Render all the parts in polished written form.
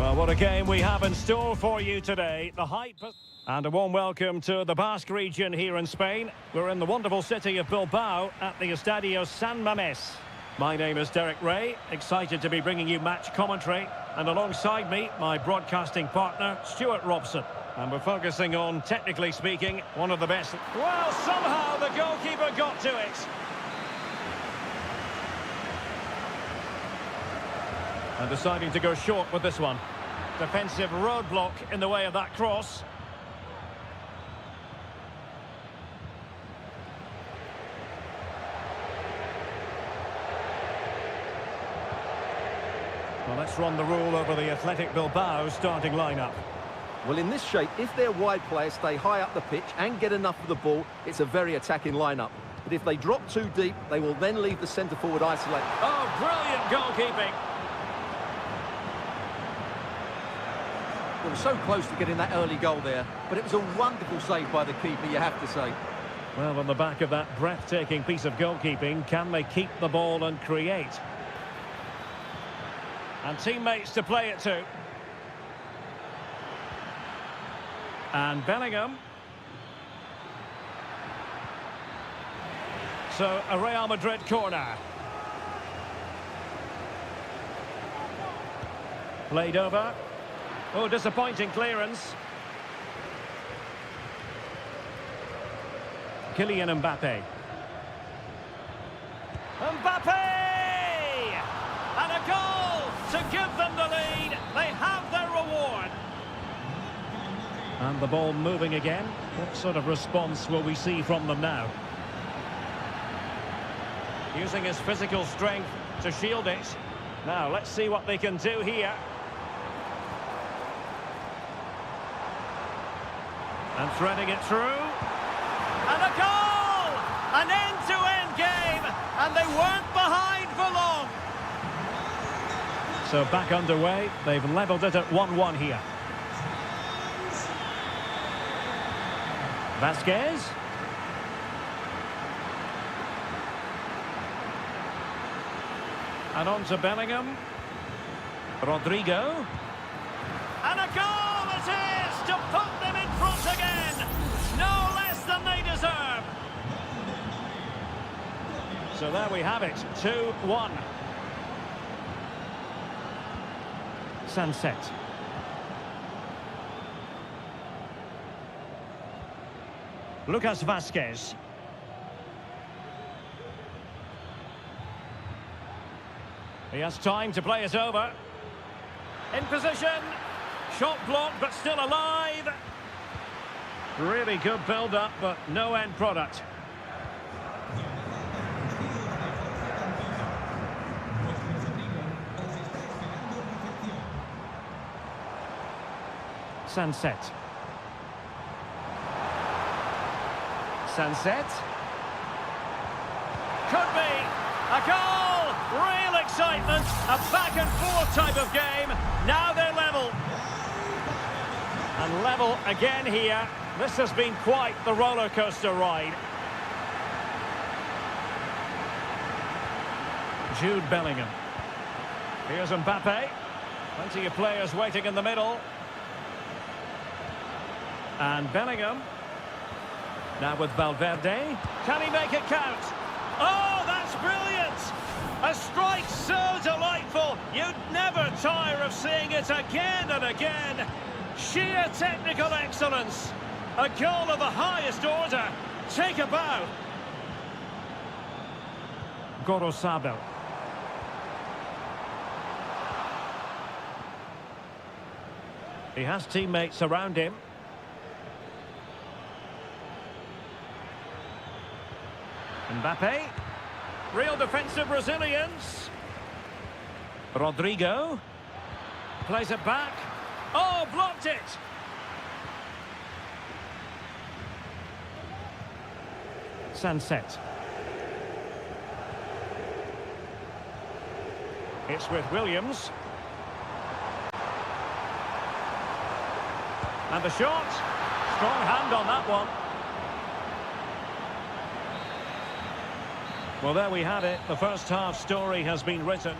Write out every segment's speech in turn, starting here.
Well, what a game we have in store for you today. The hype and a warm welcome to the Basque region here in Spain. We're in the wonderful city of Bilbao at the Estadio San Mamés. My name is Derek Ray, excited to be bringing you match commentary. And alongside me, my broadcasting partner, Stuart Robson. And we're focusing on, technically speaking, one of the best. Well, somehow the goalkeeper got to it. And deciding to go short with this one. Defensive roadblock in the way of that cross. Well, let's run the rule over the Athletic Bilbao starting lineup. Well, in this shape, if their wide players stay high up the pitch and get enough of the ball, it's a very attacking lineup. But if they drop too deep, they will then leave the centre-forward isolated. Oh, brilliant goalkeeping. They were so close to getting that early goal there, but it was a wonderful save by the keeper, you have to say. Well, on the back of that breathtaking piece of goalkeeping, can they keep the ball and create? And teammates to play it to. And Bellingham. So, a Real Madrid corner. Played over. Oh, disappointing clearance. Kylian Mbappe. Mbappe! And a goal to give them the lead. They have their reward. And the ball moving again. What sort of response will we see from them now? Using his physical strength to shield it. Now, let's see what they can do here. And threading it through. And a goal! An end-to-end game. And they weren't behind for long. So back underway. They've levelled it at 1-1 here. Vasquez. And on to Bellingham. Rodrigo. And a goal it is to put them in front again. No less than they deserve. So there we have it. 2-1. Sunset. Lucas Vasquez. He has time to play it over. In position. Shot blocked, but still alive. Really good build-up, but no end product. Sunset. Sunset. Could be a goal. Real excitement. A back and forth type of game. Now they're level. And level again here. This has been quite the roller coaster ride. Jude Bellingham. Here's Mbappe. Plenty of players waiting in the middle. And Bellingham. Now with Valverde. Can he make it count? Oh, that's brilliant! A strike so delightful. You'd never tire of seeing it again and again. Sheer technical excellence. A goal of the highest order. Take a bow. Gorosabel. He has teammates around him. Mbappe. Real defensive resilience. Rodrigo. Plays it back. Oh, blocked it. Sunset. It's with Williams. And the shot. Strong hand on that one. Well, there we have it. The first half story has been written.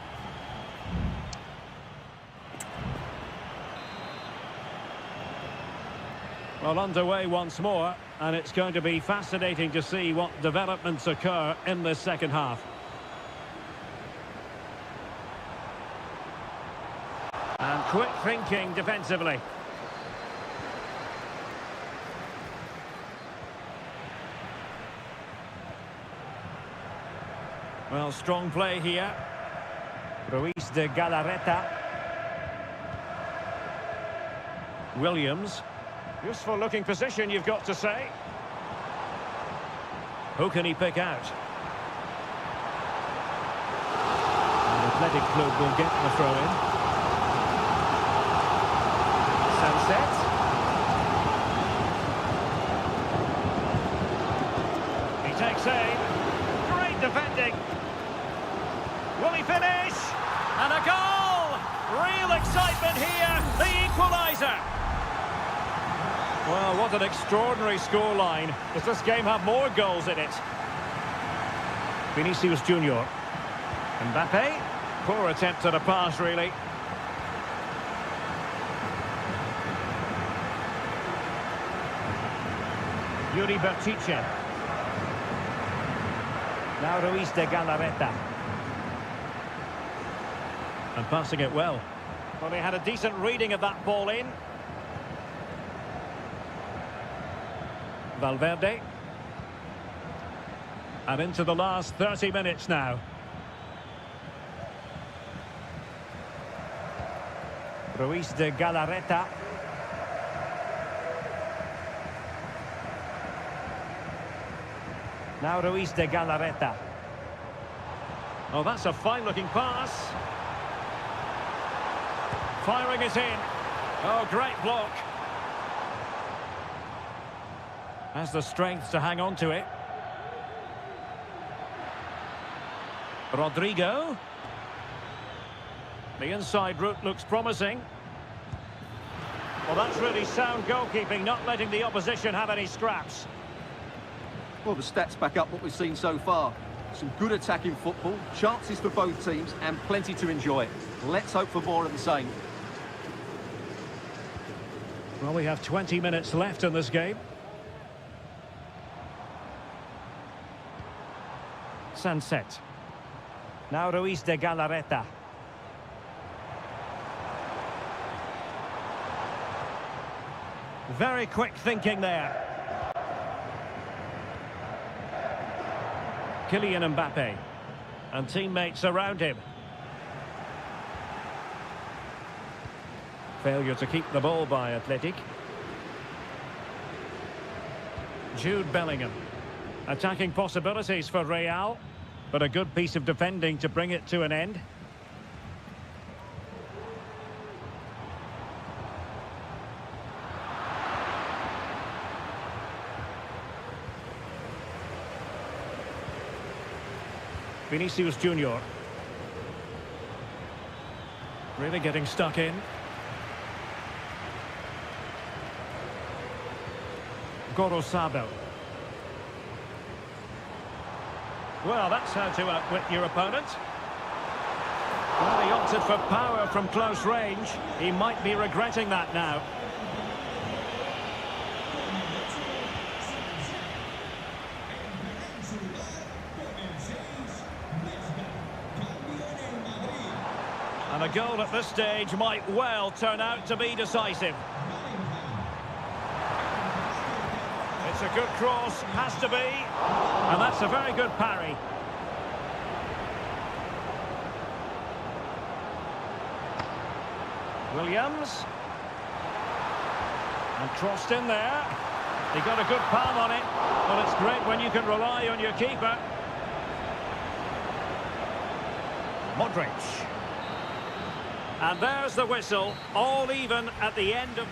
Well, underway once more, and it's going to be fascinating to see what developments occur in this second half. And quick thinking defensively. Well, strong play here. Ruiz de Galarreta. Williams. Useful looking position, you've got to say. Who can he pick out? The Athletic Club will get the throw in. Sunset. He takes aim. Great defending. Will he finish? And a goal! Real excitement here. The equaliser. Well, what an extraordinary scoreline. Does this game have more goals in it? Vinicius Junior. Mbappe. Poor attempt at a pass, really. Yuri Bertice. Now Ruiz de Galarreta. And passing it well. Well, he had a decent reading of that ball in. Valverde. And into the last 30 minutes now. Ruiz de Galarreta. Now Ruiz de Galarreta. Oh, that's a fine-looking pass. Firing it in. Oh, great block. Has the strength to hang on to it. Rodrigo. The inside route looks promising. Well, that's really sound goalkeeping, not letting the opposition have any scraps. Well, the stats back up what we've seen so far. Some good attacking football, chances for both teams, and plenty to enjoy. Let's hope for more of the same. Well, we have 20 minutes left in this game. Sunset. Now Ruiz de Galarreta. Very quick thinking there. Kylian Mbappe. And teammates around him. Failure to keep the ball by Athletic. Jude Bellingham. Attacking possibilities for Real, but a good piece of defending to bring it to an end. Vinicius Junior. Really getting stuck in. Gorosabel. Well, that's how to outwit your opponent. Well, he opted for power from close range. He might be regretting that now. And a goal at this stage might well turn out to be decisive. It's a good cross, has to be, and that's a very good parry. Williams. And crossed in there. He got a good palm on it, but it's great when you can rely on your keeper. Modric. And there's the whistle, all even at the end of...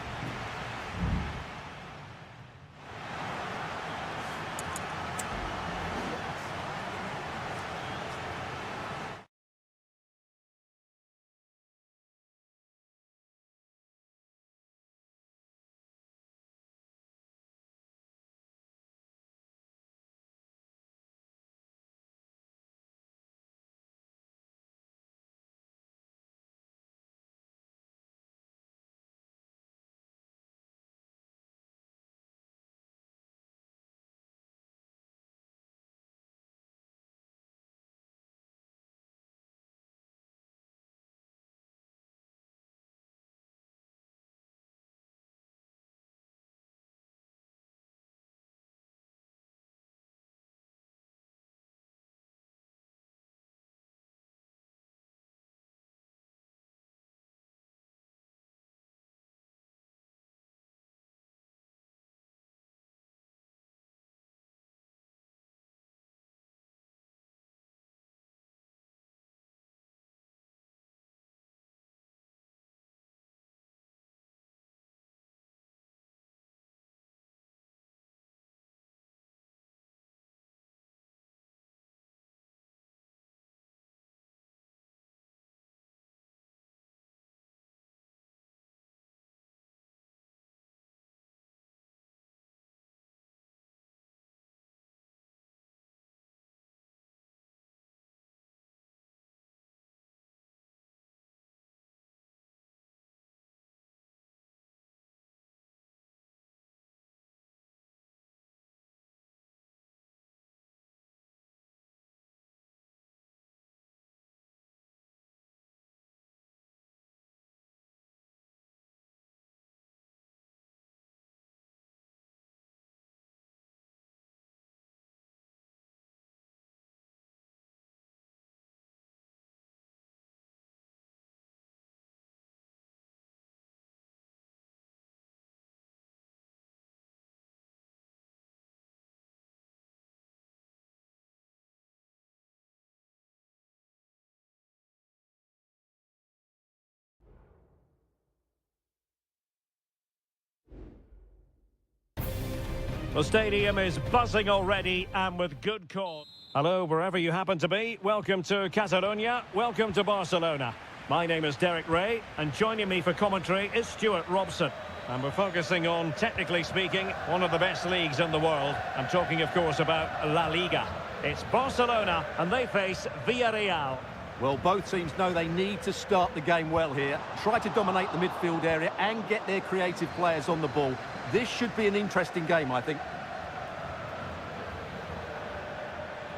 The stadium is buzzing already and with good cause. Hello, wherever you happen to be. Welcome to Catalonia. Welcome to Barcelona. My name is Derek Ray, and joining me for commentary is Stuart Robson. And we're focusing on, technically speaking, one of the best leagues in the world. I'm talking, of course, about La Liga. It's Barcelona, and they face Villarreal. Well, both teams know they need to start the game well here. Try to dominate the midfield area and get their creative players on the ball. This should be an interesting game, I think.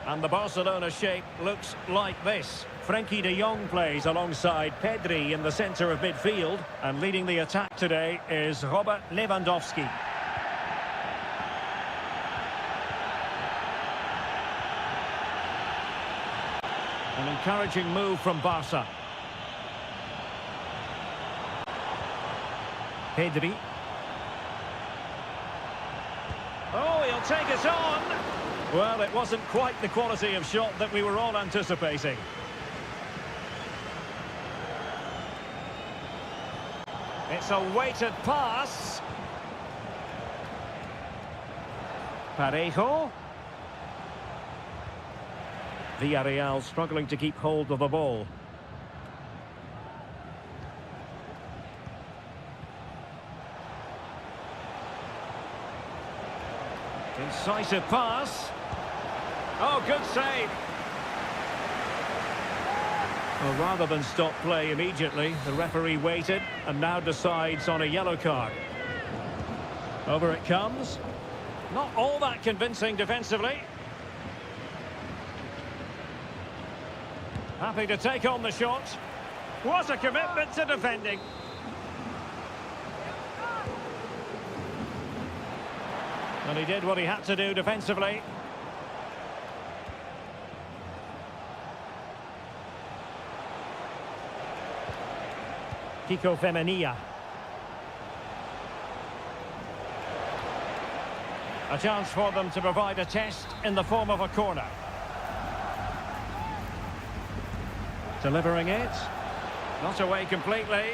And the Barcelona shape looks like this. Frenkie de Jong plays alongside Pedri in the centre of midfield. And leading the attack today is Robert Lewandowski. An encouraging move from Barca. Pedri. Oh, he'll take us on. Well, it wasn't quite the quality of shot that we were all anticipating. It's a weighted pass. Parejo. Villarreal struggling to keep hold of the ball. Incisive pass. Oh, good save. Well, rather than stop play immediately, the referee waited and now decides on a yellow card. Over it comes. Not all that convincing defensively. Happy to take on the shot. What a commitment to defending. And he did what he had to do defensively. Kiko Femenia. A chance for them to provide a test in the form of a corner. Delivering it. Not away completely.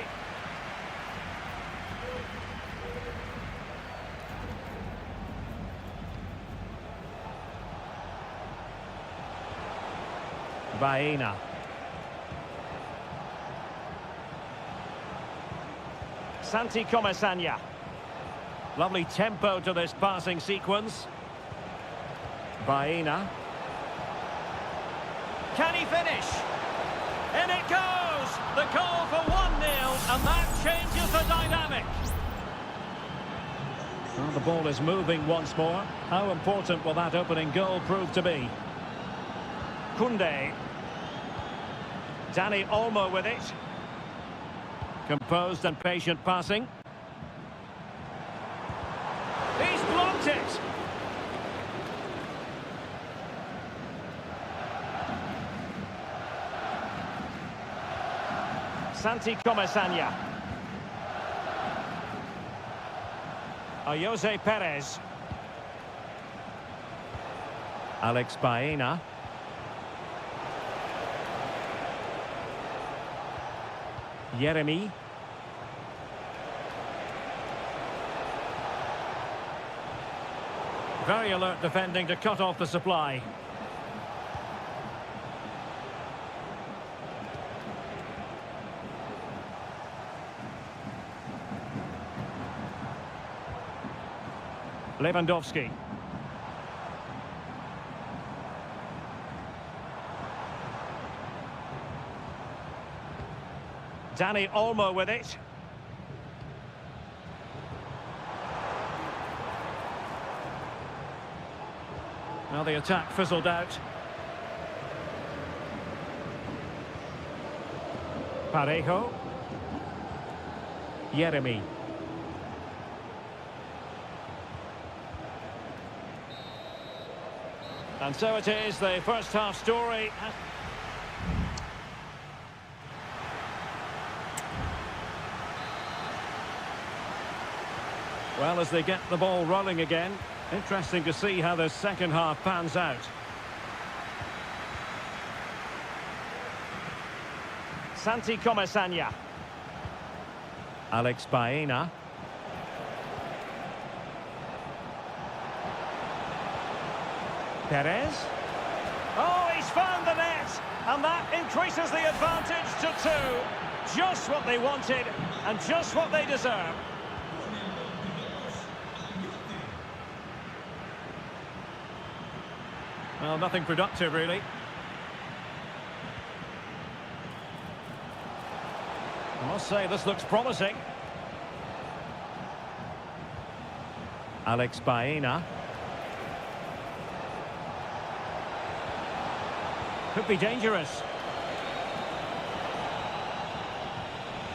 Baena. Santi Comesaña. Lovely tempo to this passing sequence. Baena. Can he finish? In it goes! The goal for 1-0, and that changes the dynamic. Well, the ball is moving once more. How important will that opening goal prove to be? Koundé. Dani Olmo with it. Composed and patient passing. He's blocked it! Santi Comesaña. Jose Perez. Alex Baena. Yeremy. Very alert defending to cut off the supply. Lewandowski. Dani Olmo with it. Now the attack fizzled out. Parejo. Yeremy. And so it is, the first half story. Well, as they get the ball rolling again, interesting to see how the second half pans out. Santi Comesaña. Alex Baena. Perez. Oh, he's found the net, and that increases the advantage to 2. Just what they wanted, and just what they deserve. Well, nothing productive, really. I must say, this looks promising. Alex Baena. Could be dangerous.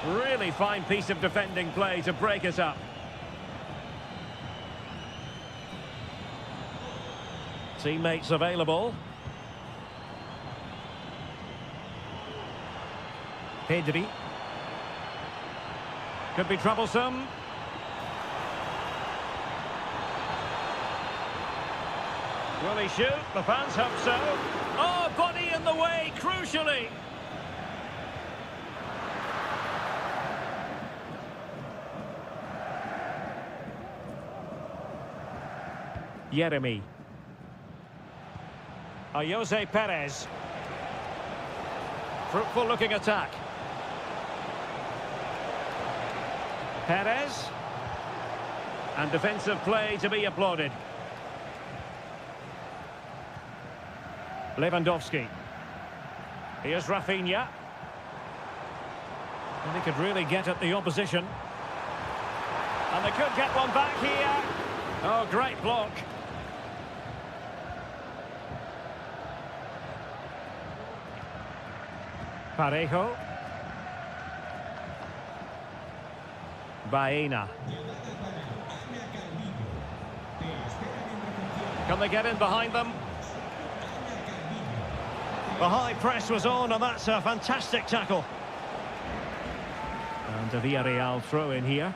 Really fine piece of defending play to break us up. Teammates available. Pedri. Could be troublesome. Will he shoot? The fans hope so. Oh, body in the way, crucially. Jeremy. Jose Perez. Fruitful looking attack. Perez. And defensive play to be applauded. Lewandowski. Here's Rafinha. And he could really get at the opposition. And they could get one back here. Oh, great block. Parejo. Baena. Can they get in behind them? The high press was on, and that's a fantastic tackle. And a Villarreal throw in here.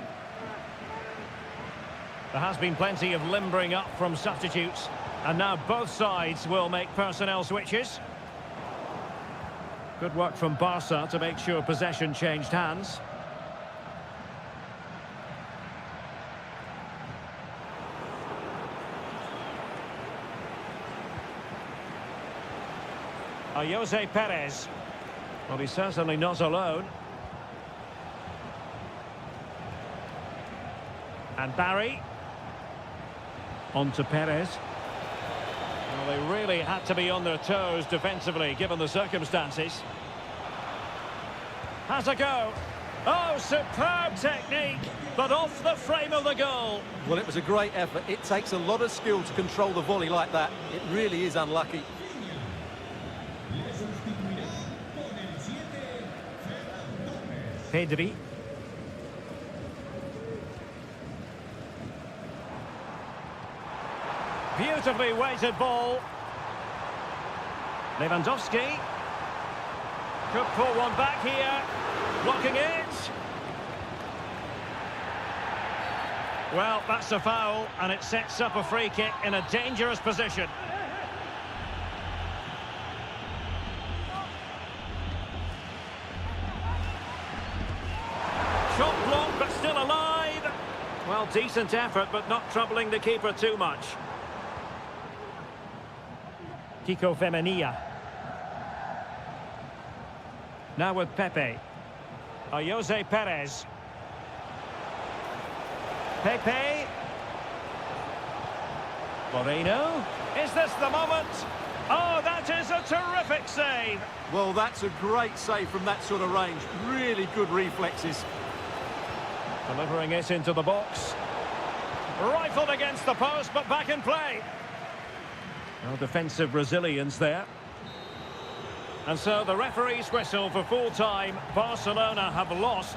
There has been plenty of limbering up from substitutes, and now both sides will make personnel switches. Good work from Barca to make sure possession changed hands. Jose Perez. Well, he's certainly not alone. And Barry. On to Perez. Well, they really had to be on their toes defensively, given the circumstances. Has a go. Oh, superb technique, but off the frame of the goal. Well, it was a great effort. It takes a lot of skill to control the volley like that. It really is unlucky. Pedri. Beautifully weighted ball. Lewandowski. Could pull one back here. Blocking it. Well, that's a foul, and it sets up a free kick in a dangerous position. Shot blocked, but still alive. Well, decent effort, but not troubling the keeper too much. Kiko Femenia. Now with Pepe. Jose Perez. Pepe. Moreno. Is this the moment? Oh, that is a terrific save. Well, that's a great save from that sort of range. Really good reflexes. Delivering it into the box. Rifled against the post, but back in play. No defensive resilience there. And so the referee's whistle for full time. Barcelona have lost.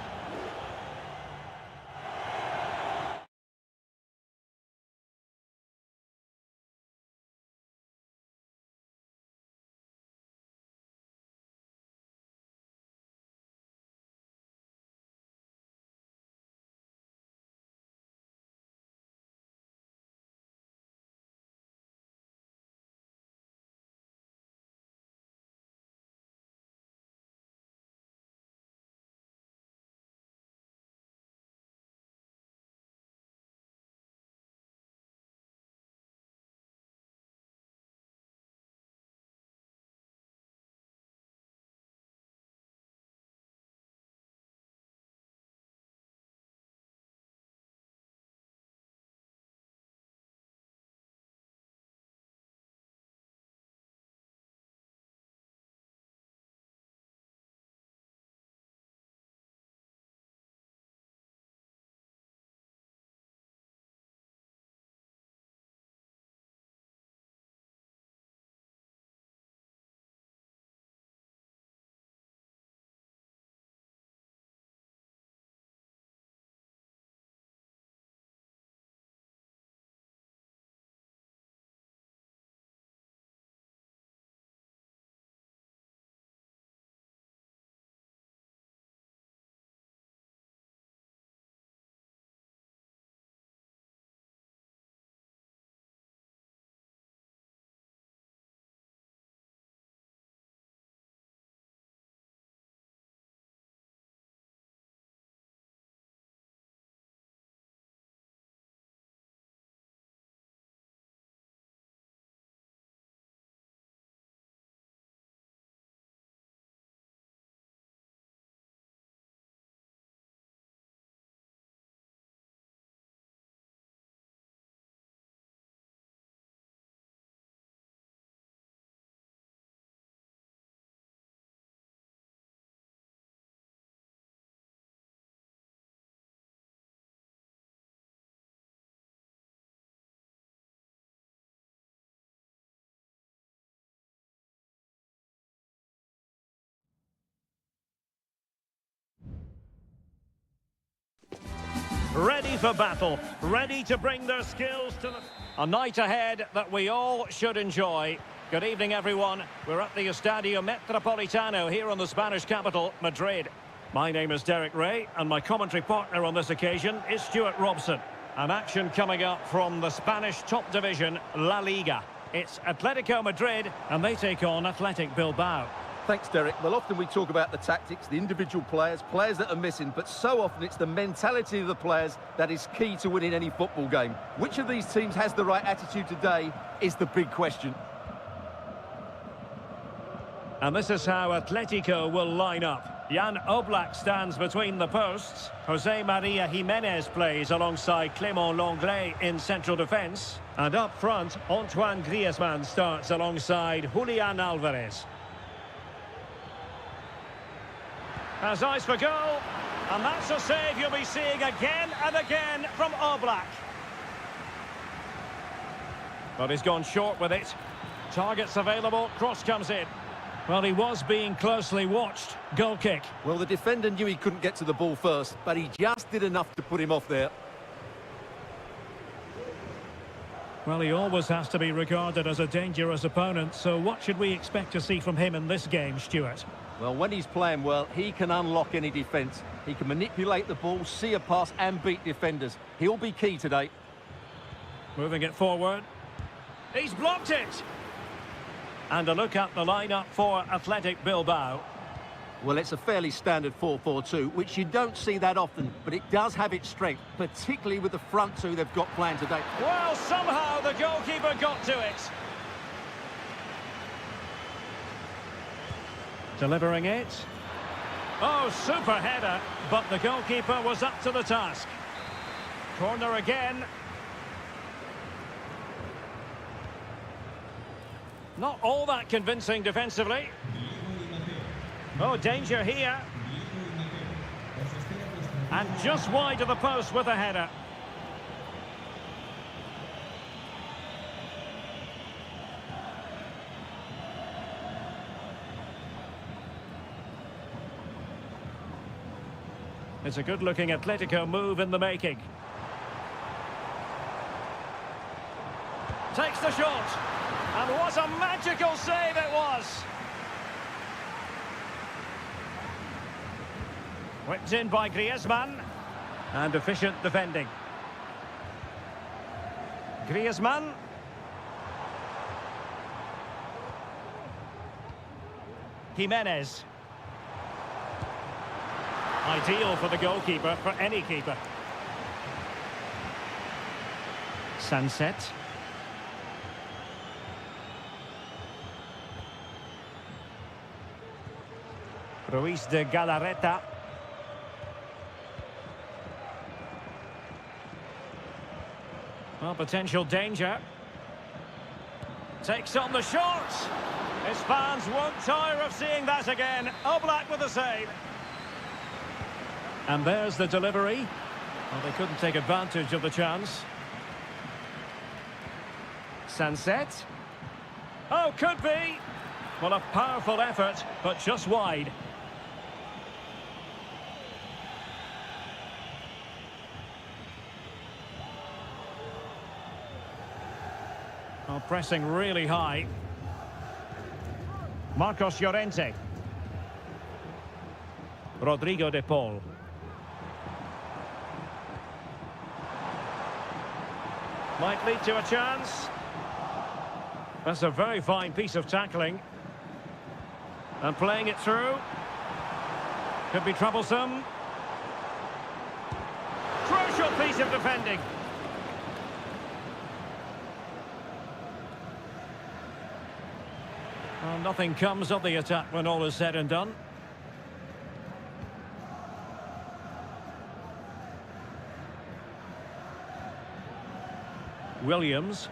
ready for battle, ready to bring their skills to the... A night ahead that we all should enjoy. Good evening, everyone. We're at the Estadio Metropolitano here in the Spanish capital, Madrid. My name is Derek Ray, and my commentary partner on this occasion is Stuart Robson. An action coming up from the Spanish top division, La Liga. It's Atletico Madrid, and they take on Athletic Bilbao. Thanks, Derek. Well, often we talk about the tactics, the individual players that are missing, but so often it's the mentality of the players that is key to winning any football game. Which of these teams has the right attitude today is the big question. And this is how Atletico will line up. Jan Oblak stands between the posts. Jose Maria Jimenez plays alongside Clément Lenglet in central defence. And up front, Antoine Griezmann starts alongside Julian Alvarez. Has eyes for goal, and that's a save you'll be seeing again and again from Oblak. But he's gone short with it. Targets available, cross comes in. Well, he was being closely watched. Goal kick. Well, the defender knew he couldn't get to the ball first, but he just did enough to put him off there. Well, he always has to be regarded as a dangerous opponent, so what should we expect to see from him in this game, Stuart? Well, when he's playing well, he can unlock any defence. He can manipulate the ball, see a pass and beat defenders. He'll be key today. Moving it forward. He's blocked it! And a look at the lineup for Athletic Bilbao. Well, it's a fairly standard 4-4-2, which you don't see that often, but it does have its strength, particularly with the front two they've got playing today. Well, somehow the goalkeeper got to it. Delivering it. Oh, super header, but the goalkeeper was up to the task. Corner again. Not all that convincing defensively. Oh, danger here. And just wide of the post with a header. It's a good-looking Atletico move in the making. Takes the shot. And what a magical save it was! Whipped in by Griezmann. And efficient defending. Griezmann. Jimenez. Ideal for the goalkeeper, for any keeper. Sunset. Ruiz de Galarreta. Well, potential danger. Takes on the shot. His fans won't tire of seeing that again. Oblak with the save. And there's the delivery. Well, they couldn't take advantage of the chance. Sunset. Oh, could be. Well, a powerful effort, but just wide. Oh, pressing really high. Marcos Llorente. Rodrigo de Paul. Might lead to a chance. That's a very fine piece of tackling. And playing it through. Could be troublesome. Crucial piece of defending. Well, nothing comes of the attack when all is said and done. Williams.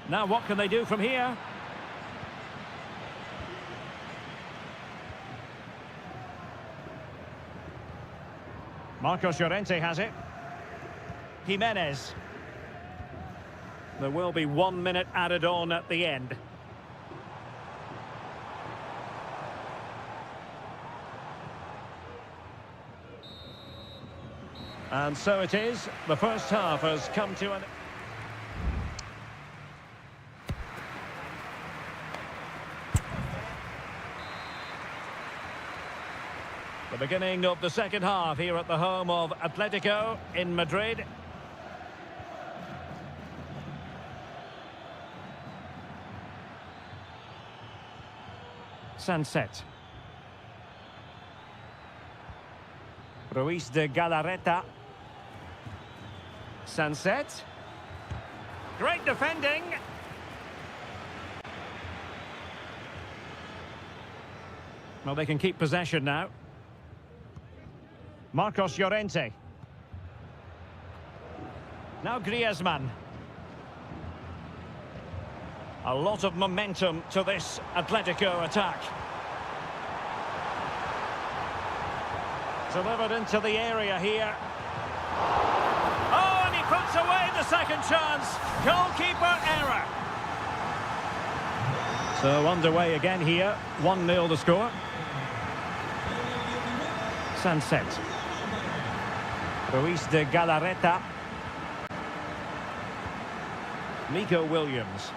Now what can they do from here? Marcos Llorente has it. Jimenez. There will be 1 minute added on at the end. And so it is. The first half has come to an... The beginning of the second half here at the home of Atletico in Madrid. Sunset. Ruiz de Galarreta. Sunset. Great defending. Well, they can keep possession now. Marcos Llorente. Now Griezmann. A lot of momentum to this Atletico attack. Delivered into the area here. Oh, and he puts away the second chance. Goalkeeper error. So underway again here. 1-0 the score. Sunset. Ruiz de Galarreta. Nico Williams.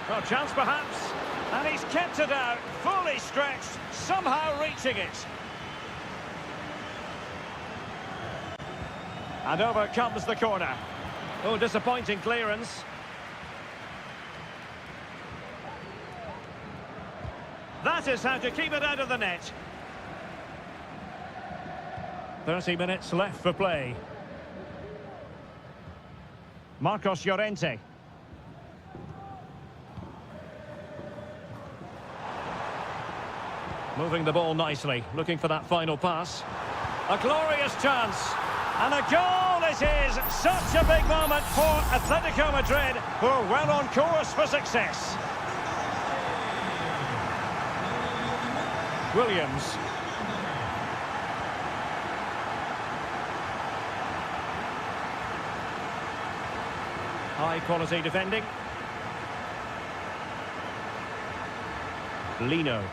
Well, chance perhaps. And he's kept it out, fully stretched, somehow reaching it. And over comes the corner. Oh, disappointing clearance. That is how to keep it out of the net. 30 minutes left for play. Marcos Llorente. Moving the ball nicely, looking for that final pass. A glorious chance. And a goal it is. Such a big moment for Atletico Madrid, who are well on course for success. Williams. High quality defending. Lino.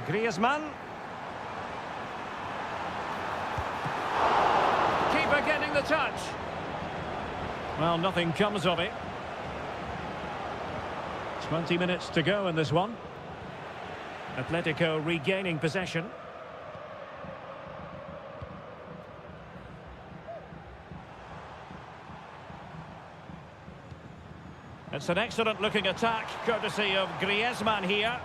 Griezmann. Keeper getting the touch. Well, nothing comes of it. 20 minutes to go in this one. Atletico regaining possession. It's an excellent looking attack, courtesy of Griezmann here.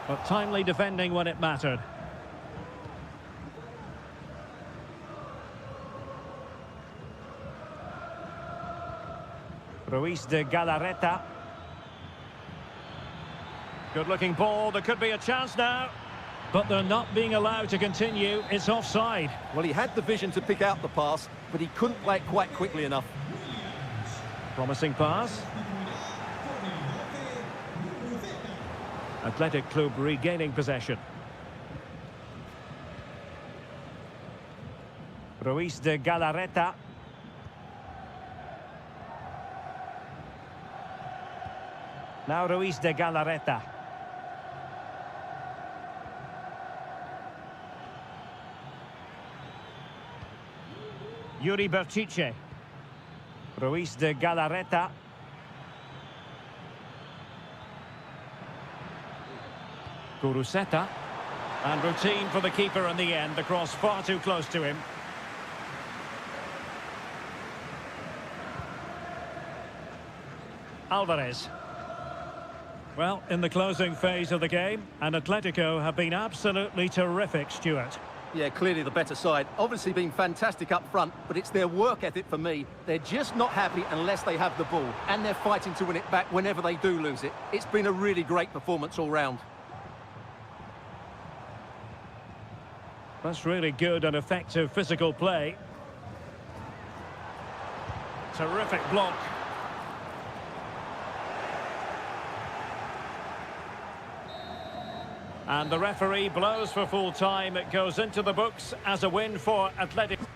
But timely defending when it mattered. Ruiz de Galarreta. Good looking ball, there could be a chance now. But they're not being allowed to continue, it's offside. Well, he had the vision to pick out the pass, but he couldn't play it quite quickly enough. Promising pass. Athletic Club regaining possession. Ruiz de Galarreta. Now Ruiz de Galarreta. Yuri Berchiche. Ruiz de Galarreta. Kuruseta. And routine for the keeper in the end. The cross far too close to him. Alvarez. Well, in the closing phase of the game, and Atletico have been absolutely terrific, Stuart. Yeah, clearly the better side. Obviously been fantastic up front, but it's their work ethic for me. They're just not happy unless they have the ball, and they're fighting to win it back whenever they do lose it. It's been a really great performance all round. That's really good and effective physical play. Terrific block. And the referee blows for full time. It goes into the books as a win for Atletico.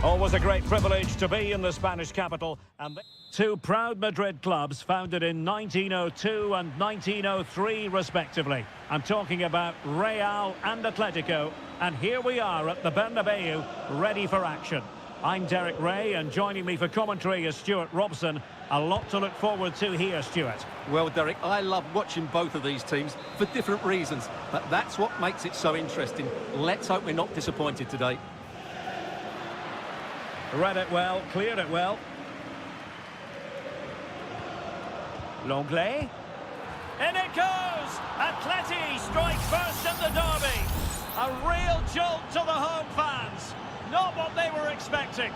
Always a great privilege to be in the Spanish capital. And two proud Madrid clubs founded in 1902 and 1903 respectively. I'm talking about Real and Atletico. And here we are at the Bernabeu, ready for action. I'm Derek Ray, and joining me for commentary is Stuart Robson. A lot to look forward to here, Stuart. Well, Derek, I love watching both of these teams for different reasons, but that's what makes it so interesting. Let's hope we're not disappointed today. Read it well, cleared it well. Longley. In it goes! Atleti strike first in the derby. A real jolt to the home fans. Not what they were expecting.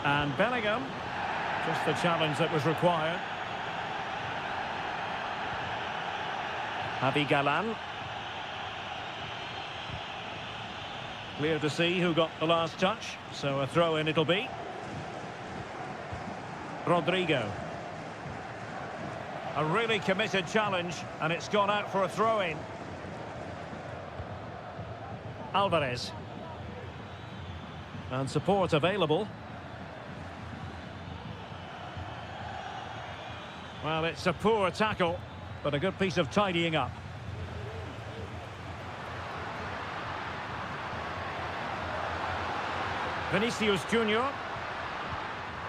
And Bellingham, just the challenge that was required. Javi Galan. Clear to see who got the last touch, so a throw-in it'll be. Rodrigo. A really committed challenge, and it's gone out for a throw-in. Alvarez. And support available. Well, it's a poor tackle, but a good piece of tidying up. Vinicius Junior.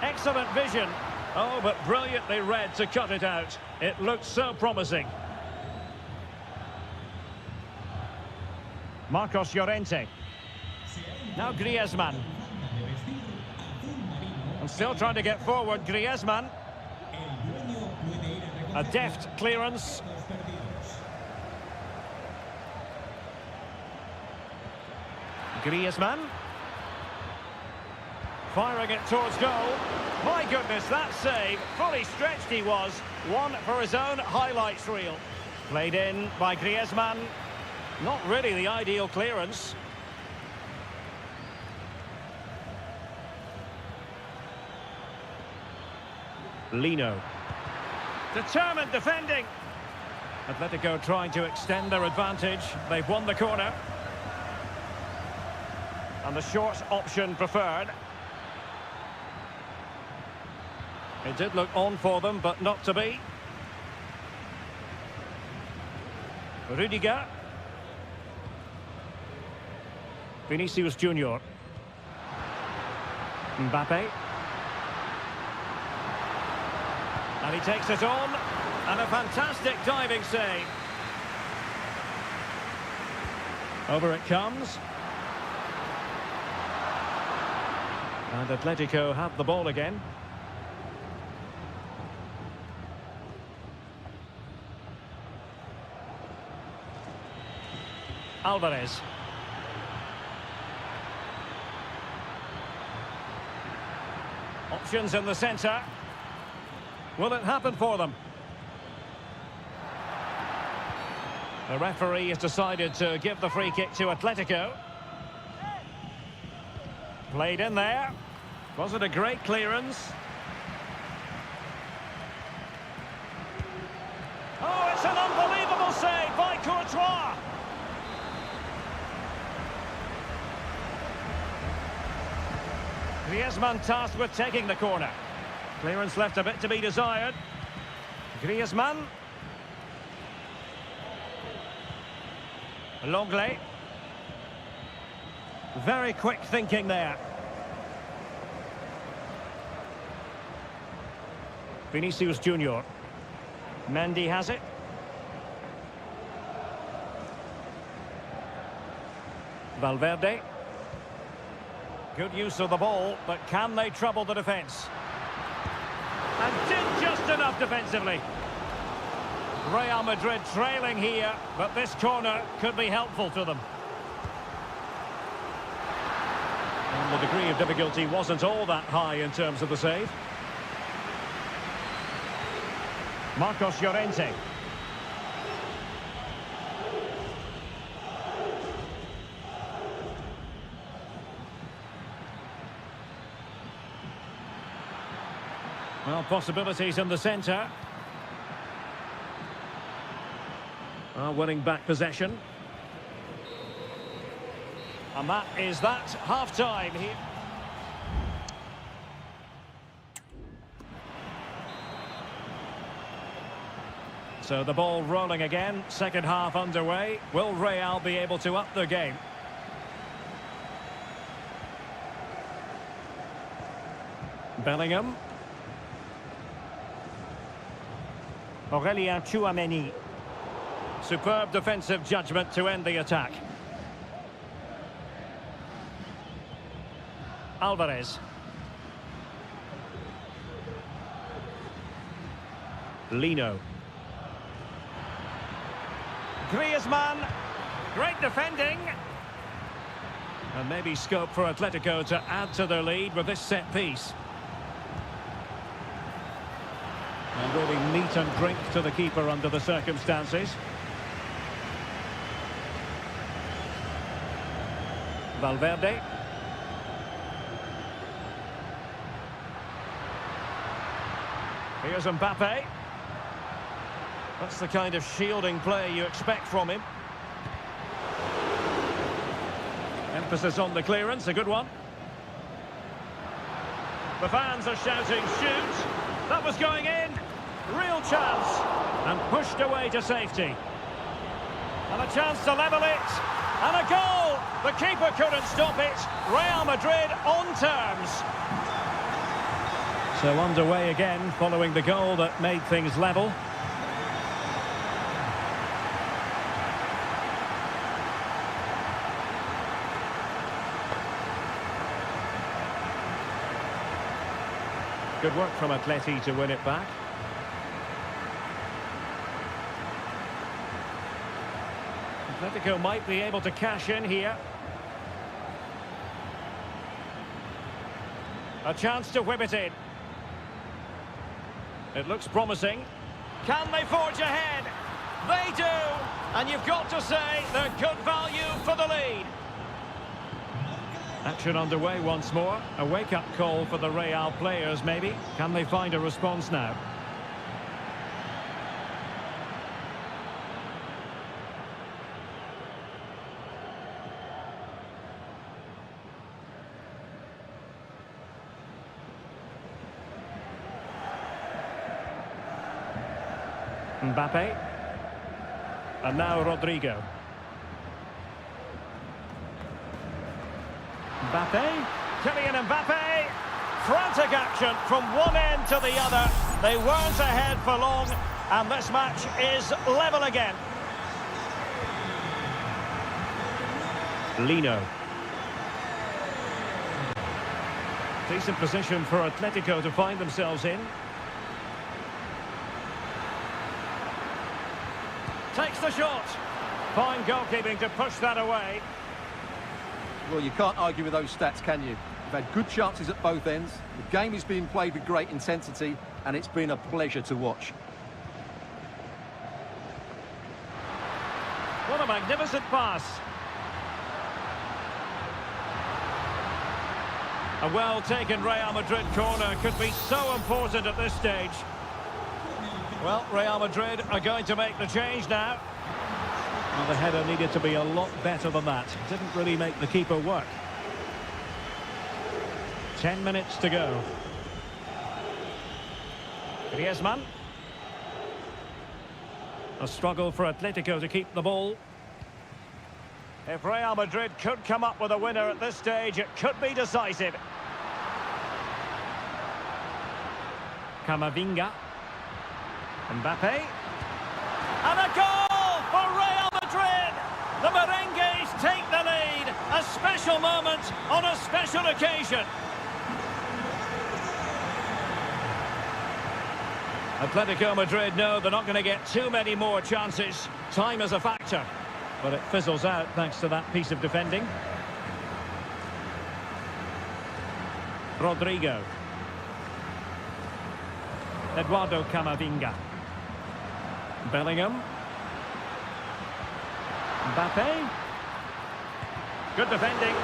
Excellent vision. Oh, but brilliantly read to cut it out. It looked so promising. Marcos Llorente. Now Griezmann. And still trying to get forward, Griezmann. A deft clearance. Griezmann. Firing it towards goal. My goodness, that save. Fully stretched he was. One for his own highlights reel. Played in by Griezmann. Not really the ideal clearance. Lino. Determined defending. Atletico trying to extend their advantage. They've won the corner. And the short option preferred. It did look on for them, but not to be. Rudiger. Vinicius Junior. Mbappe. And he takes it on. And a fantastic diving save. Over it comes. And Atletico have the ball again. Alvarez. Options in the centre. Will it happen for them? The referee has decided to give the free kick to Atletico. Played in there. Was it a great clearance? Oh, it's an unbelievable save by Courtois. Griezmann tasked with taking the corner. Clearance left a bit to be desired. Griezmann. Longley. Very quick thinking there. Vinicius Junior. Mendy has it. Valverde. Good use of the ball, but can they trouble the defence? And did just enough defensively. Real Madrid trailing here, but this corner could be helpful to them. And the degree of difficulty wasn't all that high in terms of the save. Marcos Llorente. Well, possibilities in the centre. Winning back possession. And that is that half-time here. So the ball rolling again, second half underway. Will Real be able to up the game? Bellingham. Aurélien Tchouameni. Superb defensive judgment to end the attack. Alvarez. Lino. Griezmann. Great defending. And maybe scope for Atletico to add to their lead with this set piece. And really meat and drink to the keeper under the circumstances. Valverde. Here's Mbappe. That's the kind of shielding play you expect from him. Emphasis on the clearance, a good one. The fans are shouting, shoot! That was going in! Real chance! And pushed away to safety. And a chance to level it! And a goal! The keeper couldn't stop it. Real Madrid on terms. So underway again, following the goal that made things level. Good work from Atleti to win it back. Atletico might be able to cash in here. A chance to whip it in. It looks promising. Can they forge ahead? They do! And you've got to say they're good value for the lead. Action underway once more. A wake-up call for the Real players, maybe. Can they find a response now? Mbappe. And now Rodrigo. Mbappe, Kylian Mbappe, frantic action from one end to the other. They weren't ahead for long, and this match is level again. Lino. Decent position for Atletico to find themselves in. Takes the shot. Fine goalkeeping to push that away. Well, you can't argue with those stats, can you? You've had good chances at both ends. The game is being played with great intensity, and it's been a pleasure to watch. What a magnificent pass. A well-taken Real Madrid corner could be so important at this stage. Well, Real Madrid are going to make the change now. Well, the header needed to be a lot better than that. Didn't really make the keeper work. 10 minutes to go. Griezmann. A struggle for Atletico to keep the ball. If Real Madrid could come up with a winner at this stage, it could be decisive. Camavinga. Mbappe. And a goal for Real Madrid! The Merengues take the lead. A special moment on a special occasion. Atletico Madrid know they're not going to get too many more chances. Time is a factor. But it fizzles out thanks to that piece of defending. Rodrigo. Eduardo Camavinga. Bellingham. Mbappe. Good defending.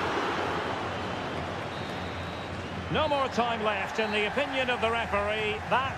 No more time left. In the opinion of the referee, that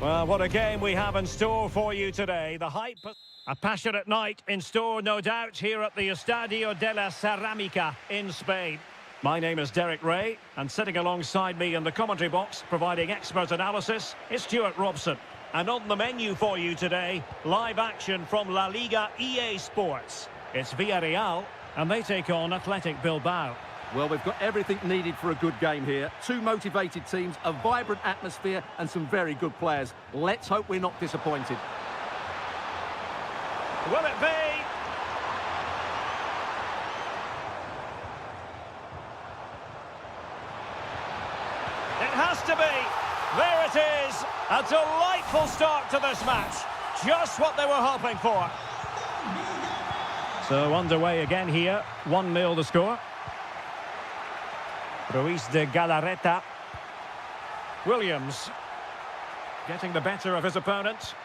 Well, what a game we have in store for you today. The hype, a passionate night in store, no doubt, here at the Estadio de la Cerámica in Spain. My name is Derek Ray, and sitting alongside me in the commentary box, providing expert analysis, is Stuart Robson. And on the menu for you today, live action from La Liga EA Sports. It's Villarreal, and they take on Athletic Bilbao. Well, we've got everything needed for a good game here. Two motivated teams, a vibrant atmosphere, and some very good players. Let's hope we're not disappointed. Will it be? It has to be. There it is. A delightful start to this match. Just what they were hoping for. So underway again here. 1-0 the score. Ruiz de Galarreta. Williams getting the better of his opponent.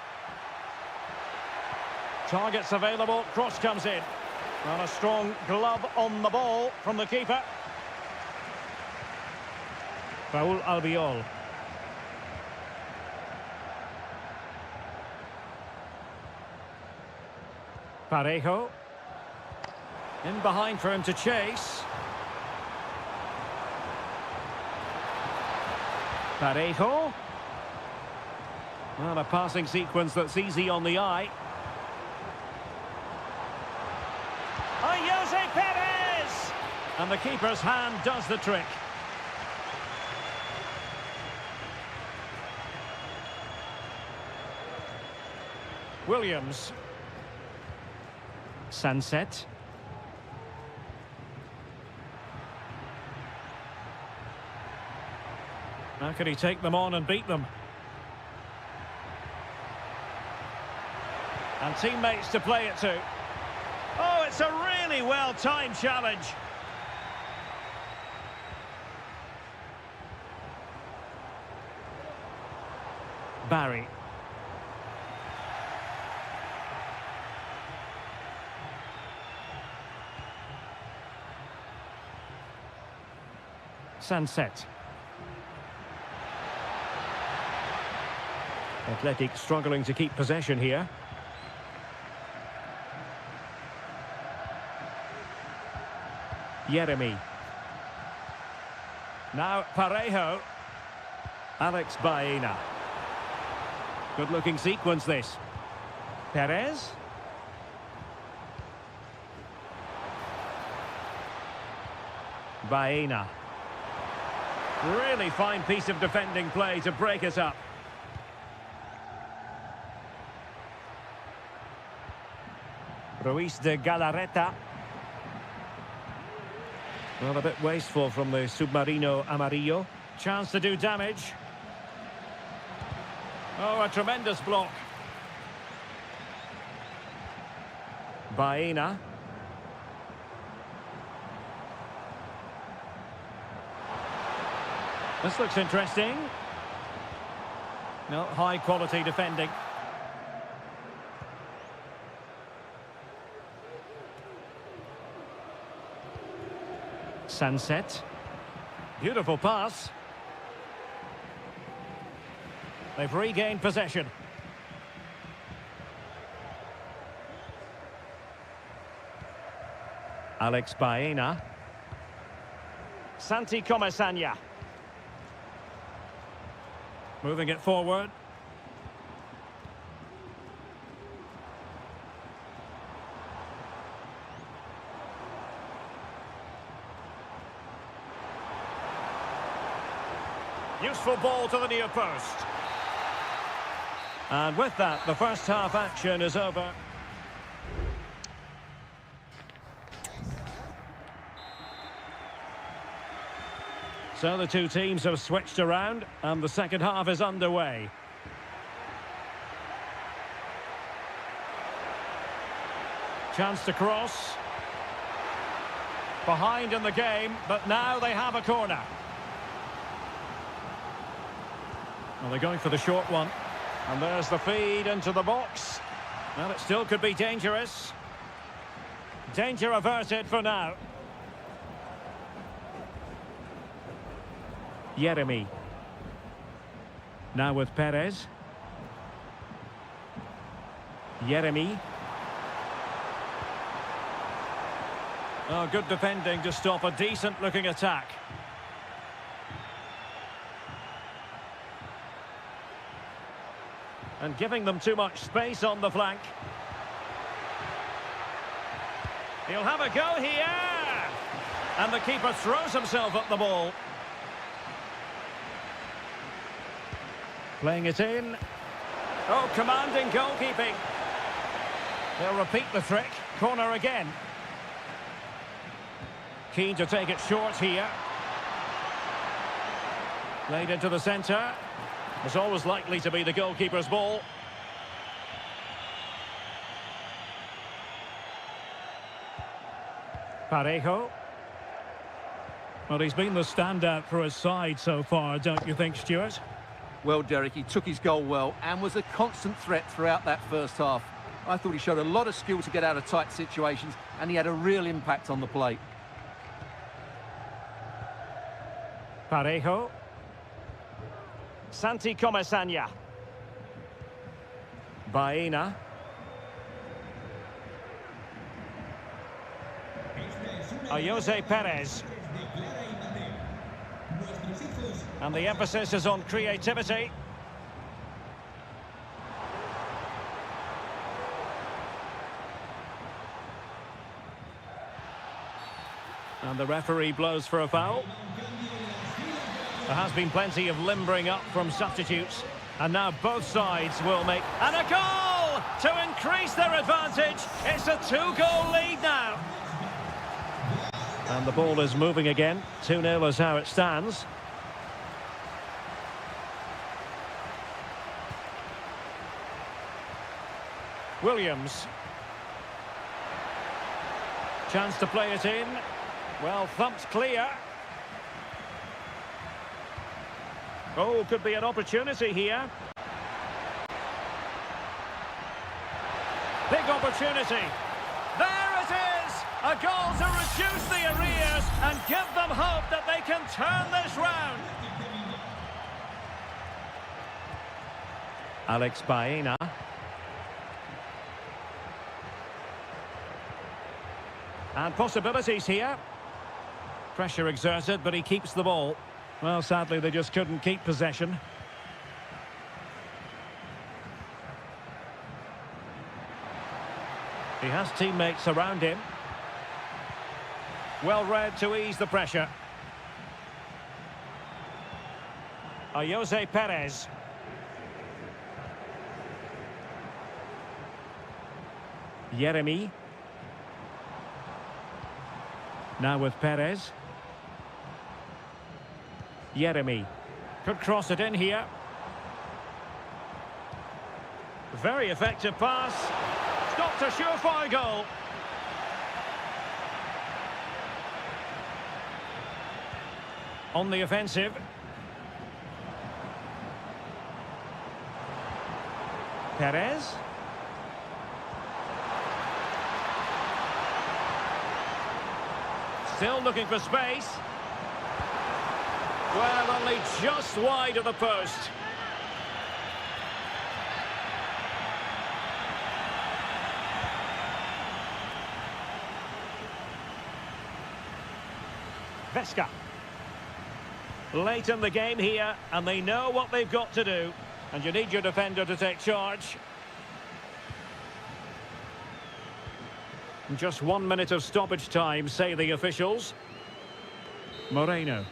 Targets available, cross comes in. And a strong glove on the ball from the keeper. Raúl Albiol. Parejo. In behind for him to chase. Parejo. Well, a passing sequence that's easy on the eye. Jose Perez! And the keeper's hand does the trick. Williams. Sunset. How can he take them on and beat them? And teammates to play it to. Oh, it's a really well-timed challenge. Barry. Sunset. Athletic struggling to keep possession here. Jeremy. Now Parejo. Alex Baena. Good-looking sequence, this. Perez. Baena. Really fine piece of defending play to break us up. Ruiz de Galarreta. Well, a bit wasteful from the Submarino Amarillo. Chance to do damage. Oh, a tremendous block. Baena. This looks interesting. No, high quality defending. Sunset. Beautiful pass. They've regained possession. Alex Baena. Santi Comesaña. Moving it forward. Useful ball to the near post. And with that, the first half action is over. So the two teams have switched around, and the second half is underway. Chance to cross. Behind in the game, but now they have a corner. Well, they're going for the short one. And there's the feed into the box. Well, it still could be dangerous. Danger averted for now. Jeremy. Now with Perez. Jeremy. Oh, good defending to stop a decent-looking attack. And giving them too much space on the flank. He'll have a go here! And the keeper throws himself at the ball. Playing it in. Oh, commanding goalkeeping. They'll repeat the trick. Corner again. Keen to take it short here. Played into the centre. Was always likely to be the goalkeeper's ball. Parejo. Well, he's been the standout for his side so far, don't you think, Stuart? Well, Derek, he took his goal well and was a constant threat throughout that first half. I thought he showed a lot of skill to get out of tight situations, and he had a real impact on the plate. Parejo. Santi Comesaña. Baena. Jose Perez. And the emphasis is on creativity. And the referee blows for a foul. There has been plenty of limbering up from substitutes. And now both sides will make... And a goal to increase their advantage. It's a 2-goal lead now. And the ball is moving again. 2-0 is how it stands. Williams. Chance to play it in. Well, thumped clear. Oh, could be an opportunity here. Big opportunity. There it is! A goal to reduce the arrears and give them hope that they can turn this round. Alex Baena. And possibilities here. Pressure exerted, but he keeps the ball. Well, sadly, they just couldn't keep possession. He has teammates around him. Well read to ease the pressure. Jose Perez. Jeremy. Now with Perez. Jeremy. Could cross it in here. Very effective pass. Stopped a surefire goal. On the offensive. Perez. Still looking for space. Well, only just wide of the post. Vesca. Late in the game here, and they know what they've got to do. And you need your defender to take charge. Just 1 minute of stoppage time, say the officials. Moreno.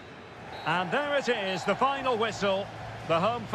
And there it is, the final whistle. The home...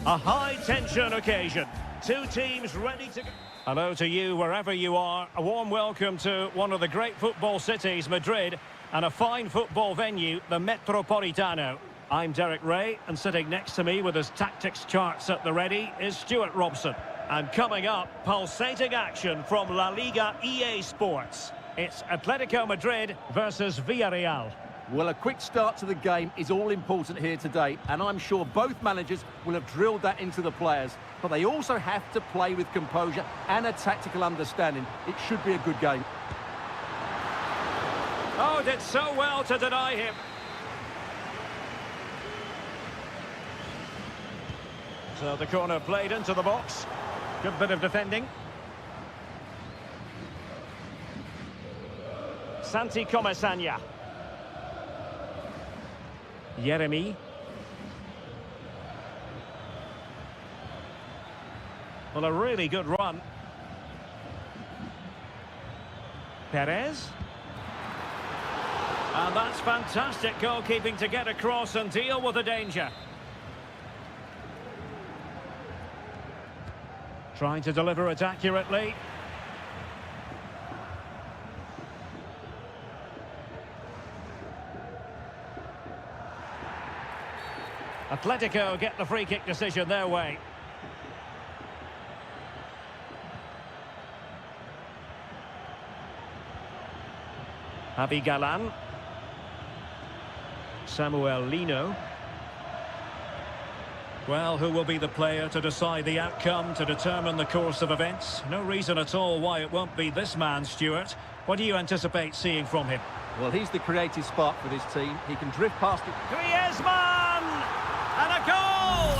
A high-tension occasion. Two teams ready to go. Hello to you wherever you are. A warm welcome to one of the great football cities, Madrid, and a fine football venue, the Metropolitano. I'm Derek Ray, and sitting next to me with his tactics charts at the ready is Stuart Robson. And coming up, pulsating action from La Liga EA Sports. It's Atletico Madrid versus Villarreal. Well, a quick start to the game is all important here today, and I'm sure both managers will have drilled that into the players. But they also have to play with composure and a tactical understanding. It should be a good game. Oh, did so well to deny him. So the corner played into the box. Good bit of defending. Santi Comesaña. Yeremy. Well, a really good run. Perez. And that's fantastic goalkeeping to get across and deal with the danger. Trying to deliver it accurately. Atletico get the free kick decision their way. Javi Galan. Samuel Lino. Well, who will be the player to decide the outcome, to determine the course of events? No reason at all why it won't be this man, Stuart. What do you anticipate seeing from him? Well, he's the creative spark for this team. He can drift past it. Griezmann! And a goal!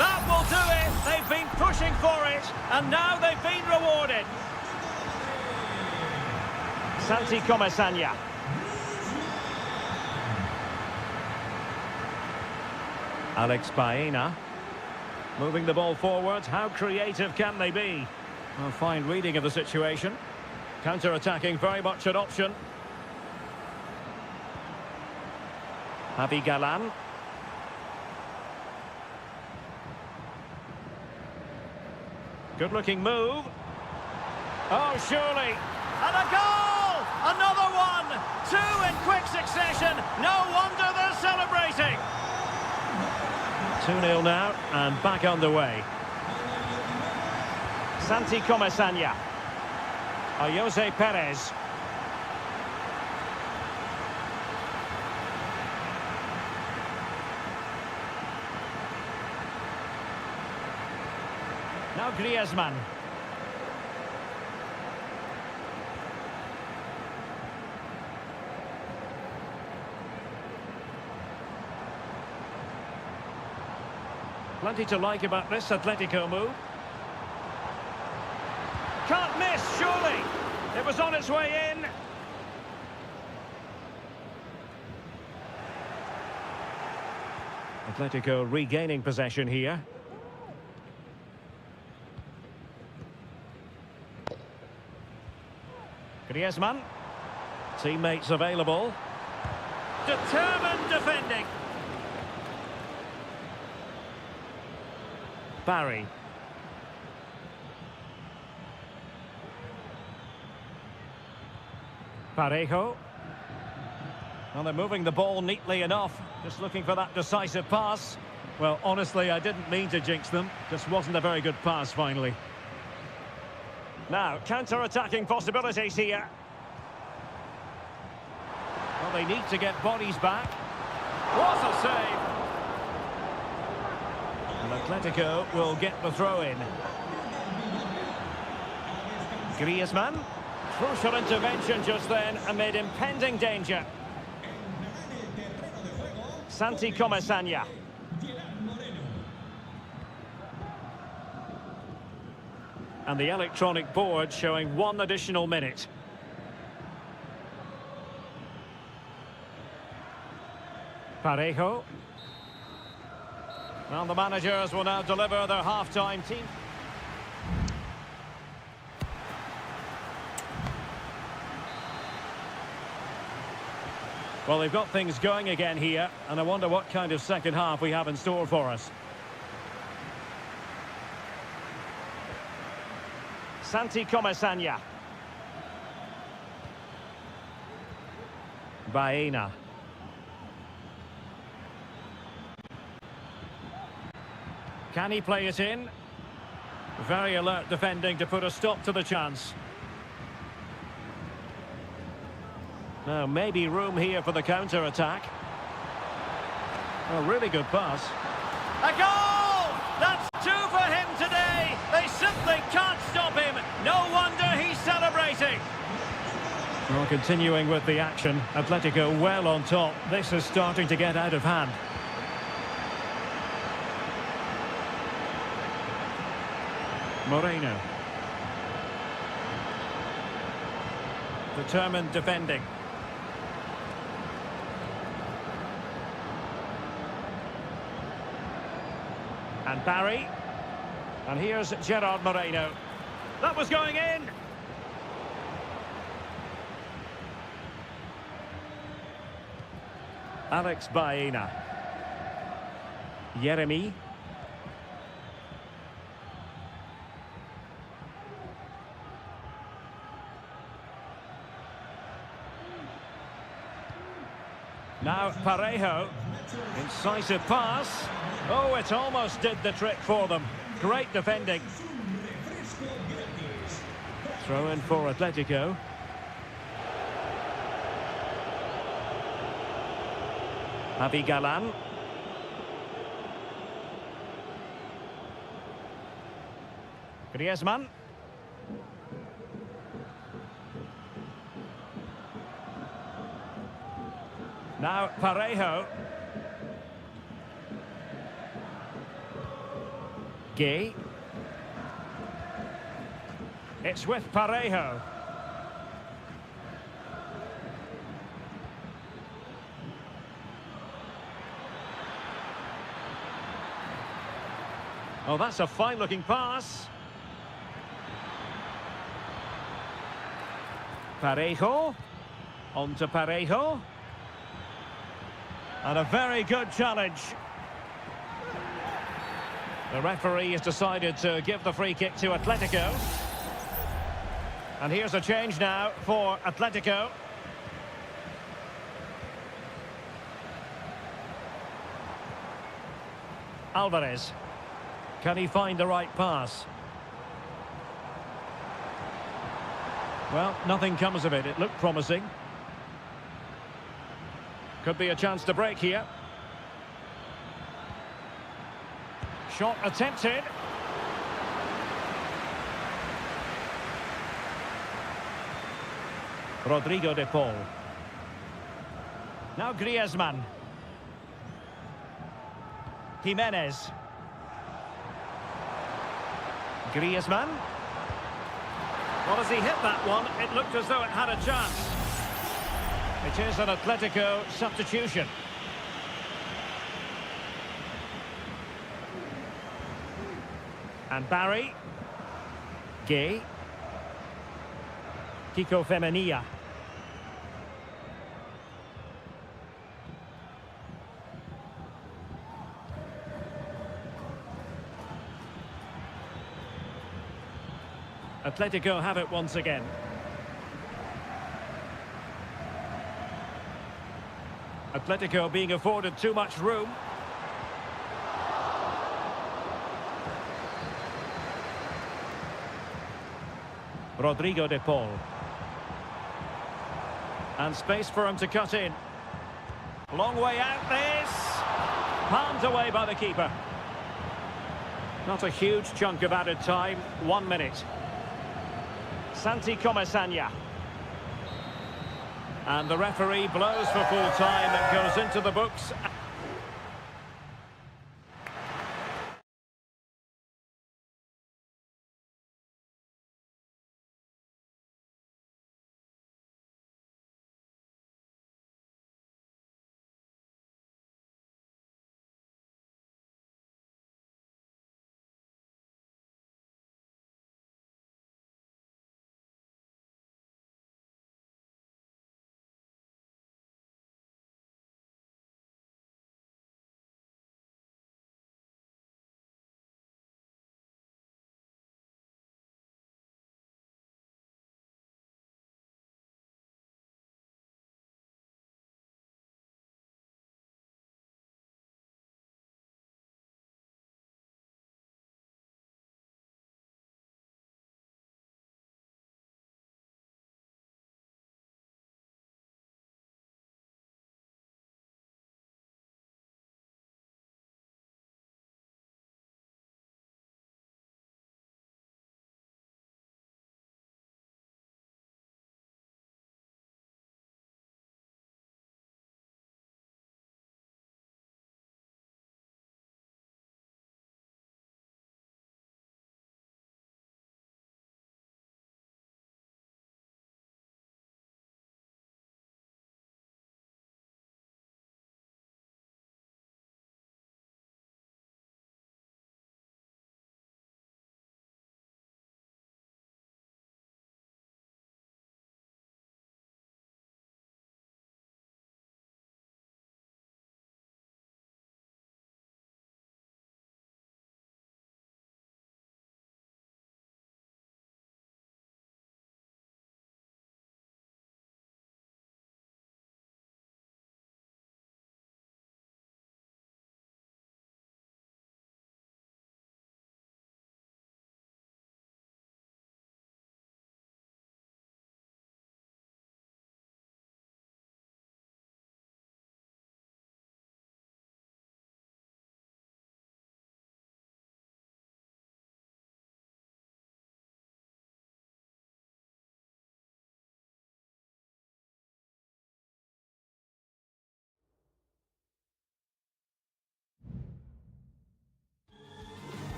That will do it. They've been pushing for it, and now they've been rewarded. Santi Comesaña. Alex Baena. Moving the ball forward. How creative can they be? A fine reading of the situation. Counter-attacking, very much an option. Javi Galan. Good-looking move. Oh, surely. And a goal! Another one! Two in quick succession. No wonder they're celebrating. 2-0 now, and back underway. Santi Comesaña. Jose Perez. Now Griezmann. Plenty to like about this Atletico move. Can't miss, surely. It was on its way in. Atletico regaining possession here. Griezmann. Teammates available. Determined defending. Barry. Parejo. Well, they're moving the ball neatly enough. Just looking for that decisive pass. Well, honestly, I didn't mean to jinx them. Just wasn't a very good pass, finally. Now, counter-attacking possibilities here. Well, they need to get bodies back. What a save! And Atletico will get the throw-in. Griezmann. Crucial intervention just then amid impending danger. Santi Comesaña. And the electronic board showing 1 additional minute. Parejo. Well, the managers will now deliver their half-time team. Well, they've got things going again here, and I wonder what kind of second half we have in store for us. Santi Comesaña. Baena. Can he play it in? Very alert defending to put a stop to the chance. Now, maybe room here for the counter-attack. A really good pass. A goal! That's two for him today! They simply can't stop him. No wonder he's celebrating. Well, continuing with the action, Atletico well on top. This is starting to get out of hand. Moreno. Determined defending. And Barry. And here's Gerard Moreno. That was going in! Alex Baena. Yeremy. Now Parejo. Incisive pass. Oh, it almost did the trick for them. Great defending. Throw in for Atletico. Javi Galan. Griezmann. Now Parejo. Gay. It's with Parejo. Oh, that's a fine-looking pass. Parejo. On to Parejo. And a very good challenge. The referee has decided to give the free kick to Atletico. And here's a change now for Atletico. Alvarez. Can he find the right pass? Well, nothing comes of it. It looked promising. Could be a chance to break here. Shot attempted. Rodrigo de Paul. Now Griezmann. Jimenez. Griezmann. Well, as he hit that one, it looked as though it had a chance. It is an Atletico substitution. And Barry. Gay. Kiko Femenia. Atletico have it once again. Atletico being afforded too much room. Rodrigo de Paul. And space for him to cut in. Long way out this. Palmed away by the keeper. Not a huge chunk of added time. 1 minute. Santi Comesaña. And the referee blows for full time. It goes into the books.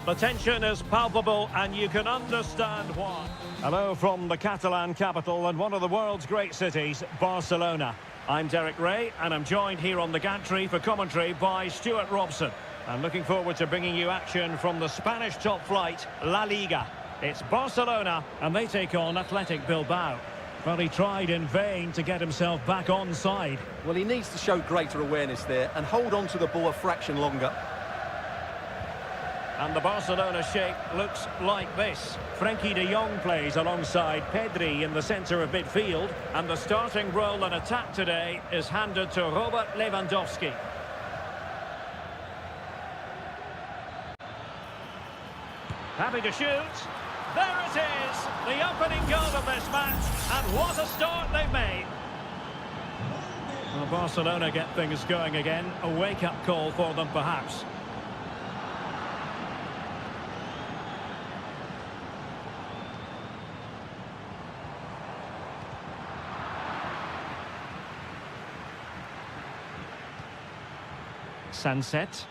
The tension is palpable and you can understand why. Hello from the Catalan capital and one of the world's great cities, Barcelona. I'm Derek Ray and I'm joined here on the gantry for commentary by Stuart Robson. I'm looking forward to bringing you action from the Spanish top flight, La Liga. It's Barcelona and they take on Athletic Bilbao. Well, he tried in vain to get himself back on side. Well, he needs to show greater awareness there and hold on to the ball a fraction longer. And the Barcelona shape looks like this. Frenkie de Jong plays alongside Pedri in the centre of midfield. And the starting role in attack today is handed to Robert Lewandowski. Happy to shoot. There it is, the opening goal of this match, and what a start they've made. Well, Barcelona get things going again, a wake-up call for them perhaps. Sunset.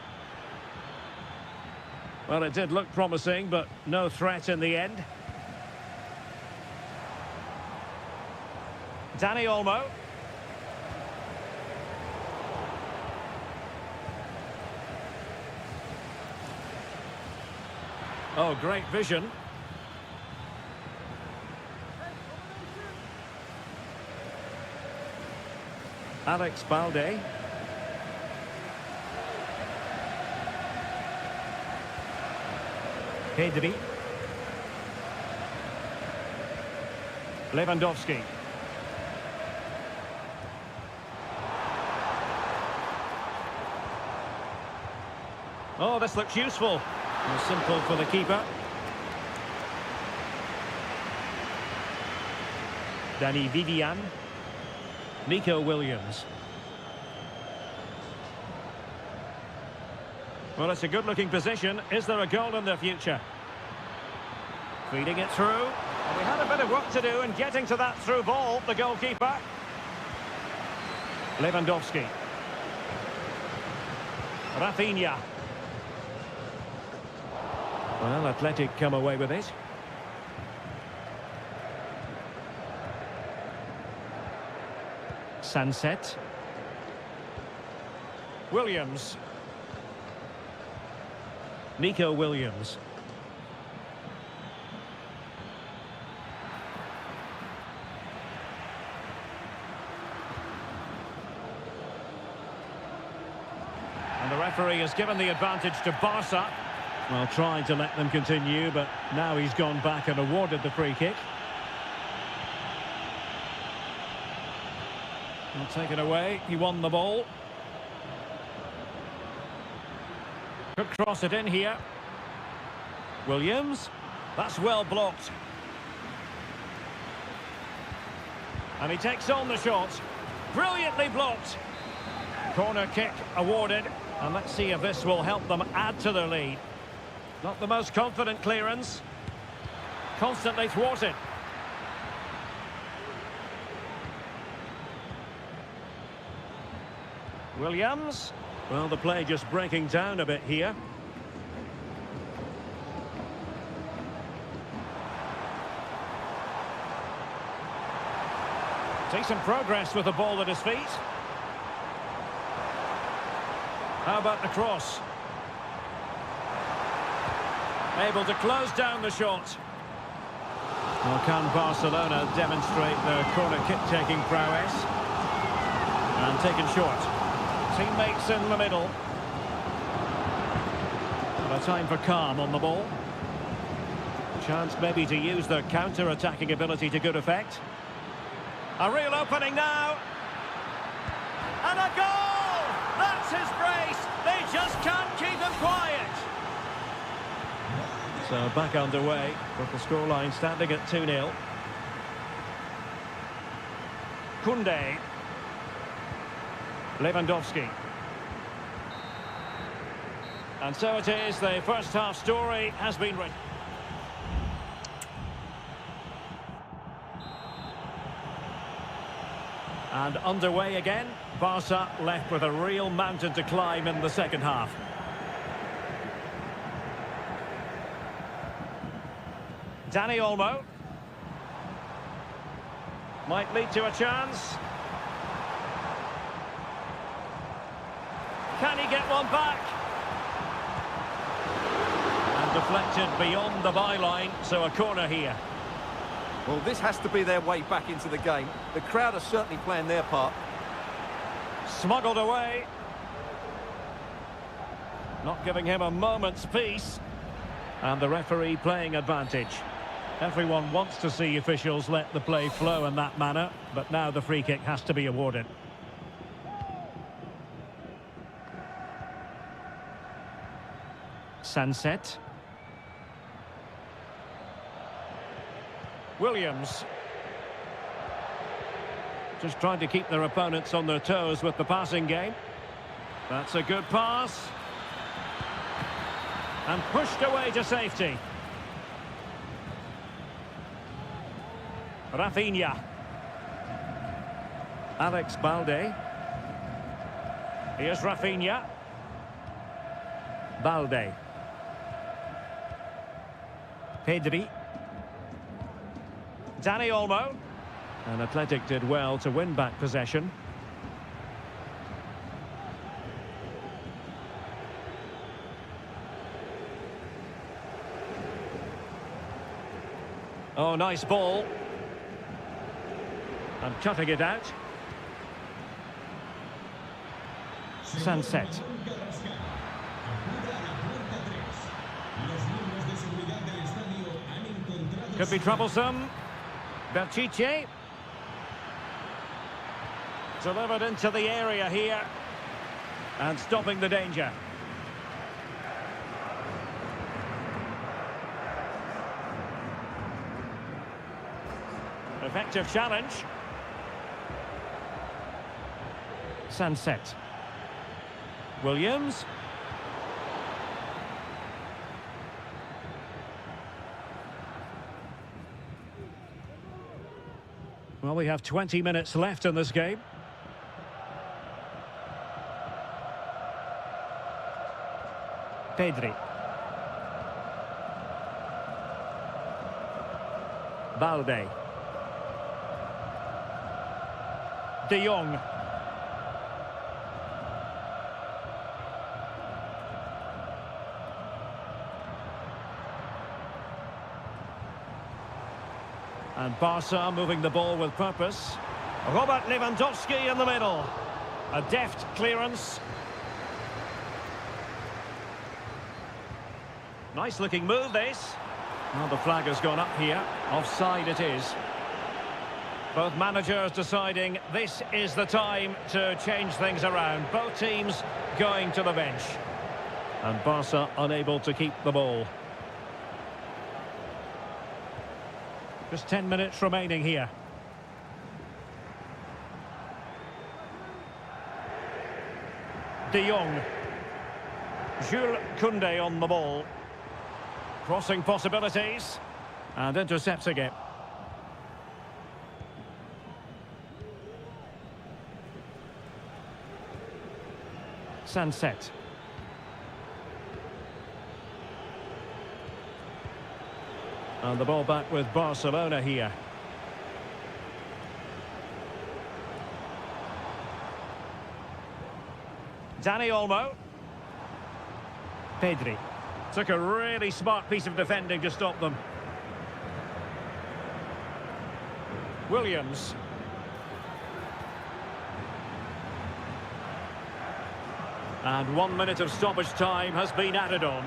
Well, it did look promising, but no threat in the end. Dani Olmo. Oh, great vision. Alex Balde. Pedri. Lewandowski. Oh, this looks useful. Simple for the keeper. Danny Vivian. Nico Williams. Well, it's a good-looking position. Is there a goal in the future? Feeding it through. Well, we had a bit of work to do in getting to that through ball, the goalkeeper. Lewandowski. Rafinha. Well, Athletic come away with it. Sunset. Williams. Nico Williams. And the referee has given the advantage to Barca. Well, trying to let them continue, but now he's gone back and awarded the free kick. Well, taken away, he won the ball. Could cross it in here. Williams. That's well blocked. And he takes on the shot. Brilliantly blocked. Corner kick awarded. And let's see if this will help them add to their lead. Not the most confident clearance. Constantly thwarted. Williams. Well, the play just breaking down a bit here. Decent progress with the ball at his feet. How about the cross? Able to close down the shot. Well, can Barcelona demonstrate their corner kick-taking prowess? And taken short. Teammates in the middle. And a time for calm on the ball. Chance maybe to use their counter-attacking ability to good effect. A real opening now. And a goal! That's his brace. They just can't keep him quiet. So back underway with the scoreline standing at 2-0. Koundé. Lewandowski. And so it is, the first half story has been written. And underway again, Barca left with a real mountain to climb in the second half. Danny Olmo. Might lead to a chance. Can he get one back? And deflected beyond the byline, so a corner here. Well, this has to be their way back into the game. The crowd are certainly playing their part. Smuggled away. Not giving him a moment's peace. And the referee playing advantage. Everyone wants to see officials let the play flow in that manner, but now the free kick has to be awarded. Sunset. Williams. Just trying to keep their opponents on their toes with the passing game. That's a good pass. And pushed away to safety. Rafinha. Alex Balde. Here's Rafinha. Balde. Pedri. Danny Olmo. And Athletic did well to win back possession. Oh, nice ball. And cutting it out. Sunset. Could be troublesome. Berchiche. Delivered into the area here. And stopping the danger. Effective challenge. Sunset. Williams. Well, we have 20 minutes left in this game. Pedri. Balde. De Jong. And Barca moving the ball with purpose. Robert Lewandowski in the middle. A deft clearance. Nice looking move, this. Well, the flag has gone up here. Offside it is. Both managers deciding this is the time to change things around. Both teams going to the bench. And Barca unable to keep the ball. Just 10 minutes remaining here. De Jong. Jules Koundé on the ball. Crossing possibilities. And intercepting it. Sunset. And the ball back with Barcelona here. Danny Olmo. Pedri. Took a really smart piece of defending to stop them. Williams. And 1 minute of stoppage time has been added on.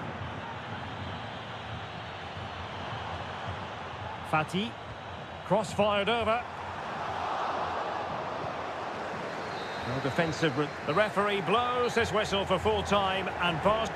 Fati. Cross fired over. No defensive. The referee blows his whistle for full time and pass.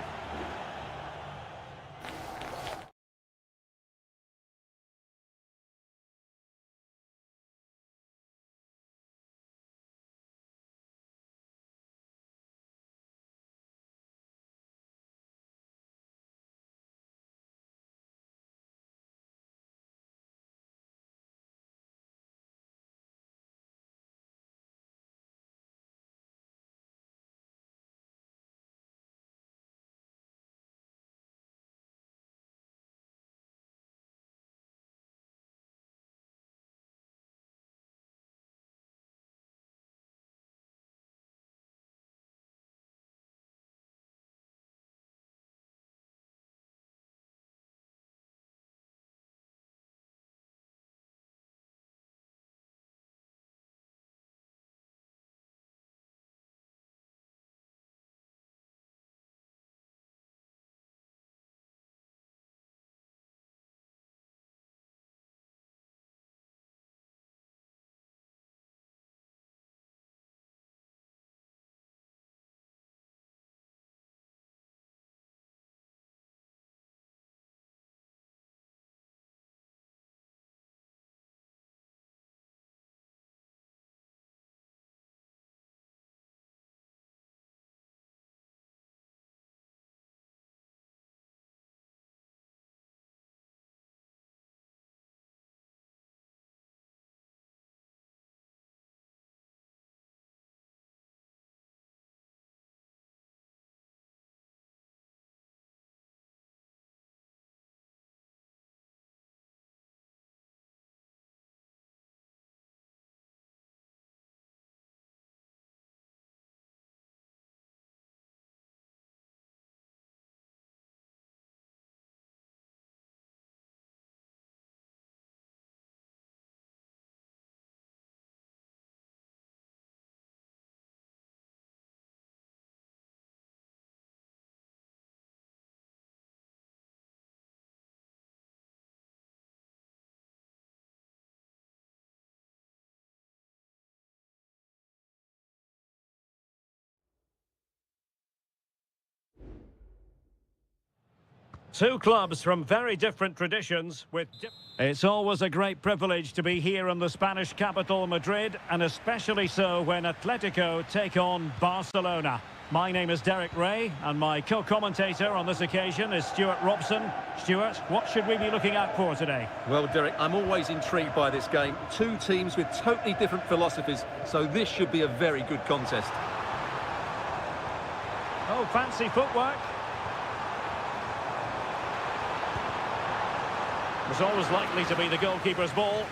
Two clubs from very different traditions with... It's always a great privilege to be here in the Spanish capital, Madrid, and especially so when Atletico take on Barcelona. My name is Derek Ray, and my co-commentator on this occasion is Stuart Robson. Stuart, what should we be looking out for today? Well, Derek, I'm always intrigued by this game. Two teams with totally different philosophies, so this should be a very good contest. Oh, fancy footwork. It's always likely to be the goalkeeper's ball.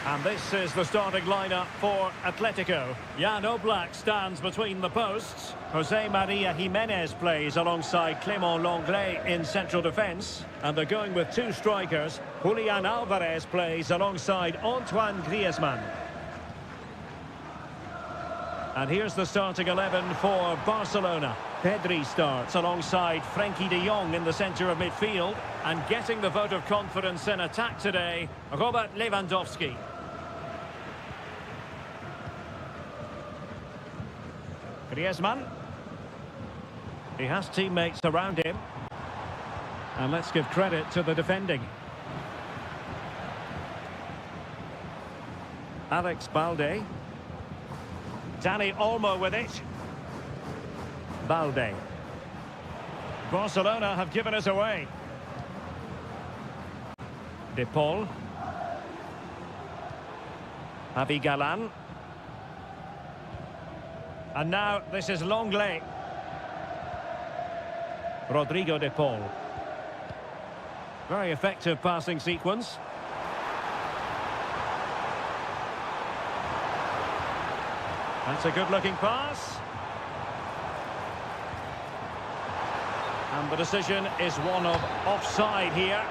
And this is the starting lineup for Atletico. Jan Oblak stands between the posts. Jose Maria Jimenez plays alongside Clément Lenglet in central defence. And they're going with two strikers. Julian Alvarez plays alongside Antoine Griezmann. And here's the starting 11 for Barcelona. Pedri starts alongside Frenkie de Jong in the centre of midfield. And getting the vote of confidence in attack today, Robert Lewandowski. Griezmann. He has teammates around him. And let's give credit to the defending. Alex Balde. Dani Olmo with it. Balde. Barcelona have given us away. De Paul. Javi Galán. And now this is Lenglet. Rodrigo De Paul. Very effective passing sequence. That's a good-looking pass. And the decision is one of offside here.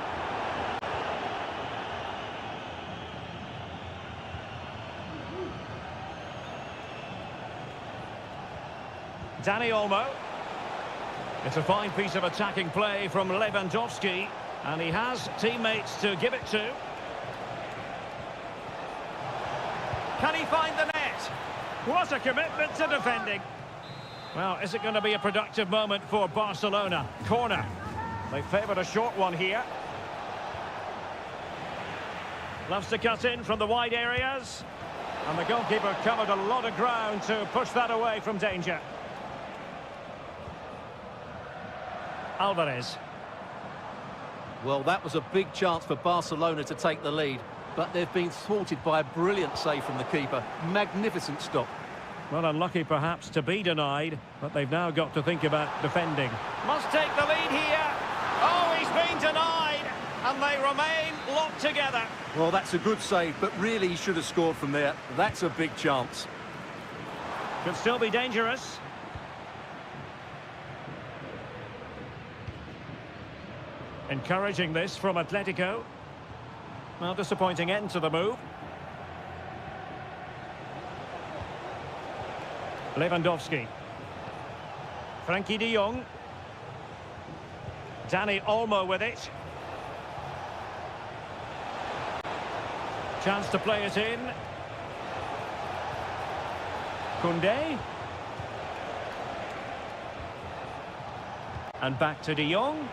Dani Olmo. It's a fine piece of attacking play from Lewandowski. And he has teammates to give it to. Can he find the net? What a commitment to defending. Well, is it going to be a productive moment for Barcelona? Corner. They favoured a short one here. Loves to cut in from the wide areas. And the goalkeeper covered a lot of ground to push that away from danger. Alvarez. Well, that was a big chance for Barcelona to take the lead, but they've been thwarted by a brilliant save from the keeper. Magnificent stop. Well, unlucky perhaps to be denied, but they've now got to think about defending. Must take the lead here. Oh, he's been denied, and they remain locked together. Well, that's a good save, but really he should have scored from there. That's a big chance. Could still be dangerous. Encouraging this from Atletico. Well, disappointing end to the move. Lewandowski. Frenkie de Jong. Dani Olmo with it. Chance to play it in. Koundé. And back to de Jong.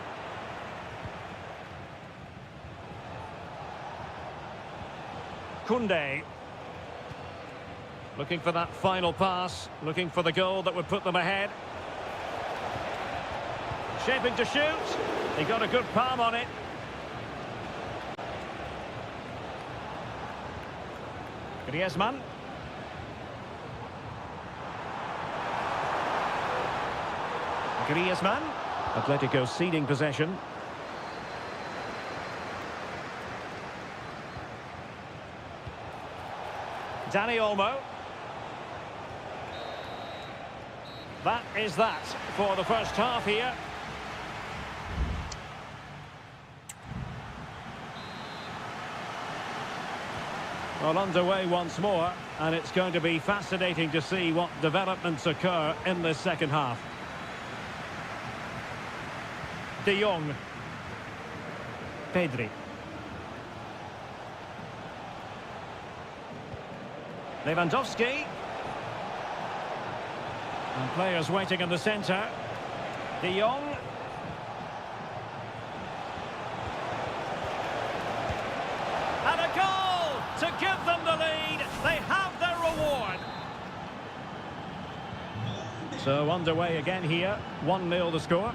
Koundé. Looking for that final pass, looking for the goal that would put them ahead. Shaping to shoot. He got a good palm on it. Griezmann. Griezmann. Atletico ceding possession. Dani Olmo. That is that for the first half here. Well, underway once more, and it's going to be fascinating to see what developments occur in this second half. De Jong. Pedri. Lewandowski. And players waiting in the centre. De Jong. give them the lead. They have their reward. So underway again here. 1-0 the score.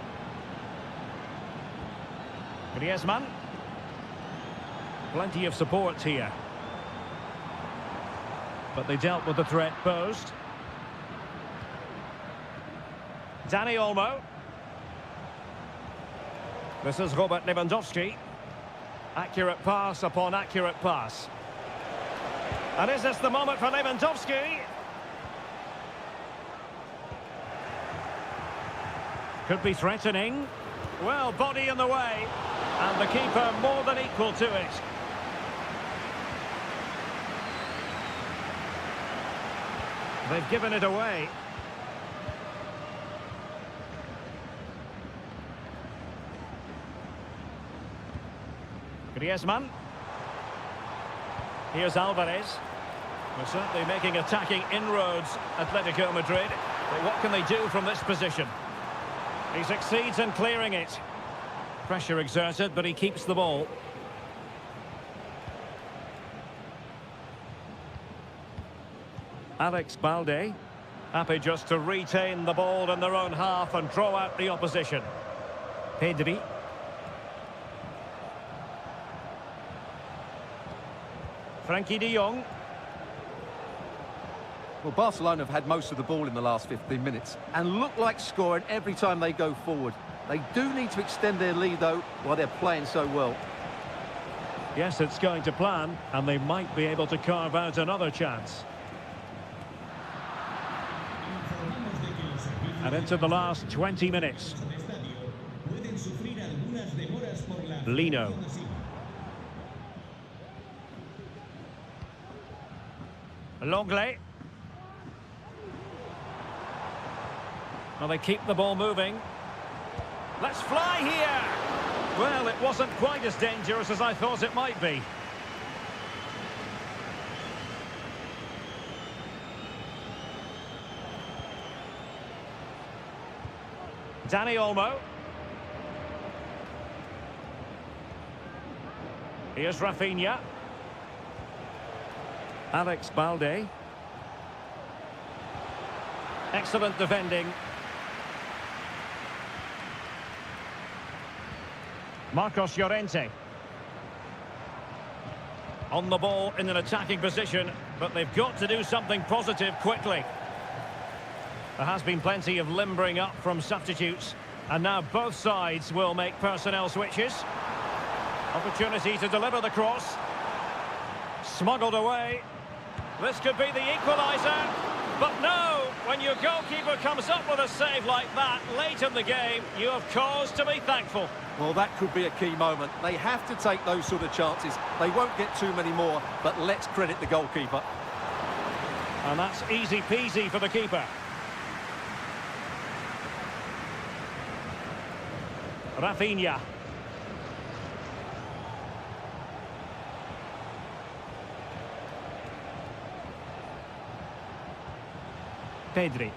Griezmann. Plenty of support here. But they dealt with the threat posed. Dani Olmo. This is Robert Lewandowski. Accurate pass upon accurate pass. And is this the moment for Lewandowski? Could be threatening. Well, body in the way. And the keeper more than equal to it. They've given it away. Griezmann. Here's Alvarez. They're certainly making attacking inroads, Atletico Madrid. But what can they do from this position? He succeeds in clearing it. Pressure exerted, but he keeps the ball. Alex Balde. Happy just to retain the ball in their own half and draw out the opposition. Pedri. Frankie de Jong. Well, Barcelona have had most of the ball in the last 15 minutes and look like scoring every time they go forward. They do need to extend their lead, though, while they're playing so well. Yes, it's going to plan, and they might be able to carve out another chance. And into the last 20 minutes. Lino. Longley. Well, they keep the ball moving. Let's fly here! Well, it wasn't quite as dangerous as I thought it might be. Dani Olmo. Here's Rafinha. Alex Balde. Excellent defending. Marcos Llorente. On the ball in an attacking position, but they've got to do something positive quickly. There has been plenty of limbering up from substitutes, and now both sides will make personnel switches. Opportunity to deliver the cross. Smuggled away. This could be the equaliser. But no, when your goalkeeper comes up with a save like that late in the game, you have cause to be thankful. Well, that could be a key moment. They have to take those sort of chances. They won't get too many more, but let's credit the goalkeeper. And that's easy peasy for the keeper. Rafinha. Pedri.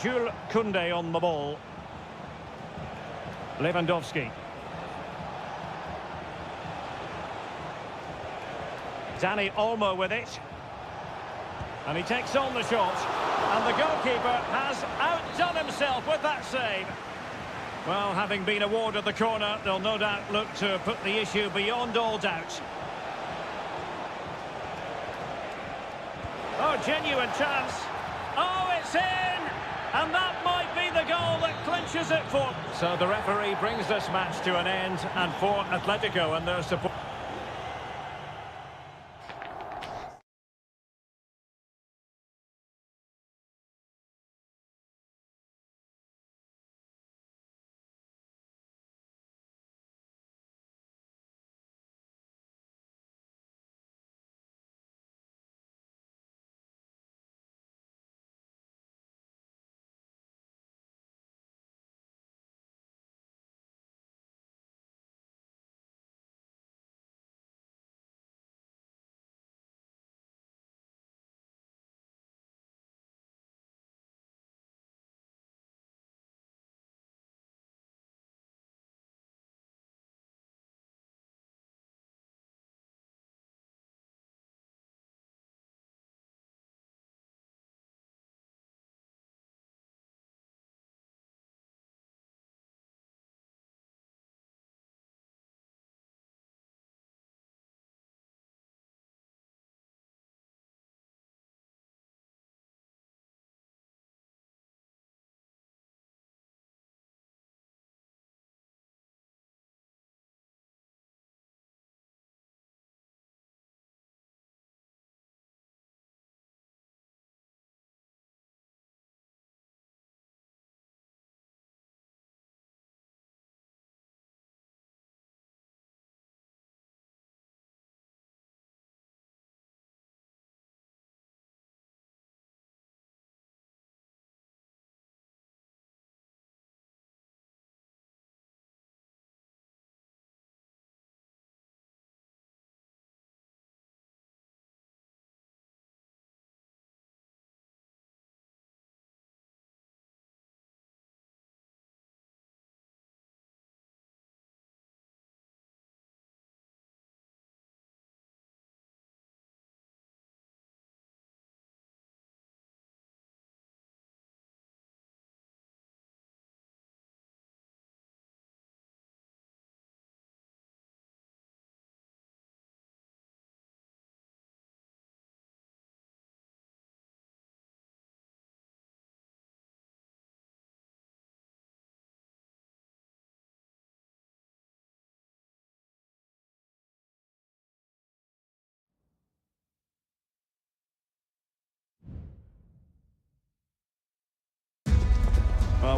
Jules Koundé on the ball. Lewandowski. Dani Olmo with it. And he takes on the shot. And the goalkeeper has outdone himself with that save. Well, having been awarded the corner, they'll no doubt look to put the issue beyond all doubt. Oh, genuine chance. Oh, it's in! And that might be the goal that clinches it for. So the referee brings this match to an end, and for Atletico and their support.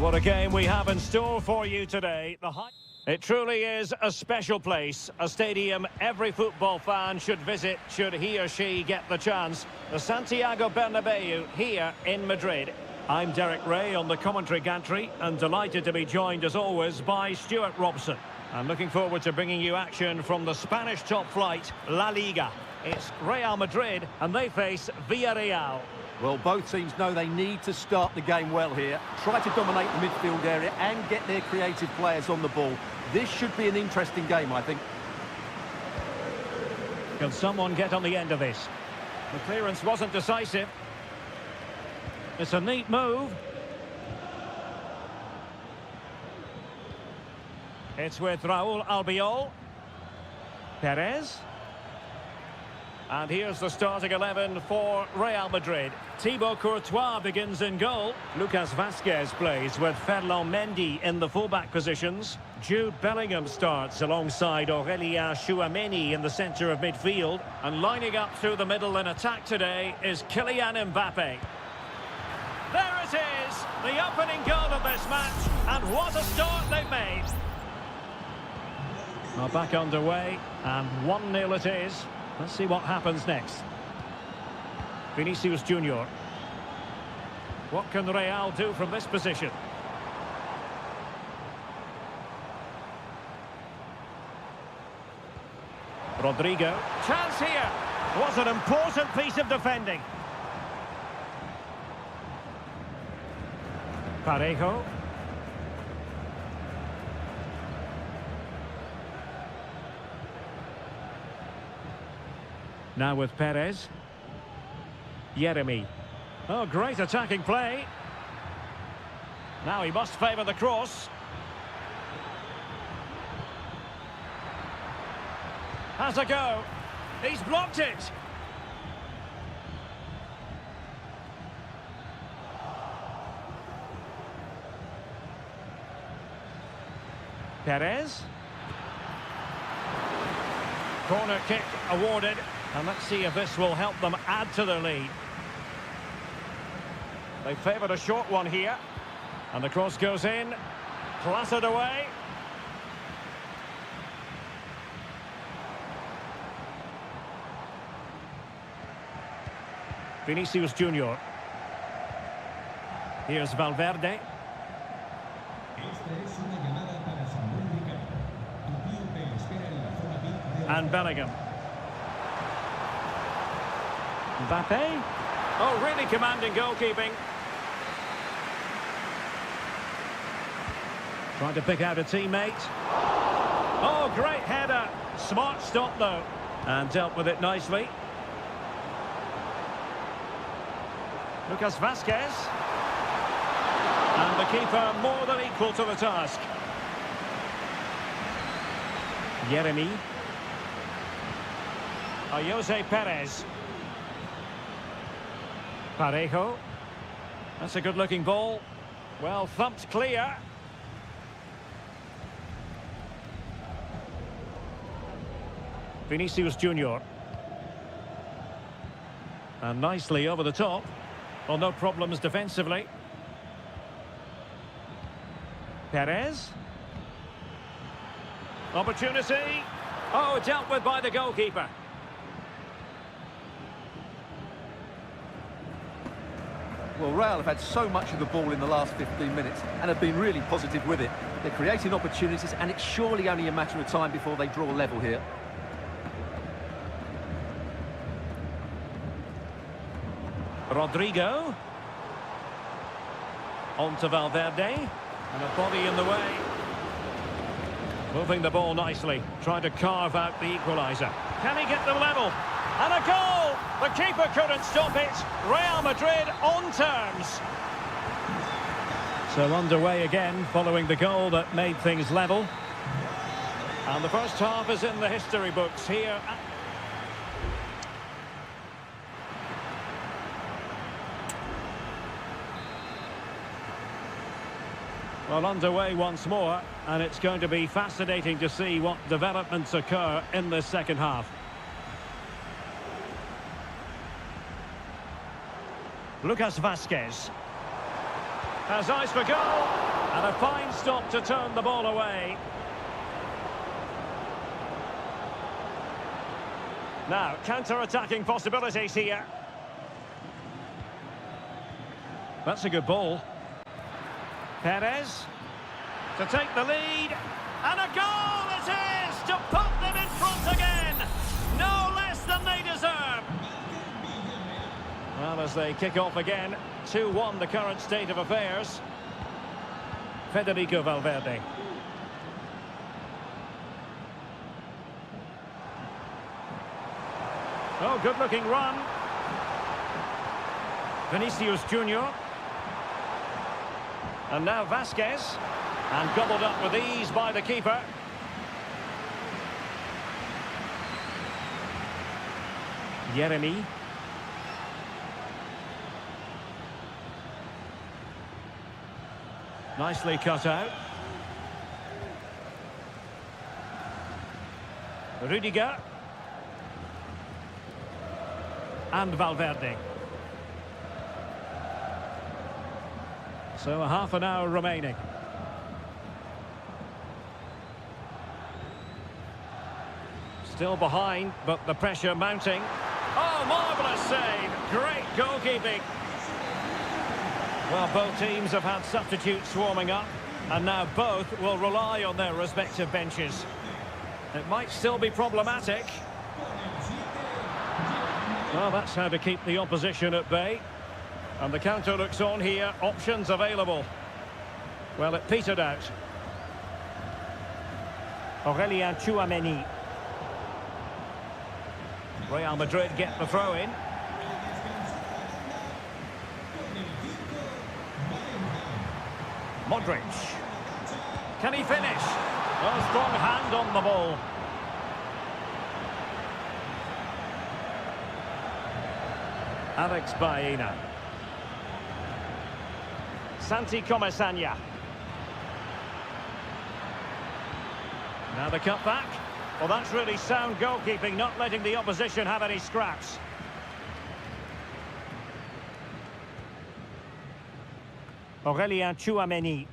Well, what a game we have in store for you today. It truly is a special place, a stadium every football fan should visit should he or she get the chance. The Santiago Bernabeu here in Madrid. I'm Derek Ray on the commentary gantry and delighted to be joined as always by Stuart Robson. I'm looking forward to bringing you action from the Spanish top flight, La Liga. It's Real Madrid and they face Villarreal. Well, both teams know they need to start the game well here. Try to dominate the midfield area and get their creative players on the ball. This should be an interesting game, I think. Can someone get on the end of this? The clearance wasn't decisive. It's a neat move. It's with Raúl Albiol. Perez. And here's the starting 11 for Real Madrid. Thibaut Courtois begins in goal. Lucas Vazquez plays with Ferland Mendy in the fullback positions. Jude Bellingham starts alongside Aurélien Tchouameni in the centre of midfield. And lining up through the middle in attack today is Kylian Mbappe. There it is, the opening goal of this match. And what a start they've made. Well, back underway, and 1-0 it is. Let's see what happens next. Vinicius Junior. What can Real do from this position? Rodrigo. Chance here. Was an important piece of defending. Parejo. Now with Perez. Yeremy. Oh, great attacking play. Now he must favour the cross. Has a go. He's blocked it. Perez. Corner kick awarded. And let's see if this will help them add to their lead. They favoured a short one here. And the cross goes in. Clattered away. Vinicius Junior. Here's Valverde. And Bellingham. Mbappe. Oh, really commanding goalkeeping. Trying to pick out a teammate. Oh, great header. Smart stop, though. And dealt with it nicely. Lucas Vazquez. And the keeper more than equal to the task. Yeremy. Jose Perez. Parejo. That's a good-looking ball. Well, thumped clear. Vinicius Junior. And nicely over the top. Well, no problems defensively. Perez. Opportunity. Oh, dealt with by the goalkeeper. Well, Real have had so much of the ball in the last 15 minutes and have been really positive with it. They're creating opportunities and it's surely only a matter of time before they draw level here. Rodrigo. On to Valverde. And a body in the way. Moving the ball nicely. Trying to carve out the equaliser. Can he get them level? And a goal! The keeper couldn't stop it. Real Madrid on terms. So underway again following the goal that made things level. And the first half is in the history books here. Well, underway once more, and it's going to be fascinating to see what developments occur in the second half. Lucas Vazquez has eyes for goal. And a fine stop to turn the ball away. Now, counter-attacking possibilities here. That's a good ball. Perez to take the lead. And a goal it is to put them in front again. No less than they deserve. Well, as they kick off again, 2-1 the current state of affairs. Federico Valverde. Oh, good-looking run. Vinicius Junior. And now Vasquez. And gobbled up with ease by the keeper. Jeremy. Nicely cut out. Rudiger. And Valverde. So a half an hour remaining. Still behind, but the pressure mounting. Oh, marvellous save. Great goalkeeping. Well, both teams have had substitutes swarming up, and now both will rely on their respective benches. It might still be problematic. Well, that's how to keep the opposition at bay. And the counter looks on here, options available. Well, it petered out. Aurelien Tchouameni. Real Madrid get the throw in. Modric. Can he finish? Oh, strong hand on the ball. Alex Baena. Santi Comesaña. Now the cut back. Well, that's really sound goalkeeping, not letting the opposition have any scraps. Aurelien Tchouameni.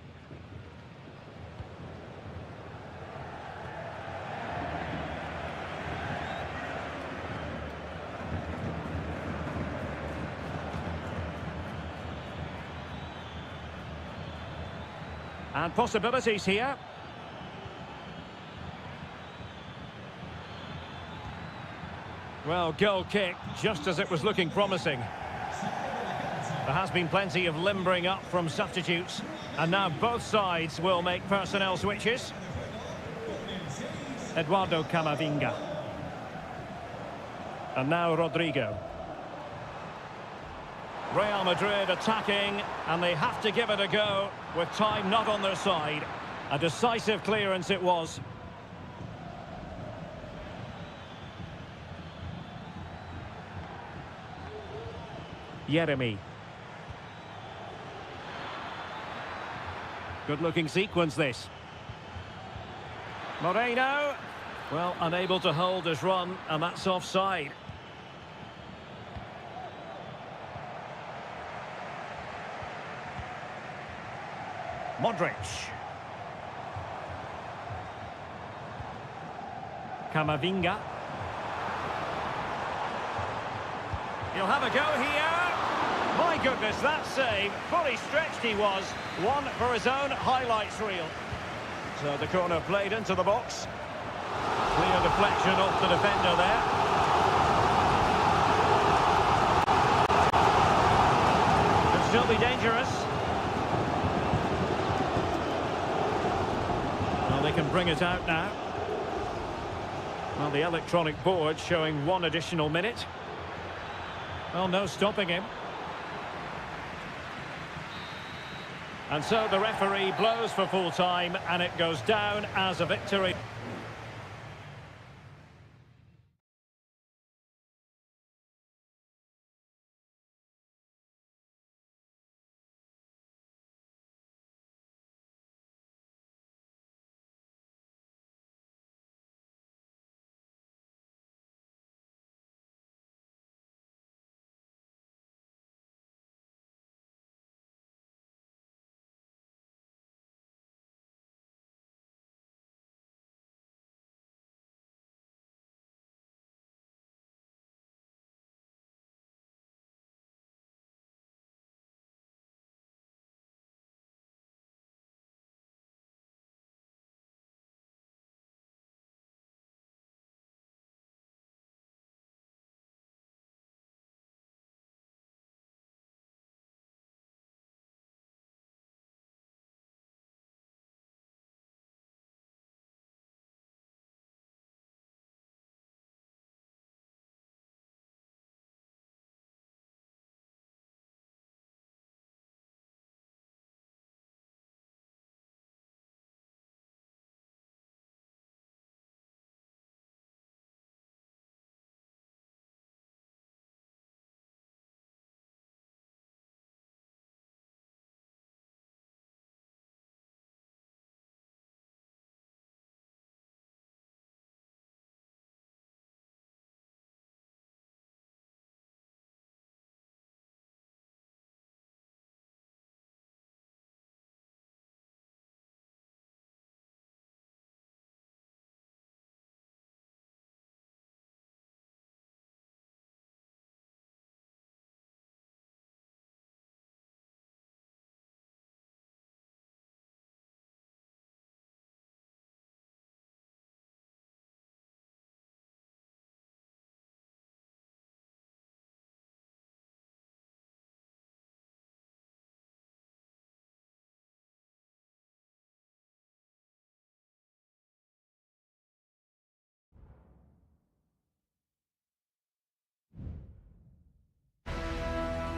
And possibilities here. Well, goal kick, just as it was looking promising. There has been plenty of limbering up from substitutes, and now both sides will make personnel switches. Eduardo Camavinga. And now Rodrigo. Real Madrid attacking, and they have to give it a go, with time not on their side. A decisive clearance it was. Jeremy. Good-looking sequence, this. Moreno. Well, unable to hold his run, and that's offside. Modric. Camavinga. He'll have a go here. My goodness, that save. Fully stretched he was. One for his own highlights reel. So the corner played into the box. Clear deflection off the defender there. Could still be dangerous. Well, they can bring it out now. Well, the electronic board showing one additional minute. Well, no stopping him. And so the referee blows for full time, and it goes down as a victory.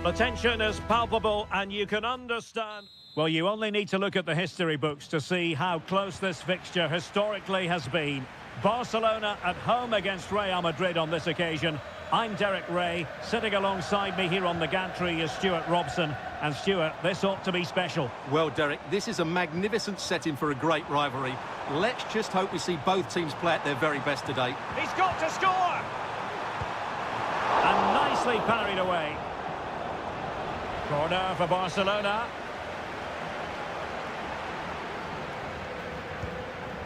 The tension is palpable and you can understand. Well, you only need to look at the history books to see how close this fixture historically has been. Barcelona at home against Real Madrid on this occasion. I'm Derek Ray. Sitting alongside me here on the gantry is Stuart Robson. And Stuart, this ought to be special. Well, Derek, this is a magnificent setting for a great rivalry. Let's just hope we see both teams play at their very best today. He's got to score! And nicely parried away. Corner for Barcelona.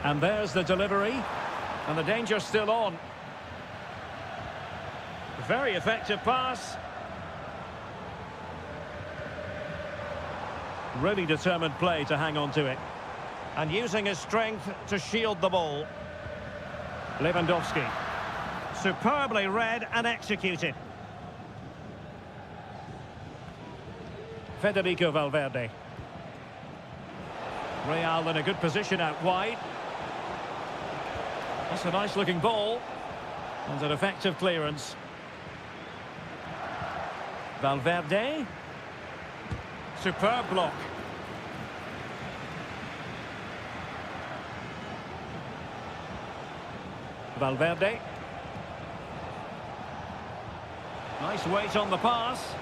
And there's the delivery. And the danger's still on. Very effective pass. Really determined play to hang on to it. And using his strength to shield the ball. Lewandowski. Superbly read and executed. Federico Valverde. Real in a good position out wide. That's a nice looking ball. And an effective clearance. Valverde. Superb block. Valverde. Nice weight on the pass.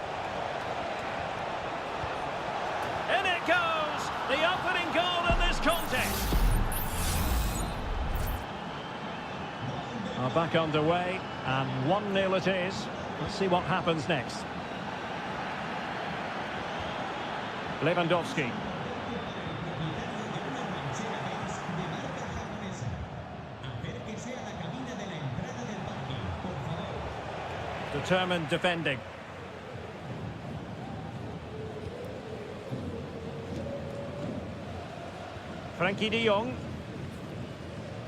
In it goes! The opening goal in this contest. Are back underway, and 1-0 it is. Let's see what happens next. Lewandowski. Determined defending. Frankie de Jong.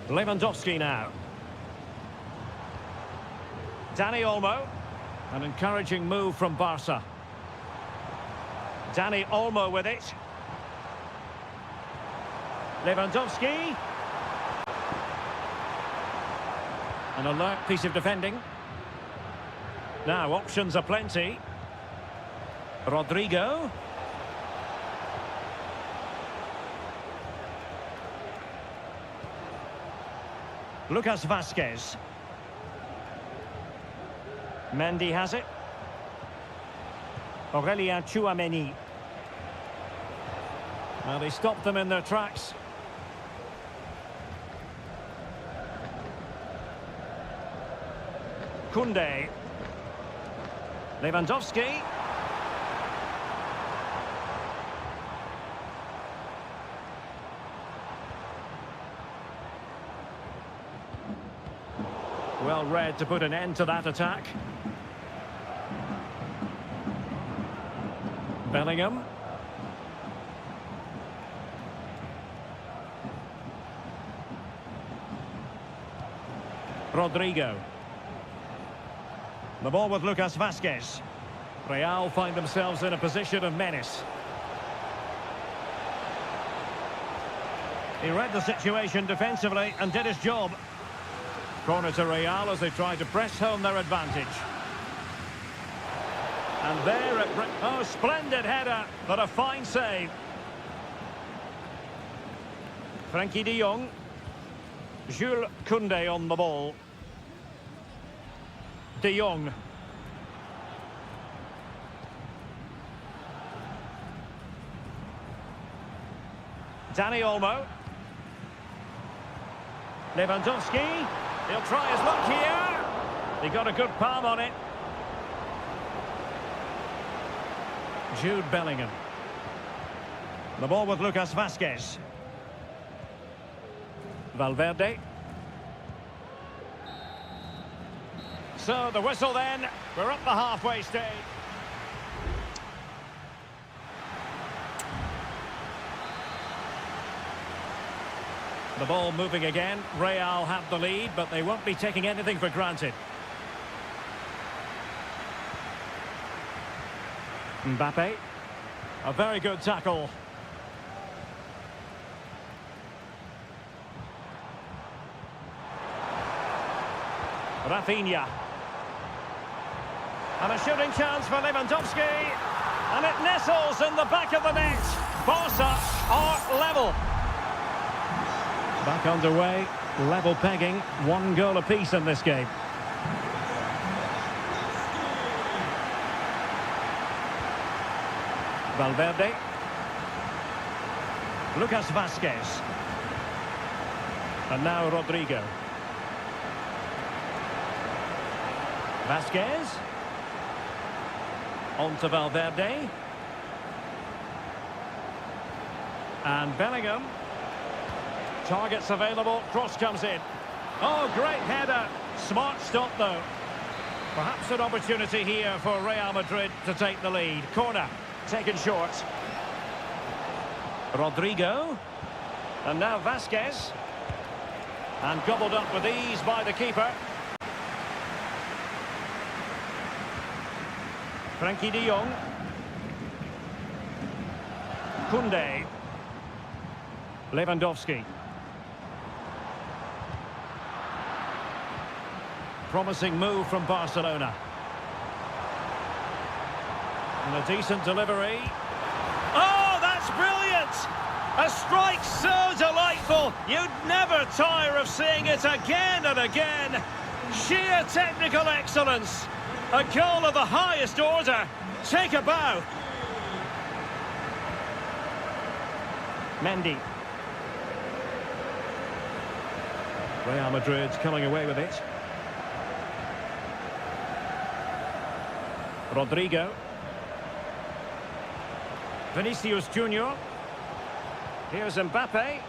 Lewandowski now. Dani Olmo. An encouraging move from Barca. Dani Olmo with it. Lewandowski. An alert piece of defending. Now, options are plenty. Rodrigo. Lucas Vazquez. Mendy has it. Aurelien Tchouameni. Well, they stopped them in their tracks. Koundé. Lewandowski. Well read to put an end to that attack. Bellingham. Rodrigo. The ball with Lucas Vazquez. Real find themselves in a position of menace. He read the situation defensively and did his job. Corner to Real as they try to press home their advantage. And there it... Oh, splendid header, but a fine save. Frankie de Jong. Jules Koundé on the ball. De Jong. Dani Olmo. Lewandowski. He'll try his luck here. He got a good palm on it. Jude Bellingham. The ball with Lucas Vazquez. Valverde. So the whistle then. We're at the halfway stage. The ball moving again. Real have the lead, but they won't be taking anything for granted. Mbappe. A very good tackle. Rafinha. And a shooting chance for Lewandowski. And it nestles in the back of the net. Barca are level. Back underway, level pegging, 1 goal apiece in this game. Valverde. Lucas Vázquez. And now Rodrigo. Vázquez. On to Valverde. And Bellingham. Targets available, cross comes in. Oh, great header. Smart stop, though. Perhaps an opportunity here for Real Madrid to take the lead. Corner, taken short. Rodrigo. And now Vázquez. And gobbled up with ease by the keeper. Frankie de Jong. Koundé. Lewandowski. Promising move from Barcelona. And a decent delivery. Oh, that's brilliant! A strike so delightful, you'd never tire of seeing it again and again. Sheer technical excellence. A goal of the highest order. Take a bow. Mendy. Real Madrid's coming away with it. Rodrigo. Vinicius Junior. Here's Mbappe.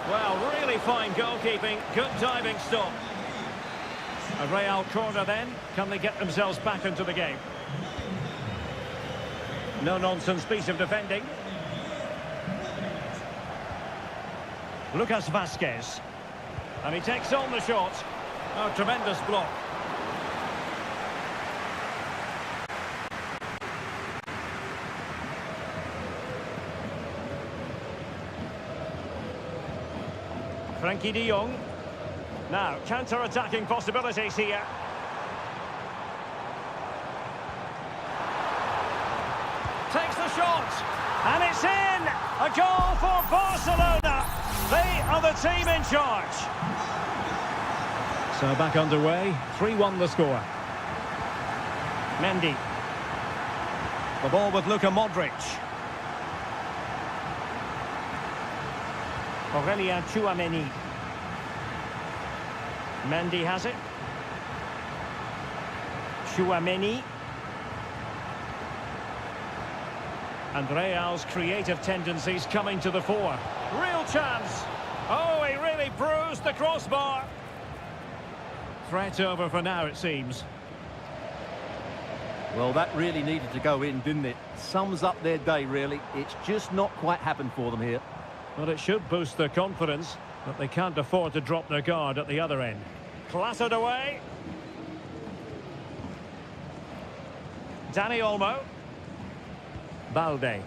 Well, really fine goalkeeping, good diving stop. A Real corner then. Can they get themselves back into the game? No-nonsense piece of defending. Lucas Vázquez. And he takes on the shot. Oh, tremendous block. Frankie de Jong. Now, counter-attacking possibilities here. Takes the shot. And it's in! A goal for Barcelona. They are the team in charge. So back underway. 3-1 the score. Mendy. The ball with Luka Modric. Aurelien Tchouameni. Mendy has it. Tchouameni. And Real's creative tendencies coming to the fore. Real chance. Oh, he really bruised the crossbar. Threat over for now, it seems. Well, that really needed to go in, didn't it? Sums up their day, really. It's just not quite happened for them here. Well, it should boost their confidence, but they can't afford to drop their guard at the other end. Clattered away. Dani Olmo. Balde.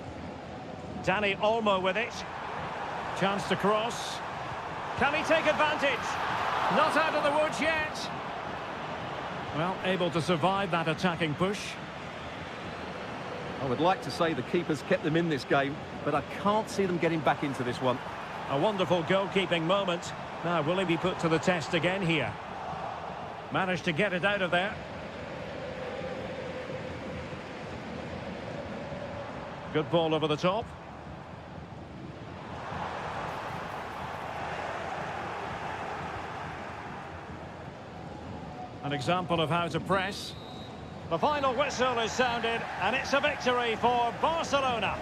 Dani Olmo with it. Chance to cross. Can he take advantage? Not out of the woods yet. Well, able to survive that attacking push. I would like to say the keeper's kept them in this game, but I can't see them getting back into this one. A wonderful goalkeeping moment. Now, will he be put to the test again here? Managed to get it out of there. Good ball over the top. An example of how to press. The final whistle is sounded, and it's a victory for Barcelona.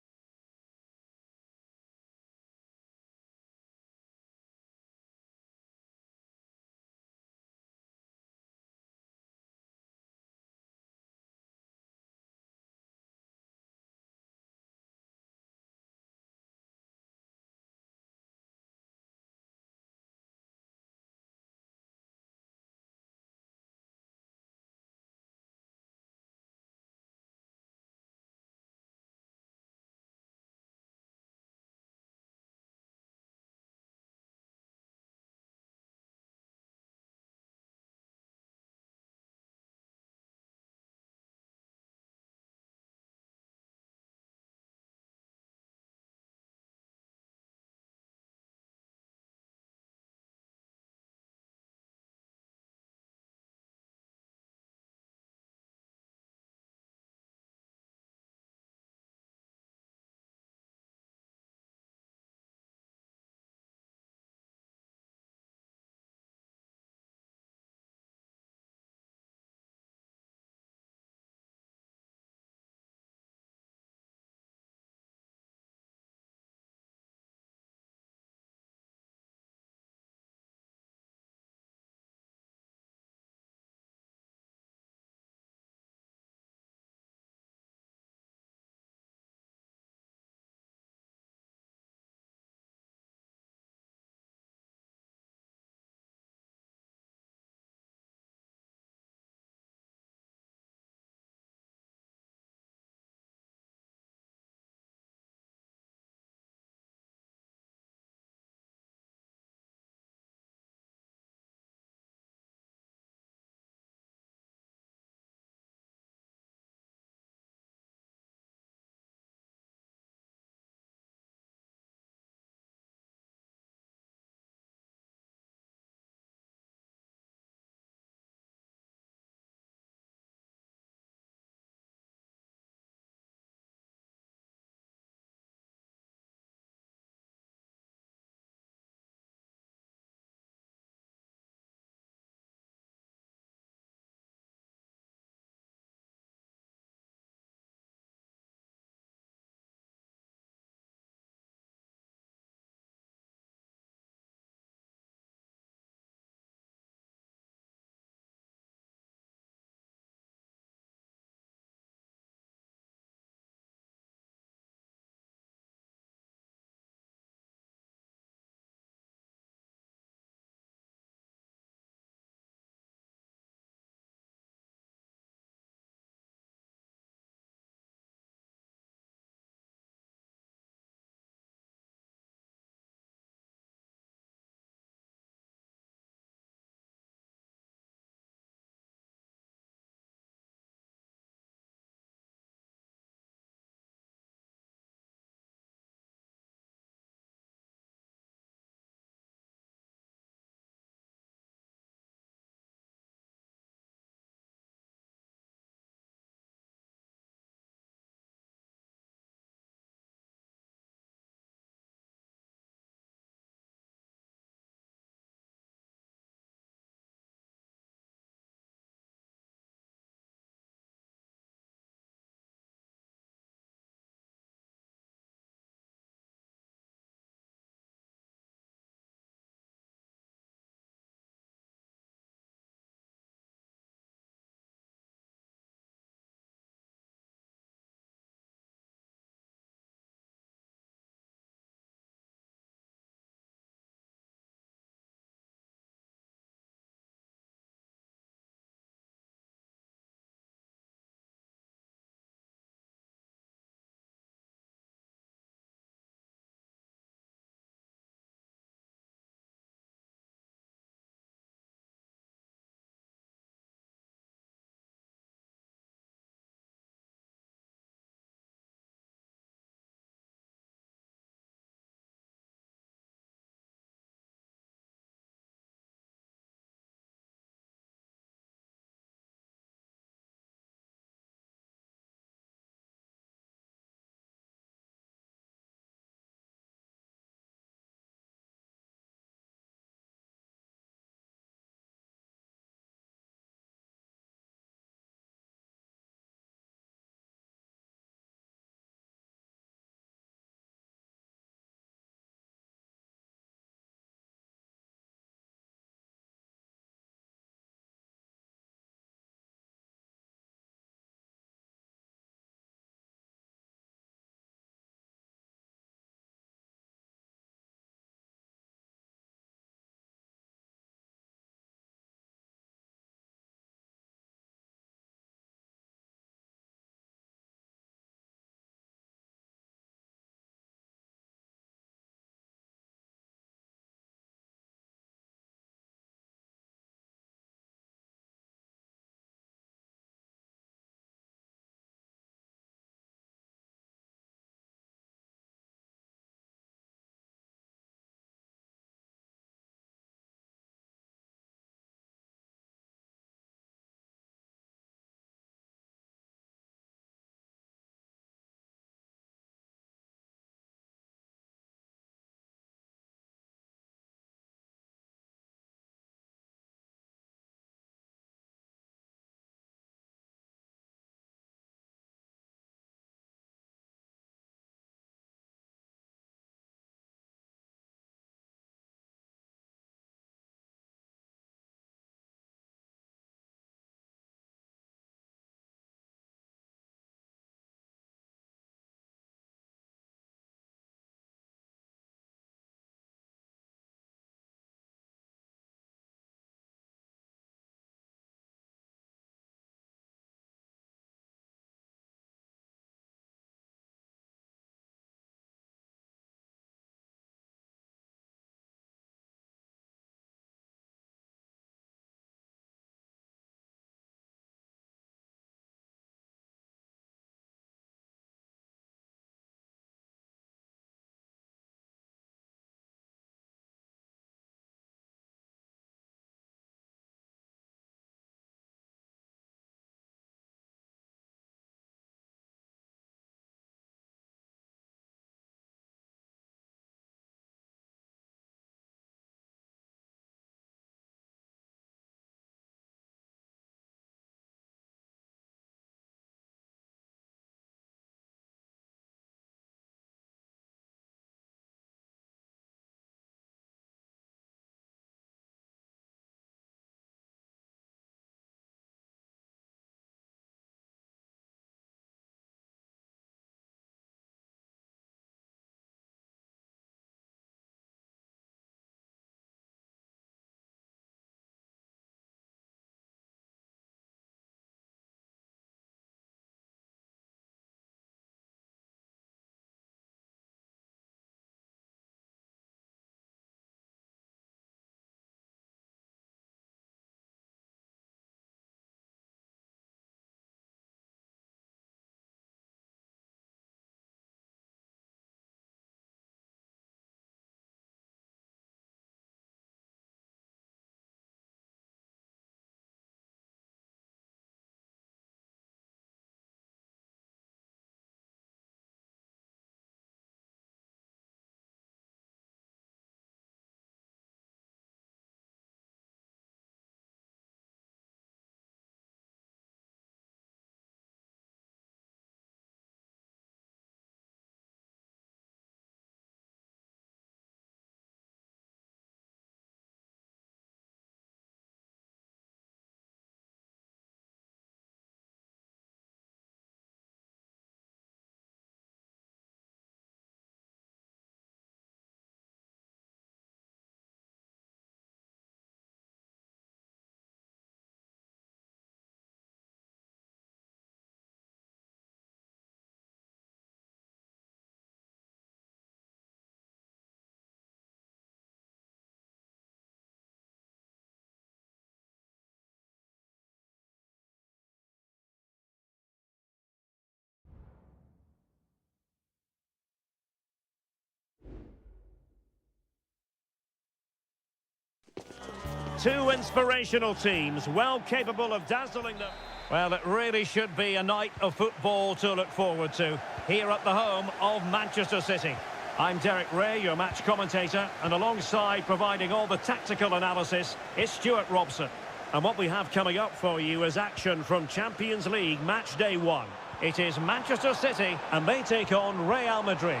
Two inspirational teams, well capable of dazzling them. Well, it really should be a night of football to look forward to, here at the home of Manchester City. I'm Derek Ray, your match commentator, and alongside providing all the tactical analysis is Stuart Robson. And what we have coming up for you is action from Champions League match day 1. It is Manchester City, and they take on Real Madrid.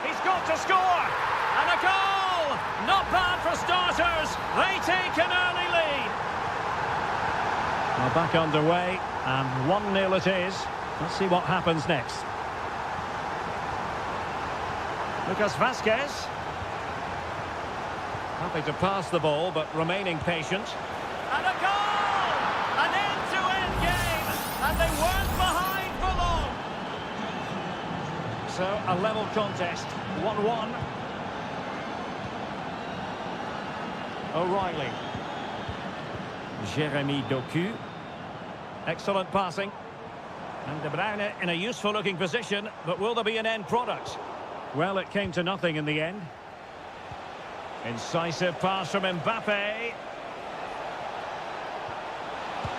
He's got to score! And a goal! Not bad for starters. They take an early lead. Well, back underway, and 1-0 it is. Let's see what happens next. Lucas Vazquez. Happy to pass the ball, but remaining patient. And a goal! An end-to-end game, and they weren't behind for long. So, a level contest, 1-1. O'Reilly. Jeremy Doku. Excellent passing. And De Bruyne in a useful-looking position, but will there be an end product? Well, it came to nothing in the end. Incisive pass from Mbappe.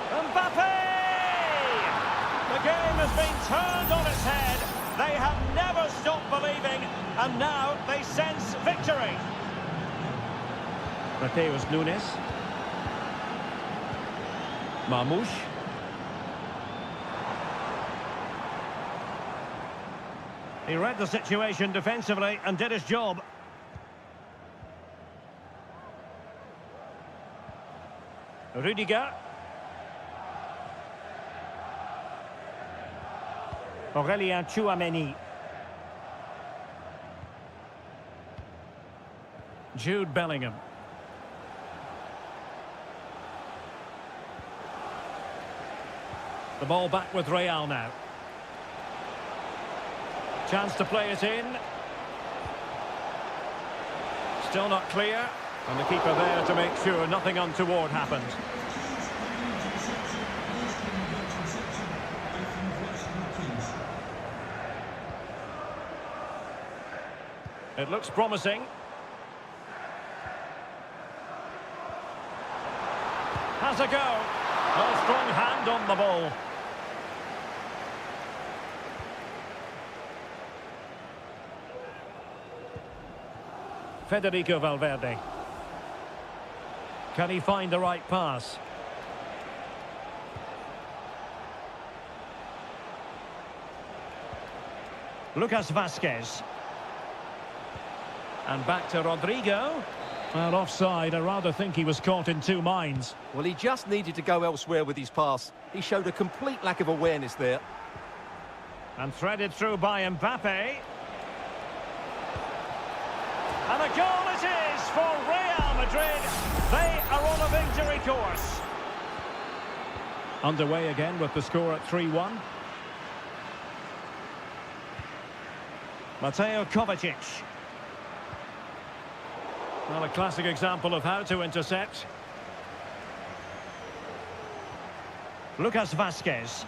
Mbappe! The game has been turned on its head. They have never stopped believing, and now they sense victory. Mateus Nunes. Marmoush. He read the situation defensively and did his job. Rudiger. Aurélien Tchouameni. Jude Bellingham. The ball back with Real now. Chance to play it in. Still not clear. And the keeper there to make sure nothing untoward happened. It looks promising. Has a go. A strong hand on the ball. Federico Valverde. Can he find the right pass? Lucas Vazquez. And back to Rodrigo. Well, offside. I rather think he was caught in two minds. Well, he just needed to go elsewhere with his pass. He showed a complete lack of awareness there. And threaded through by Mbappe. And a goal it is for Real Madrid. They are on a victory course. Underway again with the score at 3-1. Mateo Kovacic. Well, a classic example of how to intercept. Lucas Vazquez.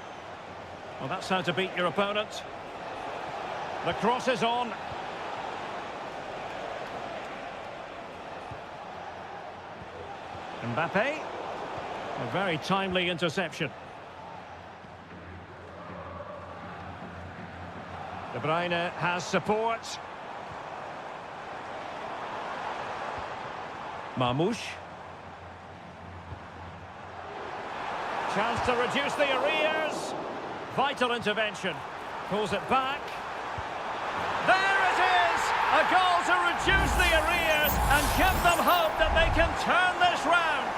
Well, that's how to beat your opponent. The cross is on. Mbappe. A very timely interception. De Bruyne has support. Marmoush. Chance to reduce the arrears. Vital intervention. Pulls it back. There it is! A goal to reduce the arrears and give them hope that they can turn this round.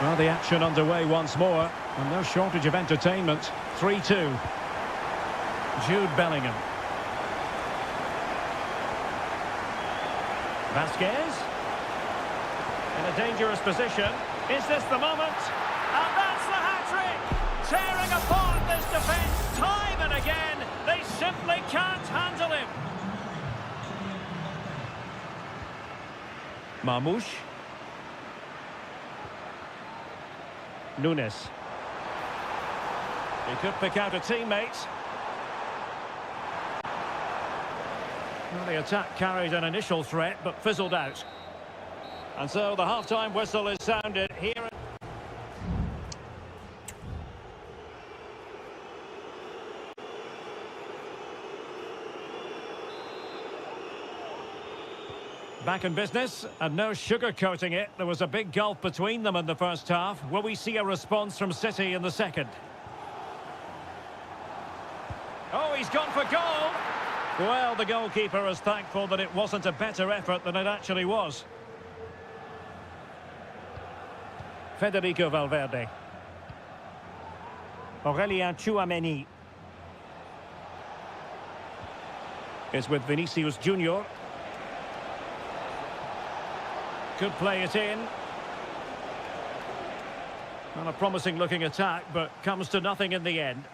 Well, the action underway once more, and no shortage of entertainment. 3-2. Jude Bellingham. Vazquez. In a dangerous position. Is this the moment? And that's the hat-trick! Tearing apart this defence time and again. They simply can't handle him. Marmoush. Nunes. He could pick out a teammate. Well, the attack carried an initial threat, but fizzled out. And so the half-time whistle is sounded here. Back in business, and no sugarcoating it. There was a big gulf between them in the first half. Will we see a response from City in the second? Oh, he's gone for goal! Well, the goalkeeper is thankful that it wasn't a better effort than it actually was. Federico Valverde. Aurelien Tchouameni. Is with Vinicius Junior. Could play it in. Well, a promising looking attack, but comes to nothing in the end.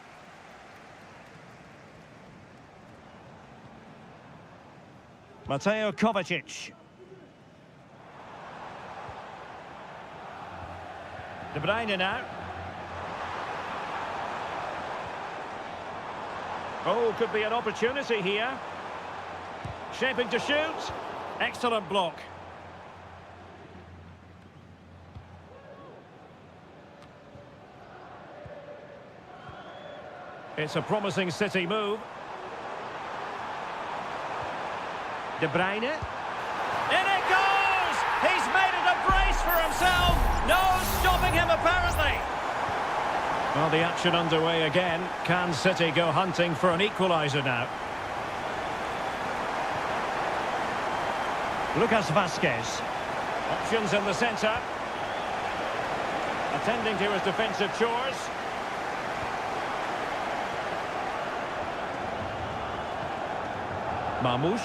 Mateo Kovacic. De Bruyne now. Oh, could be an opportunity here. Shaping to shoot. Excellent block. It's a promising City move. De Bruyne. In it goes! He's made it a brace for himself. No stopping him, apparently. Well, the action underway again. Can City go hunting for an equaliser now? Lucas Vazquez. Options in the centre. Attending to his defensive chores. Marmoush.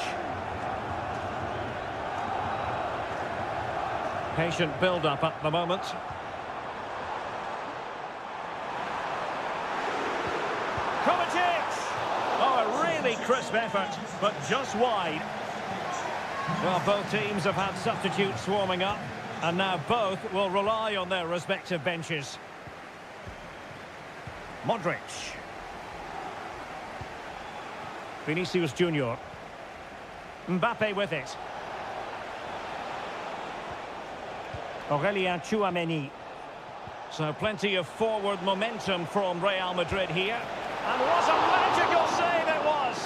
Patient build-up at the moment. Kovacic! Oh, a really crisp effort, but just wide. Well, both teams have had substitutes swarming up, and now both will rely on their respective benches. Modric. Vinicius Junior. Mbappe with it. Aurelien Tchouameni. So plenty of forward momentum from Real Madrid here. And what a magical save it was!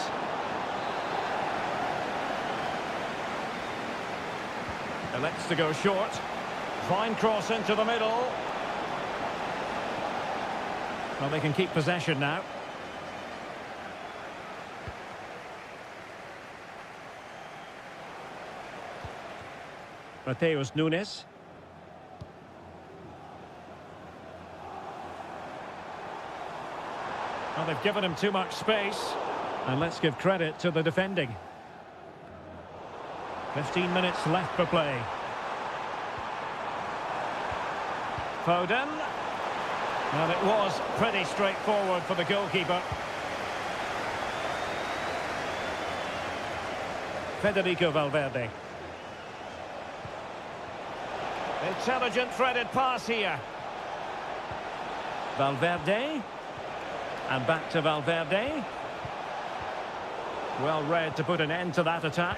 Elects to go short. Fine cross into the middle. Well, they can keep possession now. Mateus Nunes. Well, they've given him too much space. And let's give credit to the defending. 15 minutes left for play. Foden. Well, it was pretty straightforward for the goalkeeper. Federico Valverde. Intelligent threaded pass here. Valverde. And back to Valverde. Well read to put an end to that attack.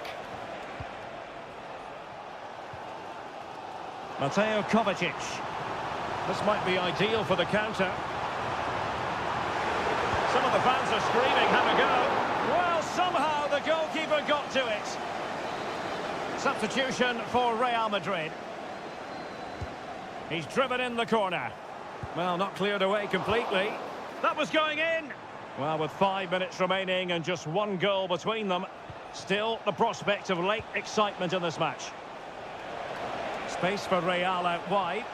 Mateo Kovacic. This might be ideal for the counter. Some of the fans are screaming, have a go. Well, somehow the goalkeeper got to it. Substitution for Real Madrid. He's driven in the corner. Well, not cleared away completely. That was going in. Well, with 5 minutes remaining and just one goal between them, still the prospect of late excitement in this match. Space for Real out wide.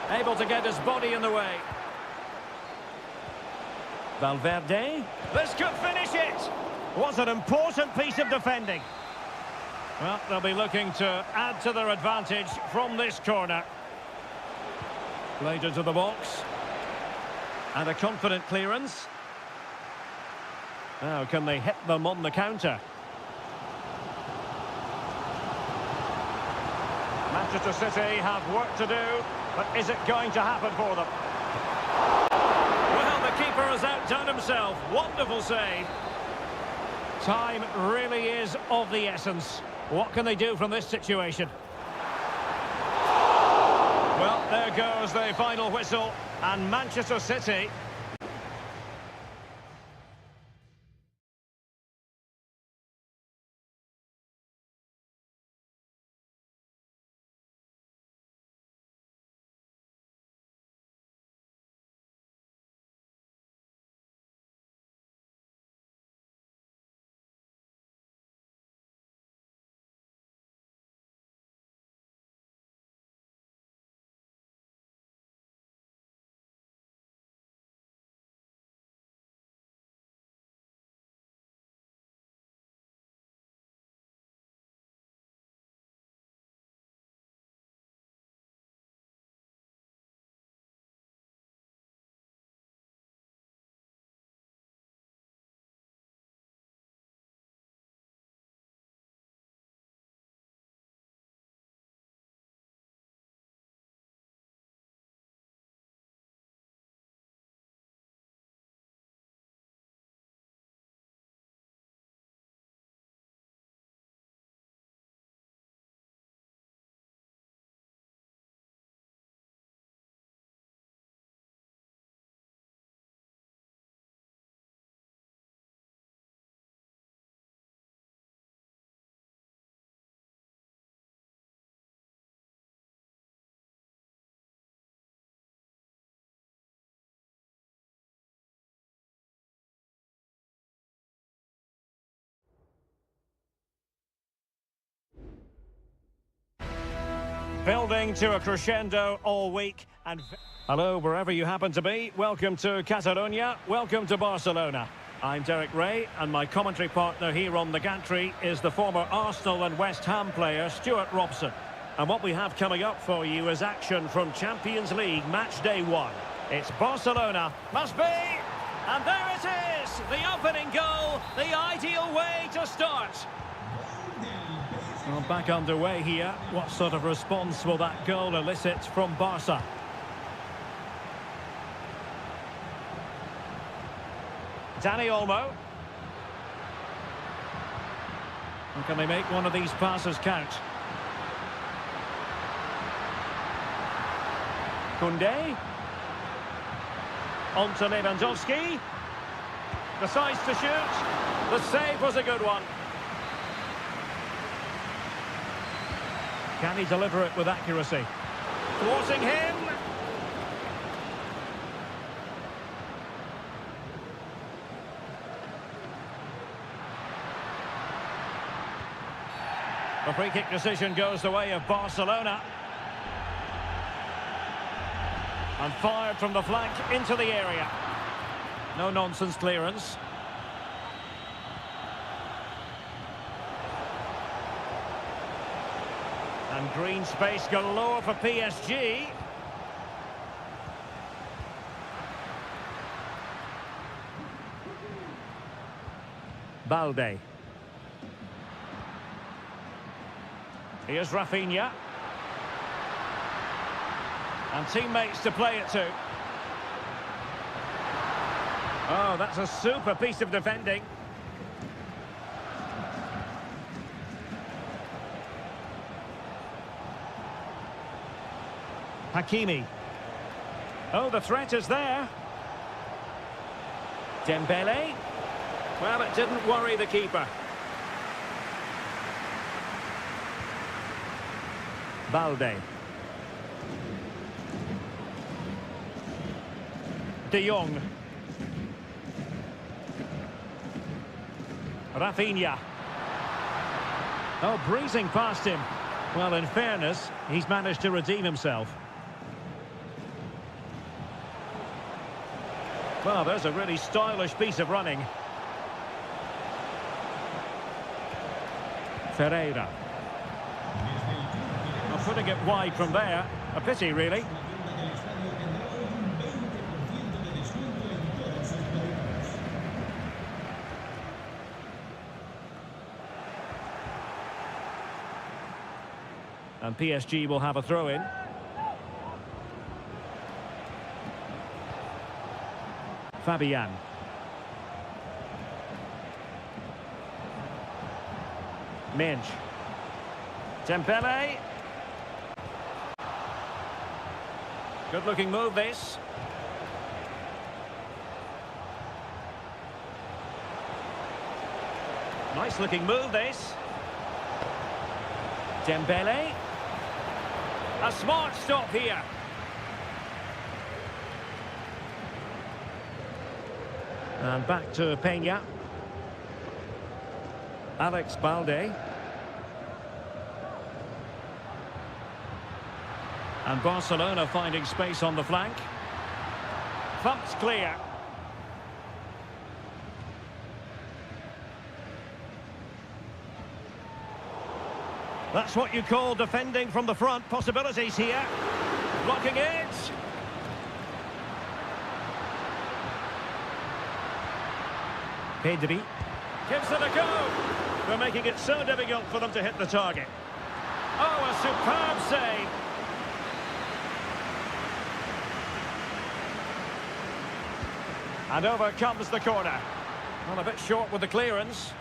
Able to get his body in the way. Valverde. This could finish it. Was an important piece of defending. Well, they'll be looking to add to their advantage from this corner. Played into the box. And a confident clearance. Now, can they hit them on the counter? Manchester City have work to do, but is it going to happen for them? Well, the keeper has outdone himself. Wonderful save. Time really is of the essence. What can they do from this situation? Well, there goes the final whistle, and Manchester City... Building to a crescendo all week. And hello, wherever you happen to be. Welcome to Catalonia. Welcome to Barcelona. I'm Derek Ray, and my commentary partner here on the gantry is the former Arsenal and West Ham player, Stuart Robson. And what we have coming up for you is action from Champions League match day 1. It's Barcelona. Must be! And there it is! The opening goal, the ideal way to start. Well, back underway here. What sort of response will that goal elicit from Barca? Dani Olmo. And can they make one of these passes count? Koundé. On to Lewandowski. Decides to shoot. The save was a good one. Can he deliver it with accuracy? Thwarting him. The free kick decision goes the way of Barcelona. And fired from the flank into the area. No nonsense clearance. And green space galore for PSG. Balde. Here's Rafinha. And teammates to play it to. Oh, that's a super piece of defending. Hakimi. Oh, the threat is there. Dembele. Well, it didn't worry the keeper. Balde. De Jong. Rafinha. Oh, breezing past him. Well, in fairness, he's managed to redeem himself. Well, there's a really stylish piece of running. Ferreira. Well, putting it wide from there. A pity, really. And PSG will have a throw-in. Fabian. Mensch. Dembele. Good-looking move, this. Nice-looking move, this. Dembele. A smart stop here. And back to Peña. Alex Balde. And Barcelona finding space on the flank. Thumped clear. That's what you call defending from the front. Possibilities here. Blocking it. Pedri gives it a go. They're making it so difficult for them to hit the target. Oh, a superb save. And over comes the corner. Well, a bit short with the clearance.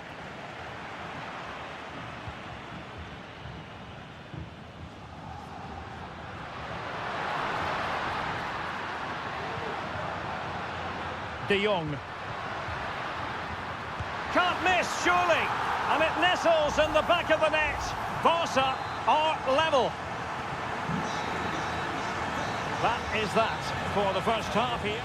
De Jong. Can't miss, surely. And it nestles in the back of the net. Barca are level. That is that for the first half here.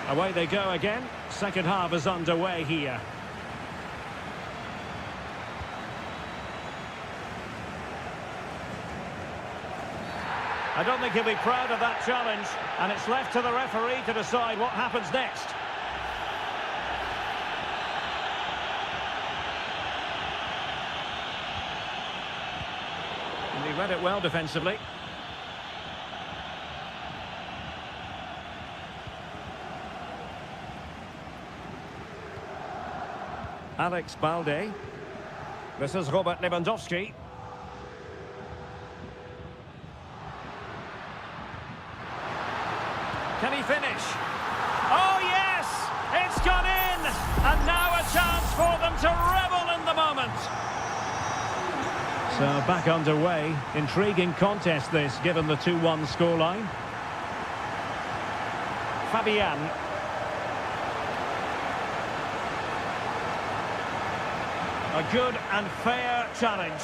Away they go again. Second half is underway here. I don't think he'll be proud of that challenge, and it's left to the referee to decide what happens next. And he read it well defensively. Alex Balde. This is Robert Lewandowski. Can he finish? Oh, yes! It's gone in! And now a chance for them to revel in the moment. So back underway. Intriguing contest this, given the 2-1 scoreline. Fabian. A good and fair challenge.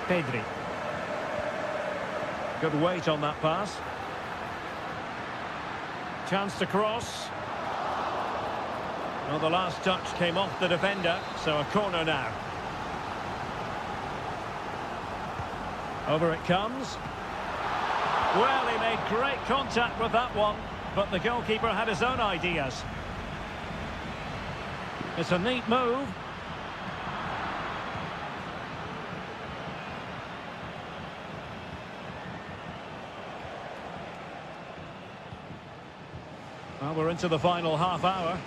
Pedri. Good weight on that pass. Chance to cross. Well, the last touch came off the defender, so a corner now. Over it comes. Well, he made great contact with that one, but the goalkeeper had his own ideas. It's a neat move. Well, we're into the final half hour.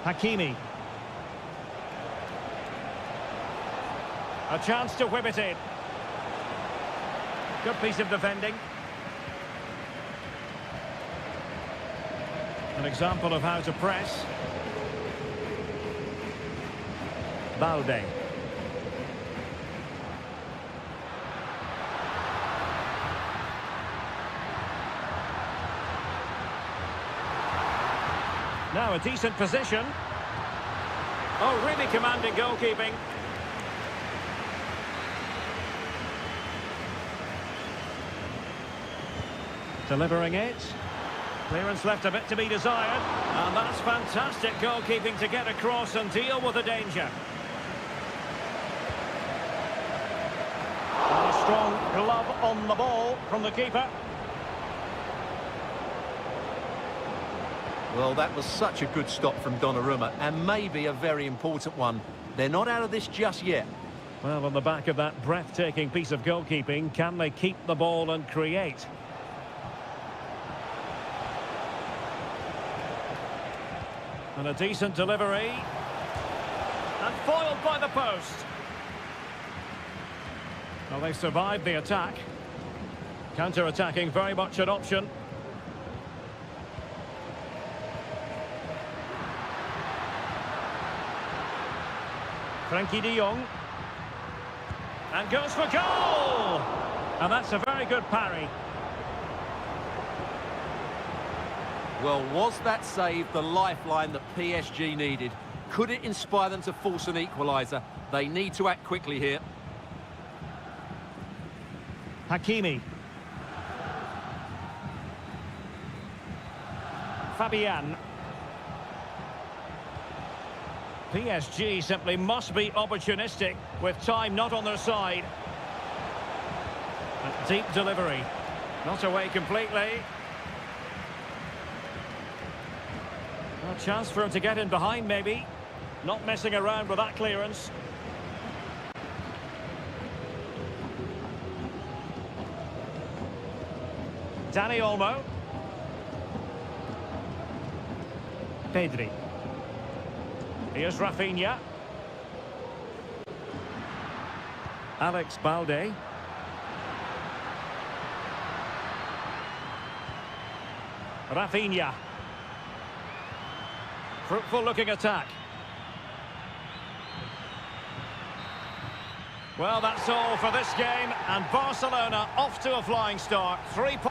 Hakimi. A chance to whip it in. Good piece of defending. An example of how to press. Balde. Now a decent position. Oh, really commanding goalkeeping. Delivering it. Clearance left a bit to be desired. And that's fantastic goalkeeping to get across and deal with the danger. And a strong glove on the ball from the keeper. Well, that was such a good stop from Donnarumma, and maybe a very important one. They're not out of this just yet. Well, on the back of that breathtaking piece of goalkeeping, can they keep the ball and create? And a decent delivery. And foiled by the post. Well, they survived the attack. Counter-attacking very much an option. Frankie de Jong. And goes for goal! And that's a very good parry. Well, was that save the lifeline that PSG needed? Could it inspire them to force an equaliser? They need to act quickly here. Hakimi. Fabian. PSG simply must be opportunistic with time not on their side. A deep delivery. Not away completely. A chance for him to get in behind, maybe. Not messing around with that clearance. Dani Olmo. Pedri. Here's Rafinha. Alex Balde. Rafinha. Fruitful looking attack. Well, that's all for this game, and Barcelona off to a flying start. 3 points.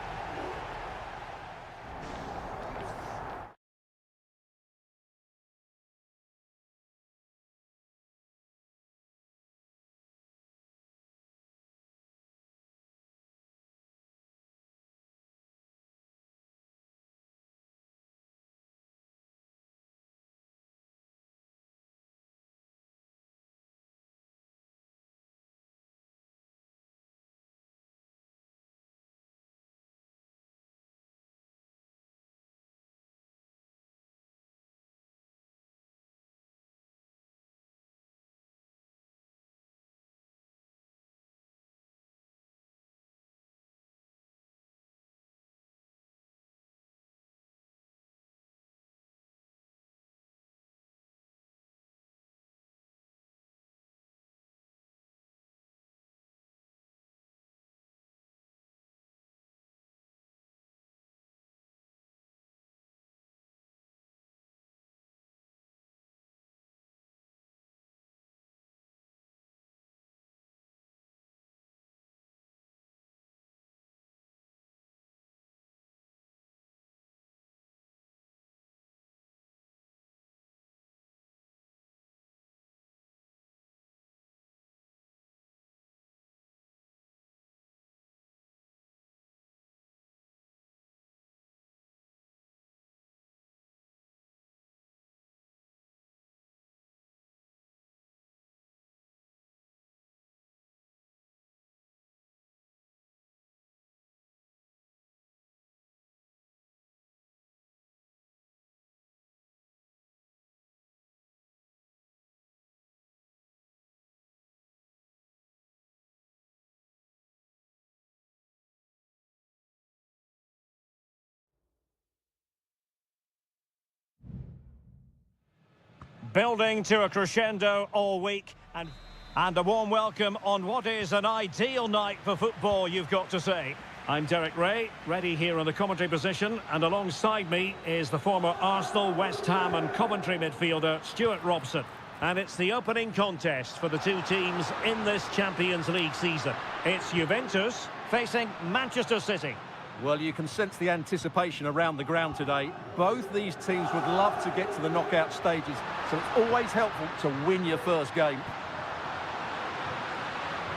Building to a crescendo all week, and a warm welcome on what is an ideal night for football, you've got to say. I'm Derek Ray, ready here in the commentary position, and alongside me is the former Arsenal, West Ham and Coventry midfielder Stuart Robson. And it's the opening contest for the two teams in this Champions League season. It's Juventus facing Manchester City. Well, you can sense the anticipation around the ground today. Both these teams would love to get to the knockout stages, so it's always helpful to win your first game.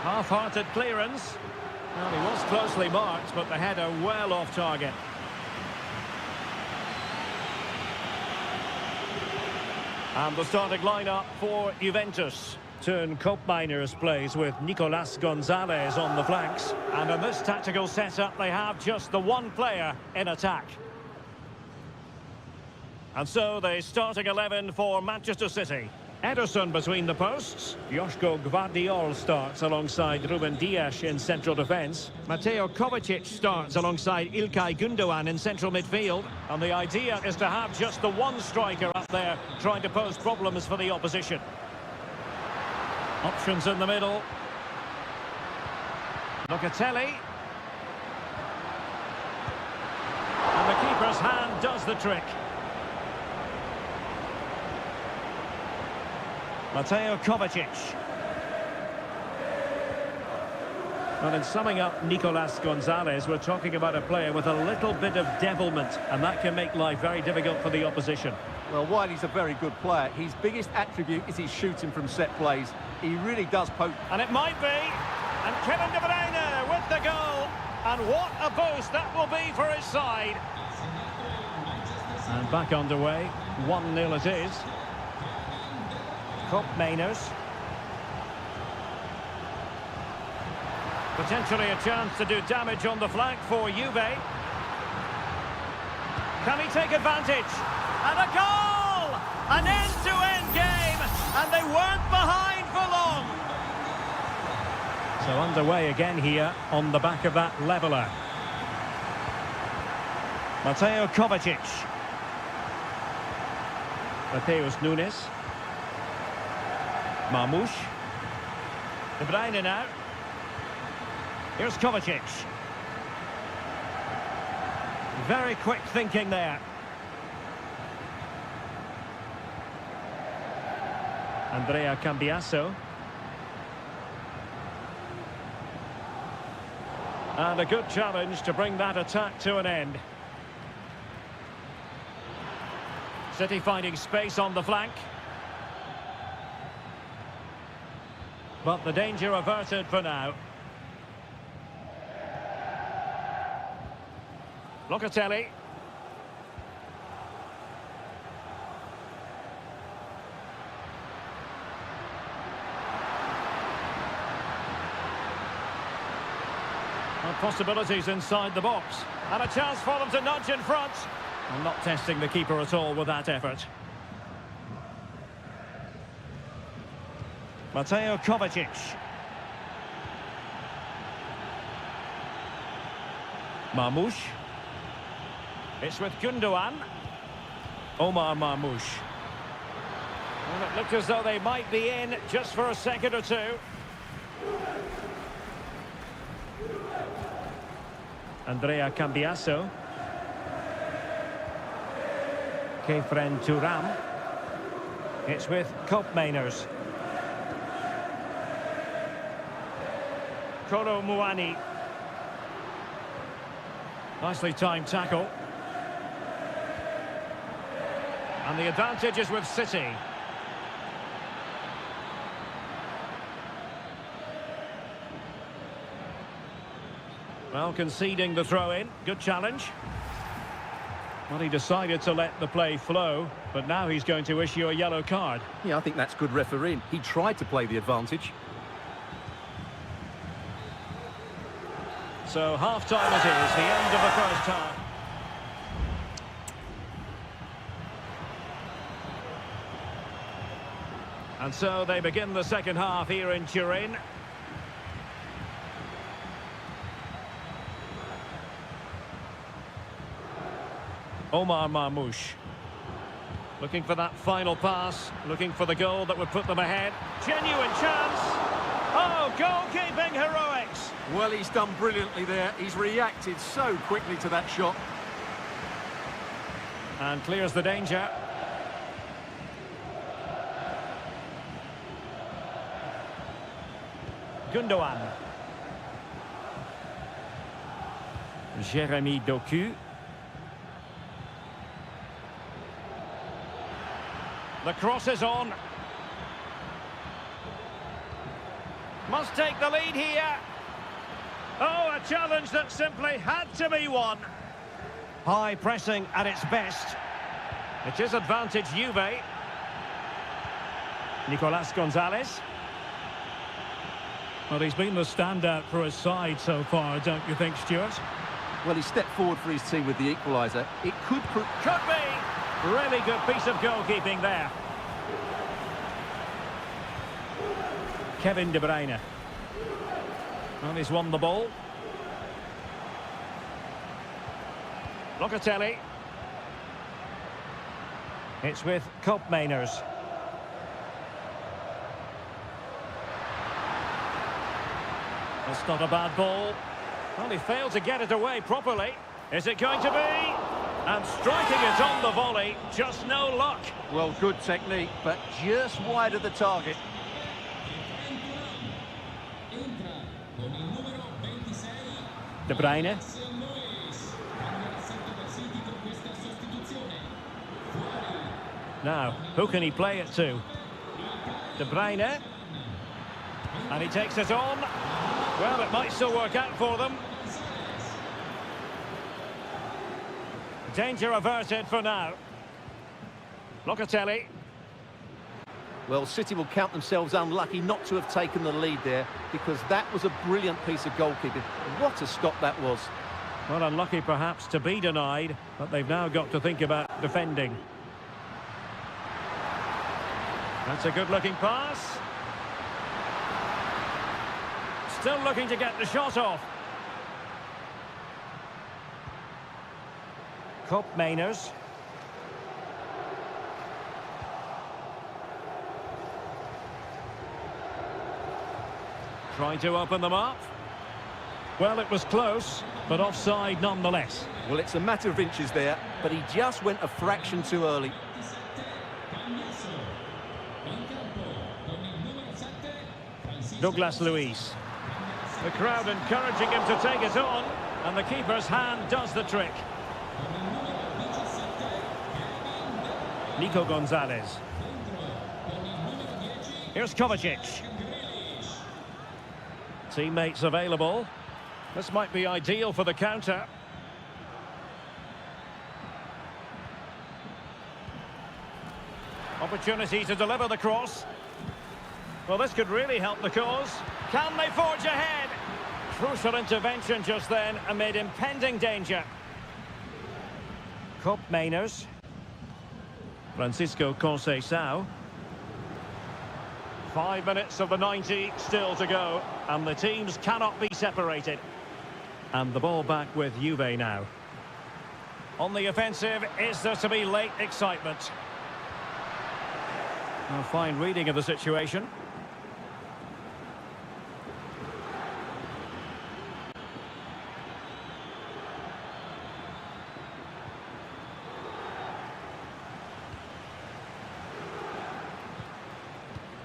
Half-hearted clearance. Well, he was closely marked, but the header well off target. And the starting lineup for Juventus. Turn Koopmeiners plays with Nicolas Gonzalez on the flanks. And in this tactical setup, they have just the one player in attack. And so the starting 11 for Manchester City. Ederson between the posts. Joško Gvardiol starts alongside Ruben Dias in central defence. Mateo Kovacic starts alongside İlkay Gündoğan in central midfield. And the idea is to have just the one striker up there trying to pose problems for the opposition. Options in the middle. Locatelli. And the keeper's hand does the trick. Mateo Kovacic. Well, in summing up Nicolas Gonzalez, we're talking about a player with a little bit of devilment, and that can make life very difficult for the opposition. Well, while he's a very good player, his biggest attribute is his shooting from set plays. He really does poke. And it might be. And Kevin De Bruyne with the goal. And what a boost that will be for his side. And back underway. 1-0 it is. Cup Mainers. Potentially a chance to do damage on the flank for Juve. Can he take advantage? And a goal! An end-to-end game, and they weren't behind for long. So underway again here on the back of that leveller. Mateo Kovacic. Mateus Nunes. Marmoush. De Bruyne now. Here's Kovacic. Very quick thinking there. Andrea Cambiasso. And a good challenge to bring that attack to an end. City finding space on the flank. But the danger averted for now. Locatelli. Possibilities inside the box. And a chance for them to nudge in front. I'm not testing the keeper at all with that effort. Mateo Kovacic. Marmoush. It's with Gündoğan. Omar Marmoush. And it looked as though they might be in just for a second or two. Andrea Cambiasso. Kefren Turam. It's with Koopmeiners. Kolo Muani. Nicely timed tackle. And the advantage is with City. Well, conceding the throw-in. Good challenge. Well, he decided to let the play flow, but now he's going to issue a yellow card. Yeah, I think that's good refereeing. He tried to play the advantage. So half-time it is, the end of the first half. And so they begin the second half here in Turin. Omar Marmoush. Looking for that final pass, looking for the goal that would put them ahead. Genuine chance. Oh, goalkeeping heroics. Well, he's done brilliantly there. He's reacted so quickly to that shot. And clears the danger. Gündoğan. Jérémy Doku. The cross is on. Must take the lead here. Oh, a challenge that simply had to be won. High pressing at its best. It is advantage Juve. Nicolas Gonzalez. Well, he's been the standout for his side so far, don't you think, Stuart? Well, he stepped forward for his team with the equaliser. It could prove... Could be! Really good piece of goalkeeping there. Kevin De Bruyne. And he's won the ball. Locatelli. It's with Koopmeiners. That's not a bad ball. Well, he failed to get it away properly. Is it going to be? And striking it on the volley, just no luck. Well, good technique, but just wide of the target. De Bruyne. Now, who can he play it to? De Bruyne. And he takes it on. Well, it might still work out for them. Danger averted for now. Locatelli. Well, City will count themselves unlucky not to have taken the lead there, because that was a brilliant piece of goalkeeping. What a stop that was. Well, unlucky perhaps to be denied, but they've now got to think about defending. That's a good-looking pass. Still looking to get the shot off. Koopmeiners. Trying to open them up. Well, it was close, but offside nonetheless. Well, it's a matter of inches there, but he just went a fraction too early. Douglas Luiz. The crowd encouraging him to take it on, and the keeper's hand does the trick. Nico Gonzalez. Here's Kovacic. Teammates available. This might be ideal for the counter. Opportunity to deliver the cross. Well, this could really help the cause. Can they forge ahead? Crucial intervention just then amid impending danger. Koopmeiners. Francisco Conceição. 5 minutes of the 90 still to go, and the teams cannot be separated. And the ball back with Juve now. On the offensive, is there to be late excitement? A fine reading of the situation.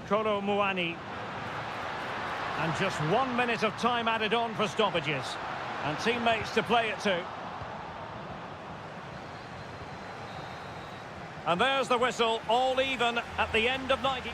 Kolo Muani. And just 1 minute of time added on for stoppages. And teammates to play it to. And there's the whistle, all even at the end of 90.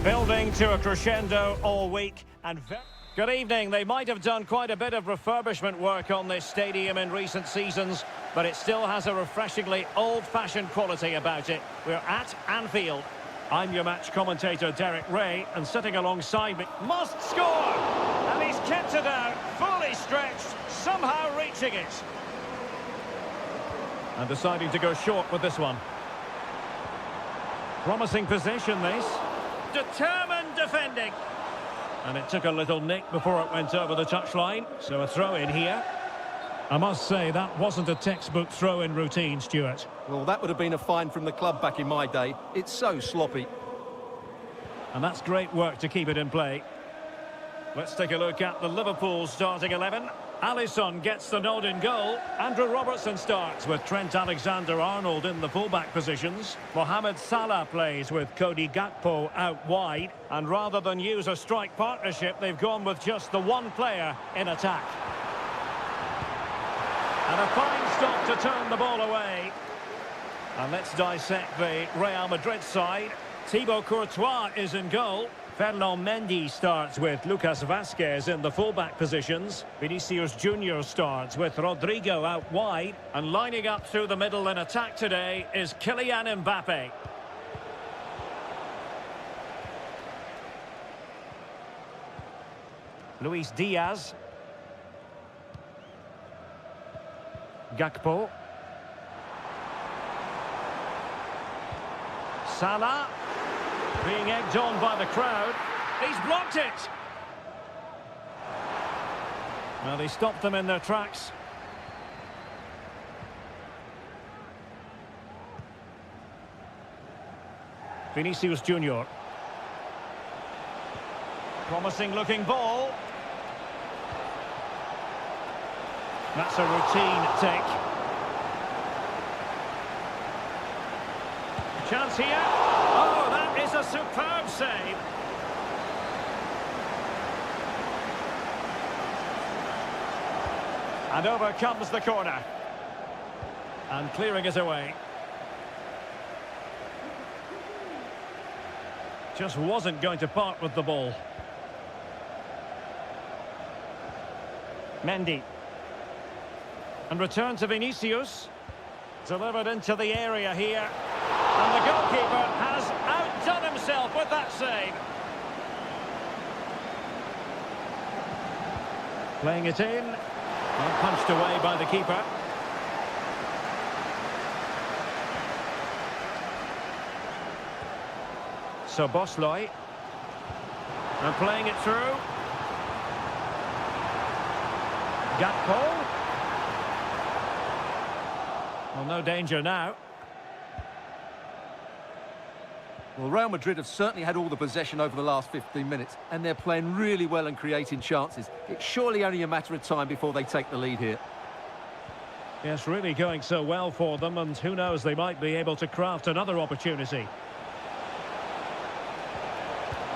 Building to a crescendo all week and good evening. They might have done quite a bit of refurbishment work on this stadium in recent seasons, but it still has a refreshingly old-fashioned quality about it. We're at Anfield. I'm your match commentator, Derek Ray, and sitting alongside me, must score! And he's kept it out, fully stretched, somehow reaching it. And deciding to go short with this one. Promising position, this. Determined defending. And it took a little nick before it went over the touchline, so a throw in here. I must say, that wasn't a textbook throw-in routine, Stuart. Well, that would have been a fine from the club back in my day. It's so sloppy. And that's great work to keep it in play. Let's take a look at the Liverpool starting 11. Alisson gets the nod in goal. Andrew Robertson starts with Trent Alexander-Arnold in the fullback positions. Mohamed Salah plays with Cody Gakpo out wide. And rather than use a strike partnership, they've gone with just the one player in attack. And a fine stop to turn the ball away. And let's dissect the Real Madrid side. Thibaut Courtois is in goal. Ferland Mendy starts with Lucas Vazquez in the fullback positions. Vinicius Junior starts with Rodrigo out wide. And lining up through the middle in attack today is Kylian Mbappe. Luis Diaz. Gakpo. Salah. Being egged on by the crowd. He's blocked it. Well, they stopped them in their tracks. Vinicius Junior. Promising looking ball. That's a routine take. Chance here. Oh, that is a superb save. And over comes the corner. And clearing it away. Just wasn't going to part with the ball. Mendy. And return to Vinicius. Delivered into the area here. And the goalkeeper has outdone himself with that save. Playing it in. And punched away by the keeper. So Bosloy. And playing it through. Gakpo. Well, no danger now. Well, Real Madrid have certainly had all the possession over the last 15 minutes, and they're playing really well and creating chances. It's surely only a matter of time before they take the lead here. Yes, really going so well for them, and who knows, they might be able to craft another opportunity.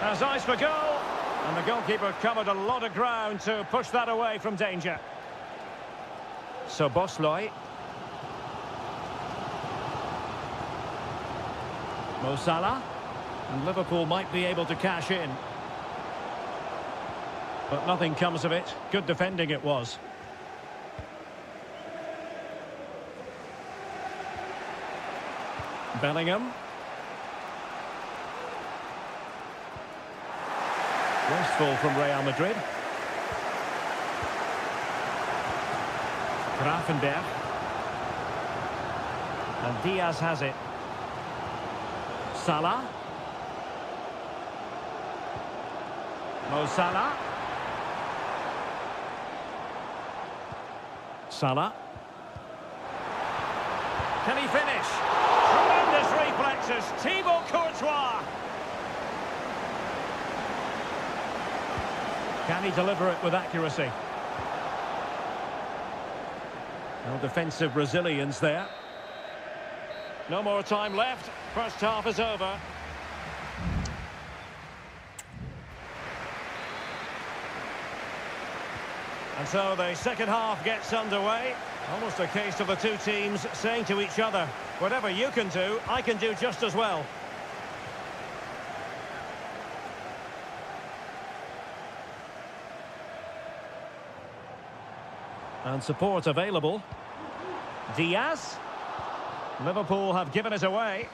Has eyes for goal, and the goalkeeper covered a lot of ground to push that away from danger. So Bosloy. Mo Salah. And Liverpool might be able to cash in. But nothing comes of it. Good defending it was. Bellingham. Wasteful from Real Madrid. Grafenberg. And Diaz has it. Salah. Mo Salah. Salah. Can he finish? Tremendous reflexes. Thibaut Courtois. Can he deliver it with accuracy? No defensive resilience there. No more time left. First half is over. And so the second half gets underway. Almost a case of the two teams saying to each other, whatever you can do, I can do just as well. And support available. Diaz. Liverpool have given it away.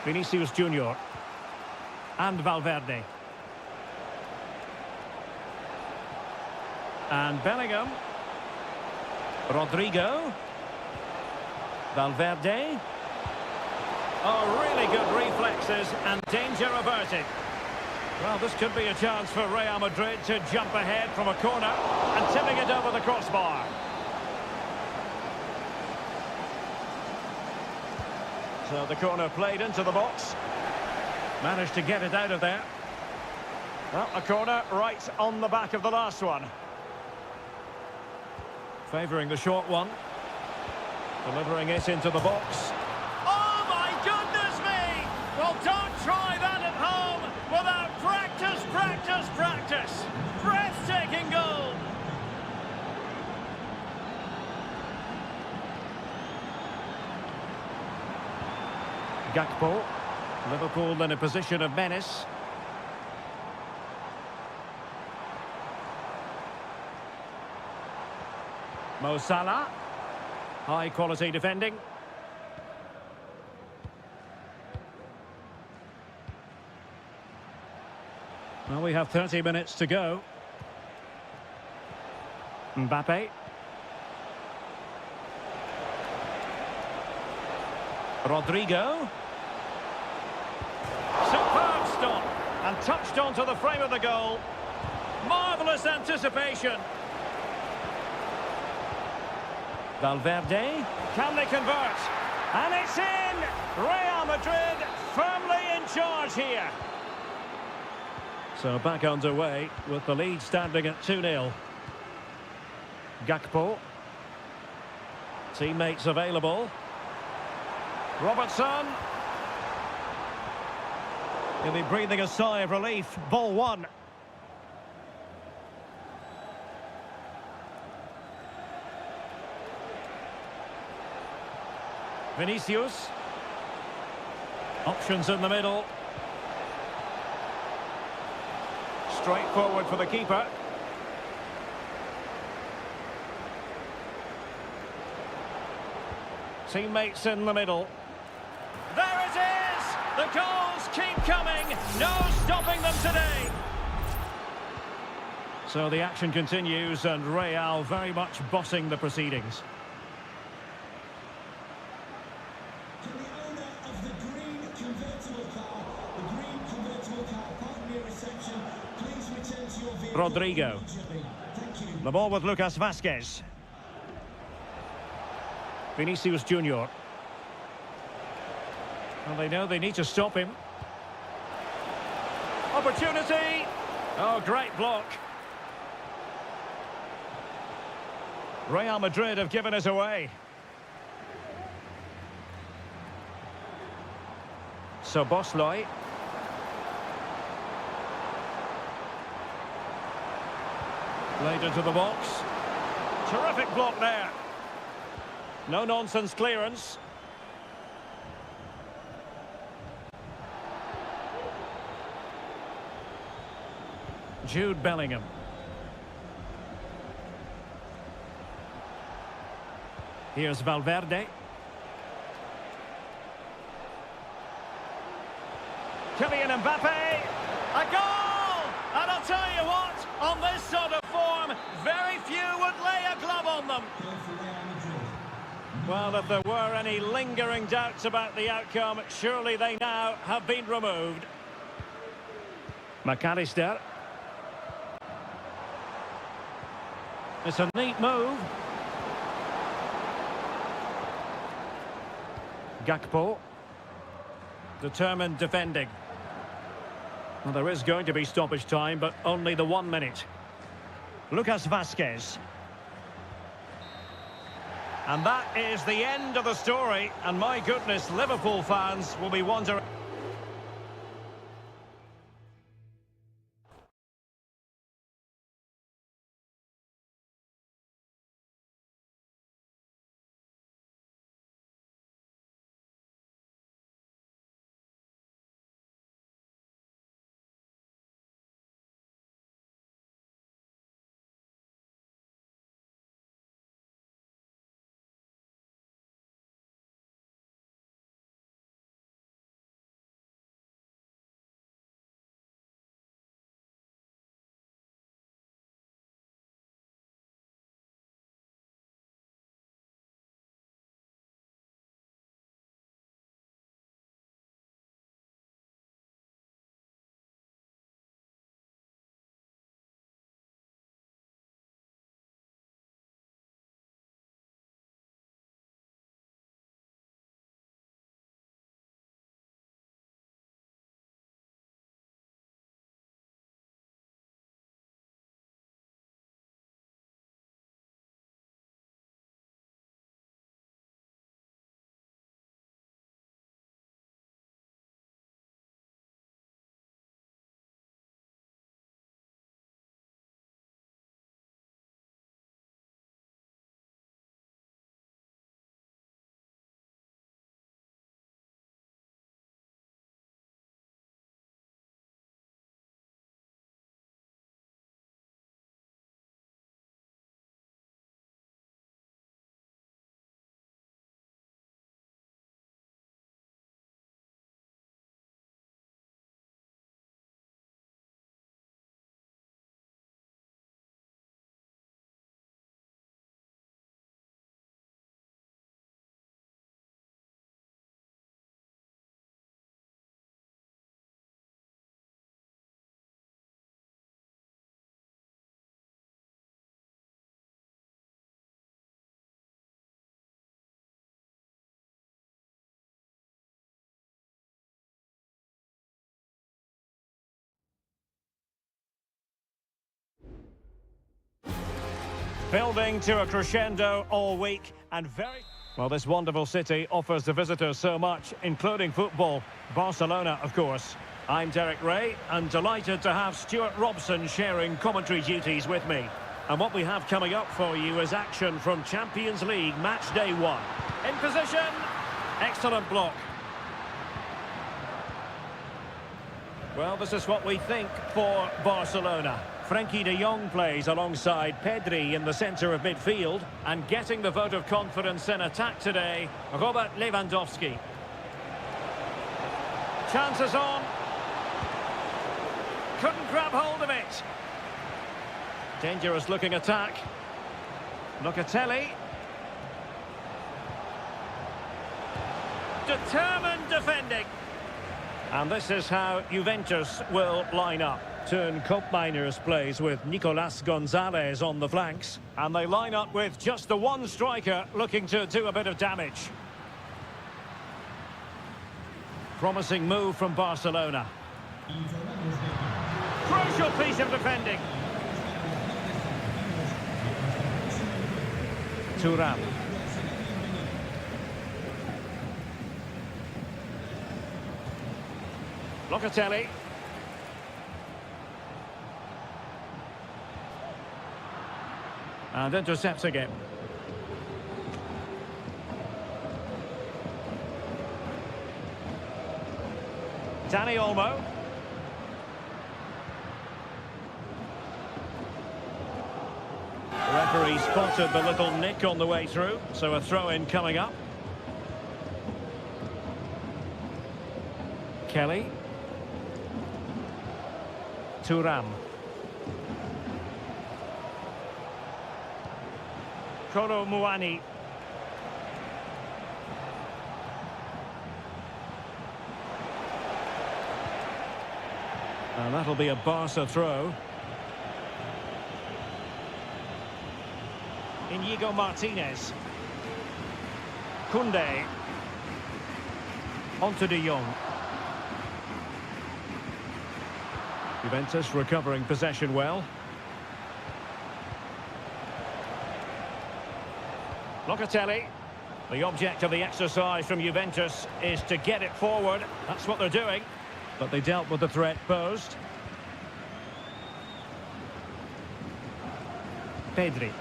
Vinicius Junior. And Valverde. And Bellingham. Rodrigo. Valverde. Oh, really good reflexes and danger averted. Well, this could be a chance for Real Madrid to jump ahead from a corner and tipping it over the crossbar. So the corner played into the box. Managed to get it out of there. Well, a corner right on the back of the last one. Favouring the short one. Delivering it into the box. Oh, my goodness me! Well, don't try that at home without practice, practice, practice. Breathtaking goal. Gakpo. Liverpool in a position of menace. Mo Salah. High quality defending. Well, we have 30 minutes to go. Mbappe. Rodrigo. Superb stop. And touched onto the frame of the goal. Marvellous anticipation. Valverde. Can they convert? And it's in! Real Madrid firmly in charge here. So back underway with the lead standing at 2-0. Gakpo. Teammates available. Robertson. He'll be breathing a sigh of relief. Ball one. Vinicius. Options in the middle. Straight forward for the keeper. Teammates in the middle. There it is! The goals keep coming. No stopping them today. So the action continues and Real very much bossing the proceedings. To the owner of the green convertible car, pardon me, reception, please return to your vehicle. Rodrigo. Thank you. The ball with Lucas Vazquez. Vinicius Junior. Well, they know they need to stop him. Opportunity! Oh, great block. Real Madrid have given it away. So Bosley. Played into the box. Terrific block there. No nonsense clearance. Jude Bellingham. Here's Valverde. Kylian Mbappe. A goal! And I'll tell you what, on this sort of form, very few would lay a glove on them. Goal for Real Madrid. Well, if there were any lingering doubts about the outcome, surely they now have been removed. McAllister. It's a neat move. Gakpo. Determined defending. Well, there is going to be stoppage time, but only the 1 minute. Lucas Vazquez. And that is the end of the story. And my goodness, Liverpool fans will be wondering... Building to a crescendo all week and very... Well, this wonderful city offers the visitors so much, including football. Barcelona, of course. I'm Derek Ray, and delighted to have Stuart Robson sharing commentary duties with me. And what we have coming up for you is action from Champions League match day 1. In position. Excellent block. Well, this is what we think for Barcelona. Frenkie de Jong plays alongside Pedri in the centre of midfield, and getting the vote of confidence in attack today, Robert Lewandowski. Chances on. Couldn't grab hold of it. Dangerous looking attack. Locatelli. Determined defending. And this is how Juventus will line up. Turn Koopmeiners plays with Nicolas Gonzalez on the flanks. And they line up with just the one striker looking to do a bit of damage. Promising move from Barcelona. Crucial piece of defending. Thuram. Locatelli. And intercepts again. Dani Olmo. The referee spotted the little nick on the way through, so a throw-in coming up. Kelly. Thuram. Kolo Muani. And that'll be a Barca throw. Inigo Martinez. Koundé. Onto de Jong. Juventus recovering possession well. Locatelli. The object of the exercise from Juventus is to get it forward. That's what they're doing. But they dealt with the threat posed. Pedri.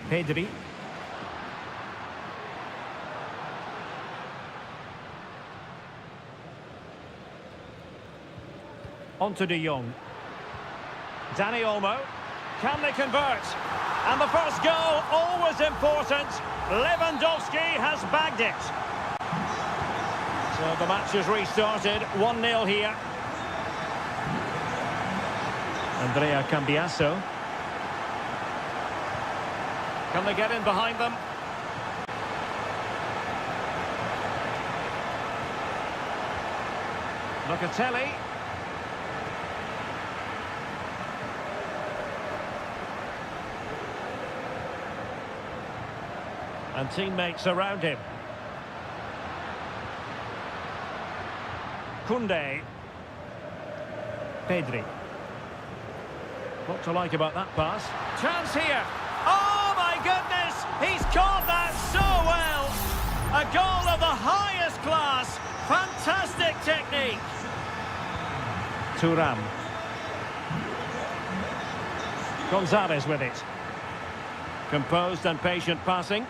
Pedri. Onto de Jong. Dani Olmo. Can they convert? And the first goal, always important. Lewandowski has bagged it. So the match has restarted. 1-0 here. Andrea Cambiasso. Can they get in behind them? Locatelli. And teammates around him. Koundé. Pedri. What to like about that pass? Chance here. Oh my goodness! He's caught that so well! A goal of the highest class. Fantastic technique. Thuram. Gonzalez with it. Composed and patient passing.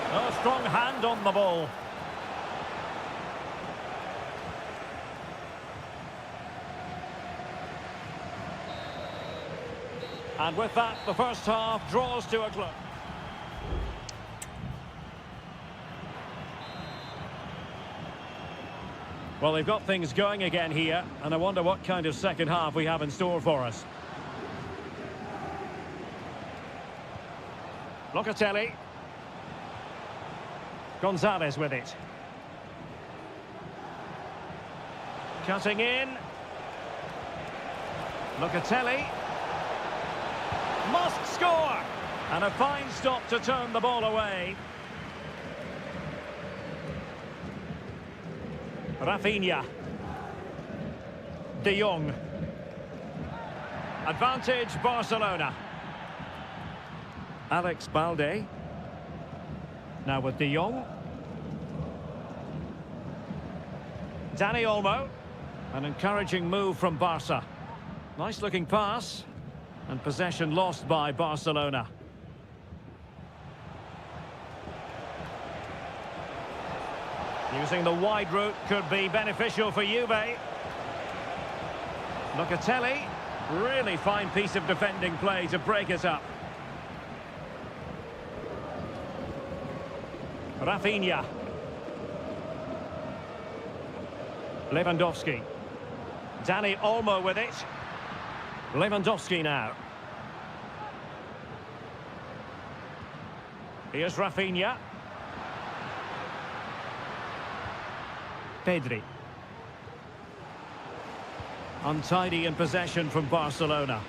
Oh, strong hand on the ball. And with that, the first half draws to a close. Well, they've got things going again here, and I wonder what kind of second half we have in store for us. Locatelli. Gonzalez with it. Cutting in. Locatelli. Must score! And a fine stop to turn the ball away. Rafinha. De Jong. Advantage Barcelona. Alex Balde. Now with De Jong. Dani Olmo. An encouraging move from Barca. Nice looking pass. And possession lost by Barcelona. Using the wide route could be beneficial for Juve. Locatelli. Really fine piece of defending play to break it up. Rafinha. Lewandowski. Dani Olmo with it. Lewandowski now. Here's Rafinha. Pedri. Untidy in possession from Barcelona.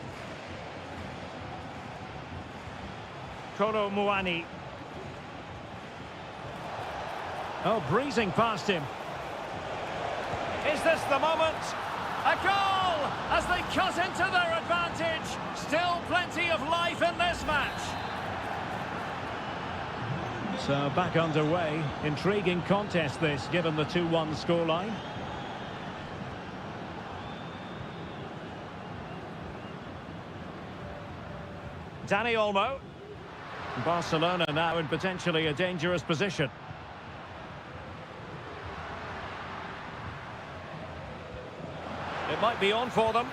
Kolo Muani. Oh, breezing past him. Is this the moment? A goal as they cut into their advantage. Still plenty of life in this match. So back underway. Intriguing contest this, given the 2-1 scoreline. Dani Olmo. Barcelona now in potentially a dangerous position. It might be on for them.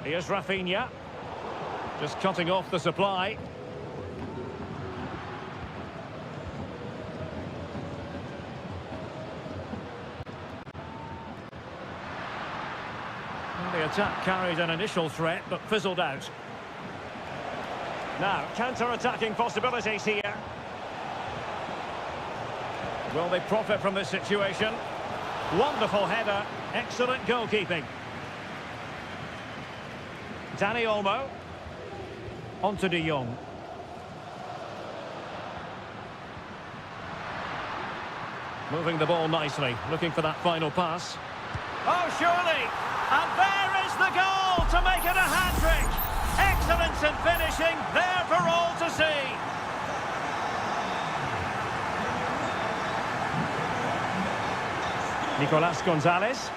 Here's Rafinha. Just cutting off the supply. Well, the attack carried an initial threat, but fizzled out. Now, counter-attacking possibilities here. Will they profit from this situation? Wonderful header, excellent goalkeeping. Dani Olmo. On to De Jong. Moving the ball nicely, looking for that final pass. Oh, surely! And there is the goal to make it a hat-trick! Excellence in finishing, there for all to see! Nicolas Gonzalez.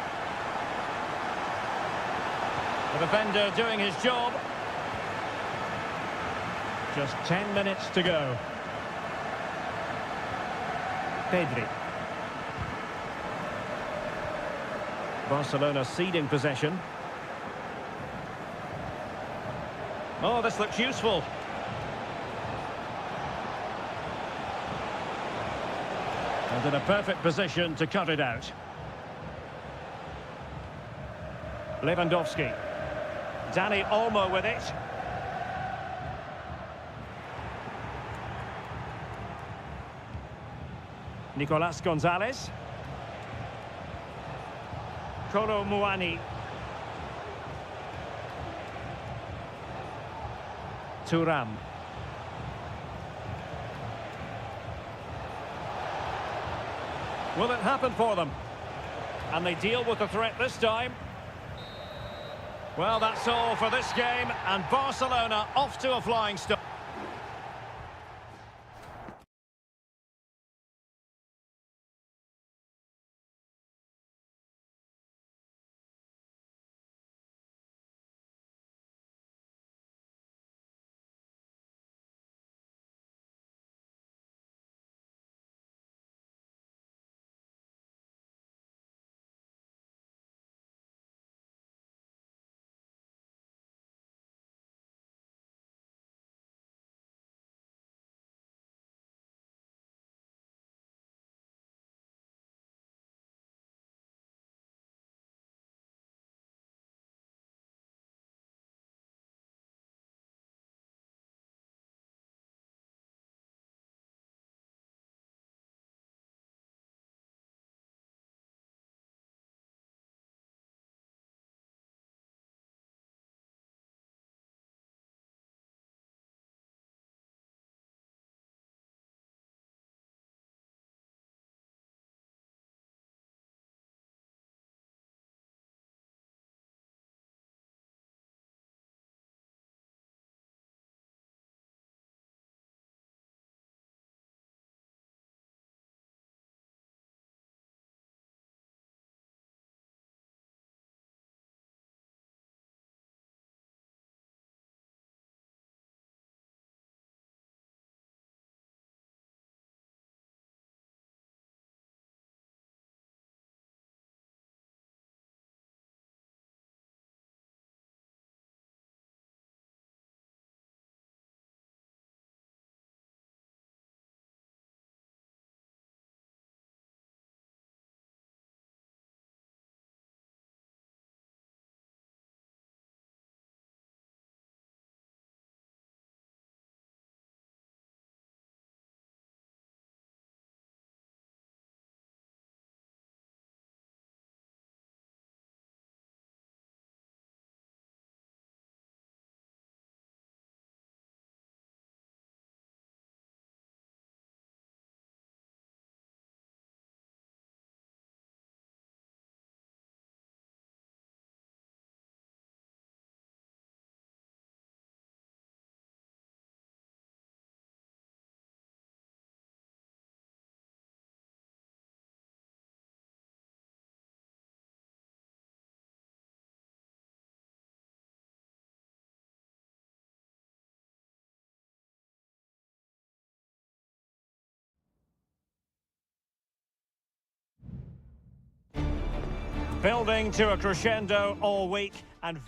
The defender doing his job. Just 10 minutes to go. Pedri. Barcelona ceding possession. Oh, this looks useful. And in a perfect position to cut it out. Lewandowski. Dani Olmo with it. Nicolas Gonzalez. Kolo Muani. Thuram. Will it happen for them? And they deal with the threat this time. Well, that's all for this game, and Barcelona off to a flying start. Building to a crescendo all week and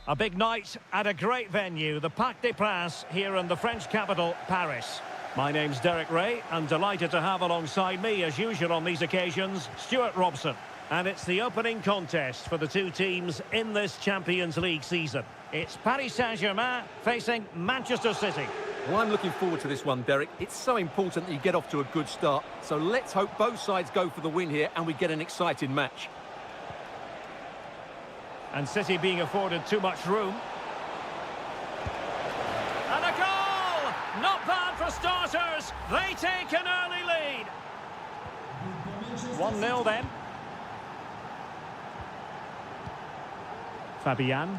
a big night at a great venue, the Parc des Princes here in the French capital, Paris. My name's Derek Ray, and delighted to have alongside me, as usual on these occasions, Stuart Robson. And it's the opening contest for the two teams in this Champions League season. It's Paris Saint-Germain facing Manchester City. Well, I'm looking forward to this one, Derek. It's so important that you get off to a good start. So let's hope both sides go for the win here and we get an exciting match. And City being afforded too much room. And a goal! Not bad for starters. They take an early lead. 1-0 then. Fabian.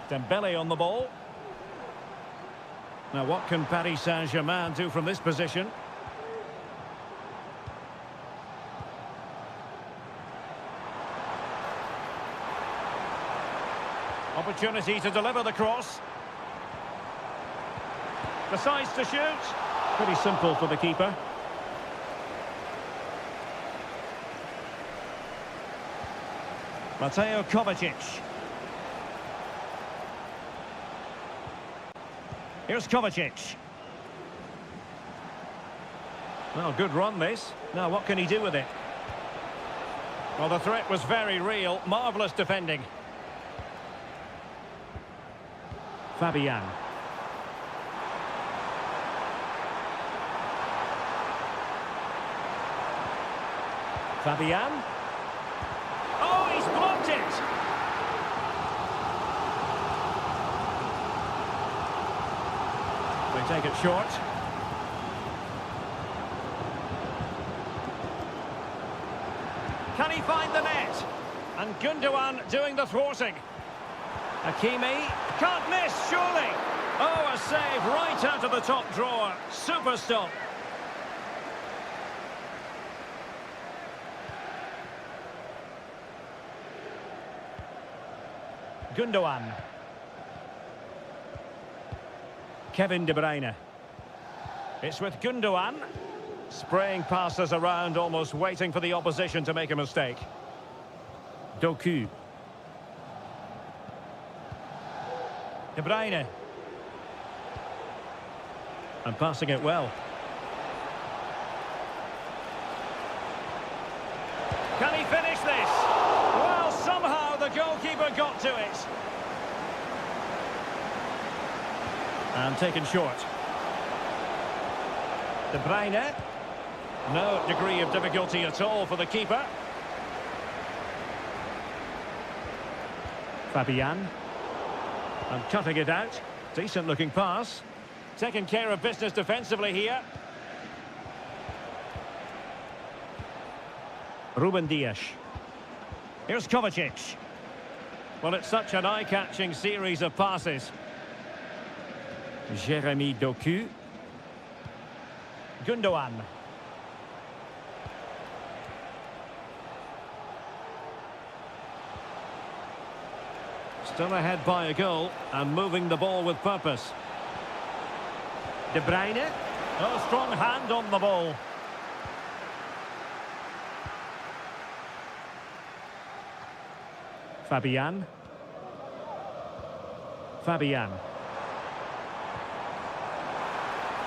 Dembele on the ball. Now what can Paris Saint-Germain do from this position? Opportunity to deliver the cross. Decides to shoot. Pretty simple for the keeper. Mateo Kovacic. Here's Kovacic. Well, good run this. Now what can he do with it? Well, the threat was very real. Marvellous defending. Fabian. Fabian. Oh, he's blocked it! They take it short. Can he find the net? And Gundogan doing the thwarting. Hakimi, can't miss, surely. Oh, a save right out of the top drawer. Super stop. Gundogan. Kevin De Bruyne. It's with Gundogan. Spraying passes around, almost waiting for the opposition to make a mistake. Doku. De Bruyne. And passing it well. Can he finish this? Well, somehow the goalkeeper got to it. And taken short. De Bruyne. No degree of difficulty at all for the keeper. Fabian. And cutting it out. Decent looking pass. Taking care of business defensively here. Ruben Dias. Here's Kovacic. Well, it's such an eye-catching series of passes. Jeremy Doku. Gundogan. Still ahead by a goal and moving the ball with purpose. De Bruyne. Oh, strong hand on the ball. Fabian. Fabian.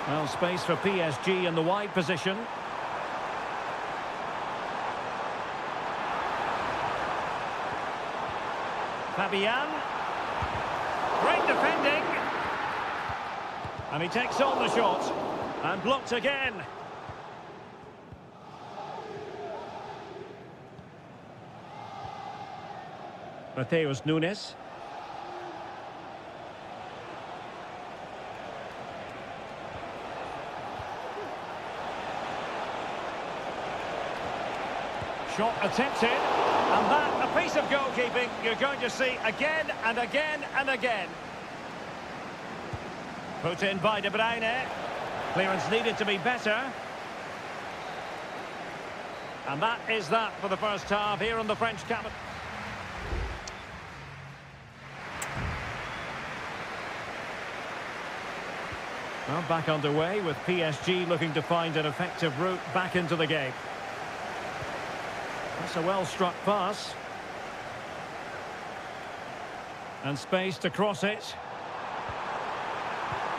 Well, space for PSG in the wide position. Fabian. Great defending. And he takes on the shot. And blocked again. Mateus Nunes. Shot attempted, and that a piece of goalkeeping you're going to see again and again and again. Put in by De Bruyne. Clearance needed to be better. And that is that for the first half here in the French capital. Well, back underway with PSG looking to find an effective route back into the game. That's a well-struck pass. And space to cross it.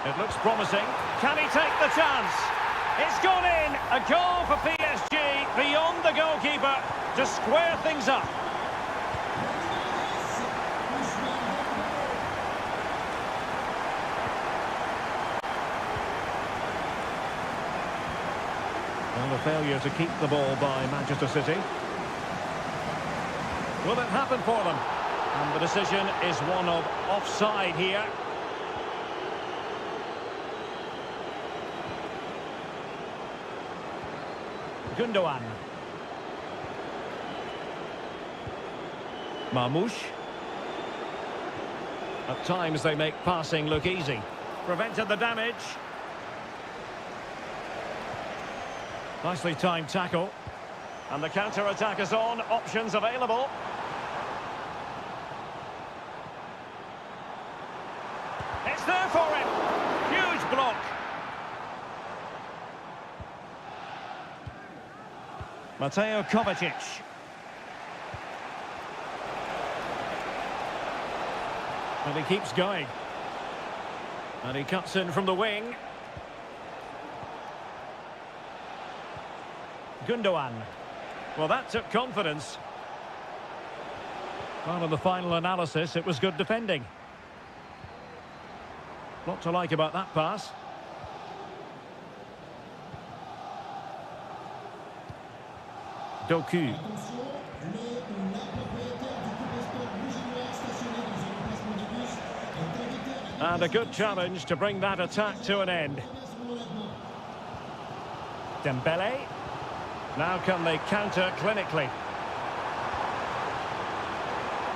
It looks promising. Can he take the chance? It's gone in. A goal for PSG beyond the goalkeeper to square things up. Well, a failure to keep the ball by Manchester City. Will it happen for them? And the decision is one of offside here. Gundogan. Marmoush. At times they make passing look easy. Prevented the damage. Nicely timed tackle. And the counter-attack is on. Options available. It's there for him. Huge block. Mateo Kovacic. And he keeps going. And he cuts in from the wing. Gundogan. Well, that took confidence. Well, in the final analysis, it was good defending. Lot to like about that pass. Doku. And a good challenge to bring that attack to an end. Dembele. Now can they counter clinically?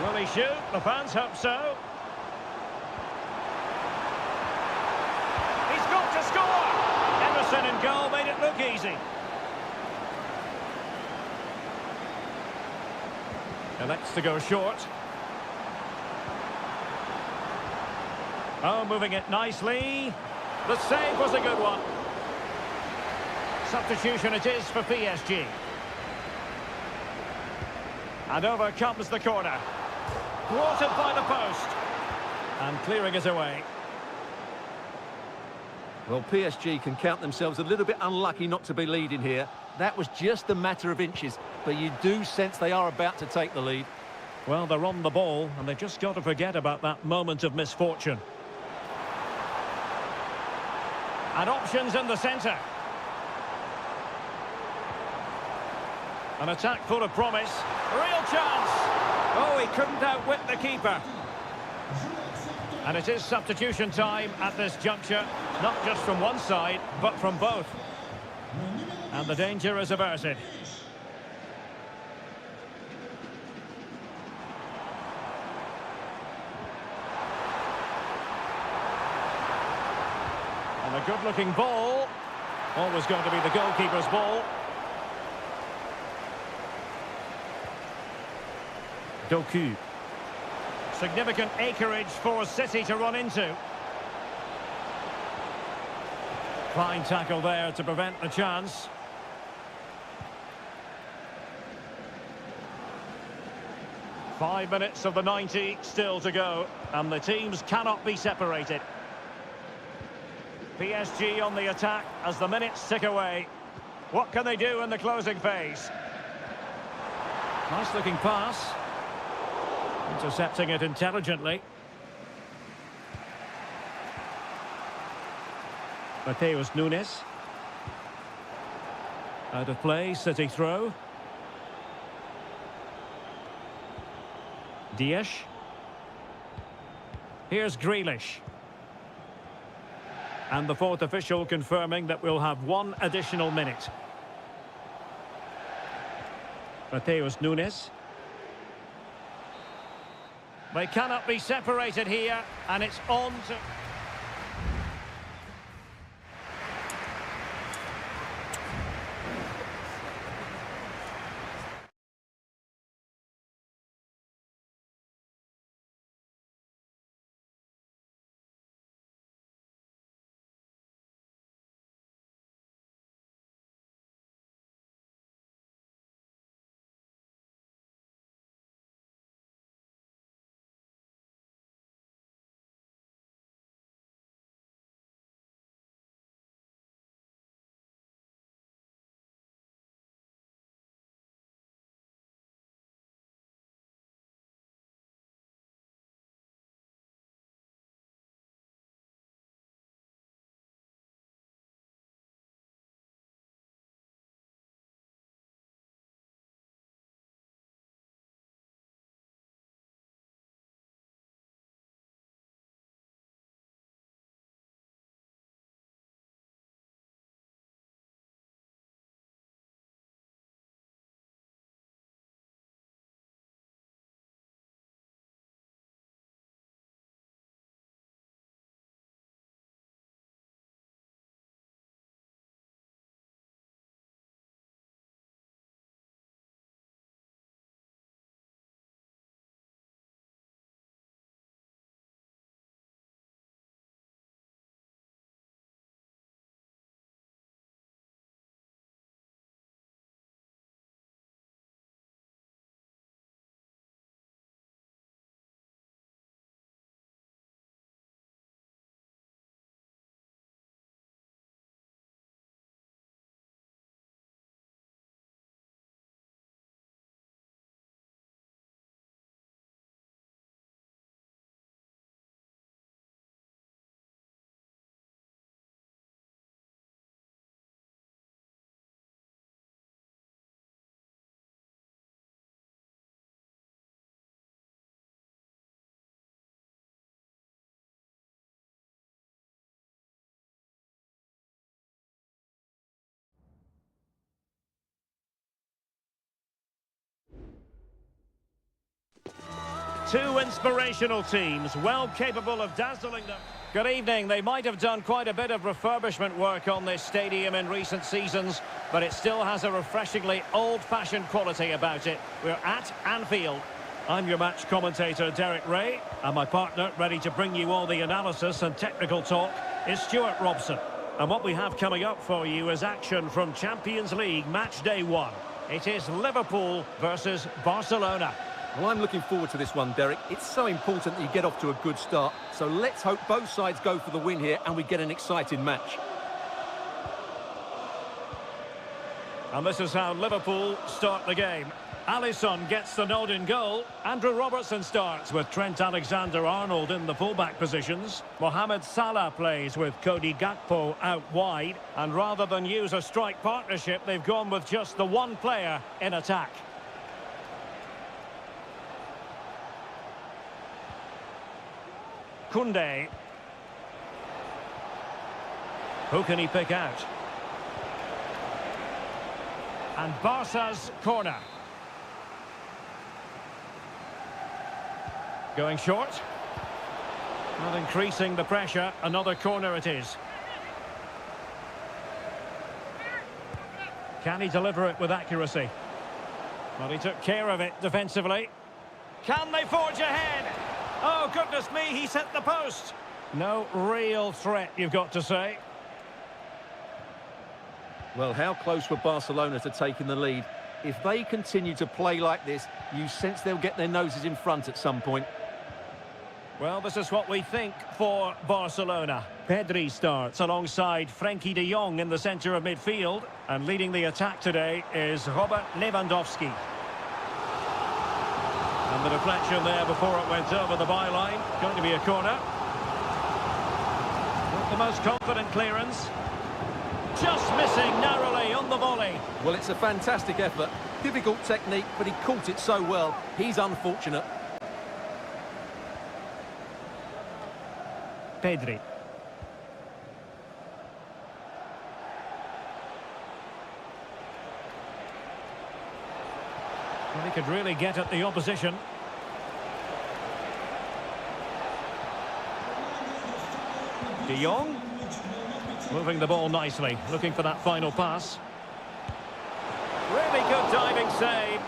Will he shoot? The fans hope so. He's got to score! Emerson in goal made it look easy. Elects to go short. Oh, moving it nicely. The save was a good one. Substitution it is for PSG. And over comes the corner. Thwarted by the post. And clearing it away. Well, PSG can count themselves a little bit unlucky not to be leading here. That was just a matter of inches, but you do sense they are about to take the lead. Well, they're on the ball, and they've just got to forget about that moment of misfortune. And options in the centre. An attack full of promise. Real chance. Oh, he couldn't outwit the keeper. And it is substitution time at this juncture. Not just from one side, but from both. And the danger is averted. And a good-looking ball. Always going to be the goalkeeper's ball. Doku. Significant acreage for City to run into. Fine tackle there to prevent the chance. Five minutes of the 90 still to go, and the teams cannot be separated. PSG on the attack as the minutes tick away. What can they do in the closing phase? Nice looking pass. Intercepting it intelligently. Mateus Nunes. Out of play, City throw. Dias. Here's Grealish. And the fourth official confirming that we'll have one additional minute. Mateus Nunes. They cannot be separated here, and it's on to... Two inspirational teams, well capable of dazzling them. Good evening. They might have done quite a bit of refurbishment work on this stadium in recent seasons, but it still has a refreshingly old-fashioned quality about it. We're at Anfield. I'm your match commentator, Derek Ray, and my partner, ready to bring you all the analysis and technical talk, is Stuart Robson. And what we have coming up for you is action from Champions League match day 1. It is Liverpool versus Barcelona. Well, I'm looking forward to this one, Derek. It's so important that you get off to a good start. So let's hope both sides go for the win here and we get an exciting match. And this is how Liverpool start the game. Alisson gets the nod in goal. Andrew Robertson starts with Trent Alexander-Arnold in the fullback positions. Mohamed Salah plays with Cody Gakpo out wide. And rather than use a strike partnership, they've gone with just the one player in attack. Koundé. Who can he pick out? And Barca's corner. Going short. Not increasing the pressure. Another corner it is. Can he deliver it with accuracy? Well, he took care of it defensively. Can they forge ahead? Oh, goodness me, he's hit the post. No real threat, you've got to say. Well, how close were Barcelona to taking the lead? If they continue to play like this, you sense they'll get their noses in front at some point. Well, this is what we think for Barcelona. Pedri starts alongside Frenkie de Jong in the centre of midfield. And leading the attack today is Robert Lewandowski. And the deflection there before it went over the byline. Going to be a corner. Not the most confident clearance. Just missing narrowly on the volley. Well, it's a fantastic effort. Difficult technique, but he caught it so well. He's unfortunate. Pedri. Well, he could really get at the opposition. De Jong. Moving the ball nicely, looking for that final pass. Really good diving save.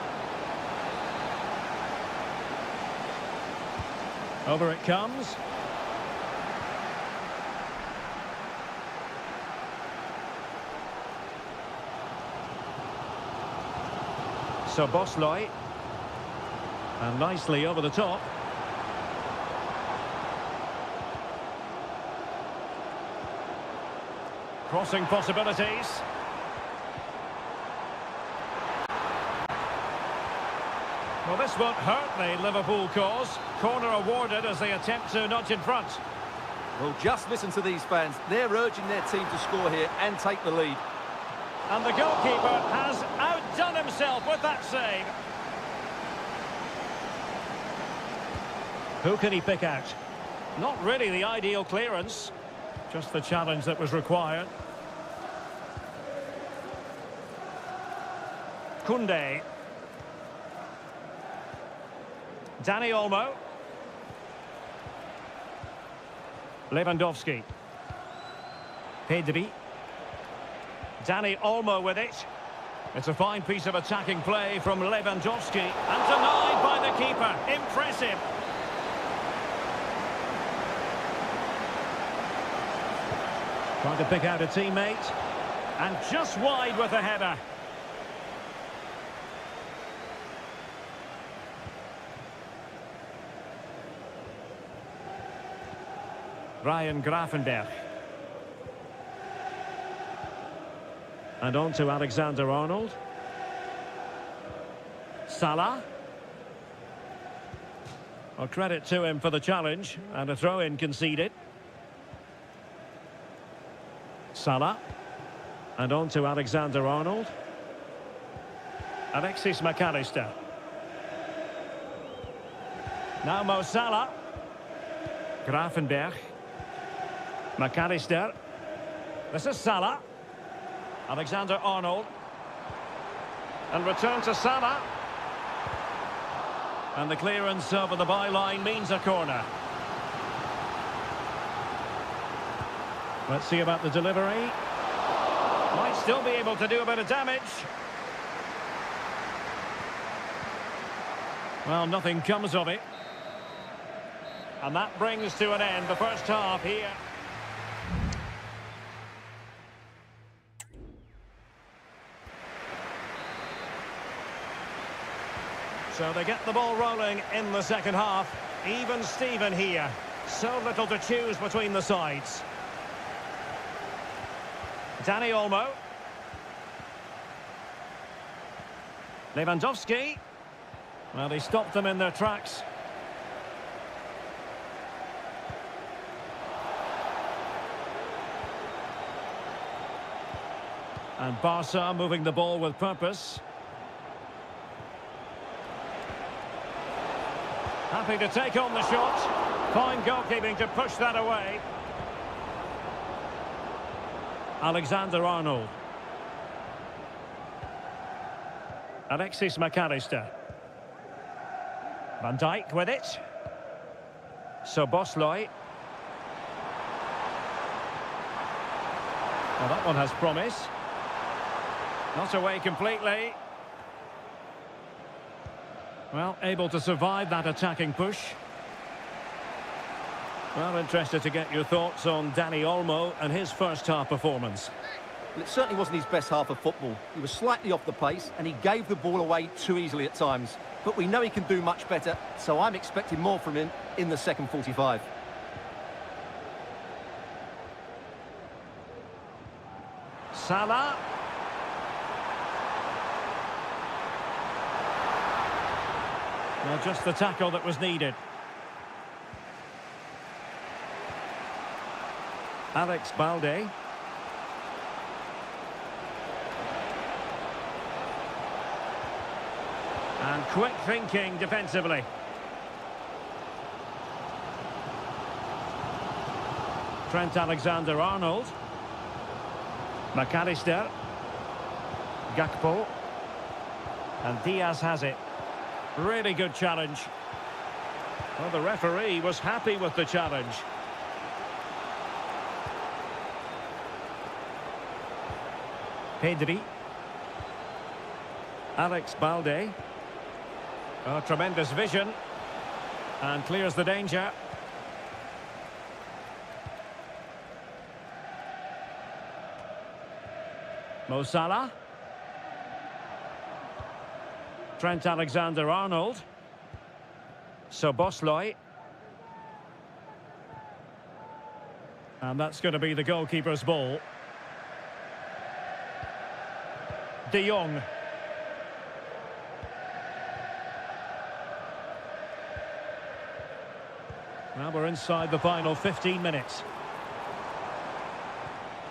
Over it comes. Szoboszlai. And nicely over the top. Crossing possibilities. Well, this won't hurt the Liverpool cause. Corner awarded as they attempt to nudge in front. Well, just listen to these fans. They're urging their team to score here and take the lead. And the goalkeeper has outdone himself with that save. Who can he pick out? Not really the ideal clearance. Just the challenge that was required. Koundé. Dani Olmo. Lewandowski. Pedri. Dani Olmo with it. It's a fine piece of attacking play from Lewandowski. And denied by the keeper. Impressive. Trying to pick out a teammate. And just wide with the header. Ryan Gravenberch. And on to Alexander-Arnold. Salah. Well, credit to him for the challenge. And a throw-in conceded. Salah. And on to Alexander-Arnold. Alexis McAllister. Now Mo Salah. Gravenberch. McAllister. This is Salah. Alexander-Arnold. And return to Salah. And the clearance over the byline means a corner. Let's see about the delivery. Might still be able to do a bit of damage. Well, nothing comes of it. And that brings to an end the first half here. So they get the ball rolling in the second half. Even Steven here. So little to choose between the sides. Dani Olmo. Lewandowski. Well, they stopped them in their tracks. And Barca moving the ball with purpose. Happy to take on the shot. Fine goalkeeping to push that away. Alexander-Arnold. Alexis McAllister. Van Dijk with it. Szoboszlai. Well, that one has promise. Not away completely. Well, able to survive that attacking push. Well, interested to get your thoughts on Dani Olmo and his first half performance. Well, it certainly wasn't his best half of football. He was slightly off the pace and he gave the ball away too easily at times. But we know he can do much better, so I'm expecting more from him in the second 45. Salah. Well, just the tackle that was needed. Alex Balde. And quick thinking defensively. Trent Alexander-Arnold. McAllister. Gakpo. And Diaz has it. Really good challenge. Well, the referee was happy with the challenge. Pedri. Alex Balde. Oh, tremendous vision. And clears the danger. Mo Salah. Trent Alexander-Arnold. Szoboszlai. And that's going to be the goalkeeper's ball. De Jong. Well, we're inside the final 15 minutes.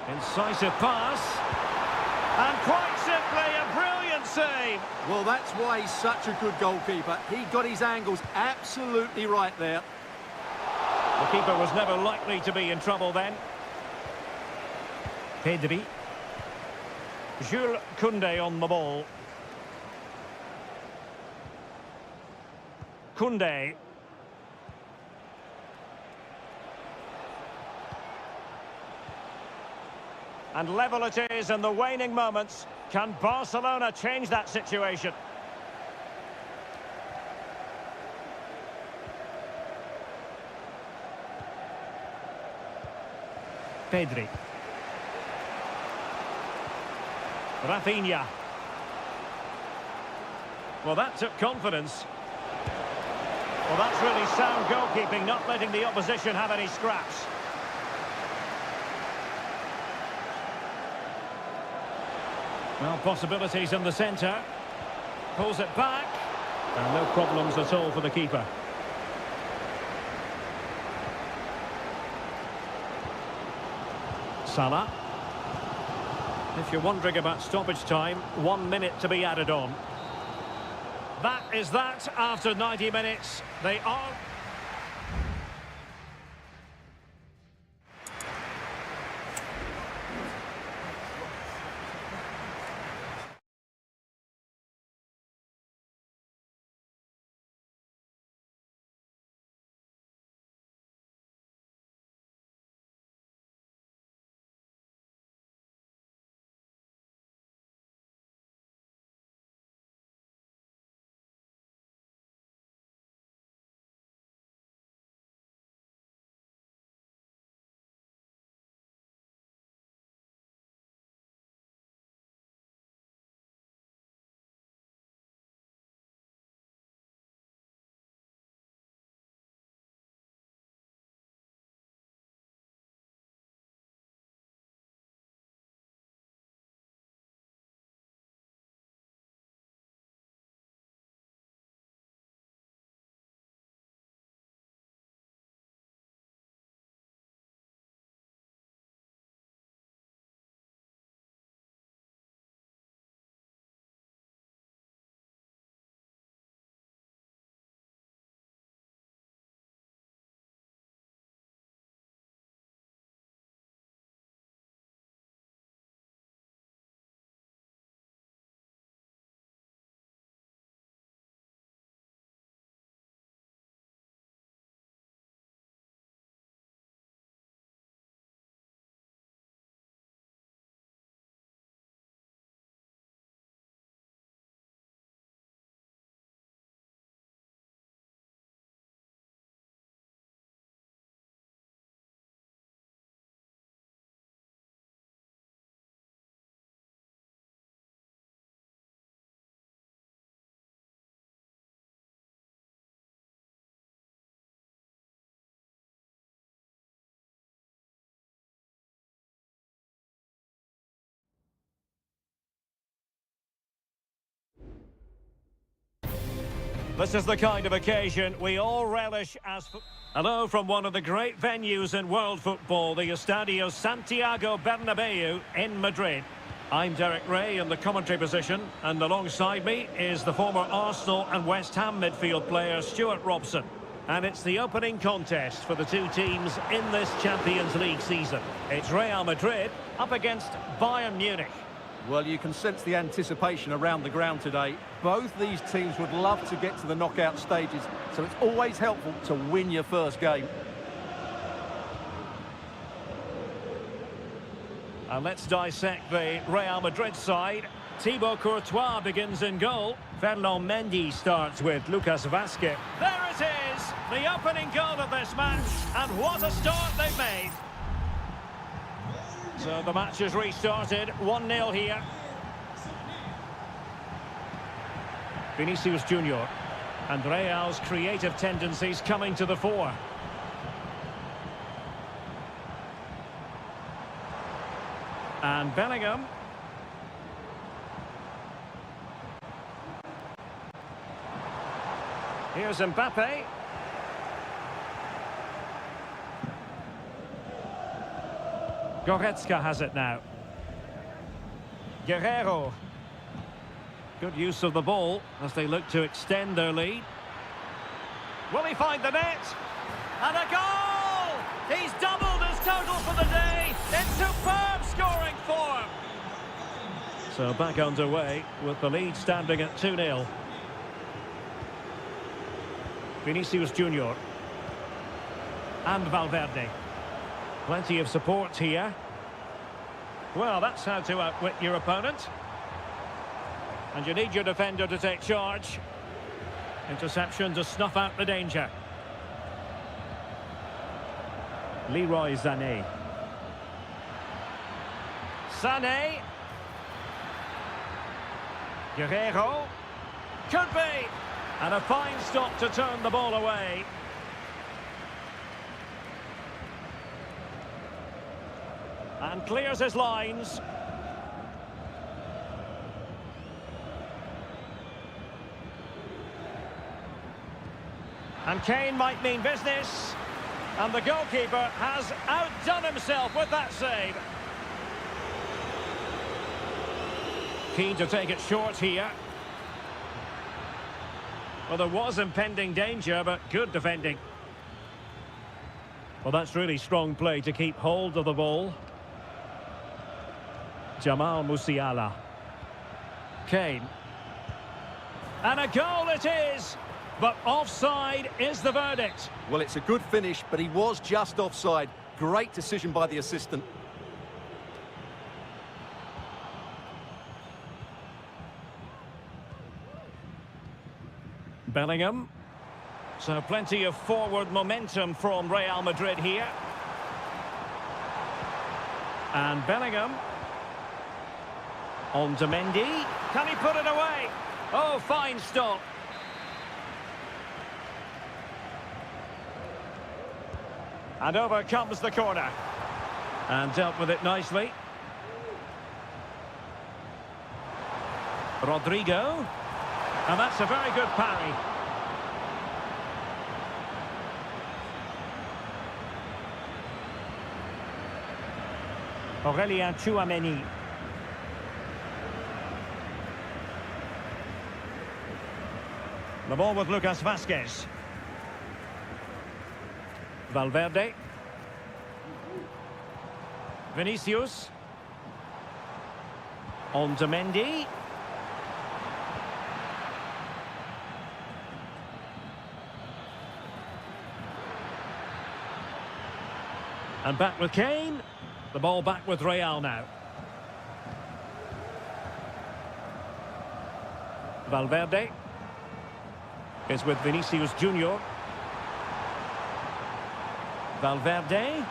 Incisive pass. And quite simply, a brilliant save. Well, that's why he's such a good goalkeeper. He got his angles absolutely right there. The keeper was never likely to be in trouble then. Pedri. Jules Koundé on the ball. Koundé. And level it is in the waning moments. Can Barcelona change that situation? Pedri. Rafinha. Well, that took confidence. Well, that's really sound goalkeeping, not letting the opposition have any scraps. Well, possibilities in the centre. Pulls it back. And no problems at all for the keeper. Salah. If you're wondering about stoppage time, 1 minute to be added on. That is that after 90 minutes. They are... This is the kind of occasion we all relish as... Hello from one of the great venues in world football, the Estadio Santiago Bernabeu in Madrid. I'm Derek Ray in the commentary position, and alongside me is the former Arsenal and West Ham midfield player Stuart Robson. And it's the opening contest for the two teams in this Champions League season. It's Real Madrid up against Bayern Munich. Well, you can sense the anticipation around the ground today. Both these teams would love to get to the knockout stages, so it's always helpful to win your first game. And let's dissect the Real Madrid side. Thibaut Courtois begins in goal. Ferland Mendy starts with Lucas Vazquez. There it is, the opening goal of this match, and what a start they've made. So the match is restarted, 1-0 here. Vinicius Junior, and Real's creative tendencies coming to the fore. And Bellingham. Here's Mbappe. Goretzka has it now. Guerrero. Good use of the ball as they look to extend their lead. Will he find the net? And a goal! He's doubled his total for the day in superb scoring form. So back underway with the lead standing at 2-0. Vinicius Junior. And Valverde. Plenty of support here. Well, that's how to outwit your opponent. And you need your defender to take charge. Interception to snuff out the danger. Leroy Sané. Sané. Guerrero. Could be. And a fine stop to turn the ball away. And clears his lines. And Kane might mean business. And the goalkeeper has outdone himself with that save. Keen to take it short here. Well, there was impending danger, but good defending. Well, that's really strong play to keep hold of the ball. Jamal Musiala. Kane. And a goal it is! But offside is the verdict. Well, it's a good finish, but he was just offside. Great decision by the assistant. Bellingham. So plenty of forward momentum from Real Madrid here. And Bellingham. On to Mendy. Can he put it away? Oh, fine stop. And over comes the corner. And dealt with it nicely. Rodrigo. And that's a very good parry. Aurélien Tchouameni. The ball with Lucas Vazquez. Valverde. Vinicius. On to Mendy. And back with Kane. The ball back with Real now. Valverde is with Vinicius Junior. Valverde.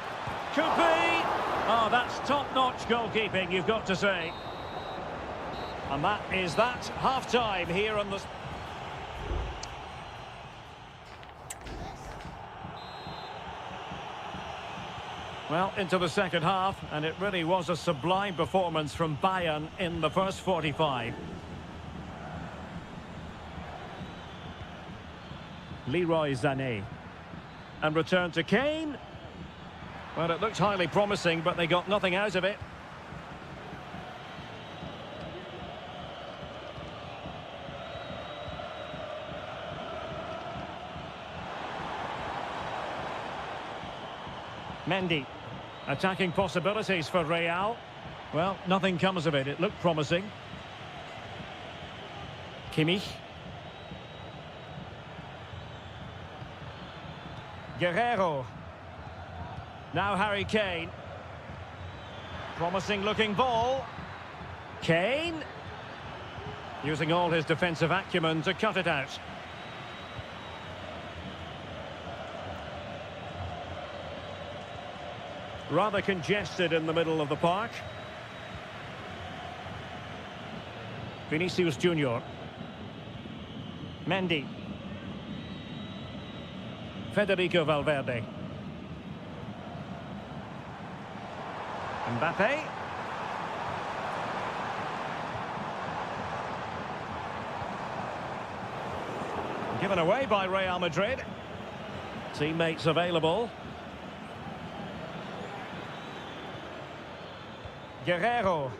Could be. Oh, that's top-notch goalkeeping, you've got to say. And that is that. Half-time here on the... Well, into the second half, and it really was a sublime performance from Bayern in the first 45. Leroy Sané. And return to Kane. Well, it looked highly promising, but they got nothing out of it. Mendy. Attacking possibilities for Real. Well, nothing comes of it. It looked promising. Kimmich. Guerrero. Now Harry Kane. Promising looking ball. Kane. Using all his defensive acumen to cut it out. Rather congested in the middle of the park. Vinicius Junior. Mendy. Federico Valverde. Mbappe. Given away by Real Madrid. Teammates available. Guerrero.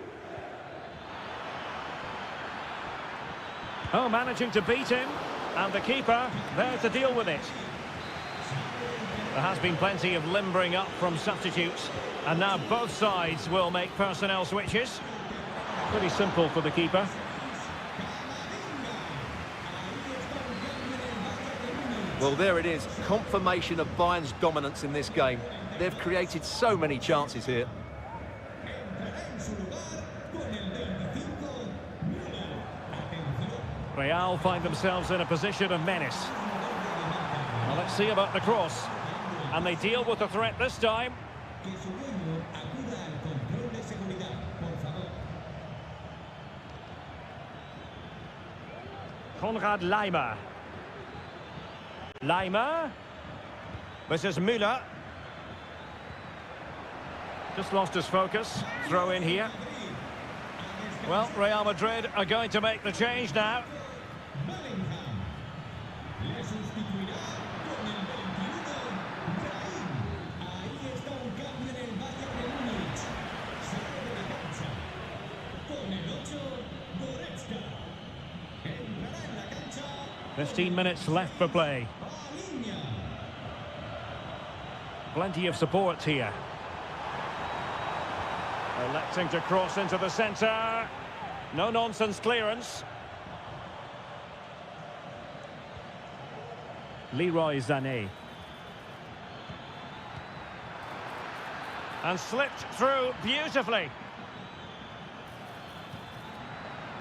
Oh, managing to beat him. And the keeper there to deal with it. There has been plenty of limbering up from substitutes. And now both sides will make personnel switches. Pretty simple for the keeper. Well, there it is. Confirmation of Bayern's dominance in this game. They've created so many chances here. Real find themselves in a position of menace. Well, let's see about the cross. And they deal with the threat this time. Konrad Laimer. Laimer. This is Müller. Just lost his focus. Throw in here. Well, Real Madrid are going to make the change now. "15 minutes left for play. Plenty of support here. Electing to cross into the centre. No-nonsense clearance. Leroy Sané. And slipped through beautifully.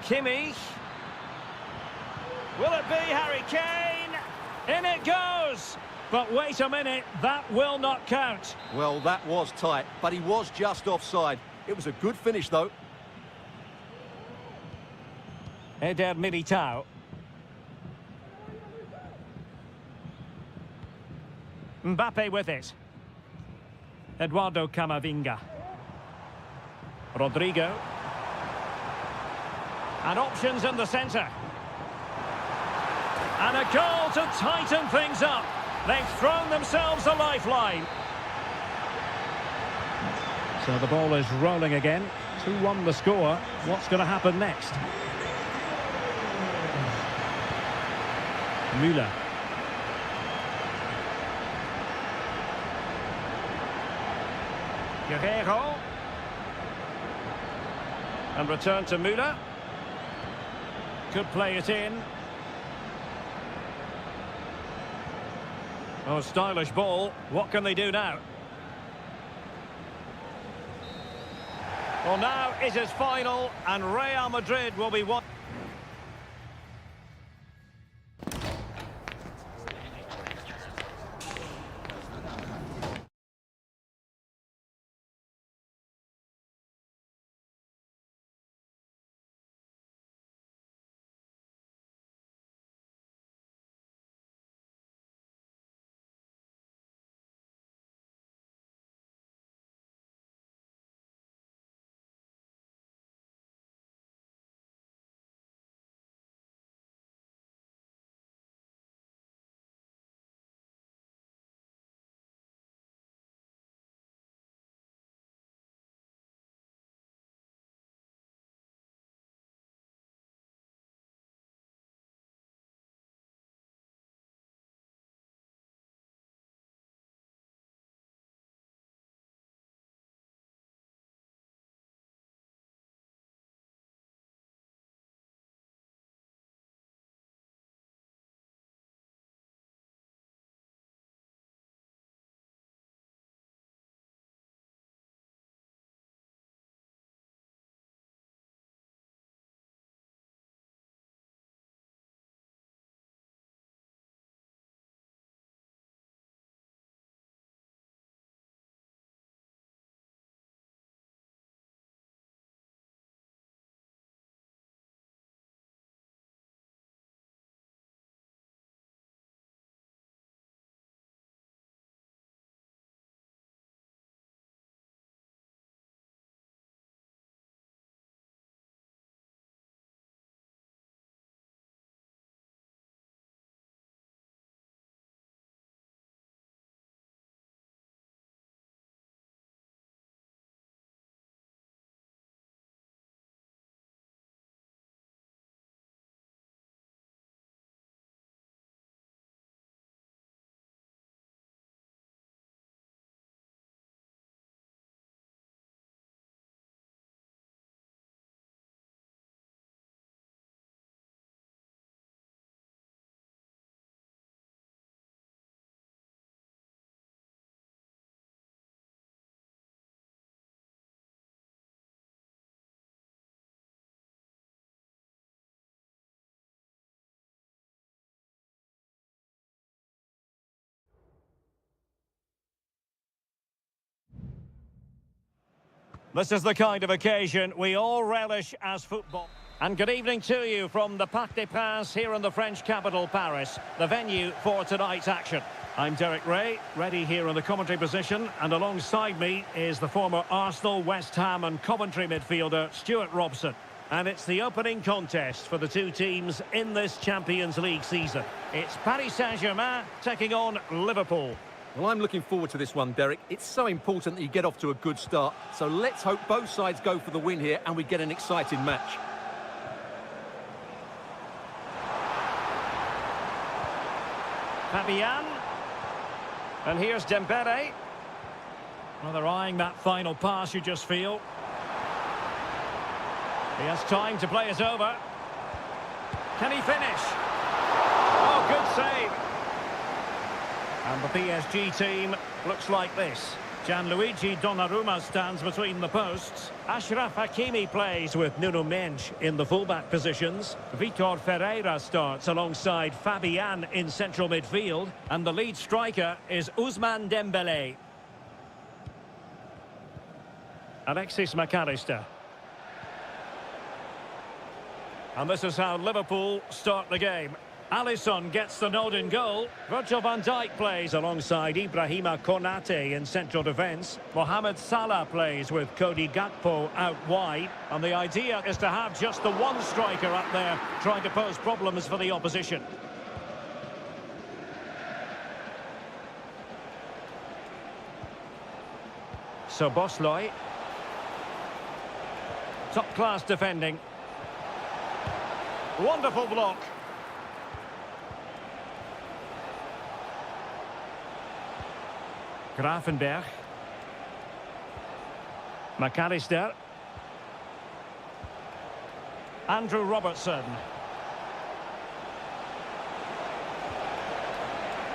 Kimmich. Will it be Harry Kane? In it goes! But wait a minute, that will not count. Well, that was tight, but he was just offside. It was a good finish, though. Eder Militao. Mbappe with it. Eduardo Camavinga. Rodrigo. And options in the centre. And a goal to tighten things up. They've thrown themselves a lifeline. So the ball is rolling again. 2-1 the score. What's going to happen next? Müller. Guerrero. And return to Müller. Could play it in. Oh, stylish ball. What can they do now? Well, now it is final, and Real Madrid will be one. This is the kind of occasion we all relish as football. And good evening to you from the Parc des Princes here in the French capital, Paris, the venue for tonight's action. I'm Derek Ray, ready here in the commentary position, and alongside me is the former Arsenal, West Ham and Coventry midfielder, Stuart Robson. And it's the opening contest for the two teams in this Champions League season. It's Paris Saint-Germain taking on Liverpool. Well, I'm looking forward to this one, Derek. It's so important that you get off to a good start. So let's hope both sides go for the win here and we get an exciting match. Fabian. And here's Dembele. Well, they're eyeing that final pass, you just feel. He has time to play it over. Can he finish? Oh, good save. And the PSG team looks like this. Gianluigi Donnarumma stands between the posts. Achraf Hakimi plays with Nuno Mendes in the fullback positions. Vitor Ferreira starts alongside Fabian in central midfield. And the lead striker is Ousmane Dembele. Alexis McAllister. And this is how Liverpool start the game. Alisson gets the nod in goal. Virgil van Dijk plays alongside Ibrahima Konate in central defence. Mohamed Salah plays with Cody Gakpo out wide. And the idea is to have just the one striker up there trying to pose problems for the opposition. So Bosley. Top-class defending. Wonderful block. Gravenberg. McAllister. Andrew Robertson.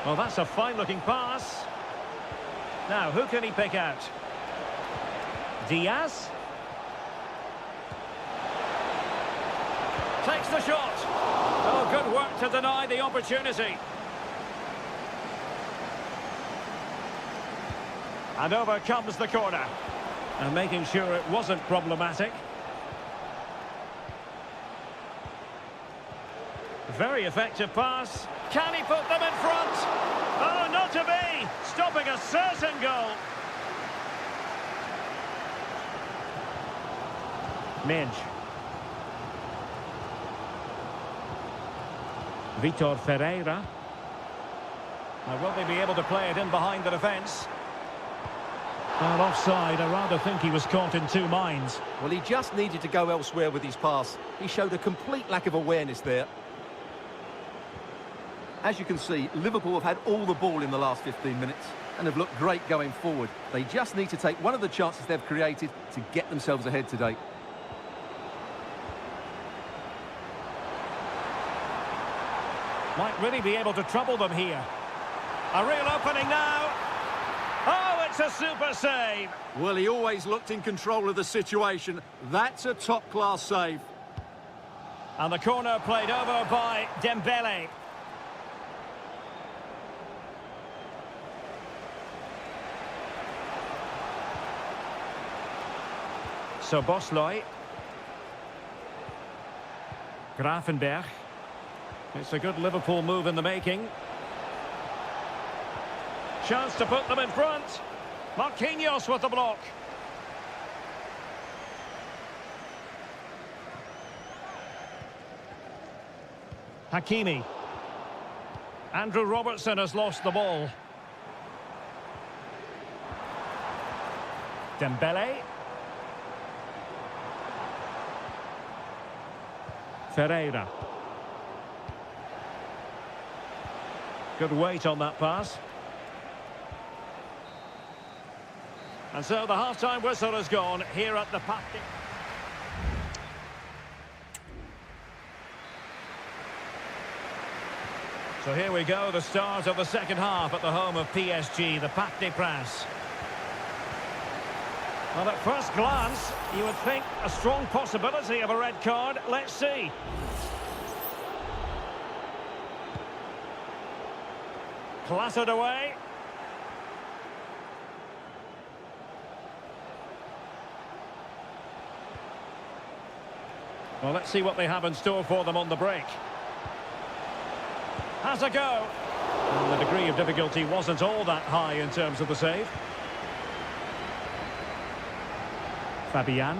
Well, that's a fine-looking pass. Now, who can he pick out? Diaz. Takes the shot. Oh, good work to deny the opportunity. And over comes the corner. And making sure it wasn't problematic. Very effective pass. Can he put them in front? Oh, not to be. Stopping a certain goal. Mendes. Vitor Ferreira. Now, will they be able to play it in behind the defence? Well, offside. I rather think he was caught in two minds. Well, he just needed to go elsewhere with his pass. He showed a complete lack of awareness there. As you can see, Liverpool have had all the ball in the last 15 minutes and have looked great going forward. They just need to take one of the chances they've created to get themselves ahead today. Might really be able to trouble them here. A real opening now. Oh, it's a super save. Well, he always looked in control of the situation. That's a top-class save. And the corner played over by Dembele. So Bosley. Gravenberg. It's a good Liverpool move in the making. Chance to put them in front. Marquinhos with the block. Hakimi. Andrew Robertson has lost the ball. Dembele. Ferreira. Good weight on that pass. And so the half-time whistle has gone here at the Parc. So here we go, the start of the second half at the home of PSG, the Parc des Princes. Well, at first glance, you would think a strong possibility of a red card. Let's see. Clattered away. Well, let's see what they have in store for them on the break. Has a go. And the degree of difficulty wasn't all that high in terms of the save. Fabian.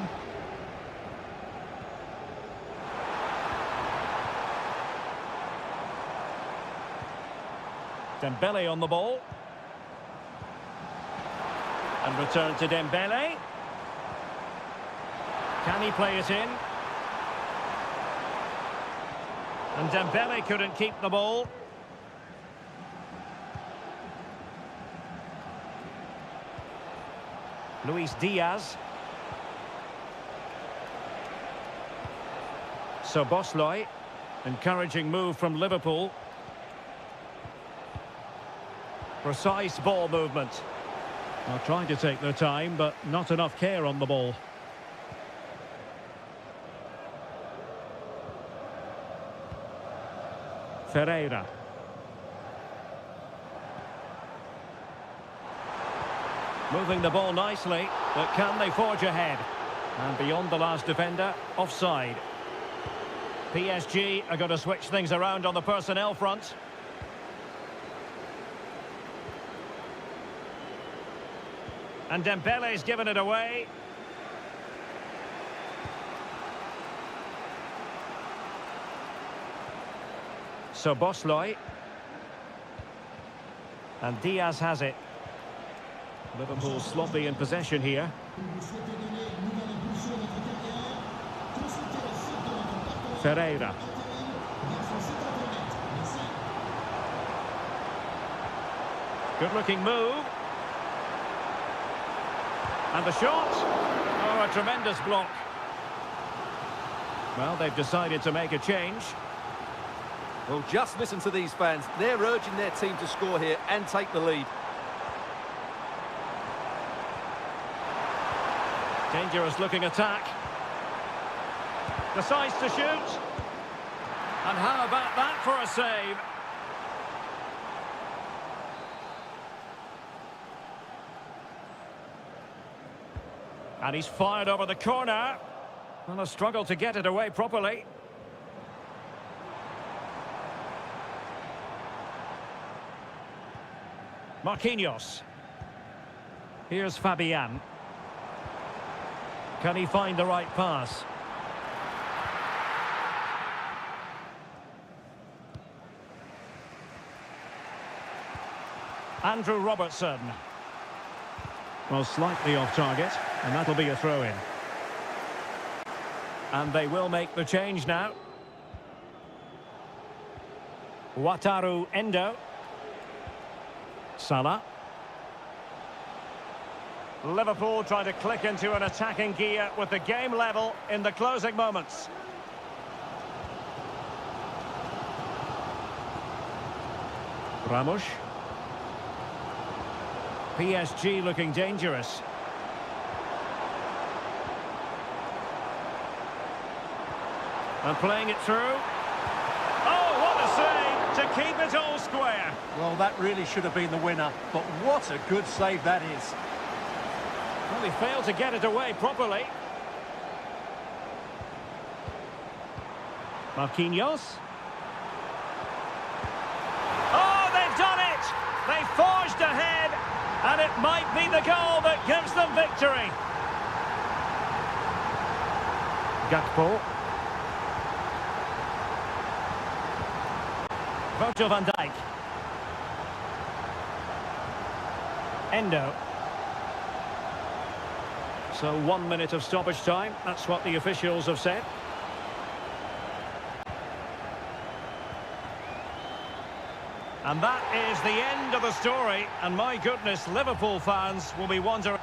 Dembele on the ball. And return to Dembele. Can he play it in? And Dembele couldn't keep the ball. Luis Diaz. Szoboszlai. Encouraging move from Liverpool. Precise ball movement. Well, trying to take their time, but not enough care on the ball. Ferreira. Moving the ball nicely, but can they forge ahead? And beyond the last defender, offside. PSG are going to switch things around on the personnel front. And Dembele's given it away. Szoboszlai. And Diaz has it. Liverpool sloppy in possession here. Ferreira. Good-looking move. And the shot. Oh, a tremendous block. Well, they've decided to make a change. Well, just listen to these fans. They're urging their team to score here and take the lead. Dangerous looking attack. Decides to shoot. And how about that for a save? And he's fired over the corner. Well, a struggle to get it away properly. Marquinhos. Here's Fabian. Can he find the right pass? Andrew Robertson. Well, slightly off target, and that'll be a throw-in. And they will make the change now. Wataru Endo. Salah. Liverpool trying to click into an attacking gear with the game level in the closing moments. Ramos. PSG looking dangerous. And playing it through. Oh, what a save to keep it all square. Well, that really should have been the winner, but what a good save that is. Well, he failed to get it away properly. Marquinhos. Oh, they've done it! They forged ahead, and it might be the goal that gives them victory. Gakpo. Virgil van Dijk. Endo. So 1 minute of stoppage time. That's what the officials have said. And that is the end of the story. And my goodness, Liverpool fans will be wondering...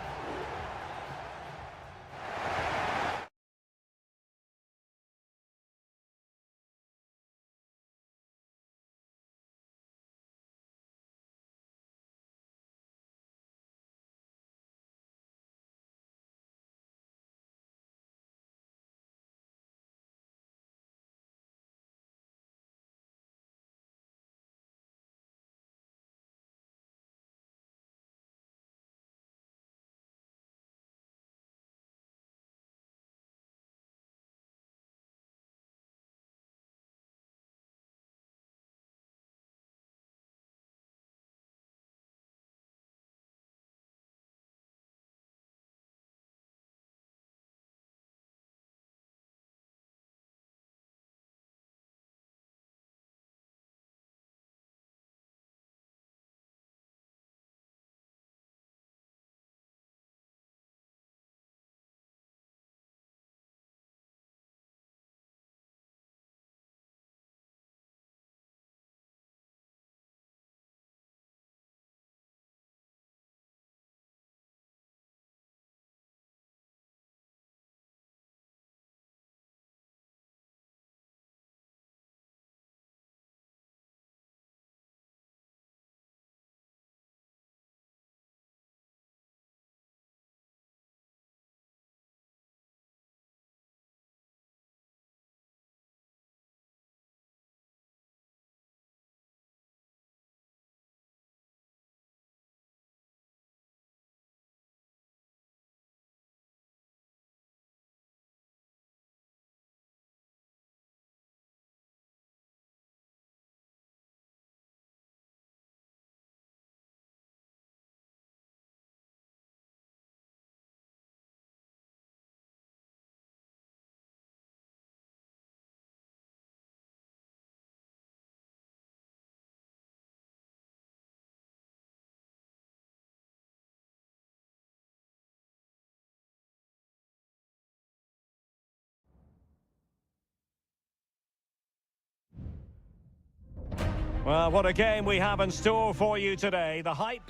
Well, what a game we have in store for you today. The hype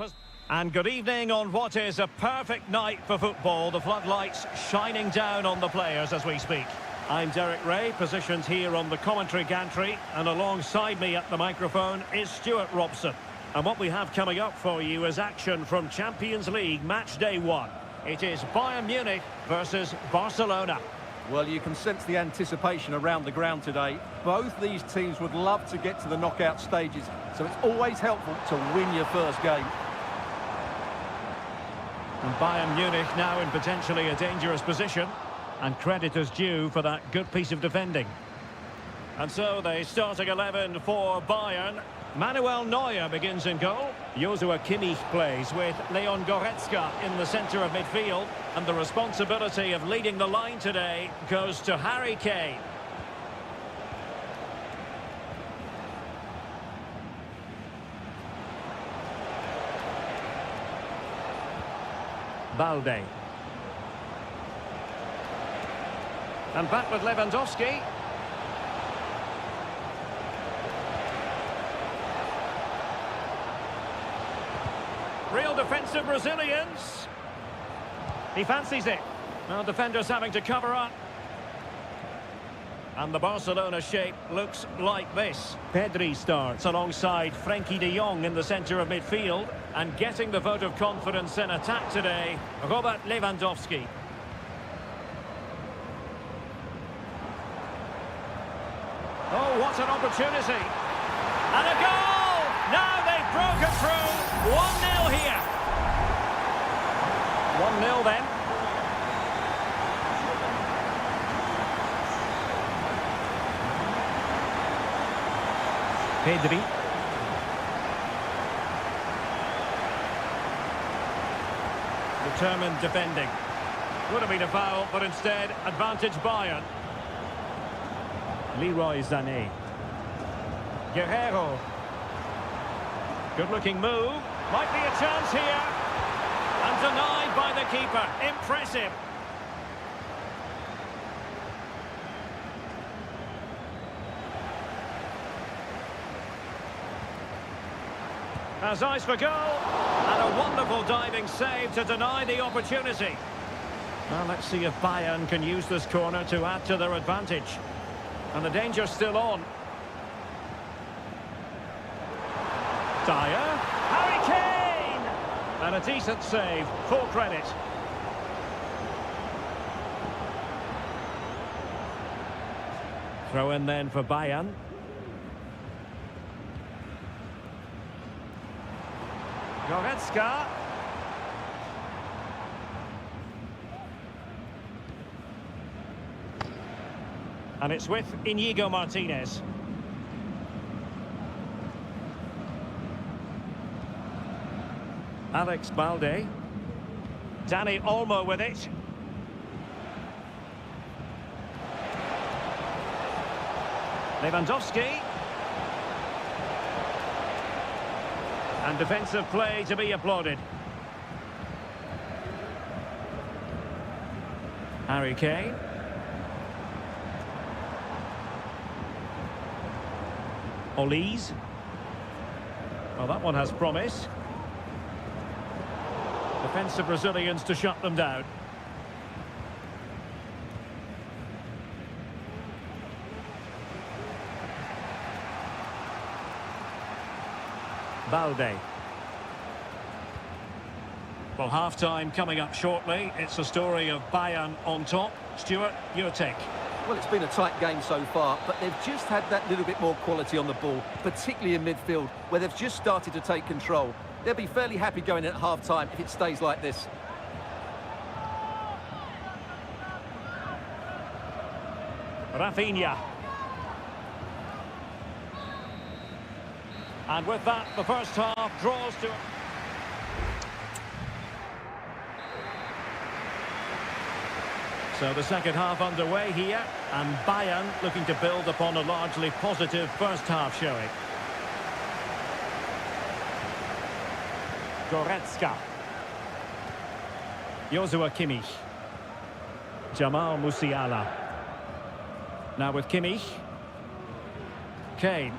and good evening on what is a perfect night for football. The floodlights shining down on the players as we speak. I'm Derek Ray, positioned here on the commentary gantry, and alongside me at the microphone is Stuart Robson. And what we have coming up for you is action from Champions League match day 1. It is Bayern Munich versus Barcelona. Well, you can sense the anticipation around the ground today. Both these teams would love to get to the knockout stages, so it's always helpful to win your first game. And Bayern Munich now in potentially a dangerous position, and credit is due for that good piece of defending. And so the starting 11 for Bayern. Manuel Neuer begins in goal. Joshua Kimmich plays with Leon Goretzka in the centre of midfield. And the responsibility of leading the line today goes to Harry Kane. Balde. And back with Lewandowski. Real defensive resilience. He fancies it. Well, defenders having to cover up. And the Barcelona shape looks like this. Pedri starts alongside Frenkie de Jong in the centre of midfield. And getting the vote of confidence in attack today, Robert Lewandowski. Oh, what an opportunity. And a goal! Now they've broken through. 1-0 here. 1-0 then. Pedri. Determined defending. Would have been a foul, but instead, advantage Bayern. Leroy Sané. Guerrero. Good-looking move. Might be a chance here. And denied by the keeper. Impressive. Has eyes for goal. And a wonderful diving save to deny the opportunity. Well, let's see if Bayern can use this corner to add to their advantage. And the danger's still on. Dyer. Harry Kane! And a decent save. Full credit. Throw in then for Bayern. Goretzka. And it's with Inigo Martinez. Alex Balde. Dani Olmo with it. Lewandowski. And defensive play to be applauded. Harry Kane. Olise. Well, that one has promise. Defensive resilience to shut them down. Balde. Well, half-time coming up shortly. It's a story of Bayern on top. Stuart, your take. Well, it's been a tight game so far, but they've just had that little bit more quality on the ball, particularly in midfield, where they've just started to take control. They'll be fairly happy going in at half-time if it stays like this. Rafinha. And with that, the first half draws to... So the second half underway here, and Bayern looking to build upon a largely positive first half showing. Goretzka. Joshua Kimmich. Jamal Musiala. Now with Kimmich. Kane.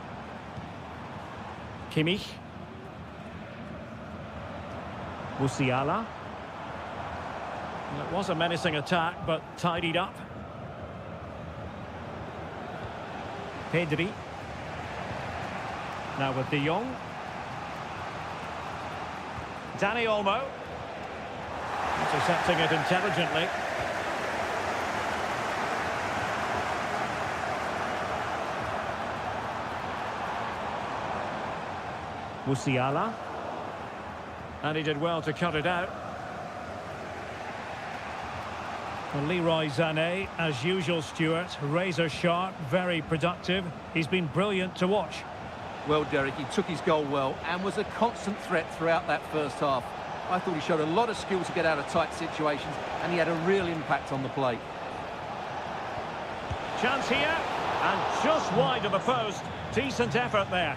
Kimmich. Musiala. It was a menacing attack, but tidied up. Pedri. Now with De Jong. Dani Olmo. Intercepting it intelligently. Musiala. And he did well to cut it out. Well, Leroy Sané, as usual, Stuart, razor sharp, very productive. He's been brilliant to watch. Well, Derek, he took his goal well and was a constant threat throughout that first half. I thought he showed a lot of skill to get out of tight situations, and he had a real impact on the play. Chance here, and just wide of the post. Decent effort there.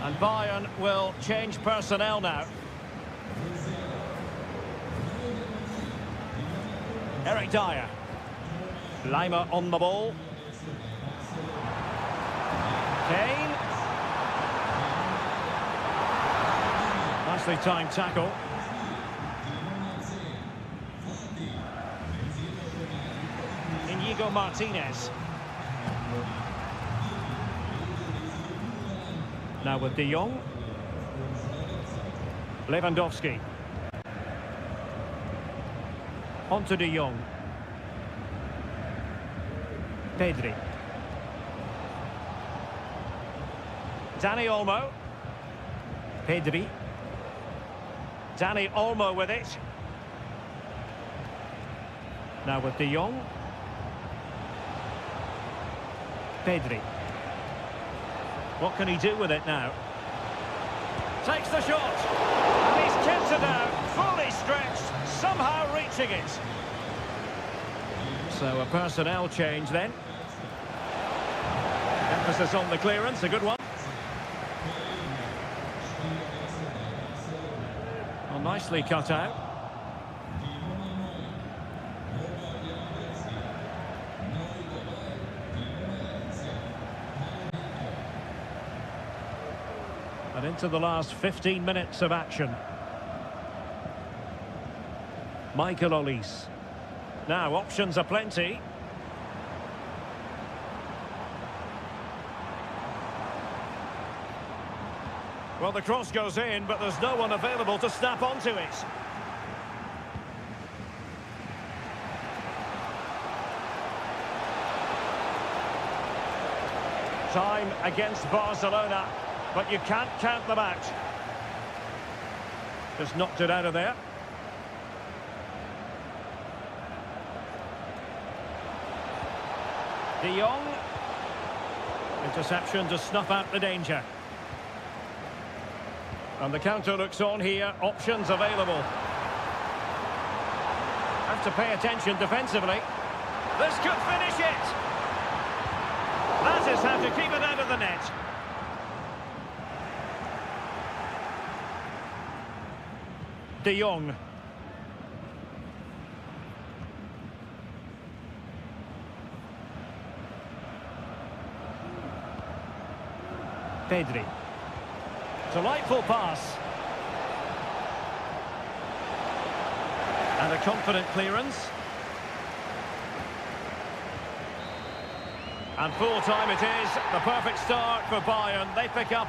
And Bayern will change personnel now. Eric Dyer. Lima on the ball. Kane. Nicely timed tackle. Inigo Martinez. Now with De Jong. Lewandowski. On to De Jong. Pedri. Dani Olmo. Pedri. Dani Olmo with it. Now with De Jong. Pedri. What can he do with it now? Takes the shot. And he's kept it out, fully stretched, somehow reaching it. So a personnel change then. Emphasis on the clearance, a good one. Well, nicely cut out. And into the last 15 minutes of action. Michael Olise. Now, options are plenty. Well, the cross goes in, but there's no one available to snap onto it. Time against Barcelona, but you can't count them out. Just knocked it out of there. De Jong. Interception to snuff out the danger. And the counter looks on here. Options available. Have to pay attention defensively. This could finish it. That is how to keep it out of the net. De Jong. Pedri. Delightful pass. And a confident clearance. And full time it is. The perfect start for Bayern. They pick up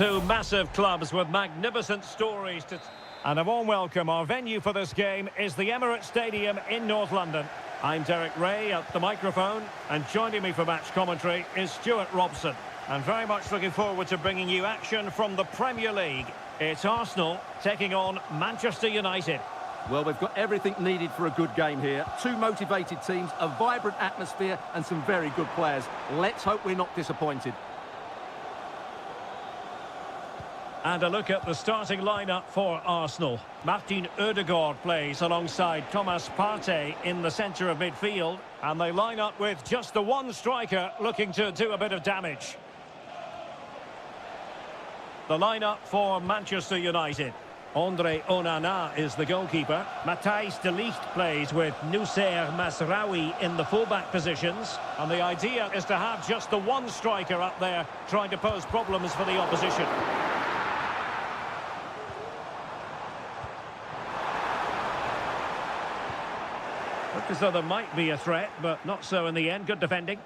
Two massive clubs with magnificent stories to... And a warm welcome. Our venue for this game is the Emirates Stadium in North London. I'm Derek Ray at the microphone, and joining me for match commentary is Stuart Robson. And very much looking forward to bringing you action from the Premier League. It's Arsenal taking on Manchester United. Well, we've got everything needed for a good game here. Two motivated teams, a vibrant atmosphere and some very good players. Let's hope we're not disappointed. And a look at the starting lineup for Arsenal. Martin Ødegaard plays alongside Thomas Partey in the centre of midfield. And they line up with just the one striker looking to do a bit of damage. The lineup for Manchester United. Andre Onana is the goalkeeper. Matthijs de Ligt plays with Noussair Masraoui in the fullback positions. And the idea is to have just the one striker up there trying to pose problems for the opposition. Look as though there might be a threat, but not so in the end. Good defending.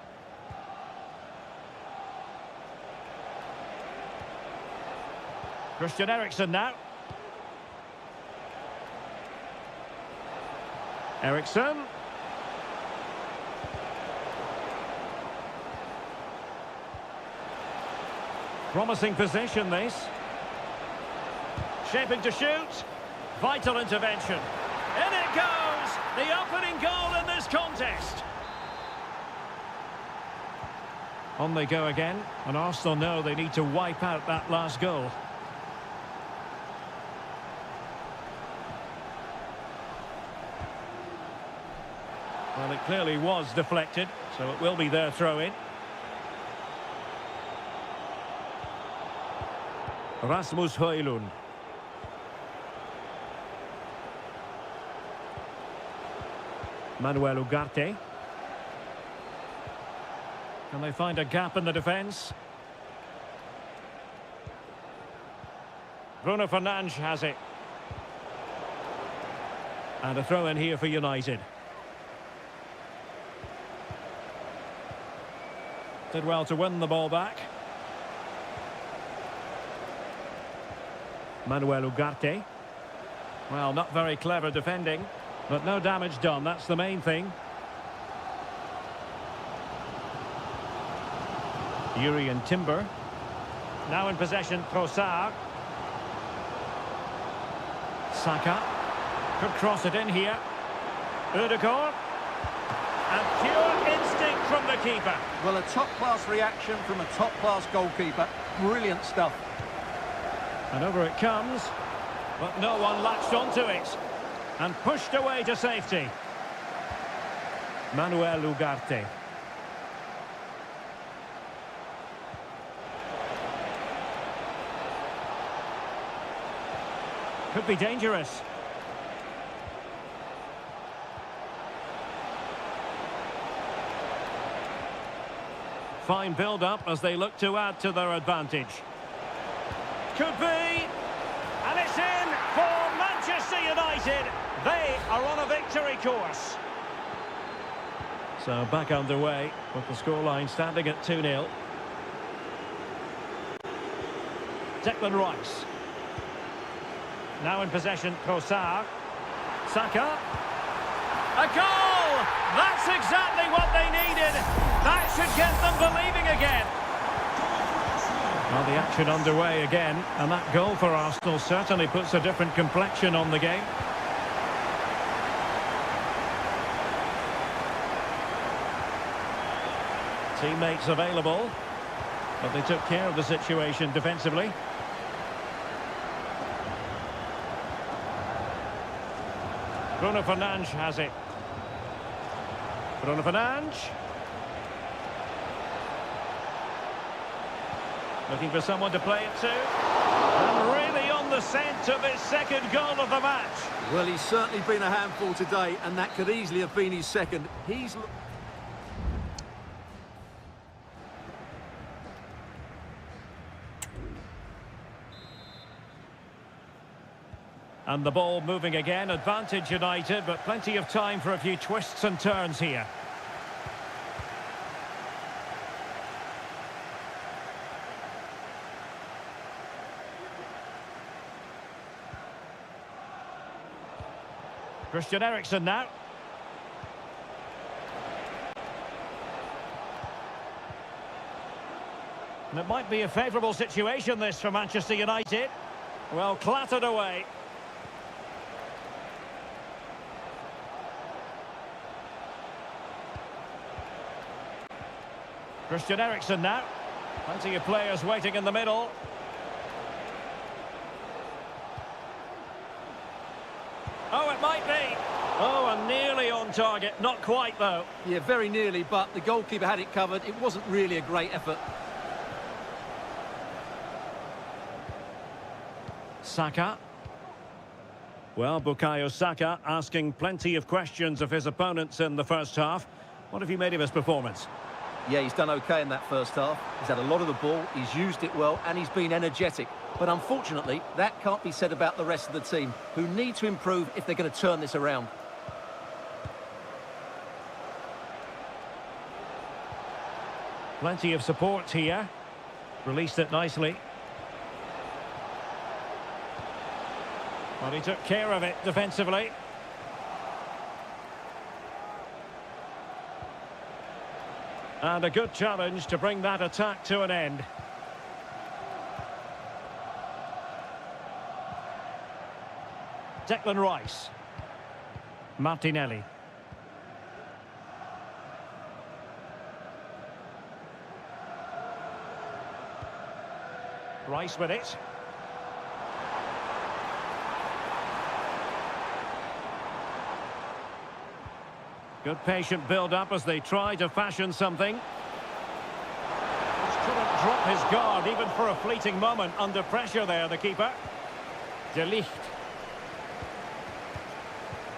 Christian Eriksen now. Eriksen. Promising position, this. Shaping to shoot. Vital intervention. In it goes! The opening goal in this contest. On they go again, and Arsenal know they need to wipe out that last goal. Well, it clearly was deflected, so it will be their throw-in. Rasmus Højlund. Manuel Ugarte. Can they find a gap in the defence? Bruno Fernandes has it. And a throw-in here for United. Did well to win the ball back. Manuel Ugarte. Well, not very clever defending, but no damage done. That's the main thing. Jurriën Timber. Now in possession, Trossard. Saka. Could cross it in here. Ødegaard. And pure instinct from the keeper. Well, a top-class reaction from a top-class goalkeeper. Brilliant stuff. And over it comes, but no one latched onto it. And pushed away to safety. Manuel Ugarte. Could be dangerous. Fine build-up as they look to add to their advantage. Could be. And it's in for Manchester United. They are on a victory course. So back underway with the scoreline standing at 2-0. Declan Rice. Now in possession, Trossard. Saka. A goal! That's exactly what they needed. That should get them believing again. Well, the action underway again, and that goal for Arsenal certainly puts a different complexion on the game. Teammates available, but they took care of the situation defensively. Bruno Fernandes has it. Bruno Fernandes. Looking for someone to play it to. And really on the scent of his second goal of the match. Well, he's certainly been a handful today, and that could easily have been his second. He's... And the ball moving again, advantage United, but plenty of time for a few twists and turns here. Christian Eriksen now. And it might be a favourable situation, this, for Manchester United. Well, clattered away. Christian Eriksen now. Plenty of players waiting in the middle. Oh, it might be. Oh, and nearly on target. Not quite, though. Yeah, very nearly, but the goalkeeper had it covered. It wasn't really a great effort. Saka. Well, Bukayo Saka asking plenty of questions of his opponents in the first half. What have you made of his performance? Yeah, he's done okay in that first half. He's had a lot of the ball, he's used it well, and he's been energetic. But unfortunately, that can't be said about the rest of the team, who need to improve if they're going to turn this around. Plenty of support here. Released it nicely. Well, he took care of it defensively. And a good challenge to bring that attack to an end. Declan Rice. Martinelli. Rice with it. Good patient build-up as they try to fashion something. Just couldn't drop his guard even for a fleeting moment under pressure there, the keeper. De Ligt.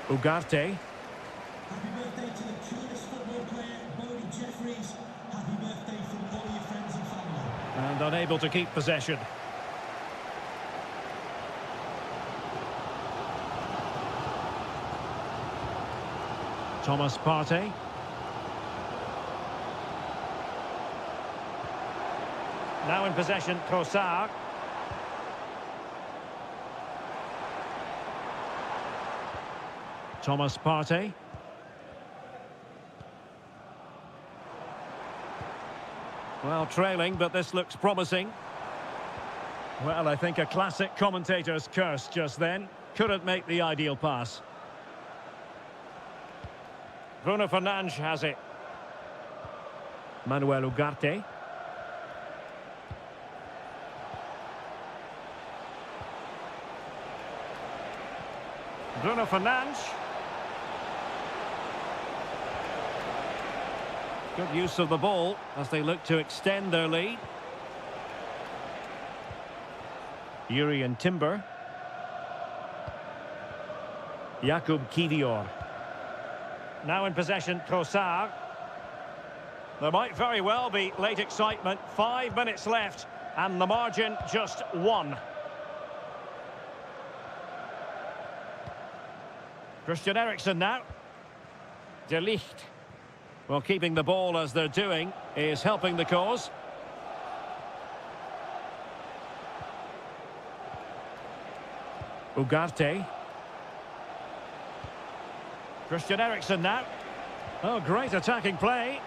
Ugarte. Happy birthday to the coolest football player, Bodie Jeffries. Happy birthday from all your friends and family. And unable to keep possession. Thomas Partey. Now in possession, Trossard. Thomas Partey. Well, trailing, but this looks promising. Well, I think a classic commentator's curse just then. Couldn't make the ideal pass. Bruno Fernandes has it. Manuel Ugarte. Bruno Fernandes. Good use of the ball as they look to extend their lead. Jurriën Timber. Jakub Kivior. Now in possession, Trossard. There might very well be late excitement. 5 minutes left, and the margin just 1. Christian Eriksen now. De Ligt. Well, keeping the ball as they're doing is helping the cause. Ugarte. Christian Eriksen now. Oh, great attacking play.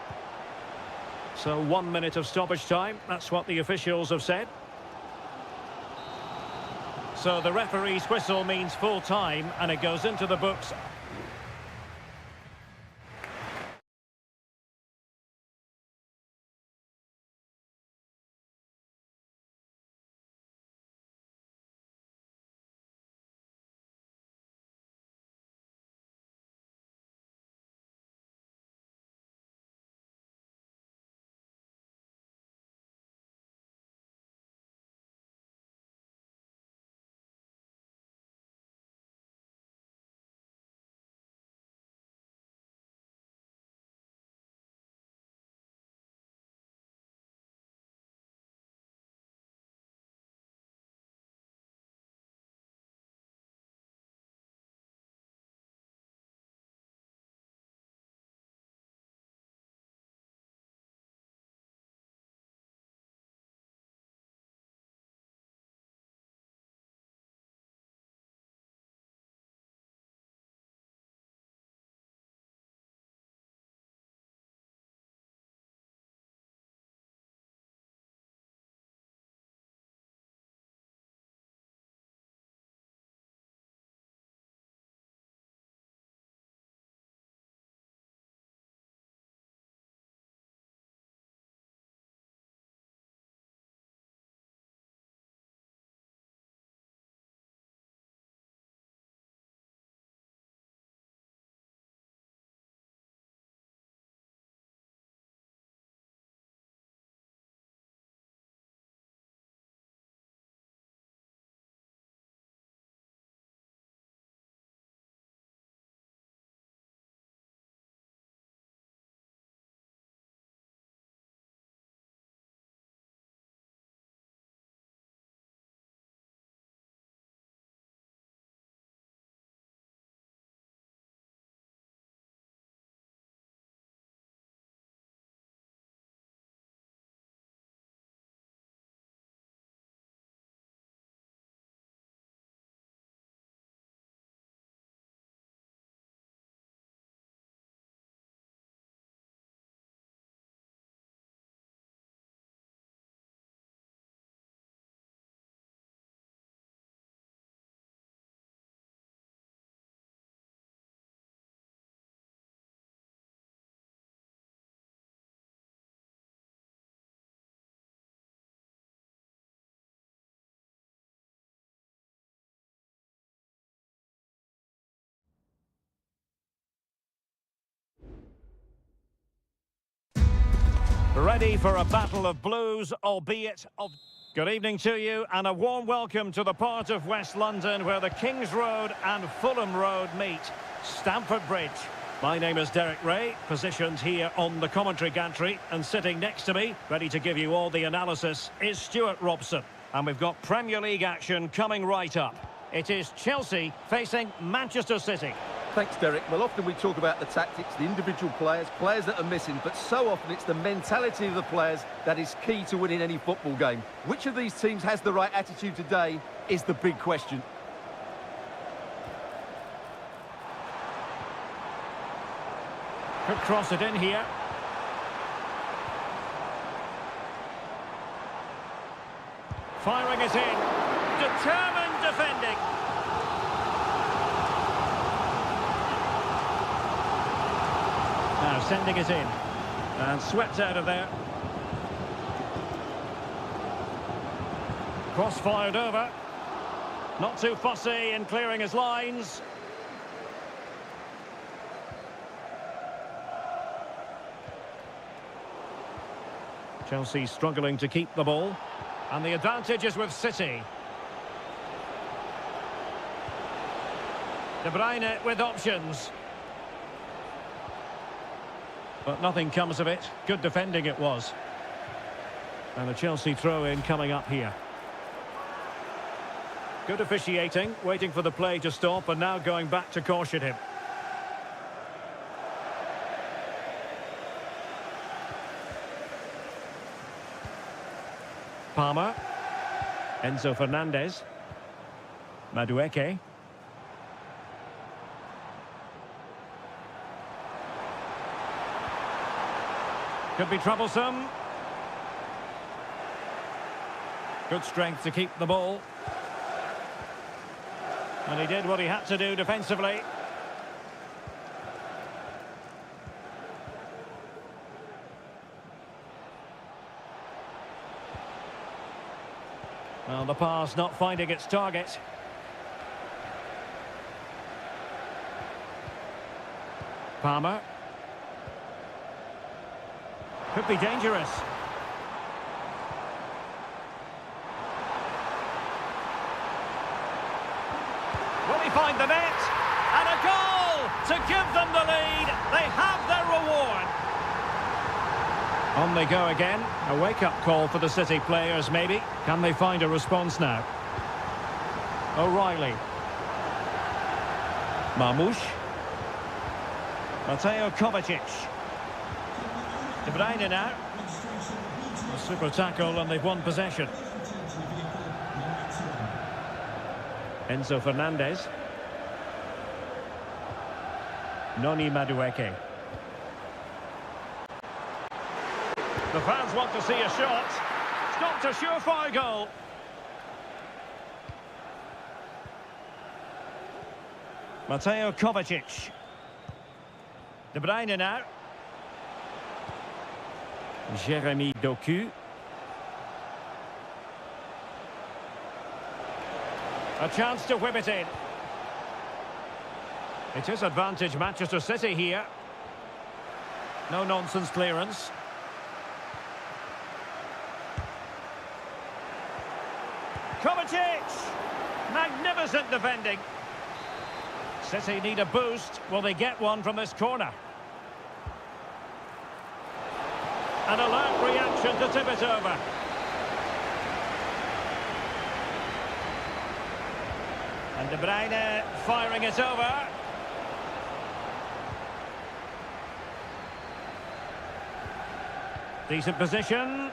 So 1 minute of stoppage time. That's what the officials have said. So the referee's whistle means full time, and it goes into the books. Ready for a battle of blues, albeit of... Good evening to you and a warm welcome to the part of West London where the King's Road and Fulham Road meet, Stamford Bridge. My name is Derek Ray, positioned here on the commentary gantry, and sitting next to me, ready to give you all the analysis, is Stuart Robson. And we've got Premier League action coming right up. It is Chelsea facing Manchester City. Thanks, Derek. Well, often we talk about the tactics, the individual players that are missing, but so often it's the mentality of the players that is key to winning any football game. Which of these teams has the right attitude today is the big question. Could cross it in here. Firing it in. Determined defending. Now sending it in. And swept out of there. Cross fired over. Not too fussy in clearing his lines. Chelsea struggling to keep the ball. And the advantage is with City. De Bruyne with options. But nothing comes of it. Good defending it was. And a Chelsea throw-in coming up here. Good officiating, waiting for the play to stop and now going back to caution him. Palmer. Enzo Fernandez. Madueke. Could be troublesome. Good strength to keep the ball. And he did what he had to do defensively. Well, the pass not finding its target. Palmer. Could be dangerous. Will he find the net? And a goal to give them the lead. They have their reward. On they go again. A wake-up call for the City players, maybe. Can they find a response now? O'Reilly. Marmoush. Mateo Kovacic. De Bruyne now. A super tackle and they've won possession. Enzo Fernandez. Noni Madueke. The fans want to see a shot. Stopped a surefire goal. Mateo Kovacic. De Bruyne now. Jeremy Doku. A chance to whip it in. It is advantage Manchester City here. No nonsense clearance. Kovacic! Magnificent defending. City need a boost. Will they get one from this corner? An alert reaction to tip it over. And De Bruyne firing it over. Decent position.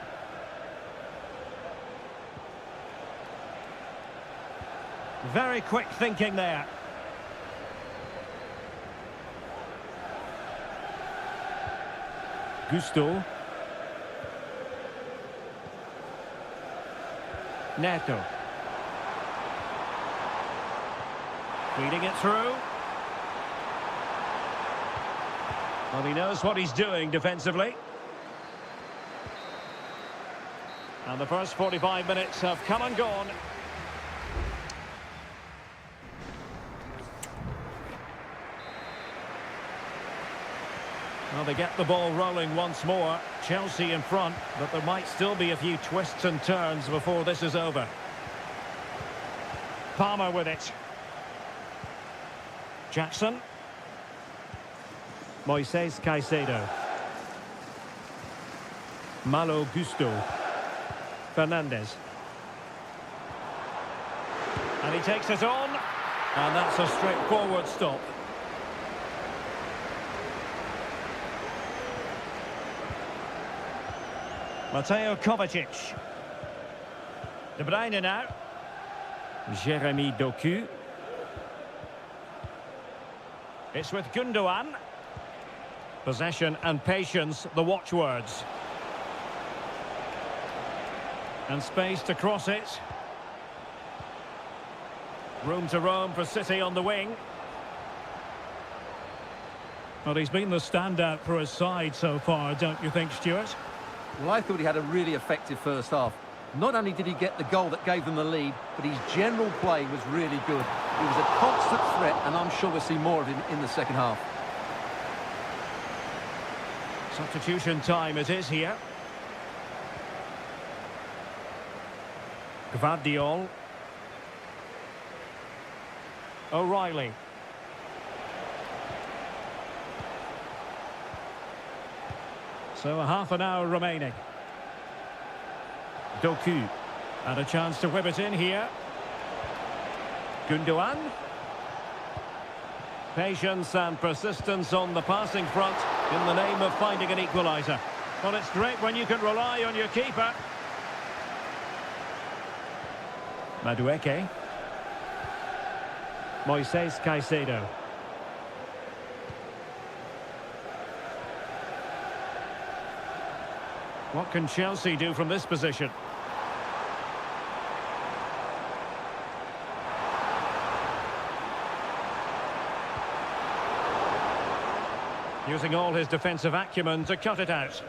Very quick thinking there. Gusto. Neto. Feeding it through. Well, he knows what he's doing defensively. And the first 45 minutes have come and gone. Well, they get the ball rolling once more. Chelsea in front, but there might still be a few twists and turns before this is over. Palmer with it. Jackson. Moises Caicedo. Malo Gusto. Fernandes. And he takes it on. And that's a straightforward stop. Mateo Kovacic. De Bruyne now. Jeremy Doku. It's with Gundogan. Possession and patience, the watchwords. And space to cross it. Room to roam for City on the wing. Well, he's been the standout for his side so far, don't you think, Stuart? Well, I thought he had a really effective first half. Not only did he get the goal that gave them the lead, but his general play was really good. He was a constant threat, and I'm sure we'll see more of him in the second half. Substitution time it is here. Gvardiol. O'Reilly. So a half an hour remaining. Doku. And a chance to whip it in here. Gundogan. Patience and persistence on the passing front in the name of finding an equaliser. Well, it's great when you can rely on your keeper. Madueke. Moises Caicedo. What can Chelsea do from this position? Using all his defensive acumen to cut it out.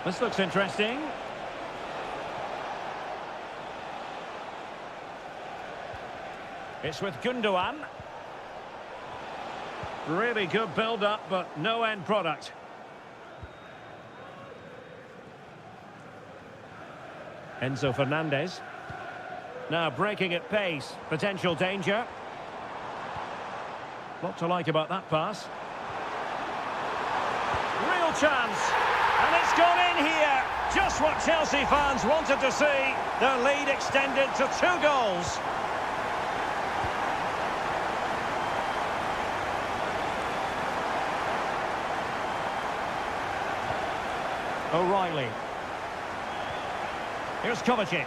This looks interesting. It's with Gundogan. Really good build-up, but no end product. Enzo Fernandez. Now breaking at pace. Potential danger. Lot to like about that pass. Real chance. And it's gone in here. Just what Chelsea fans wanted to see. Their lead extended to 2 goals. O'Reilly. Here's Kovacic.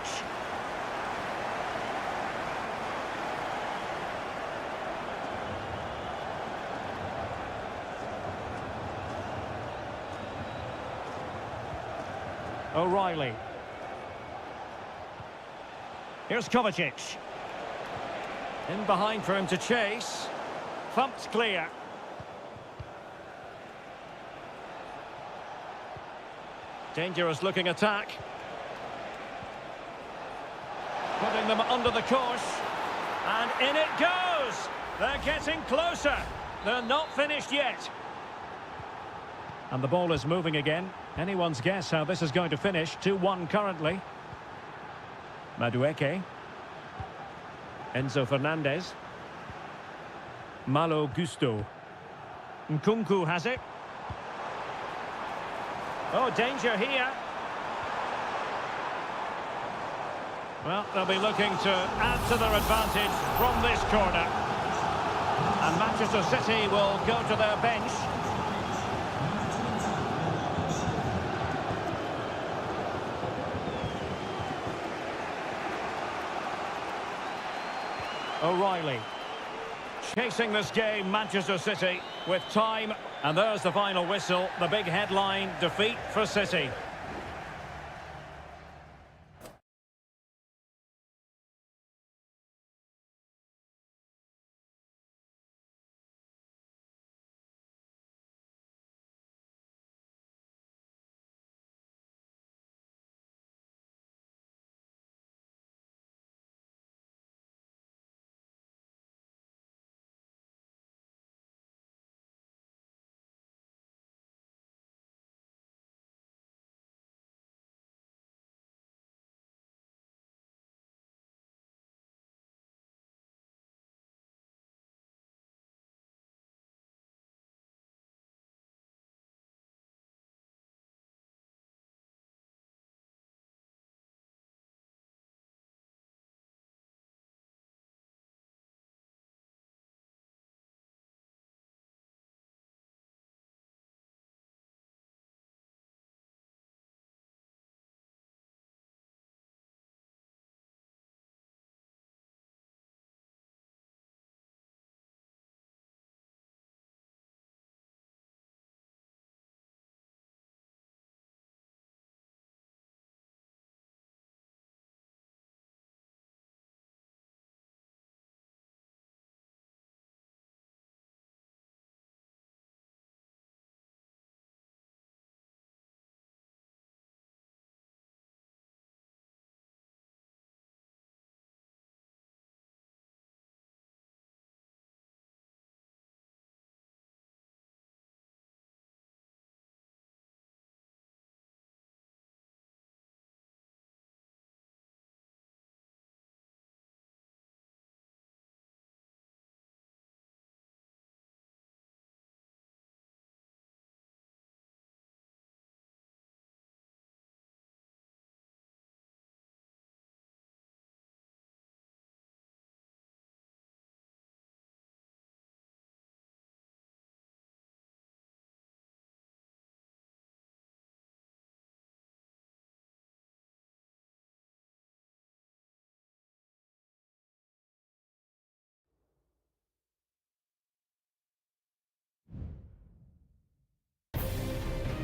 O'Reilly. Here's Kovacic. In behind for him to chase. Thumped clear. Dangerous looking attack. Putting them under the cosh. And in it goes! They're getting closer. They're not finished yet. And the ball is moving again. Anyone's guess how this is going to finish. 2-1 currently. Madueke. Enzo Fernandez. Malo Gusto. Nkunku has it. Oh, danger here. Well, they'll be looking to add to their advantage from this corner. And Manchester City will go to their bench. O'Reilly. Chasing this game, Manchester City, with time. And there's the final whistle, the big headline, defeat for City.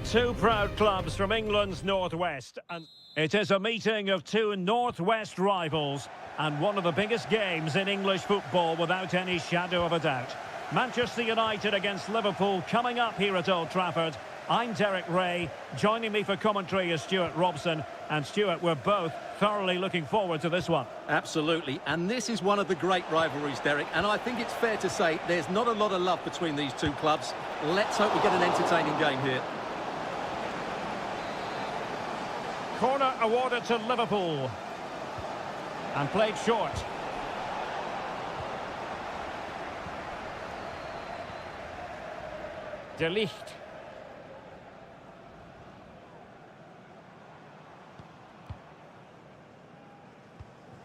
Two proud clubs from England's northwest, and it is a meeting of two northwest rivals and one of the biggest games in English football without any shadow of a doubt. Manchester United against Liverpool coming up here at Old Trafford. I'm Derek Ray. Joining me for commentary is Stuart Robson. And Stuart, we're both thoroughly looking forward to this one. Absolutely, and this is one of the great rivalries, Derek, and I think it's fair to say there's not a lot of love between these two clubs. Let's hope we get an entertaining game here. Corner awarded to Liverpool. And played short. De Ligt.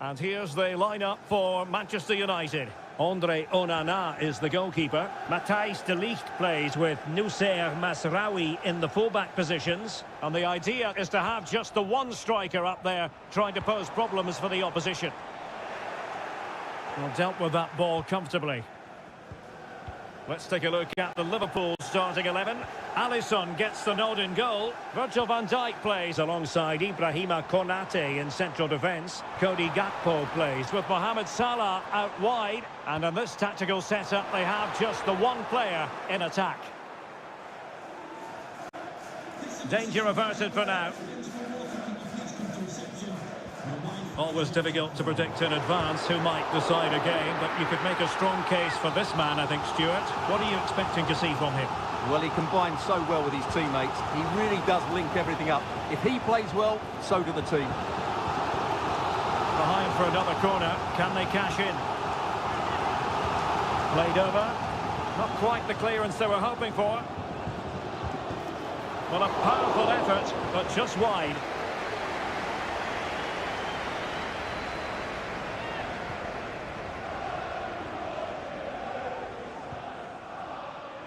And here's the lineup for Manchester United. Andre Onana is the goalkeeper. Matthijs de Ligt plays with Noussair Masraoui in the fullback positions. And the idea is to have just the one striker up there trying to pose problems for the opposition. Well, dealt with that ball comfortably. Let's take a look at the Liverpool starting 11. Alisson gets the nod in goal. Virgil van Dijk plays alongside Ibrahima Konate in central defence. Cody Gakpo plays with Mohamed Salah out wide. And in this tactical setup, they have just the one player in attack. Danger averted for now. Always difficult to predict in advance who might decide a game, but you could make a strong case for this man, I think, Stuart. What are you expecting to see from him? Well, he combines so well with his teammates. He really does link everything up. If he plays well, so do the team. Behind for another corner. Can they cash in? Played over. Not quite the clearance they were hoping for. Well, a powerful effort, but just wide.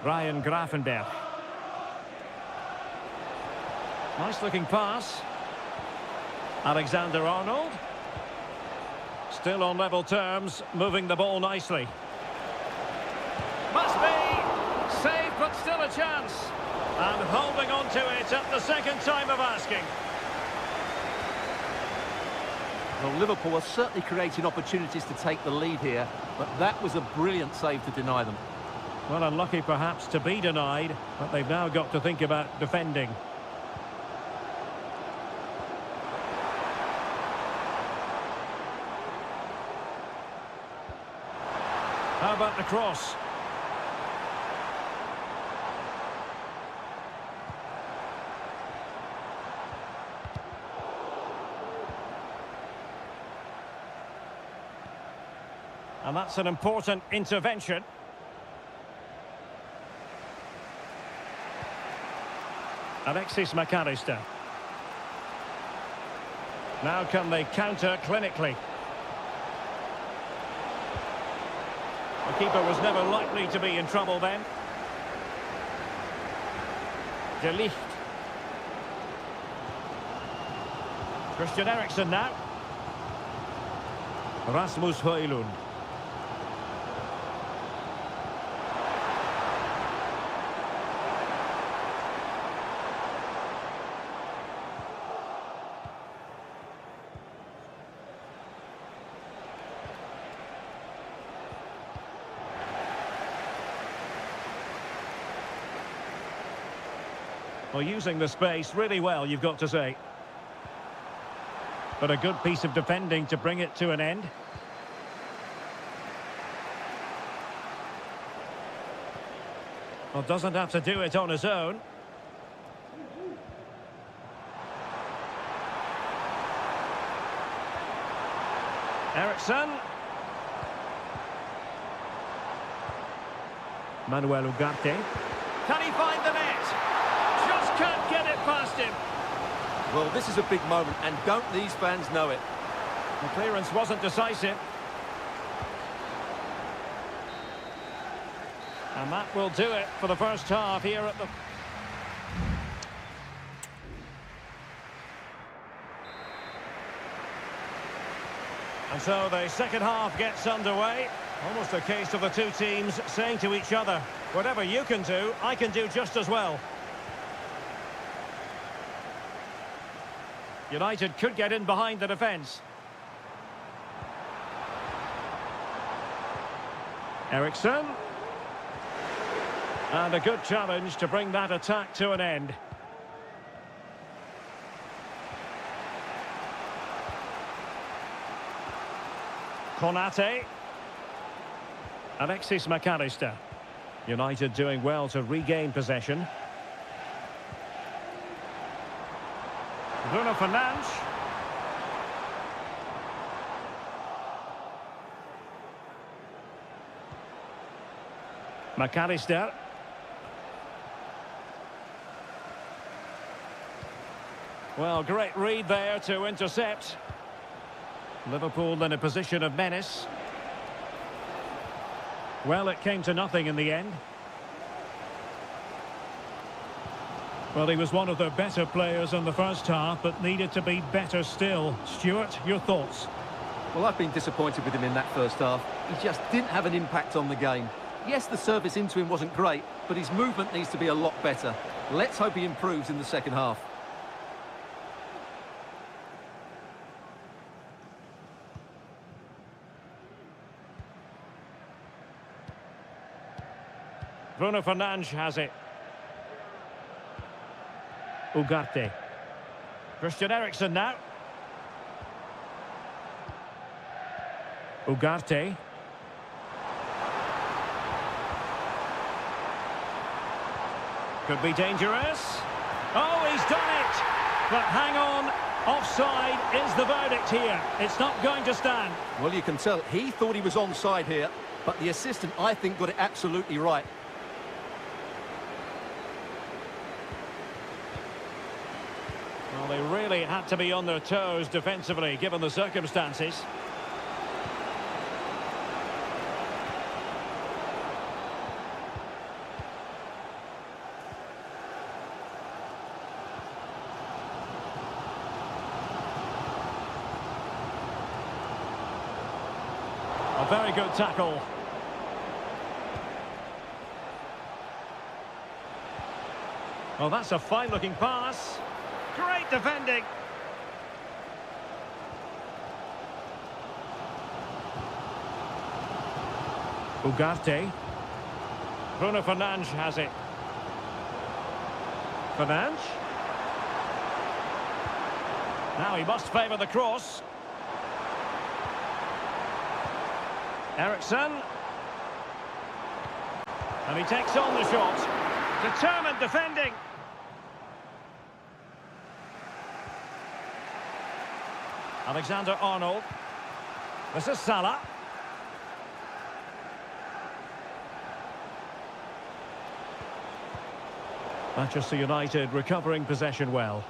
Ryan Gravenberch. Nice looking pass. Alexander-Arnold. Still on level terms, moving the ball nicely. Must be! Saved, but still a chance. And holding on to it at the second time of asking. Well, Liverpool are certainly creating opportunities to take the lead here, but that was a brilliant save to deny them. Well, unlucky perhaps to be denied, but they've now got to think about defending. How about the cross? And that's an important intervention. Alexis McAllister. Now can they counter clinically? The keeper was never likely to be in trouble then. De Ligt. Christian Eriksen now. Rasmus Højlund. Well, using the space really well, you've got to say. But a good piece of defending to bring it to an end. Well, doesn't have to do it on his own. Eriksen. Manuel Ugarte. Can he find the net? Just can't get it past him. Well, this is a big moment, and don't these fans know it? The clearance wasn't decisive. And that will do it for the first half here at the... And so the second half gets underway. Almost a case of the two teams saying to each other, whatever you can do, I can do just as well. United could get in behind the defence. Eriksson. And a good challenge to bring that attack to an end. Konate. Alexis McAllister. United doing well to regain possession. Bruno Fernandes. McAllister. Well, great read there to intercept. Liverpool in a position of menace. Well, it came to nothing in the end. Well, he was one of the better players in the first half, but needed to be better still. Stuart, your thoughts? Well, I've been disappointed with him in that first half. He just didn't have an impact on the game. Yes, the service into him wasn't great, but his movement needs to be a lot better. Let's hope he improves in the second half. Bruno Fernandes has it. Ugarte. Christian Eriksen now. Ugarte. Could be dangerous. Oh, he's done it! But hang on, offside is the verdict here. It's not going to stand. Well, you can tell he thought he was onside here, but the assistant, I think, got it absolutely right. Well, they really had to be on their toes defensively, given the circumstances. A very good tackle. Well, that's a fine-looking pass. Great defending. Ugarte. Bruno Fernandes has it. Fernandes. Now he must favour the cross. Eriksson. And he takes on the shot. Determined defending. Alexander-Arnold. This is Salah. Manchester United recovering possession well.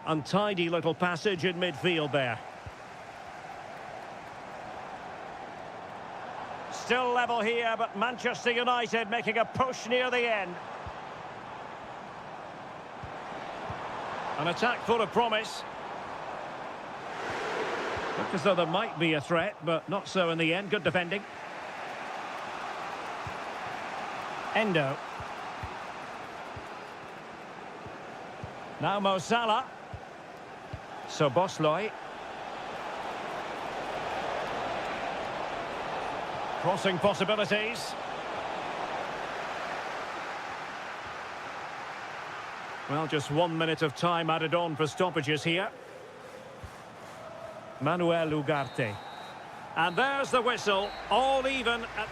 Untidy little passage in midfield there. Still level here, but Manchester United making a push near the end. An attack full of promise. Looked as though there might be a threat, but not so in the end. Good defending. Endo. Now Mo Salah. Szoboszlai. Crossing possibilities. Well, just 1 minute of time added on for stoppages here. Manuel Ugarte. And there's the whistle, all even at...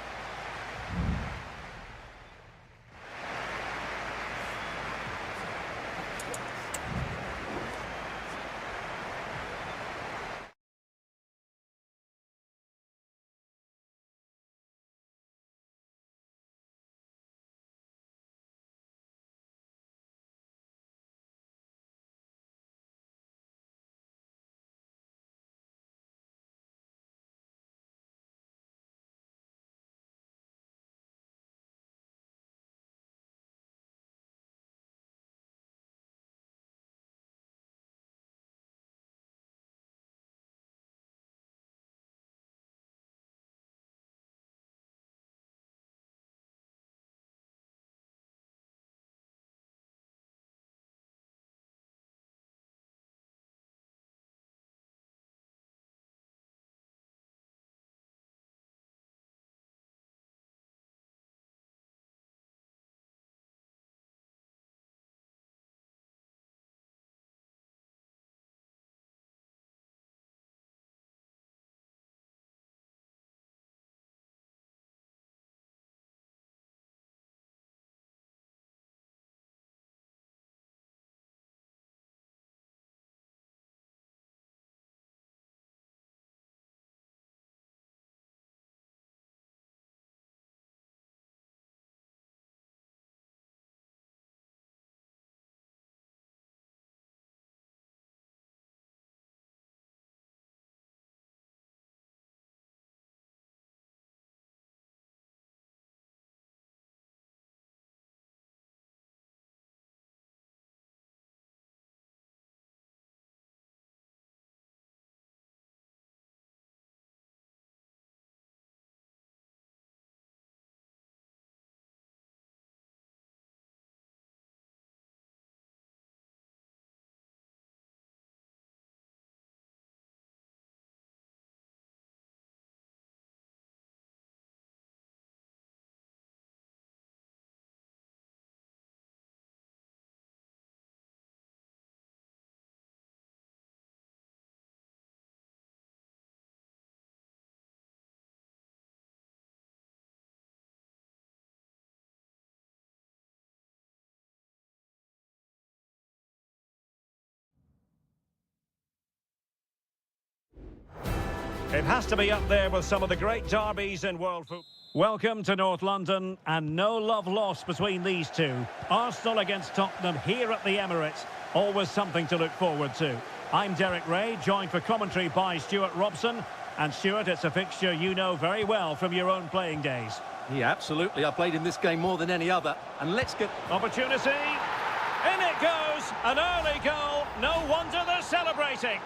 It has to be up there with some of the great derbies in world football. Welcome to North London, and no love lost between these two. Arsenal against Tottenham here at the Emirates. Always something to look forward to. I'm Derek Ray, joined for commentary by Stuart Robson. And Stuart, it's a fixture you know very well from your own playing days. Yeah, absolutely. I played in this game more than any other. And let's get... Opportunity. In it goes. An early goal. No wonder they're celebrating.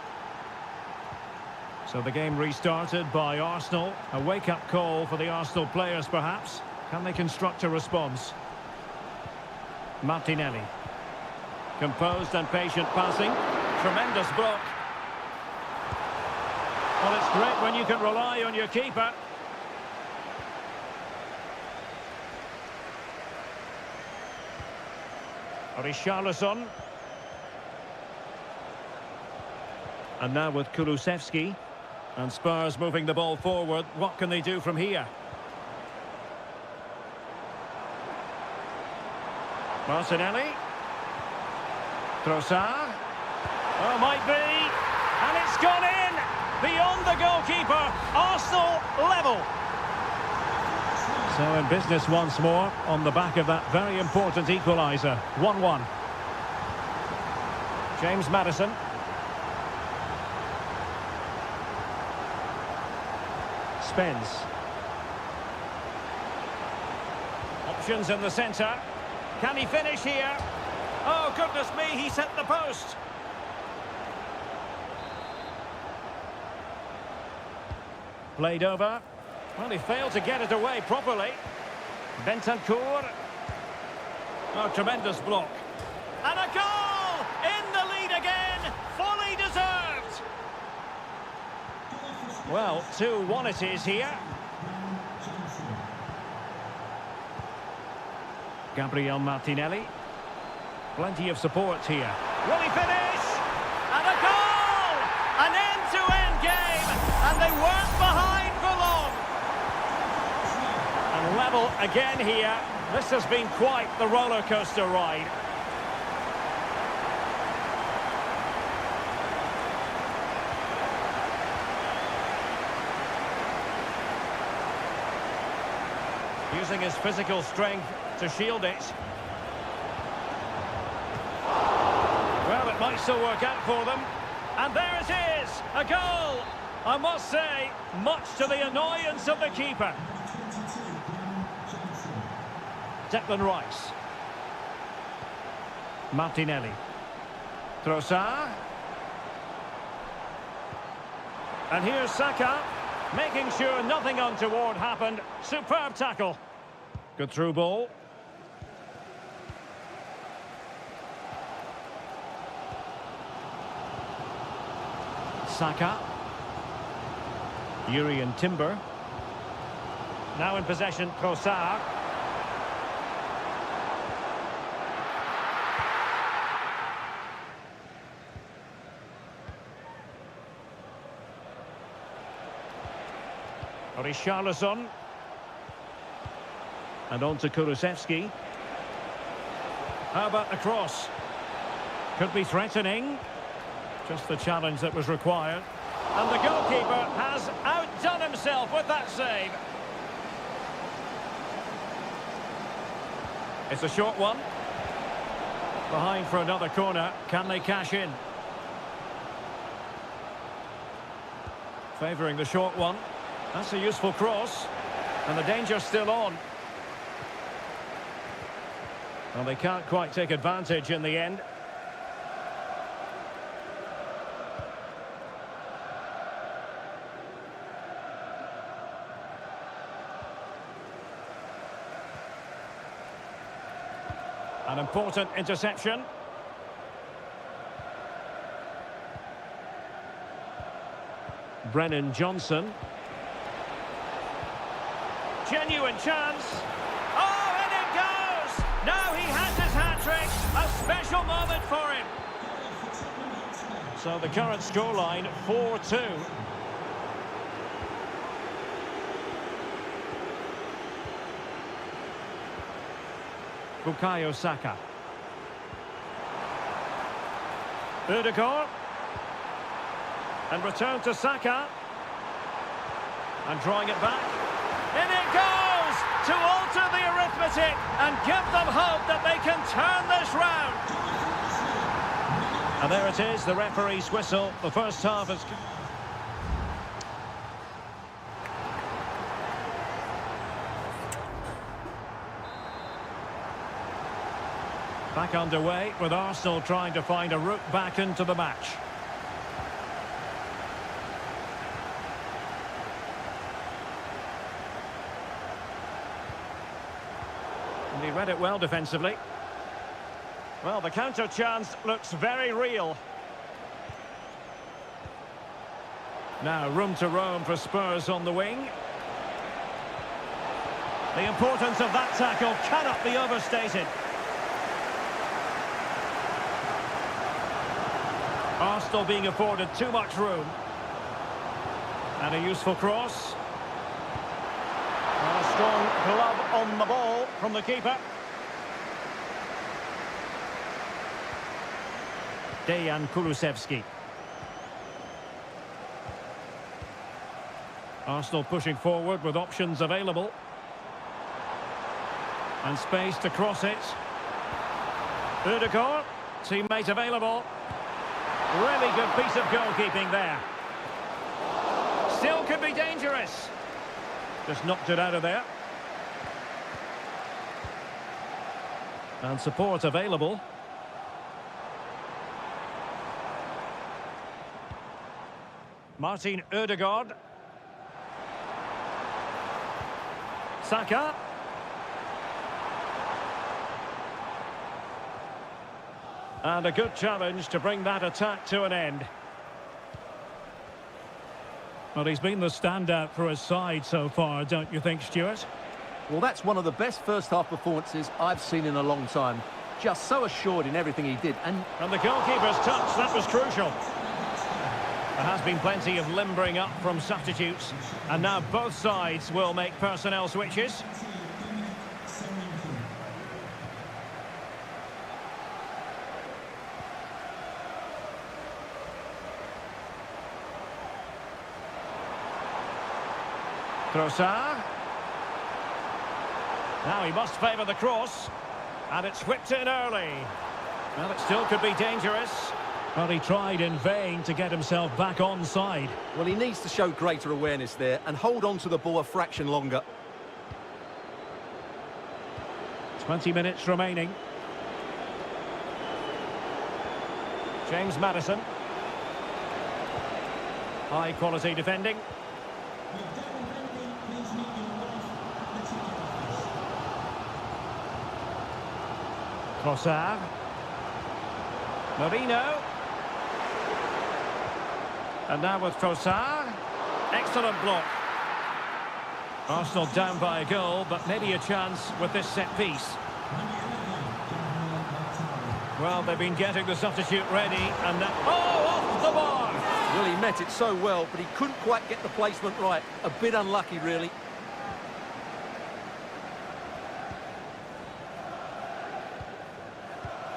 So the game restarted by Arsenal. A wake-up call for the Arsenal players, perhaps. Can they construct a response? Martinelli. Composed and patient passing. Tremendous block. Well, it's great when you can rely on your keeper. Richarlison. And now with Kulusevski. And Spurs moving the ball forward. What can they do from here? Martinelli. Trossard. Oh, might be. And it's gone in. Beyond the goalkeeper. Arsenal level. So in business once more on the back of that very important equaliser. 1-1. James Maddison. Spence. Options in the centre. Can he finish here? Oh, goodness me, he set the post. Played over. Well, he failed to get it away properly. Bentancur. Oh, tremendous block. And a goal! In the lead again! Fully deserved! Well, 2-1 it is here. Gabriel Martinelli. Plenty of support here. Will he finish? And a goal! An end-to-end game! And they weren't behind for long! And level again here. This has been quite the roller coaster ride. Using his physical strength to shield it. Well, it might still work out for them. And there it is, a goal. I must say, much to the annoyance of the keeper. Declan Rice. Martinelli. Trossard. And here's Saka, making sure nothing untoward happened. Superb tackle. Good through ball. Saka. Yuri and Timber. Now in possession, Trossard. Richarlison. And on to Kulusevski. How about the cross? Could be threatening. Just the challenge that was required. And the goalkeeper has outdone himself with that save. It's a short one. Behind for another corner. Can they cash in? Favouring the short one. That's a useful cross. And the danger's still on. Well, they can't quite take advantage in the end. An important interception. Brennan Johnson. Genuine chance. Oh, and it goes! Now he has his hat-trick. A special moment for him. So the current scoreline, 4-2. Bukayo Saka. Ødegaard. And return to Saka. And drawing it back. In it goes to alter the arithmetic and give them hope that they can turn this round. And there it is, the referee's whistle. The first half is... Back underway, with Arsenal trying to find a route back into the match. And he read it well defensively. Well, the counter chance looks very real. Now, room to roam for Spurs on the wing. The importance of that tackle cannot be overstated. Arsenal being afforded too much room. And a useful cross. And a strong glove on the ball from the keeper. Dejan Kulusevski. Arsenal pushing forward with options available. And space to cross it. Ødegaard, teammate available. Really good piece of goalkeeping there. Still could be dangerous. Just knocked it out of there. And support available. Martin Ødegaard. Saka. And a good challenge to bring that attack to an end. Well, he's been the standout for his side so far, don't you think, Stuart? Well, that's one of the best first-half performances I've seen in a long time. Just so assured in everything he did. And the goalkeeper's touch, that was crucial. There has been plenty of limbering up from substitutes. And now both sides will make personnel switches. Trossard. Now he must favour the cross. And it's whipped in early. Well, it still could be dangerous. Well, he tried in vain to get himself back onside. well, he needs to show greater awareness there and hold on to the ball a fraction longer. 20 minutes remaining. James Maddison. High quality defending. Trossard. Marino. And now with Trossard. Excellent block. Arsenal down by a goal, but maybe a chance with this set piece. Well, they've been getting the substitute ready, and that... Oh, off the bar! Well, he met it so well, but he couldn't quite get the placement right. A bit unlucky, really.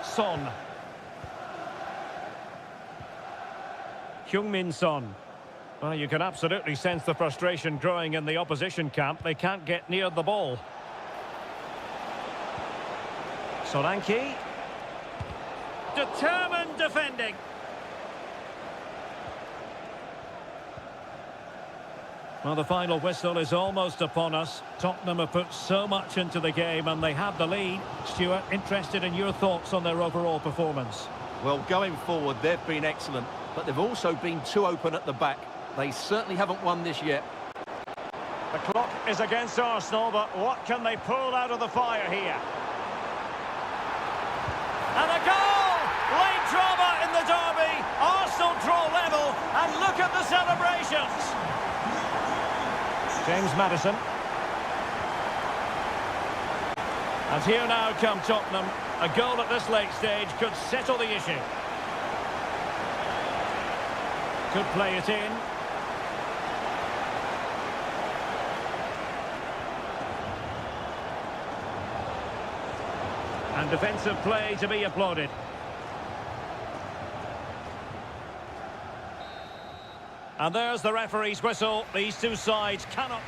Son. Heung-min Son. Well, you can absolutely sense the frustration growing in the opposition camp. They can't get near the ball. Solanke. Determined defending. Well, the final whistle is almost upon us. Tottenham have put so much into the game and they have the lead. Stuart, interested in your thoughts on their overall performance? Well, going forward, they've been excellent, but they've also been too open at the back. They certainly haven't won this yet. The clock is against Arsenal, but what can they pull out of the fire here? And a goal! Late drama in the derby. Arsenal draw level, and look at the celebrations. James Maddison. And here now come Tottenham. A goal at this late stage could settle the issue. Could play it in. And defensive play to be applauded. And there's the referee's whistle. These two sides cannot...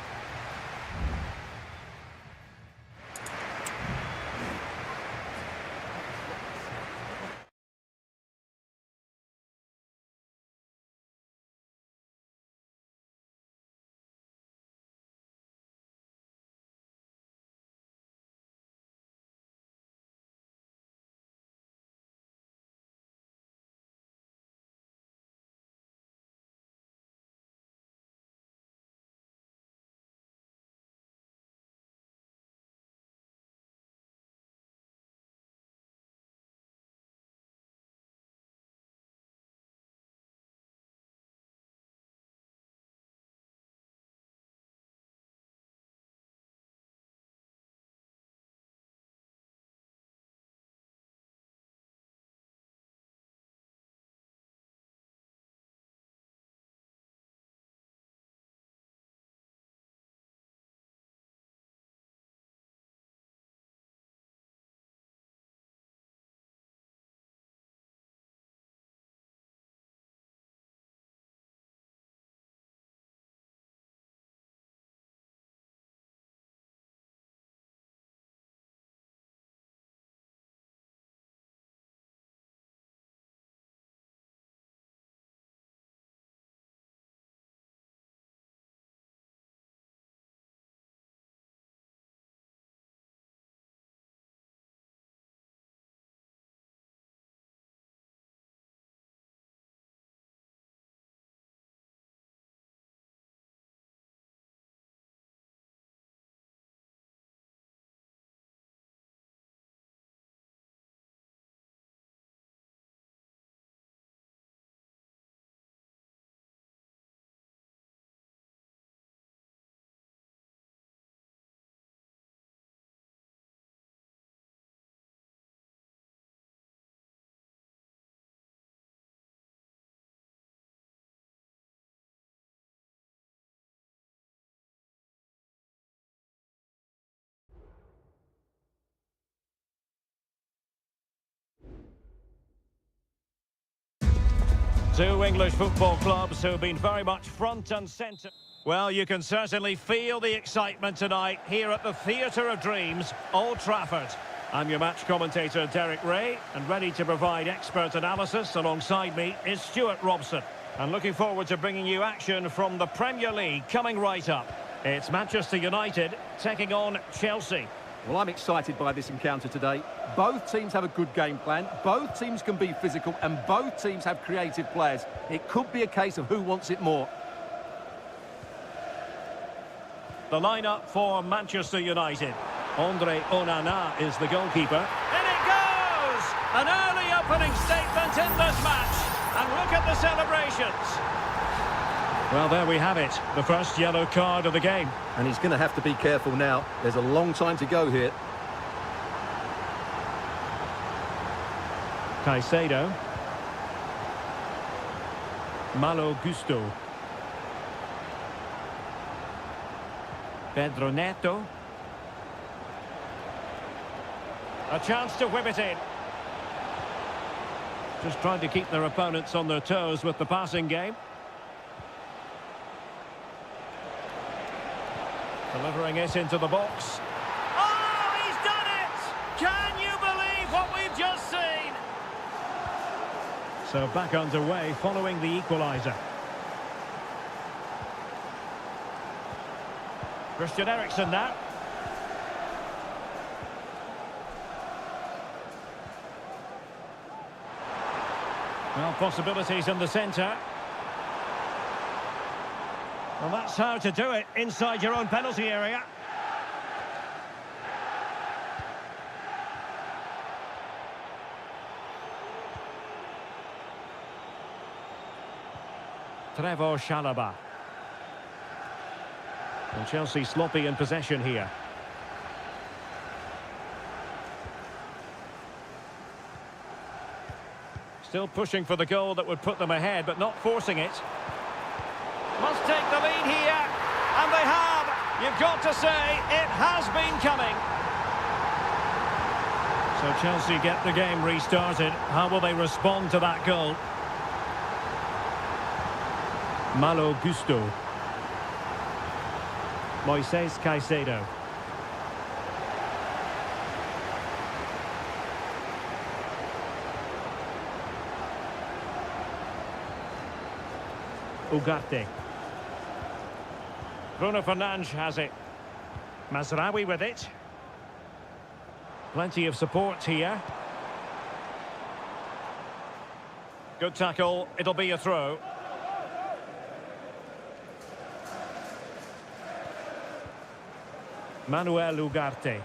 Two English football clubs who've been very much front and centre. Well, you can certainly feel the excitement tonight here at the Theatre of Dreams, Old Trafford. I'm your match commentator, Derek Ray, and ready to provide expert analysis alongside me is Stuart Robson. And looking forward to bringing you action from the Premier League coming right up. It's Manchester United taking on Chelsea. Well, I'm excited by this encounter today. Both teams have a good game plan, both teams can be physical, and both teams have creative players. It could be a case of who wants it more. The lineup for Manchester United. Andre Onana is the goalkeeper. In it goes! An early opening statement in this match. And look at the celebrations. Well, there we have it. The first yellow card of the game. And he's going to have to be careful now. There's a long time to go here. Caicedo. Malo Gusto. Pedro Neto. A chance to whip it in. Just trying to keep their opponents on their toes with the passing game. Delivering it into the box. Oh, he's done it! Can you believe what we've just seen? So back underway following the equaliser. Christian Eriksen now. Well, possibilities in the centre. Well, that's how to do it inside your own penalty area. Trevor Chalobah. And Chelsea sloppy in possession here. Still pushing for the goal that would put them ahead, but not forcing it. Must take the lead here. And they have. You've got to say, it has been coming. So Chelsea get the game restarted. How will they respond to that goal? Malo Gusto. Moises Caicedo. Ugarte. Bruno Fernandes has it. Mazraoui with it. Plenty of support here. Good tackle. It'll be a throw. Manuel Ugarte.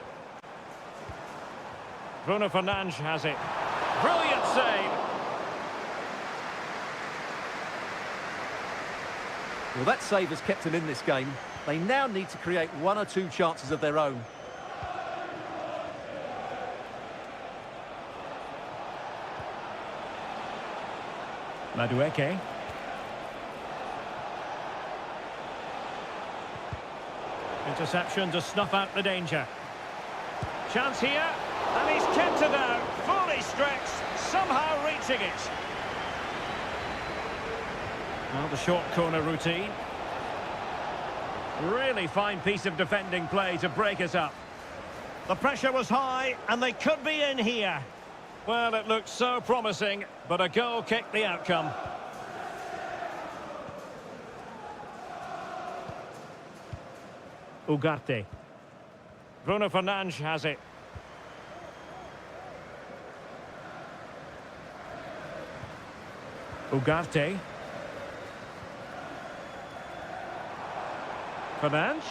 Bruno Fernandes has it. Brilliant save. Well, that save has kept them in this game. They now need to create one or two chances of their own. Madueke. Interception to snuff out the danger. Chance here, and he's kept it out, fully stretched, somehow reaching it. Now the short corner routine. Really fine piece of defending play to break it up. The pressure was high, and they could be in here. Well, it looked so promising, but a goal kicked the outcome. Ugarte. Bruno Fernandes has it. Ugarte. Fernandes.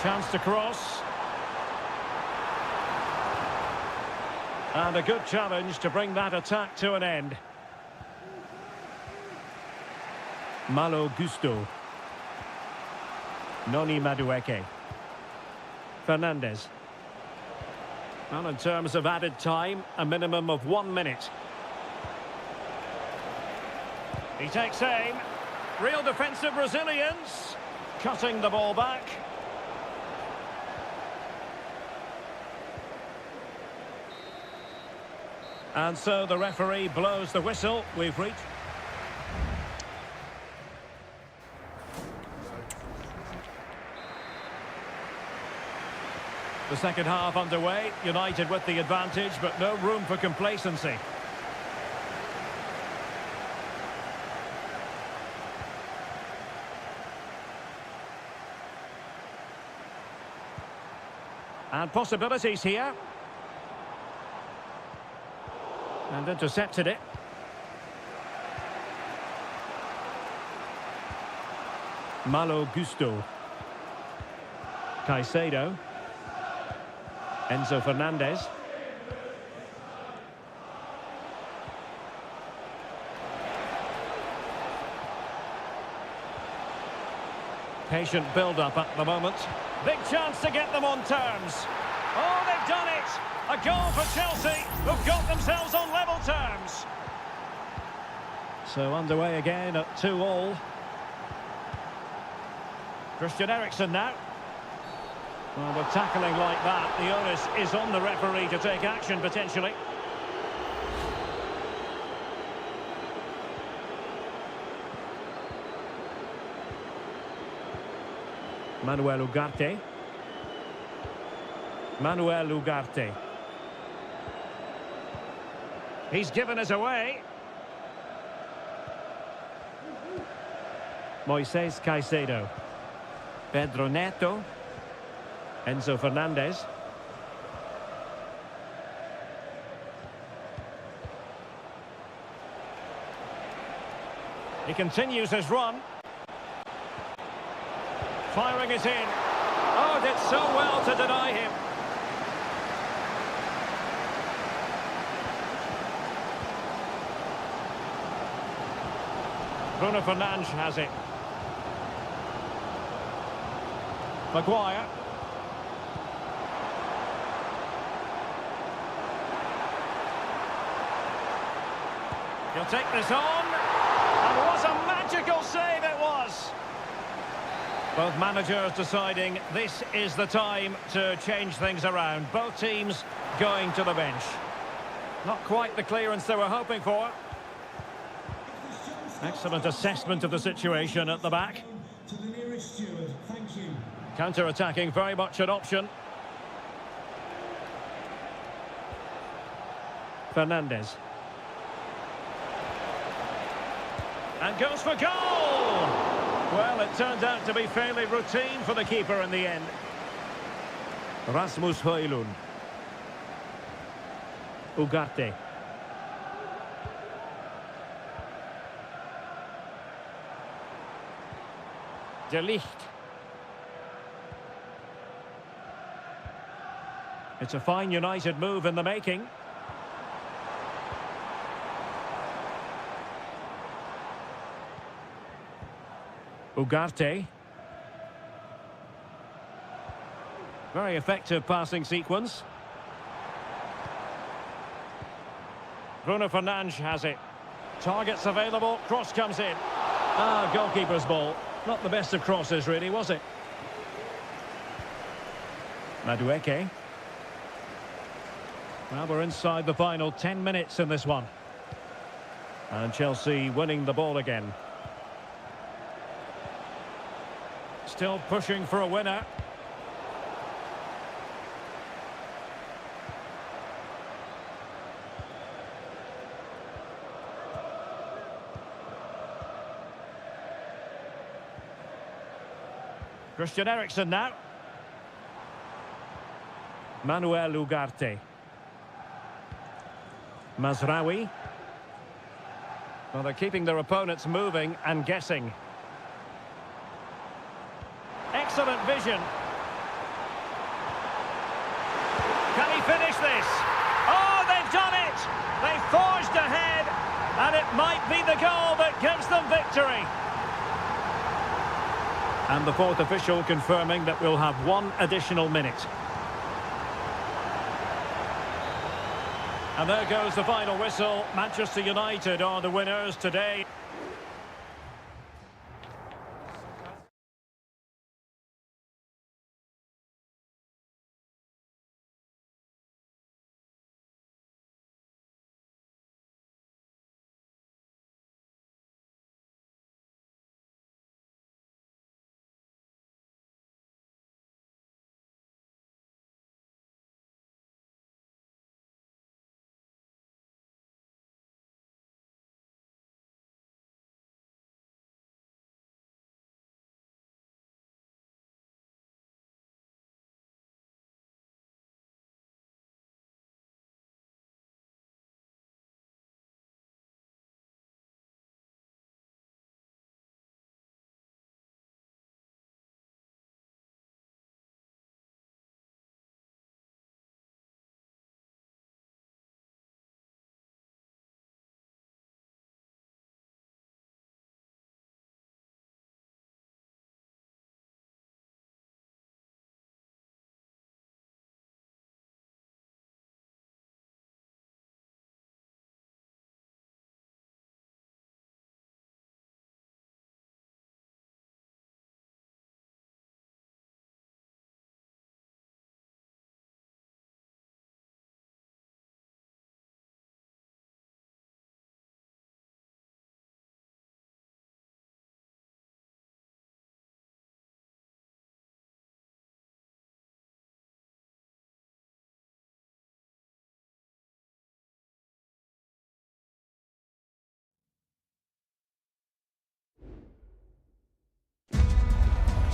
Chance to cross. And a good challenge to bring that attack to an end. Malo Gusto. Noni Madueke. Fernandes. Well, in terms of added time, a minimum of 1 minute. He takes aim. Real defensive resilience. Cutting the ball back. And so the referee blows the whistle. We've reached... The second half underway, United with the advantage, but no room for complacency. And possibilities here. And intercepted it. Malo Gusto. Caicedo. Enzo Fernandez. Patient build-up at the moment. Big chance to get them on terms. Oh, they've done it! A goal for Chelsea, who've got themselves on level terms. So underway again at 2-2. Christian Eriksen now. Well, with tackling like that, the onus is on the referee to take action, potentially. Manuel Ugarte. Manuel Ugarte. He's given us away. Moises Caicedo. Pedro Neto. Enzo Fernandez. He continues his run. Firing it in. Oh, did so well to deny him. Bruno Fernandes has it. Maguire. He'll take this on. And what a magical save it was. Both managers deciding this is the time to change things around. Both teams going to the bench. Not quite the clearance they were hoping for. Excellent assessment of the situation at the back. To the nearest steward, thank you. Counter-attacking, very much an option. Fernandez. And goes for goal! Well, it turned out to be fairly routine for the keeper in the end. Rasmus Højlund. Ugarte. De Ligt. It's a fine United move in the making. Ugarte. Very effective passing sequence. Bruno Fernandes has it. Targets available, cross comes in. Ah, goalkeeper's ball. Not the best of crosses, really, was it? Madueke. Well, we're inside the final 10 minutes in this one. And Chelsea winning the ball again. Still pushing for a winner. Christian Eriksen now. Manuel Ugarte. Mazraoui. Well, they're keeping their opponents moving and guessing. Excellent vision. Can he finish this? Oh, they've done it! They forged ahead, and it might be the goal that gives them victory. And the fourth official confirming that we'll have one additional minute. And there goes the final whistle. Manchester United are the winners today.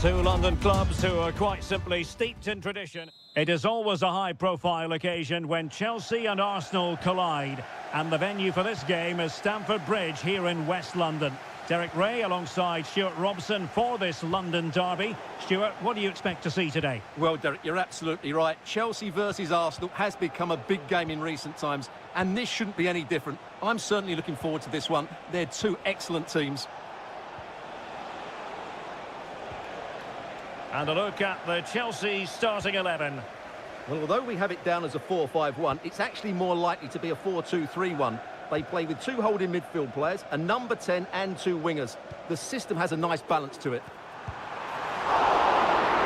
Two London clubs who are quite simply steeped in tradition. It is always a high-profile occasion when Chelsea and Arsenal collide. And the venue for this game is Stamford Bridge here in West London. Derek Ray alongside Stuart Robson for this London derby. Stuart, what do you expect to see today? Well, Derek, you're absolutely right. Chelsea versus Arsenal has become a big game in recent times, and this shouldn't be any different. I'm certainly looking forward to this one. They're two excellent teams. And a look at the Chelsea starting 11. Well, although we have it down as a 4-5-1, it's actually more likely to be a 4-2-3-1. They play with two holding midfield players, a number 10 and two wingers. The system has a nice balance to it.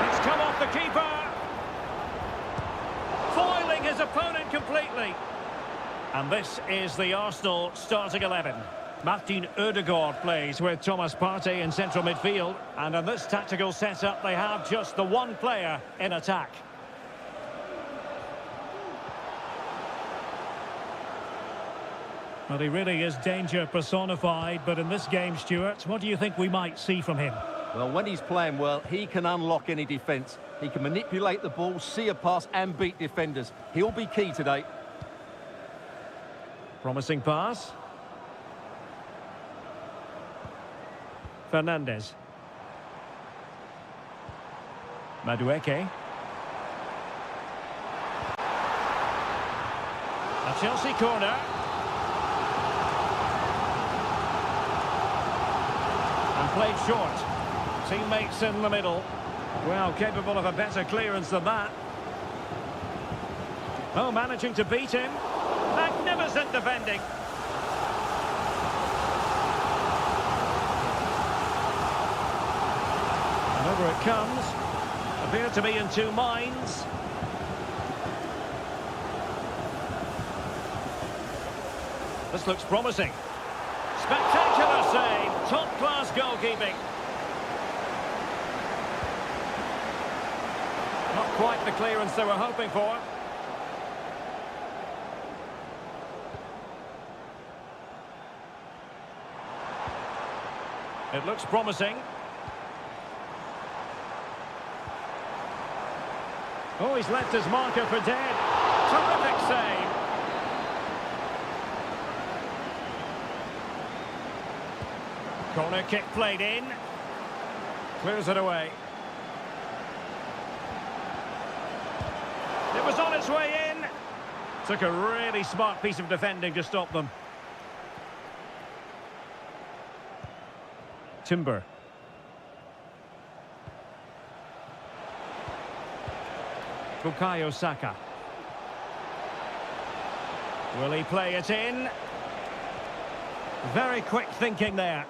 It's come off the keeper. Foiling his opponent completely. And this is the Arsenal starting 11. Martin Ødegaard plays with Thomas Partey in central midfield. And in this tactical setup, they have just the one player in attack. Well, he really is danger personified, but in this game, Stuart, what do you think we might see from him? Well, when he's playing well, he can unlock any defence. He can manipulate the ball, see a pass and beat defenders. He'll be key today. Promising pass. Fernandes. Madueke. A Chelsea corner. And played short. Teammates in the middle. Well, capable of a better clearance than that. Oh, managing to beat him. Magnificent defending. And over it comes. Appear to be in two minds. This looks promising. Spectacular save. Top-class goalkeeping. Not quite the clearance they were hoping for. It looks promising. Oh, he's left his marker for dead. Terrific save. Corner kick played in. Clears it away. It was on its way in. Took a really smart piece of defending to stop them. Timber. Bukayo Saka. Will he play it in? Very quick thinking there.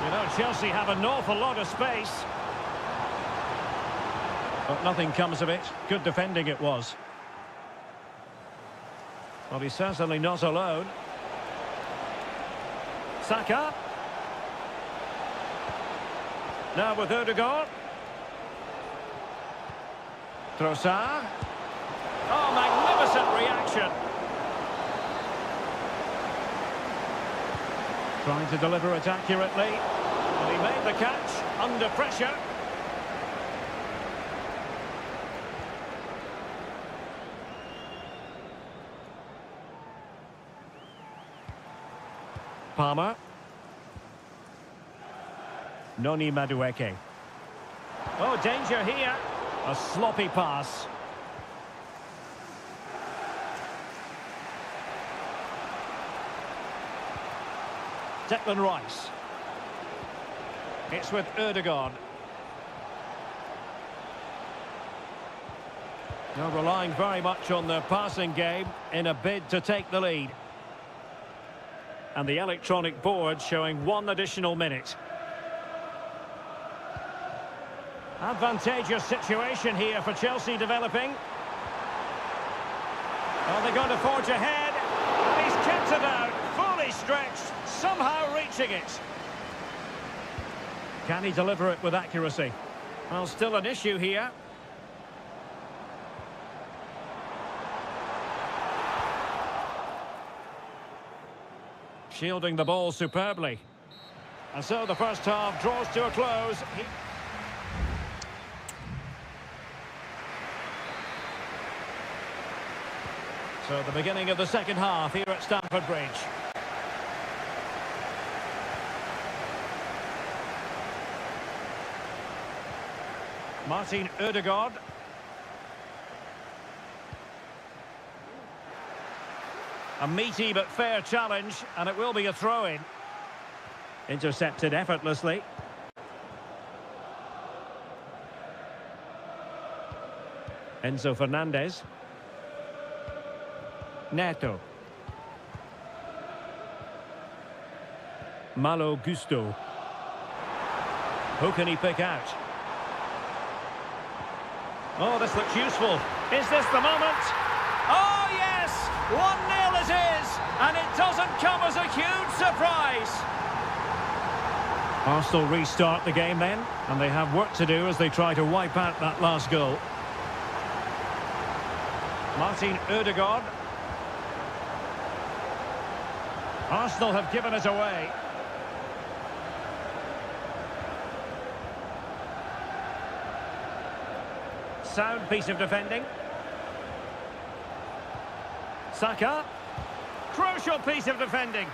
You know, Chelsea have an awful lot of space. But nothing comes of it. Good defending it was. Well, he's certainly not alone. Saka. Now with Ødegaard. Trossard. Oh, magnificent reaction. Trying to deliver it accurately. And he made the catch under pressure. Palmer. Noni Madueke. Oh, danger here. A sloppy pass. Declan Rice. It's with Ødegaard. Now relying very much on their passing game in a bid to take the lead. And the electronic board showing one additional minute. Advantageous situation here for Chelsea developing. Are they going to forge ahead? And he's kept it out, fully stretched, somehow reaching it. Can he deliver it with accuracy? Well, still an issue here. Shielding the ball superbly. And so the first half draws to a close. So the beginning of the second half here at Stamford Bridge. Martin Ødegaard. A meaty but fair challenge, and it will be a throw-in. Intercepted effortlessly. Enzo Fernandez. Neto. Malo Gusto. Who can he pick out? Oh, this looks useful. Is this the moment? Oh, yes! 1-0 it is, and it doesn't come as a huge surprise. Arsenal restart the game then, and they have work to do as they try to wipe out that last goal. Martin Ødegaard. Arsenal have given us away. Sound piece of defending. Saka. Crucial piece of defending.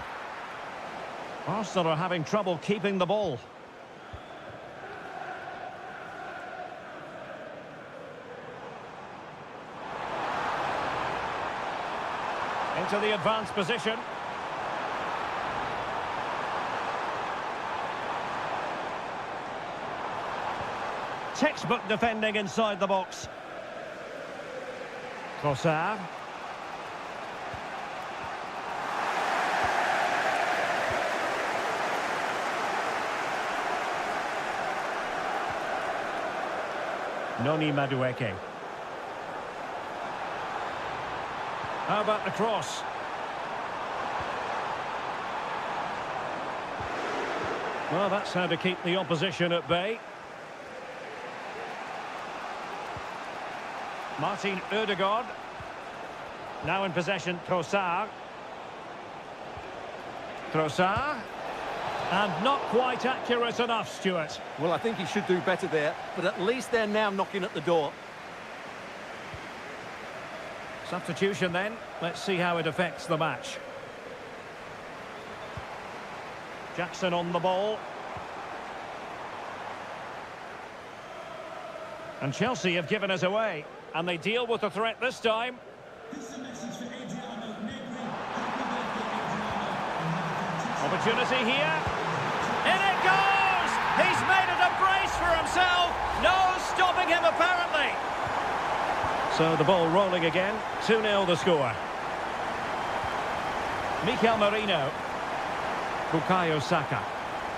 Arsenal are having trouble keeping the ball. Into the advanced position. Textbook defending inside the box. Trossard. Noni Madueke. How about the cross? Well, that's how to keep the opposition at bay. Martin Ødegaard. Now in possession, Trossard. Trossard. And not quite accurate enough, Stuart. Well, I think he should do better there, but at least they're now knocking at the door. Substitution then. Let's see how it affects the match. Jackson on the ball. And Chelsea have given us away. And they deal with the threat this time. This is a message for Adriano Negri. Happy birthday, Adriano. Opportunity here. In it goes! He's made it a brace for himself. No stopping him, apparently. So the ball rolling again. 2-0 the score. Mikel Merino. Bukayo Saka.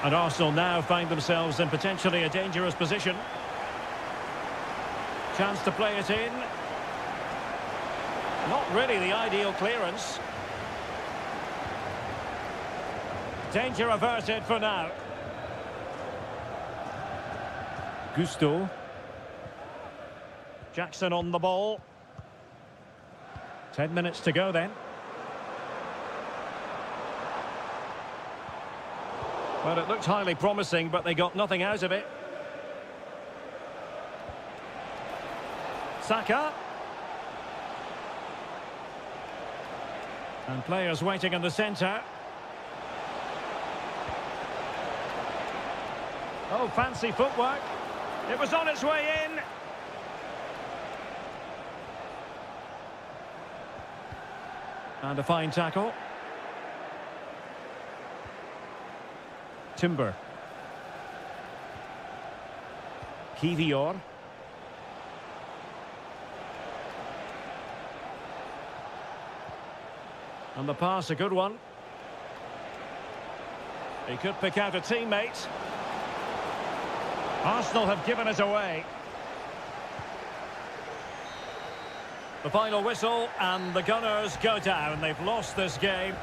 And Arsenal now find themselves in potentially a dangerous position. Chance to play it in. Not really the ideal clearance. Danger averted for now. Gusto. Jackson on the ball. 10 minutes to go then. Well, it looked highly promising, but they got nothing out of it. Saka. And players waiting in the centre. Oh, fancy footwork. It was on its way in. And a fine tackle. Timber. Kivior. And the pass, a good one. He could pick out a teammate. Arsenal have given us away. The final whistle, and the Gunners go down. They've lost this game.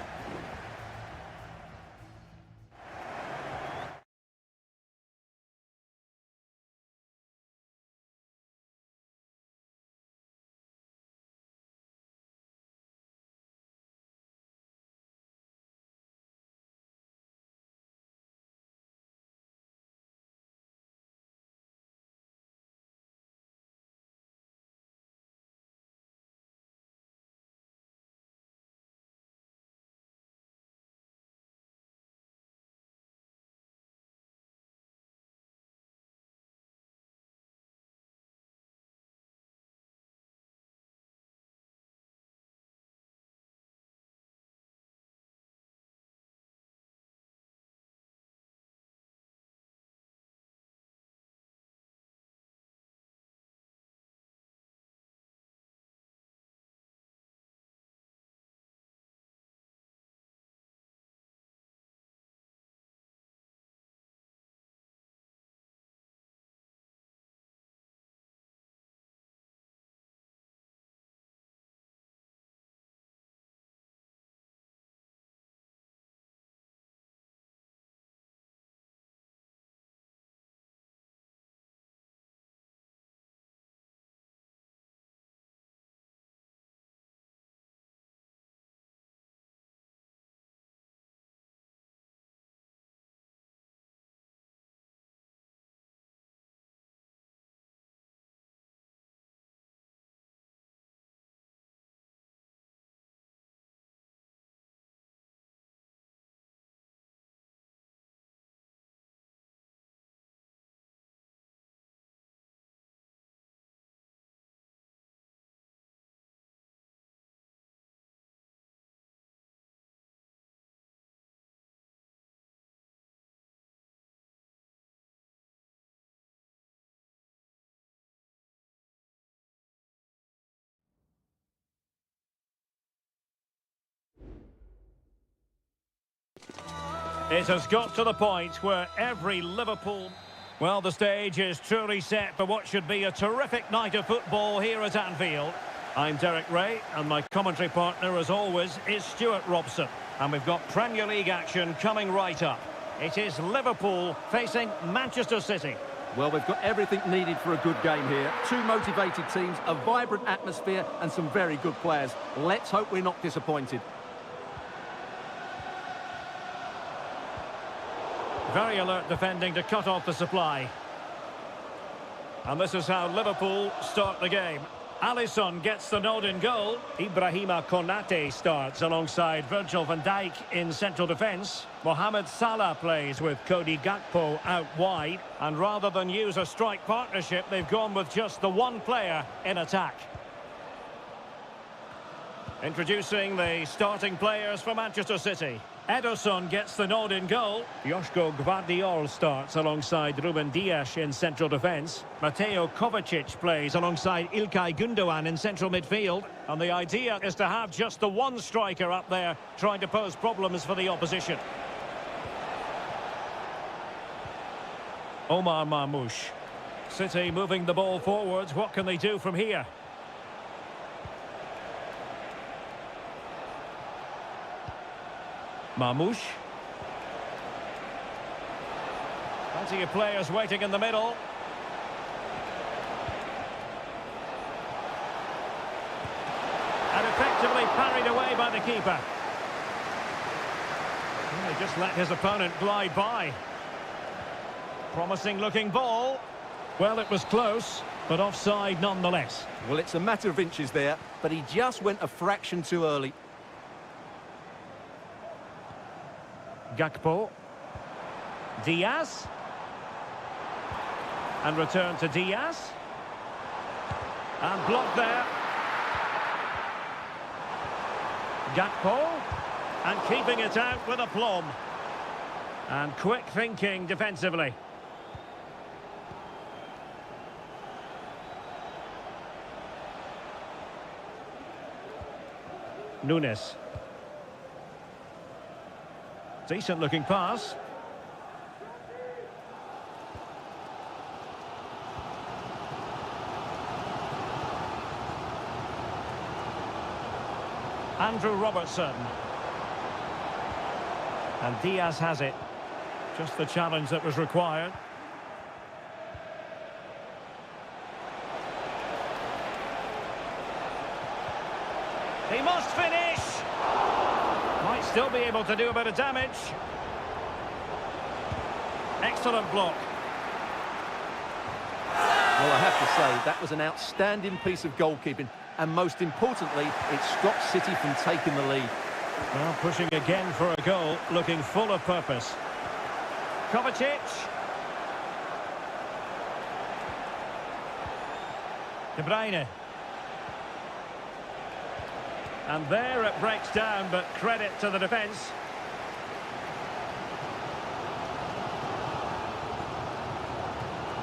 It has got to the point where every Liverpool... Well, the stage is truly set for what should be a terrific night of football here at Anfield. I'm Derek Ray, and my commentary partner, as always, is Stuart Robson. And we've got Premier League action coming right up. It is Liverpool facing Manchester City. Well, they've got everything needed for a good game here. Two motivated teams, a vibrant atmosphere, and some very good players. Let's hope we're not disappointed. Very alert defending to cut off the supply. And this is how Liverpool start the game. Alisson gets the nod in goal. Ibrahima Konate starts alongside Virgil van Dijk in central defence. Mohamed Salah plays with Cody Gakpo out wide. And rather than use a strike partnership, they've gone with just the one player in attack. Introducing the starting players for Manchester City. Ederson gets the nod in goal. Joško Gvardiol starts alongside Ruben Dias in central defence. Mateo Kovacic plays alongside Ilkay Gundogan in central midfield. And the idea is to have just the one striker up there trying to pose problems for the opposition. Omar Marmoush. City moving the ball forwards. What can they do from here? Marmoush. Plenty of players waiting in the middle. And effectively parried away by the keeper. And he just let his opponent glide by. Promising looking ball. Well, it was close, but offside nonetheless. Well, it's a matter of inches there, but he just went a fraction too early. Gakpo. Diaz. And return to Diaz. And blocked there. Gakpo. And keeping it out with aplomb. And quick thinking defensively. Nunes. Decent looking pass. Andrew Robertson. And Diaz has it. Just the challenge that was required. He must finish! Might still be able to do a bit of damage. Excellent block. Well, I have to say, that was an outstanding piece of goalkeeping. And most importantly, it stopped City from taking the lead. Well, pushing again for a goal, looking full of purpose. Kovacic. De Bruyne. And there it breaks down, but credit to the defence.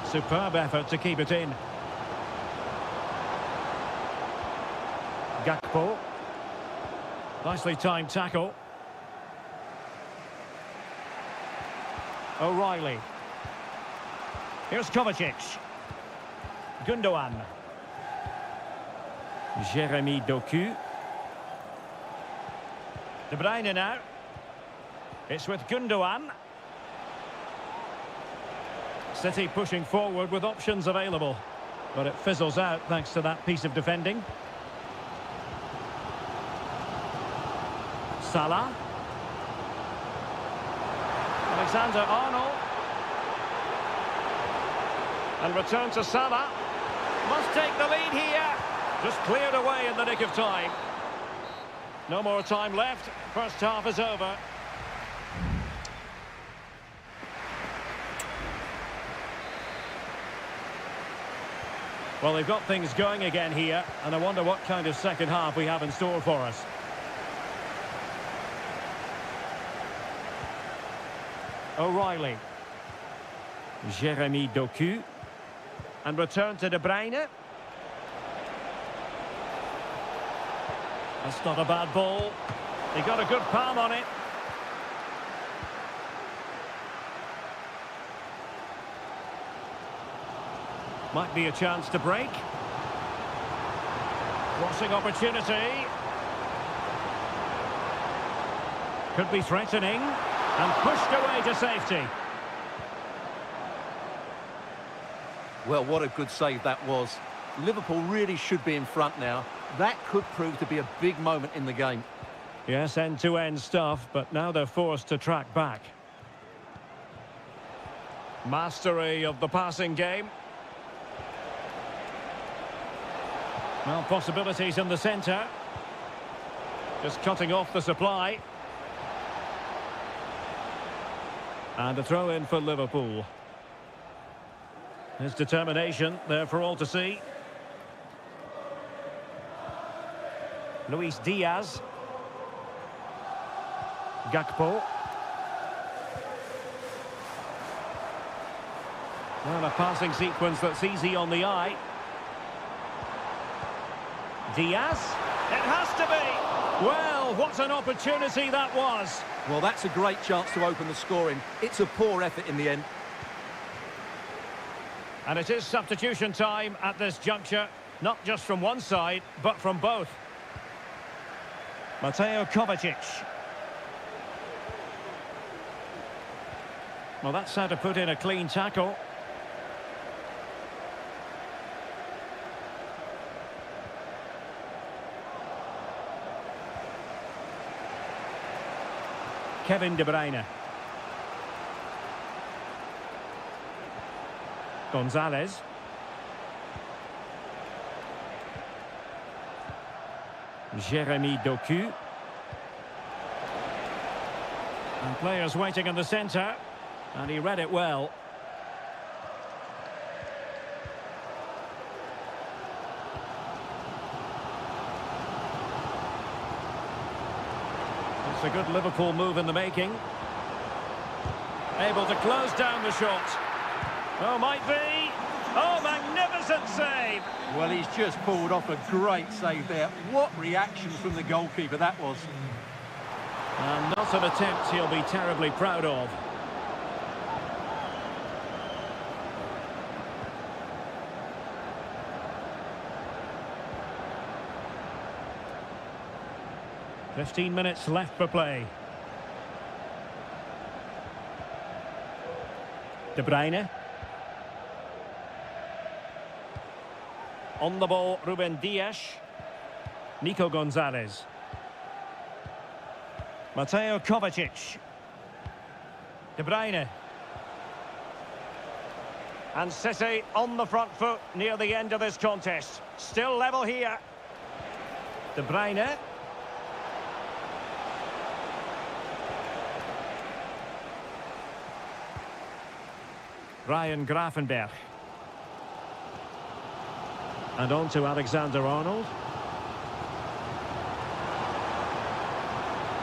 Superb effort to keep it in. Gakpo. Nicely timed tackle. O'Reilly. Here's Kovacic. Gundogan. Jeremy Doku. De Bruyne now. It's with Gundogan. City pushing forward with options available. But it fizzles out thanks to that piece of defending. Salah. Alexander-Arnold. And return to Salah. Must take the lead here. Just cleared away in the nick of time. No more time left. First half is over. Well, they've got things going again here, and I wonder what kind of second half we have in store for us. O'Reilly. Jeremy Doku. And return to De Bruyne. That's not a bad ball. He got a good palm on it. Might be a chance to break. Crossing opportunity. Could be threatening. And pushed away to safety. Well, what a good save that was. Liverpool really should be in front now. That could prove to be a big moment in the game. Yes, end-to-end stuff, but now they're forced to track back. Mastery of the passing game. Well, possibilities in the centre. Just cutting off the supply. And a throw-in for Liverpool. His determination there for all to see. Luis Diaz. Gakpo. Well, a passing sequence that's easy on the eye. Diaz. It has to be. Well, what an opportunity that was. Well, that's a great chance to open the scoring. It's a poor effort in the end. And it is substitution time at this juncture, not just from one side, but from both. Mateo Kovacic. Well, that's how to put in a clean tackle. Kevin De Bruyne. Gonzalez. Jeremy Doku. And players waiting in the centre. And he read it well. It's a good Liverpool move in the making. Able to close down the shot. Oh, might be. Oh, magnificent save. Well, he's just pulled off a great save there. What reaction from the goalkeeper that was. And not an attempt he'll be terribly proud of. "15 minutes left for play. De Bruyne. On the ball, Ruben Dias. Nico Gonzalez. Mateo Kovacic. De Bruyne. And City on the front foot near the end of this contest. Still level here. De Bruyne. Ryan Gravenberch. And on to Alexander-Arnold.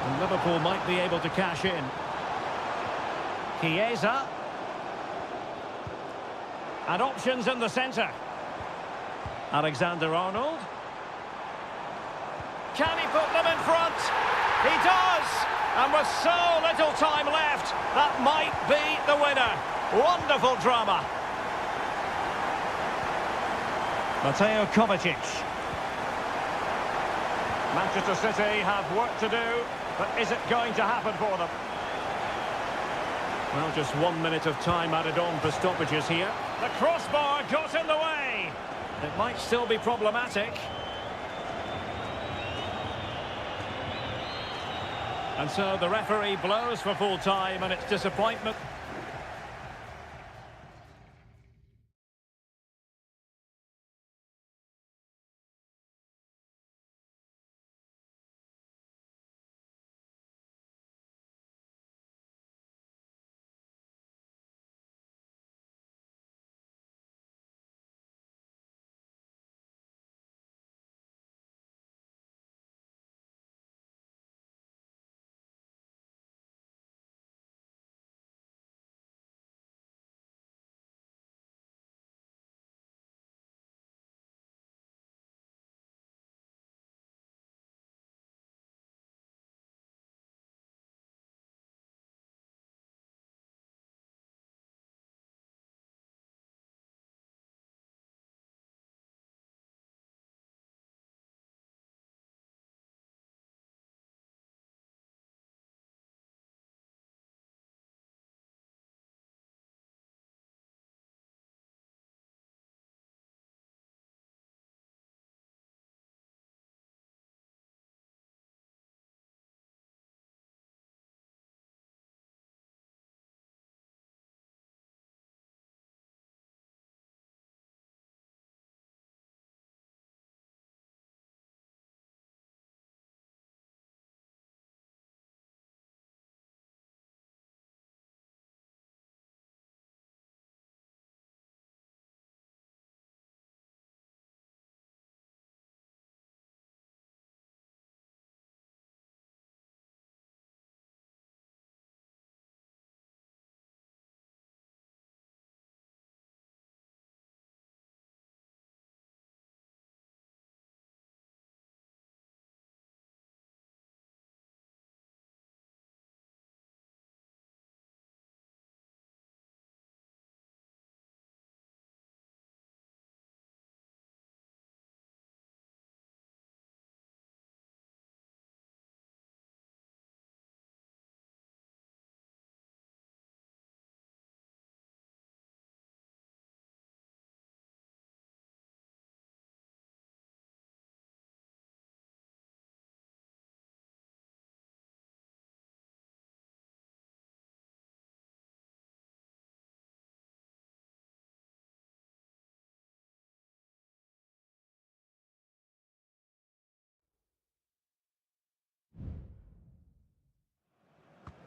And Liverpool might be able to cash in. Chiesa. And options in the centre. Alexander-Arnold. Can he put them in front? He does! And with so little time left, that might be the winner. Wonderful drama. Mateo Kovacic. Manchester City have work to do, but is it going to happen for them? Well, just 1 minute of time added on for stoppages here. The crossbar got in the way. It might still be problematic. And so the referee blows for full time, and it's disappointment.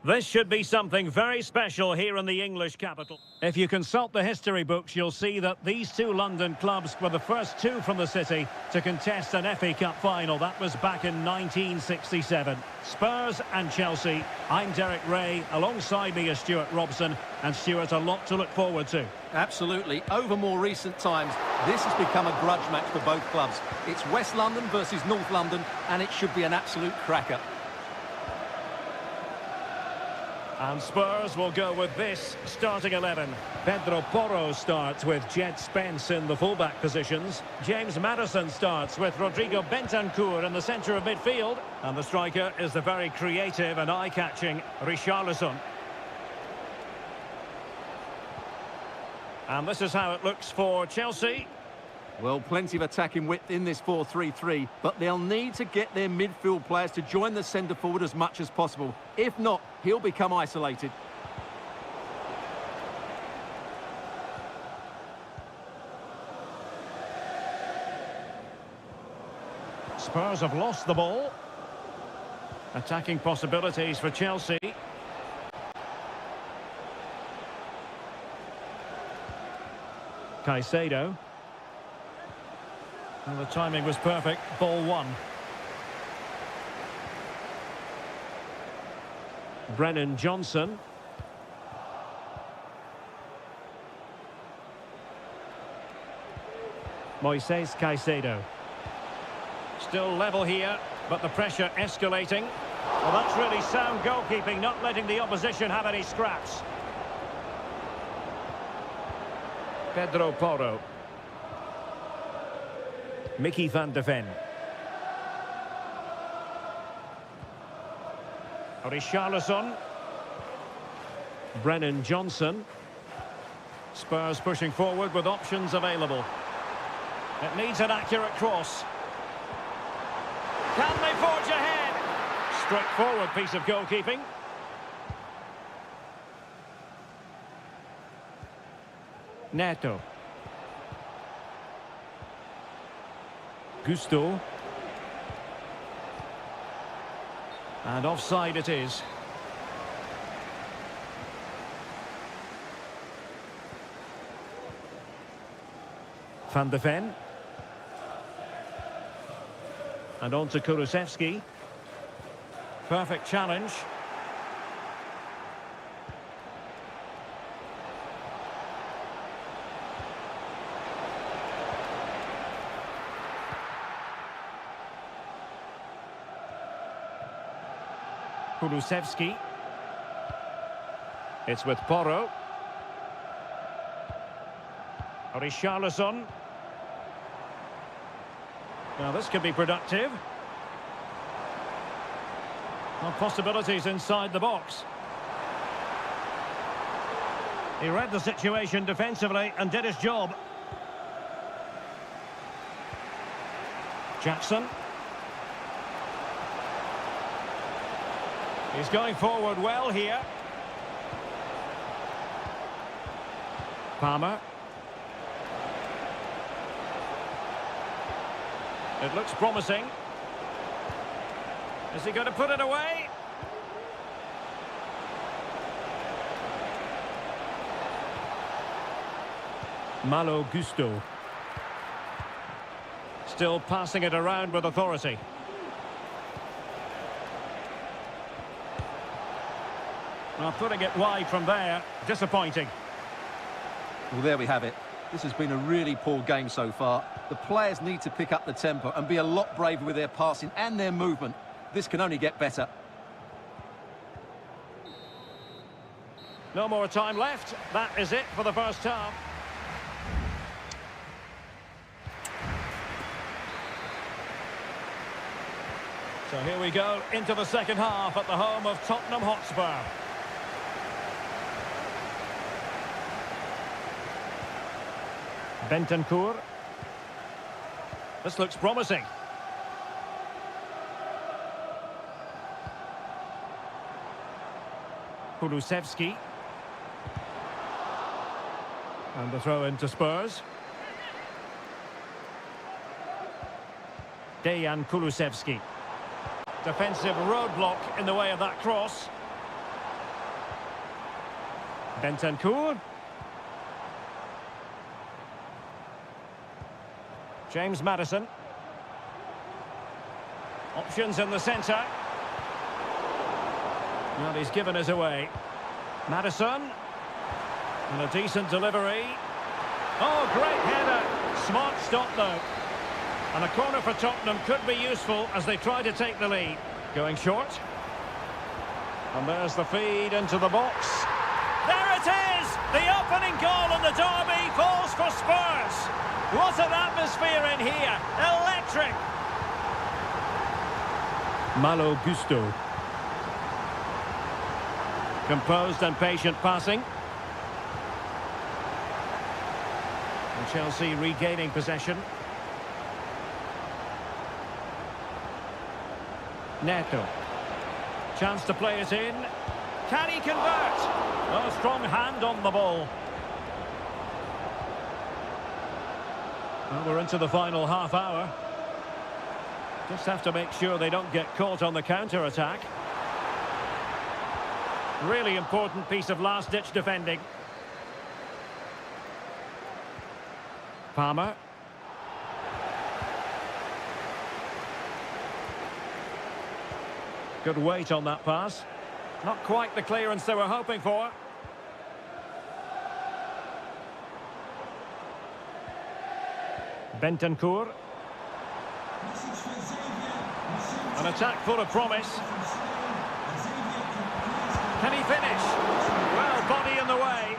This should be something very special here in the English capital. If you consult the history books, you'll see that these two London clubs were the first two from the city to contest an FA Cup final. That was back in 1967. Spurs and Chelsea. I'm Derek Ray. Alongside me is Stuart Robson. And Stuart, a lot to look forward to. Absolutely. Over more recent times, this has become a grudge match for both clubs. It's West London versus North London, and it should be an absolute cracker. And Spurs will go with this starting 11. Pedro Porro starts with Jed Spence in the fullback positions. James Maddison starts with Rodrigo Bentancur in the centre of midfield. And the striker is the very creative and eye-catching Richarlison. And this is how it looks for Chelsea. Well, plenty of attacking width in this 4-3-3, but they'll need to get their midfield players to join the centre forward as much as possible. If not, he'll become isolated. Spurs have lost the ball. Attacking possibilities for Chelsea. Caicedo. Well, the timing was perfect. Ball one. Brennan Johnson. Moises Caicedo. Still level here, but the pressure escalating. Well, that's really sound goalkeeping, not letting the opposition have any scraps. Pedro Porro. Mickey van de Ven. Richarlison. Brennan Johnson. Spurs pushing forward with options available. It needs an accurate cross. Can they forge ahead? Straightforward piece of goalkeeping. Neto. Gusto. And offside it is. Van de Ven. And on to Kulusevski. Perfect challenge. Kulusevski. It's with Porro. Richarlison. Now this could be productive. Well, possibilities inside the box. He read the situation defensively and did his job. Jackson. He's going forward well here. Palmer. It looks promising. Is he going to put it away? Malo Gusto. Still passing it around with authority. Well, putting it wide from there, disappointing. Well, there we have it. This has been a really poor game so far. The players need to pick up the tempo and be a lot braver with their passing and their movement. This can only get better. No more time left. That is it for the first half. So here we go into the second half at the home of Tottenham Hotspur. Bentancur. This looks promising. Kulusevski. And the throw into Spurs. Dejan Kulusevski. Defensive roadblock in the way of that cross. Bentancur. James Maddison. Options in the centre. Well, he's given us away. Maddison. And a decent delivery. Oh, great header. Smart stop, though. And a corner for Tottenham could be useful as they try to take the lead. Going short. And there's the feed into the box. There it is! The opening goal in the derby falls for Spurs. What an atmosphere in here. Electric. Malo Gusto. Composed and patient passing. And Chelsea regaining possession. Neto. Chance to play it in. Can he convert? Oh, strong hand on the ball. Well, we're into the final half hour. Just have to make sure they don't get caught on the counter-attack. Really important piece of last-ditch defending. Palmer. Good weight on that pass. Not quite the clearance they were hoping for. Bentancur. An attack full of promise. Can he finish? Well, body in the way.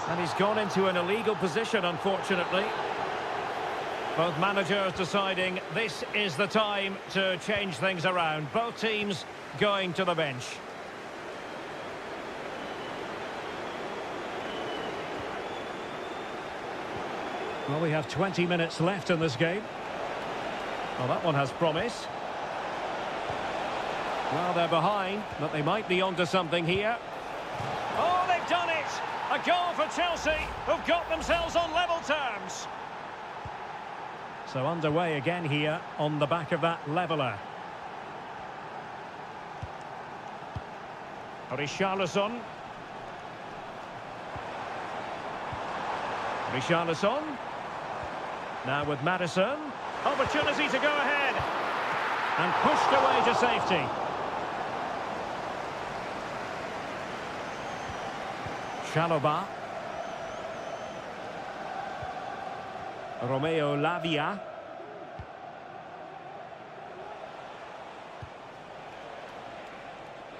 And he's gone into an illegal position, unfortunately. Both managers deciding this is the time to change things around. Both teams going to the bench. Well, we have 20 minutes left in this game. Well, that one has promise. Well, they're behind, but they might be onto something here. Oh, they've done it! A goal for Chelsea, who've got themselves on level terms. So underway again here on the back of that leveller. Richarlison. Richarlison. Now with Maddison. Opportunity to go ahead. And pushed away to safety. Chalobah. Romeo Lavia.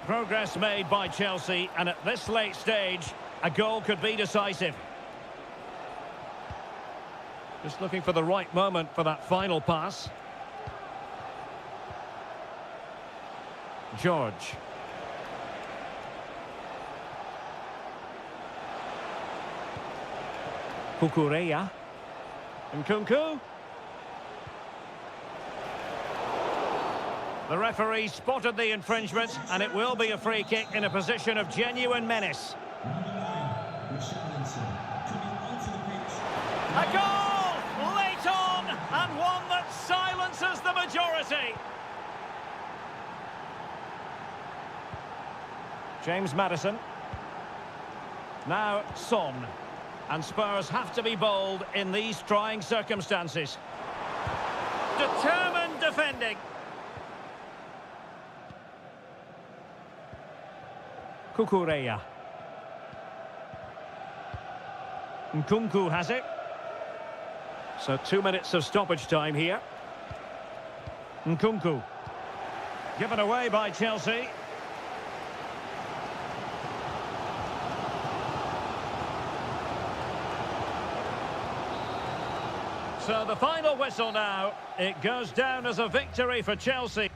Progress made by Chelsea, and at this late stage, a goal could be decisive. Just looking for the right moment for that final pass. George. Kukureya. Nkunku. The referee spotted the infringement, and it will be a free kick in a position of genuine menace. A goal! Late on, and one that silences the majority. James Maddison. Now Son. And Spurs have to be bold in these trying circumstances. Determined defending. Kukureya. Nkunku has it. So 2 minutes of stoppage time here. Nkunku. Given away by Chelsea. So the final whistle now. It goes down as a victory for Chelsea.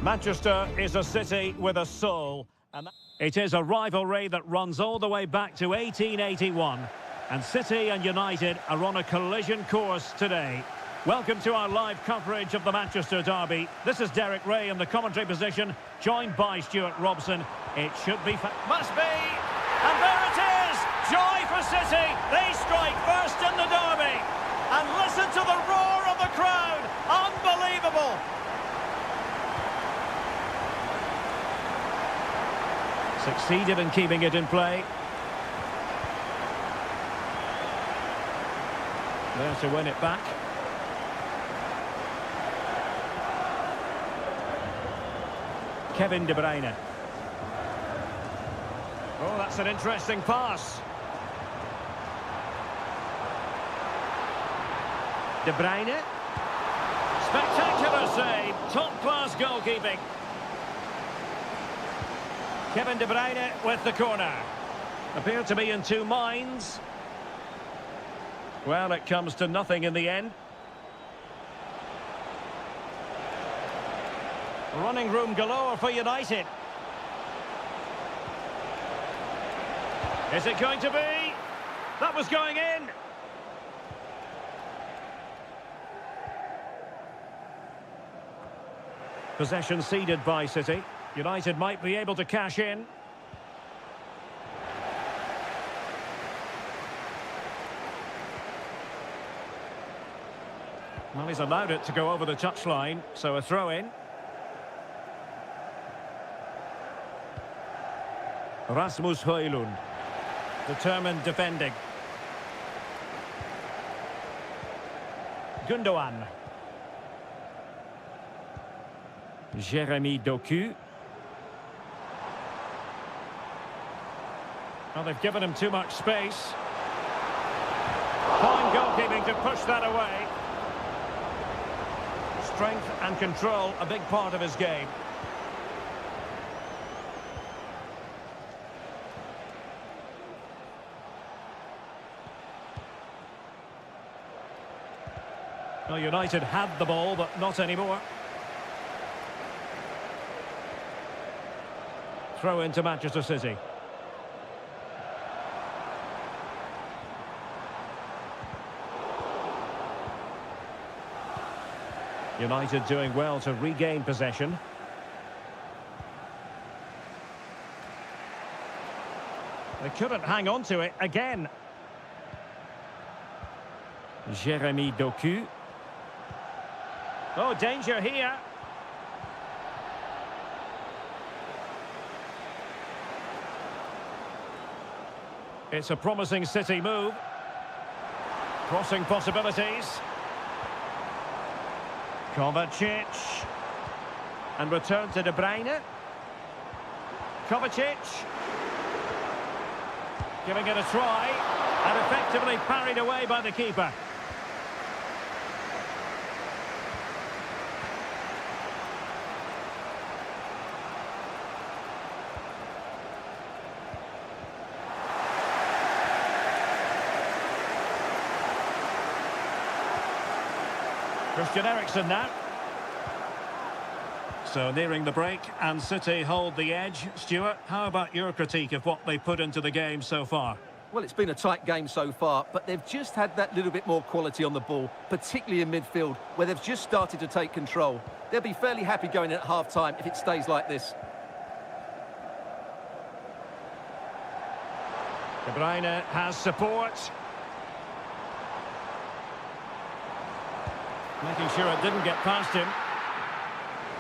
Manchester is a city with a soul. And it is a rivalry that runs all the way back to 1881. And City and United are on a collision course today. Welcome to our live coverage of the Manchester derby. This is Derek Ray in the commentary position, joined by Stuart Robson. It should be... Must be! And there it is! Joy for City! They strike first in the derby! And listen to the roar of the crowd! Unbelievable! Succeeded in keeping it in play. There to win it back. Kevin De Bruyne. Oh, that's an interesting pass. De Bruyne. Spectacular save. Top-class goalkeeping. Kevin De Bruyne with the corner. Appeared to be in two minds. Well, it comes to nothing in the end. Running room galore for United. Is it going to be? That was going in. Possession ceded by City. United might be able to cash in. Well, he's allowed it to go over the touchline, so a throw-in. Rasmus Højlund, determined defending. Gundogan. Jeremy Doku. Well, they've given him too much space. Fine goalkeeping to push that away. Strength and control, a big part of his game. Well, United had the ball, but not anymore. Throw into Manchester City. United doing well to regain possession. They couldn't hang on to it again. Jeremy Doku. Oh, danger here. It's a promising City move. Crossing possibilities. Kovacic. And return to De Bruyne. Kovacic. Giving it a try. And effectively parried away by the keeper. Christian Eriksen now. So nearing the break, and City hold the edge. Stuart, how about your critique of what they put into the game so far? Well, it's been a tight game so far, but they've just had that little bit more quality on the ball, particularly in midfield, where they've just started to take control. They'll be fairly happy going in at half-time if it stays like this. De Bruyne has support. Making sure it didn't get past him.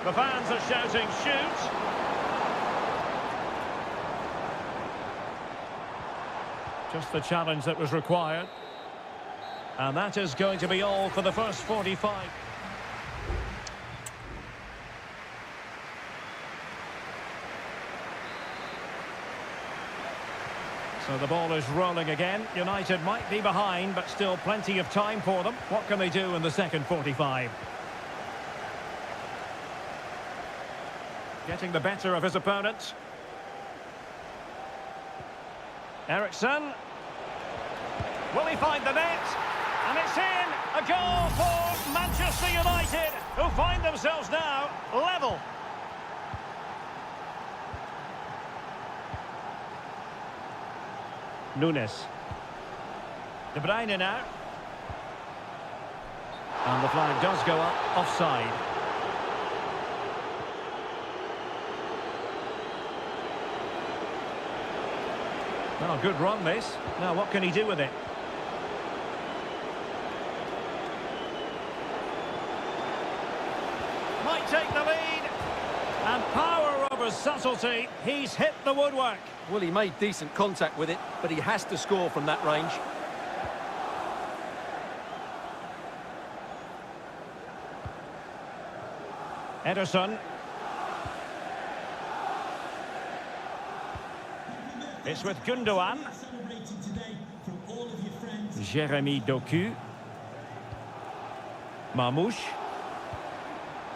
The fans are shouting, shoot! Just the challenge that was required. And that is going to be all for the first 45. So the ball is rolling again. United might be behind, but still plenty of time for them. What can they do in the second 45? Getting the better of his opponent. Eriksen. Will he find the net? And it's in! A goal for Manchester United, who find themselves now level. Nunes. De Bruyne now. And the flag does go up, offside. Well, good run this. Now what can he do with it? Might take the lead. And power over subtlety. He's hit the woodwork. Well, he made decent contact with it, but he has to score from that range. Ederson. It's with Gundogan. Celebrating today from all of your friends. Jeremy Doku. Marmoush.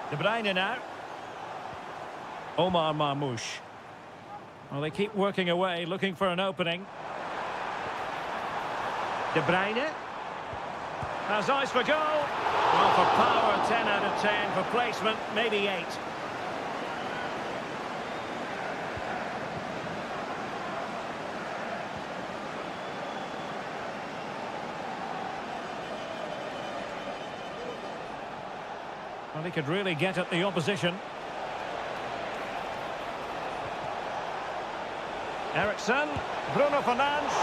De Bruyne now. Omar Marmoush. Well, they keep working away, looking for an opening. De Bruyne. Has eyes for goal. Well, for power, 10 out of 10. For placement, maybe 8. Well, he could really get at the opposition. Ericsson, Bruno Fernandes,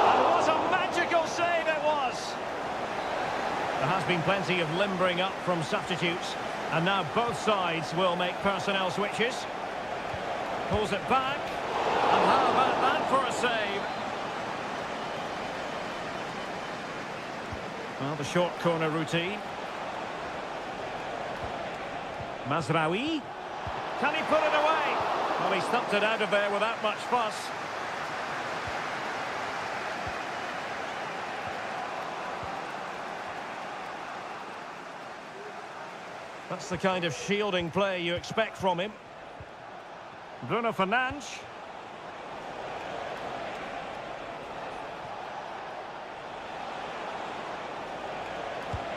and what a magical save it was! There has been plenty of limbering up from substitutes, and now both sides will make personnel switches. Pulls it back, and how about that for a save? Well, the short corner routine. Mazraoui. Can he put it away? Well, he stumped it out of there without much fuss. That's the kind of shielding play you expect from him. Bruno Fernandes.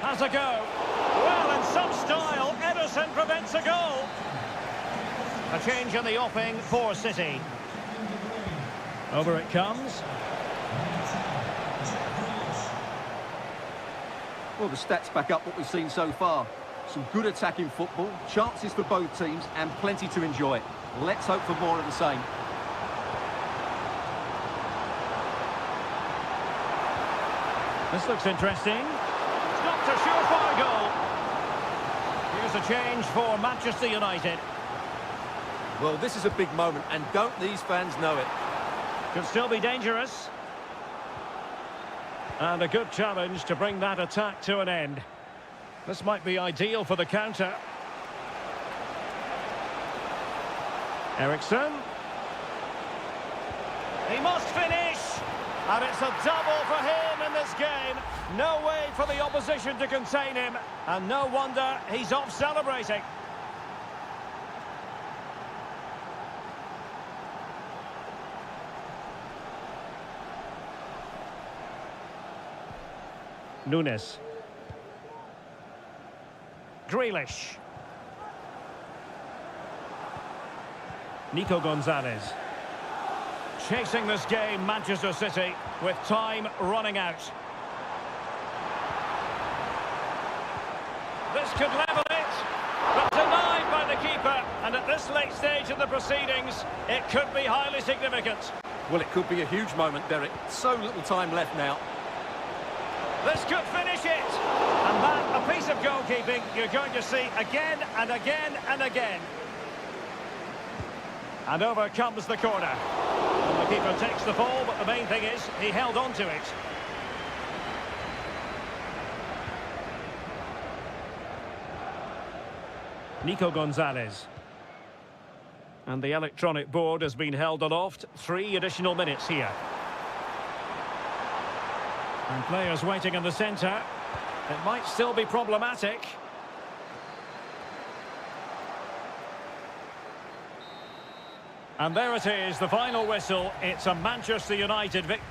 Has a go. Well, in some style, Ederson prevents a goal. A change in the offing for City. Over it comes. Well, the stats back up what we've seen so far. Some good attacking football, chances for both teams, and plenty to enjoy. Let's hope for more of the same. This looks interesting. It's not a surefire goal. Here's a change for Manchester United. Well, this is a big moment, and don't these fans know it? Could still be dangerous. And a good challenge to bring that attack to an end. This might be ideal for the counter. Ericsson. He must finish. And it's a double for him in this game. No way for the opposition to contain him. And no wonder he's off celebrating. Nunes. Grealish. Nico Gonzalez. Chasing this game, Manchester City, with time running out. This could level it, but denied by the keeper. And at this late stage in the proceedings, it could be highly significant. Well, it could be a huge moment, Derek. So little time left now. This could finish it. And that, a piece of goalkeeping you're going to see again and again and again. And over comes the corner. And the keeper takes the ball, but the main thing is he held on to it. Nico Gonzalez. And the electronic board has been held aloft. 3 additional minutes here. And players waiting in the centre. It might still be problematic. And there it is, the final whistle. It's a Manchester United victory.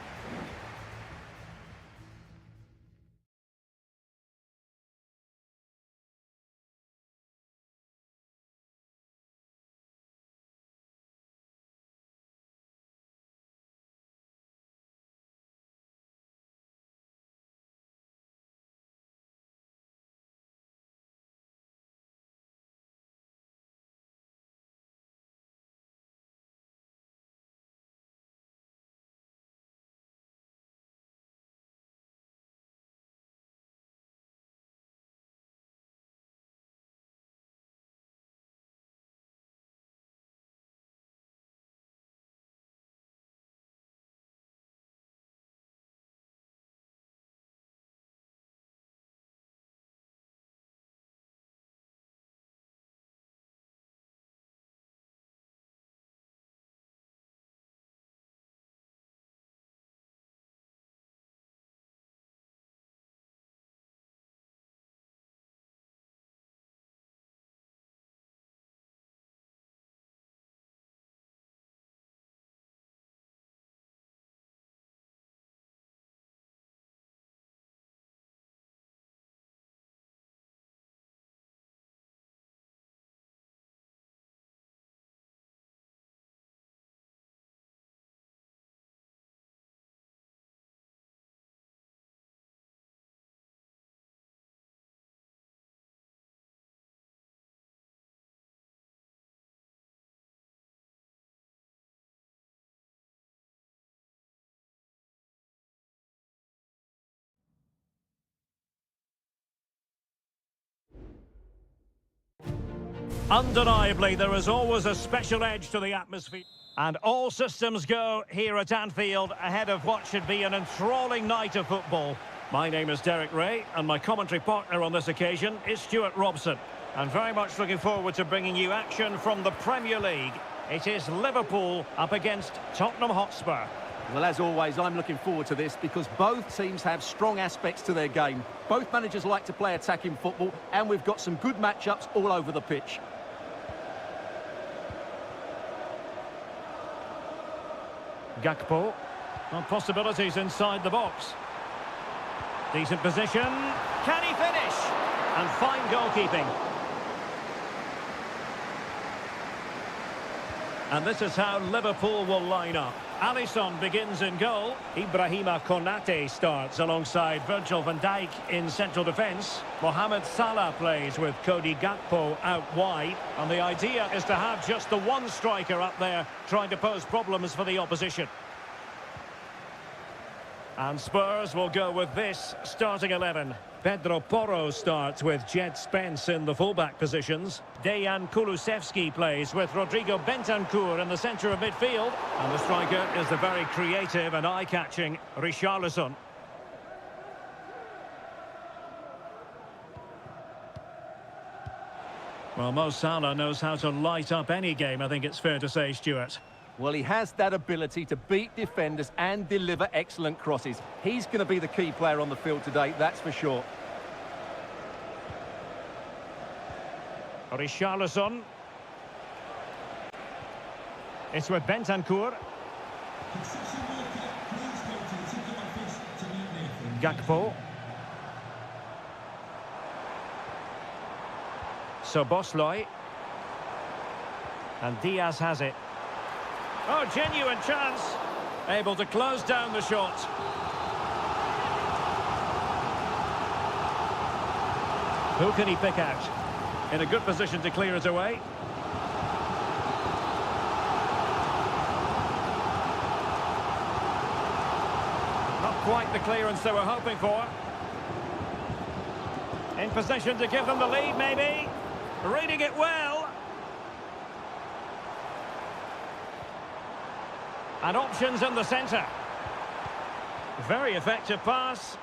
Undeniably, there is always a special edge to the atmosphere. And all systems go here at Anfield ahead of what should be an enthralling night of football. My name is Derek Ray, and my commentary partner on this occasion is Stuart Robson. And very much looking forward to bringing you action from the Premier League. It is Liverpool up against Tottenham Hotspur. Well, as always, I'm looking forward to this because both teams have strong aspects to their game. Both managers like to play attacking football, and we've got some good matchups all over the pitch. Gakpo. Well, possibilities inside the box. Decent position. Can he finish? And fine goalkeeping. And this is how Liverpool will line up. Alisson begins in goal. Ibrahima Konate starts alongside Virgil van Dijk in central defence. Mohamed Salah plays with Cody Gakpo out wide. And the idea is to have just the one striker up there trying to pose problems for the opposition. And Spurs will go with this starting 11. Pedro Porro starts with Jed Spence in the fullback positions. Dejan Kulusevski plays with Rodrigo Bentancur in the centre of midfield. And the striker is the very creative and eye-catching Richarlison. Well, Mo Salah knows how to light up any game, I think it's fair to say, Stuart. Well, he has that ability to beat defenders and deliver excellent crosses. He's going to be the key player on the field today, that's for sure. Richarlison. It's with Bentancur. Gakpo. Szoboszlai. And Diaz has it. Oh, genuine chance. Able to close down the shot. Who can he pick out? In a good position to clear it away. Not quite the clearance they were hoping for. In position to give them the lead, maybe. Reading it well. And options in the centre. Very effective pass.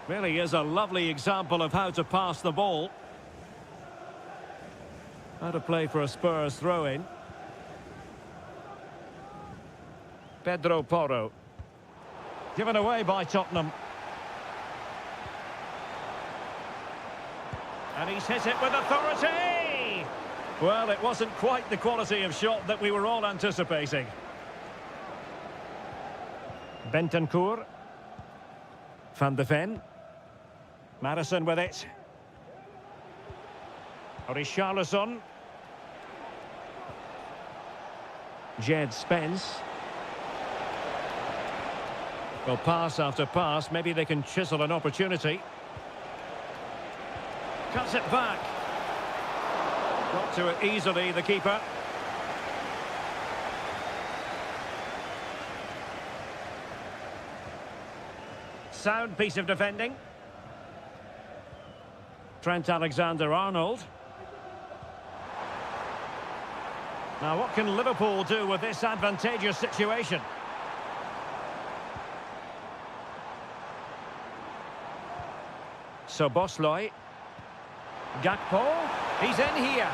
Really is a lovely example of how to pass the ball. How to play for a Spurs throw-in. Pedro Porro. Given away by Tottenham. And he's hit it with authority! Well, it wasn't quite the quality of shot that we were all anticipating. Bentancur. Van de Ven. Madison with it. Richarlison. Jed Spence. Well, pass after pass, maybe they can chisel an opportunity. Cuts it back. Got to it easily, the keeper. Sound piece of defending. Trent Alexander-Arnold. Now, what can Liverpool do with this advantageous situation? Szoboszlai. Gakpo. He's in here.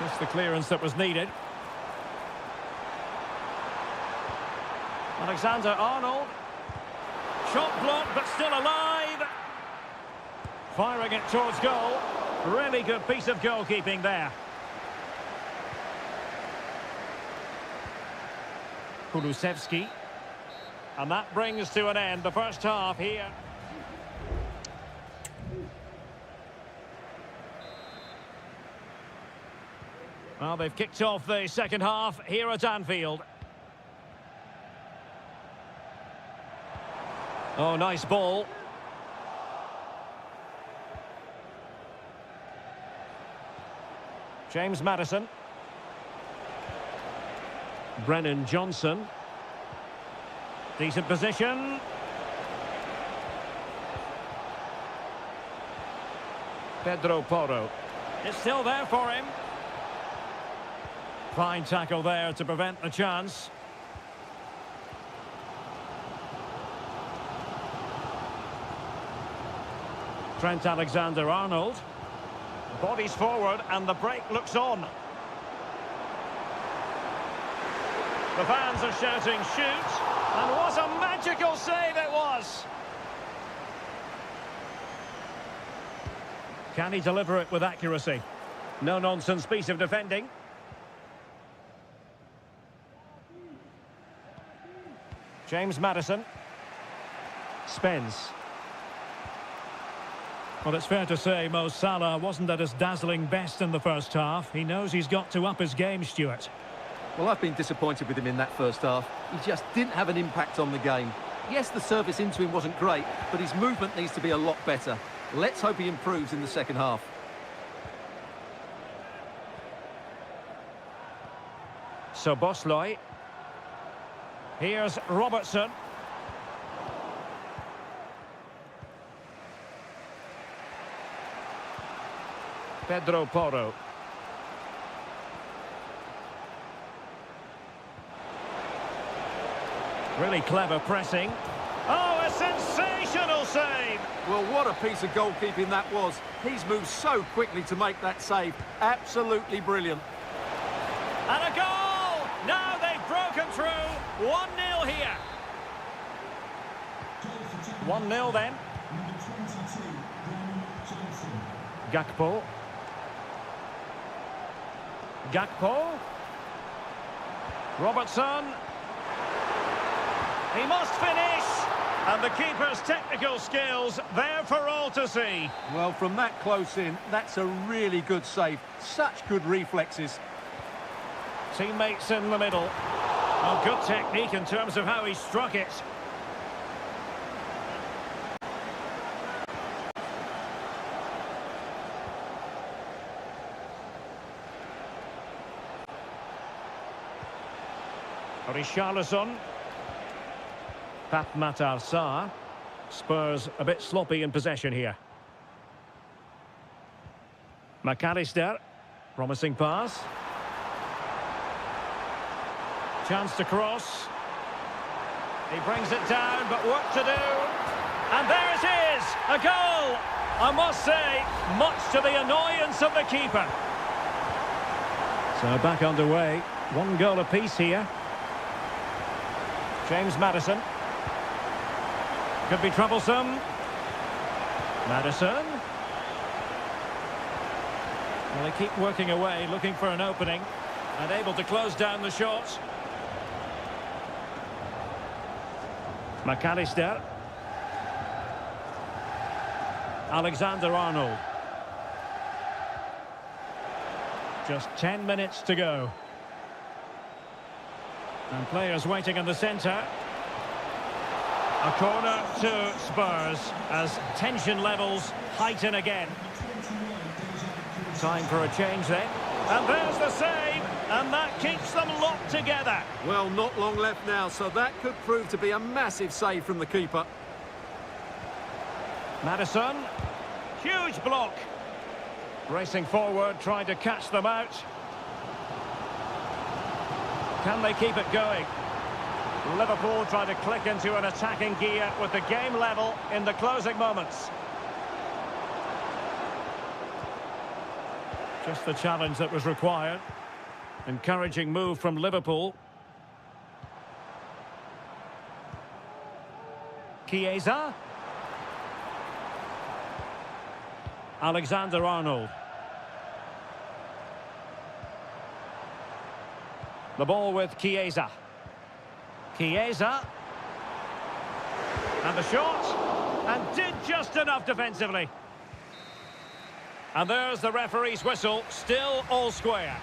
Just the clearance that was needed. Alexander-Arnold. Shot blocked, but still alive. Firing it towards goal. Really good piece of goalkeeping there. Kulusevski. And that brings to an end the first half here. Well, they've kicked off the second half here at Anfield. Oh, nice ball. James Maddison. Brennan Johnson. Decent position. Pedro Porro. It's still there for him. Fine tackle there to prevent the chance. Trent Alexander-Arnold. Bodies forward and the break looks on. The fans are shouting shoot. And what a magical save it was! Can he deliver it with accuracy? No-nonsense piece of defending. James Maddison. Spence. Well, it's fair to say Mo Salah wasn't at his dazzling best in the first half. He knows he's got to up his game, Stuart. Well, I've been disappointed with him in that first half. He just didn't have an impact on the game. Yes, the service into him wasn't great, but his movement needs to be a lot better. Let's hope he improves in the second half. So Bosloy. Here's Robertson. Pedro Porro. Really clever pressing. Oh, a sensational save! Well, what a piece of goalkeeping that was. He's moved so quickly to make that save. Absolutely brilliant. And a goal! Now they've broken through. 1-0 here. 1-0 then. Number 22, Johnson. Gakpo. Gakpo. Robertson. He must finish! And the keeper's technical skills there for all to see. Well, from that close in, that's a really good save. Such good reflexes. Teammates in the middle. Oh, good technique in terms of how he struck it. Richarlison. Pat Matar Sarr. Spurs a bit sloppy in possession here. McAllister. Promising pass. Chance to cross. He brings it down, but work to do. And there it is! A goal! I must say, much to the annoyance of the keeper. So back underway. 1 goal apiece here. James Maddison. Could be troublesome. Maddison. Well, they keep working away, looking for an opening, and able to close down the shot. McAllister. Alexander-Arnold. Just 10 minutes to go. And players waiting in the centre. A corner to Spurs as tension levels heighten again. Time for a change then. And there's the save, and that keeps them locked together. Well, not long left now, so that could prove to be a massive save from the keeper. Maddison. Huge block. Racing forward, trying to catch them out. Can they keep it going? Liverpool trying to click into an attacking gear with the game level in the closing moments. Just the challenge that was required. Encouraging move from Liverpool. Chiesa. Alexander-Arnold. The ball with Chiesa. Chiesa. And the shot. And did just enough defensively. And there's the referee's whistle. Still all square.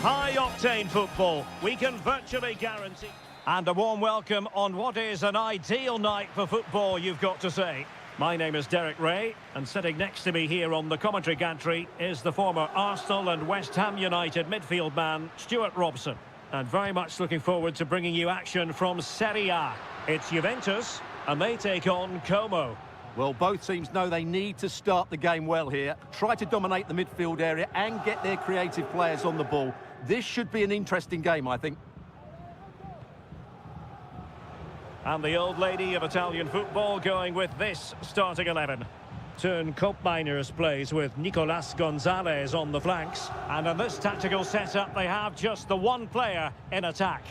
High-octane football, we can virtually guarantee. And a warm welcome on what is an ideal night for football, you've got to say. My name is Derek Ray, and sitting next to me here on the commentary gantry is the former Arsenal and West Ham United midfield man, Stuart Robson. And very much looking forward to bringing you action from Seria. It's Juventus, and they take on Como. Well, both teams know they need to start the game well here. Try to dominate the midfield area and get their creative players on the ball. This should be an interesting game, I think. And the old lady of Italian football going with this starting 11. Turn Miners plays with Nicolas Gonzalez on the flanks. And in this tactical setup, they have just the one player in attack.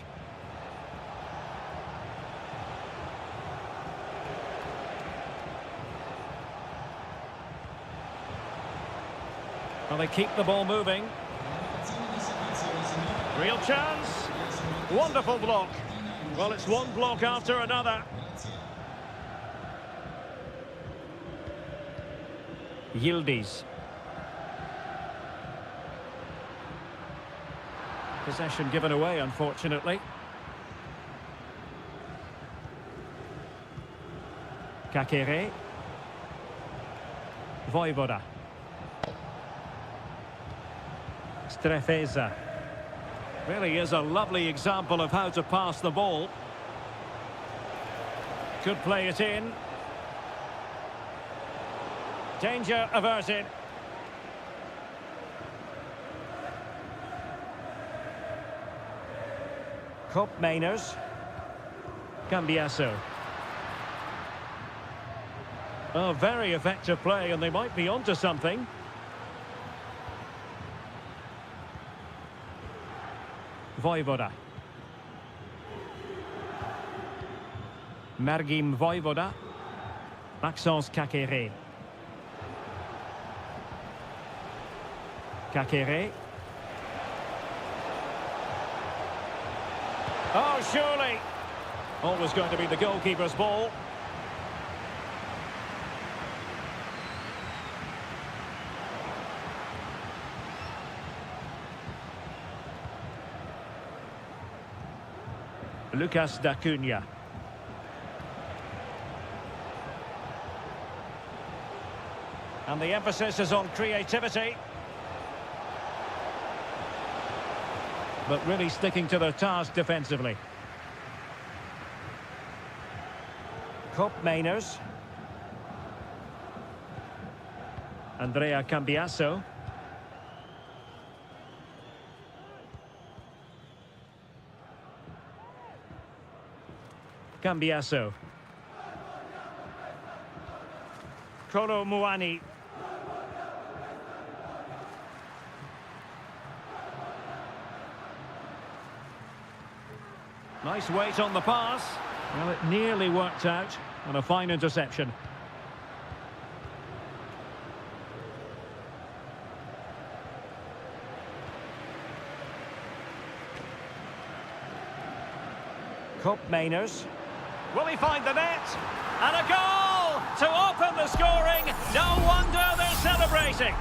Well, they keep the ball moving. Real chance. Wonderful block. Well, it's one block after another. Yildiz. Possession given away, unfortunately. Kakere. Vojvoda. Strefeza. Really is a lovely example of how to pass the ball. Could play it in. Danger averted. Mainers. Cambiasso. Oh, very effective play, and they might be onto something. Vojvoda. Margim Vojvoda. Maxence Kakere. Kakere. Oh, surely. Always going to be the goalkeeper's ball. Lucas D'Acunha. And the emphasis is on creativity. But really sticking to their task defensively. Mainers. Andrea Cambiasso. Cambiasso. Kolo Muani. Nice weight on the pass. Well, it nearly worked out, and a fine interception. Mainers. Will he find the net? And a goal to open the scoring. No wonder they're celebrating.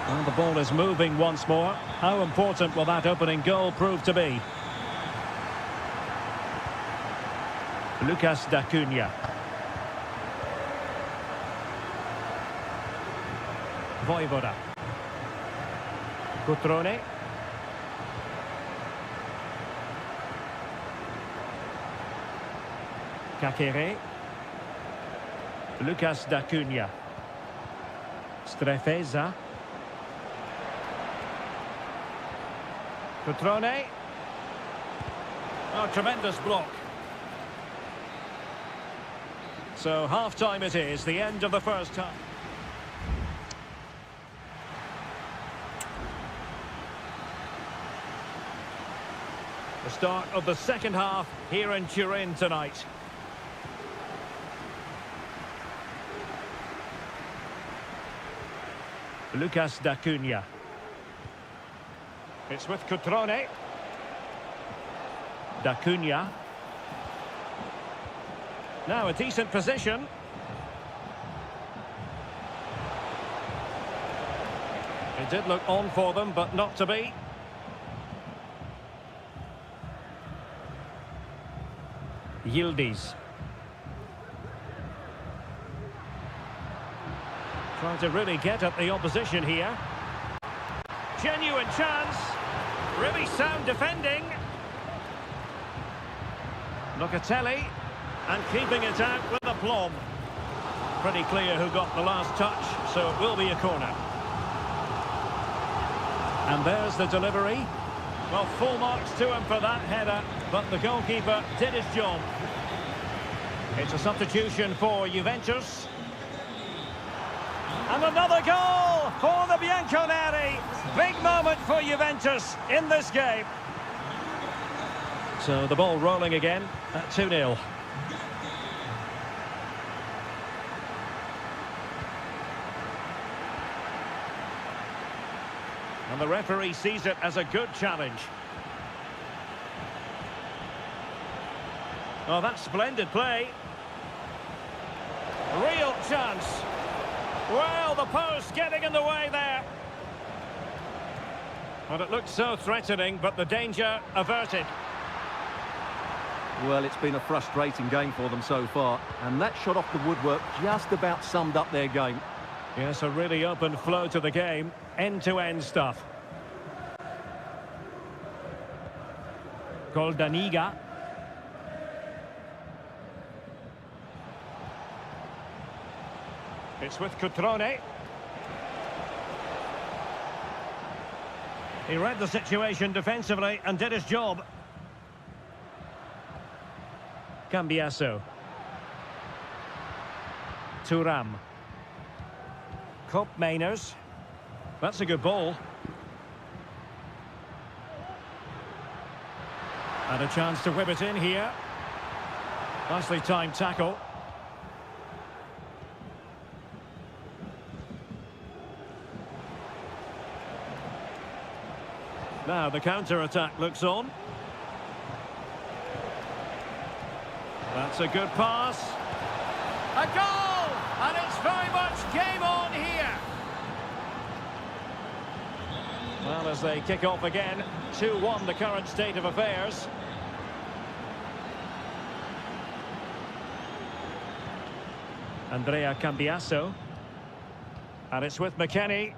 Well, the ball is moving once more. How important will that opening goal prove to be? Lucas D'Acunha. Vojvoda. Cutrone. Kakere. Lucas D'Acunha. Strefeza. Cutrone. Oh, tremendous block. So half-time it is, the end of the first half. The start of the second half here in Turin tonight. Lucas D'Acunha. It's with Cutrone. D'Acunha. Now a decent position. It did look on for them, but not to be. Yildiz. Trying to really get at the opposition here. Genuine chance. Really sound defending. Locatelli. And keeping it out with aplomb. Pretty clear who got the last touch, so it will be a corner. And there's the delivery. Well, full marks to him for that header, but the goalkeeper did his job. It's a substitution for Juventus. And another goal for the Bianconeri. Big moment for Juventus in this game. So the ball rolling again at 2-0. And the referee sees it as a good challenge. Oh, that's splendid play. Real chance. Well, the post getting in the way there. Well, it looked so threatening, but the danger averted. Well, it's been a frustrating game for them so far, and that shot off the woodwork just about summed up their game. Yes, a really open flow to the game. End-to-end stuff. Goldaniga. It's with Cutrone. He read the situation defensively and did his job. Cambiasso. Thuram. Koopmeiners. That's a good ball. And a chance to whip it in here. Nicely timed tackle. Now the counter-attack looks on. That's a good pass. A goal! And it's very much game on here. Well, as they kick off again, 2-1 the current state of affairs. Andrea Cambiasso. And it's with McKennie.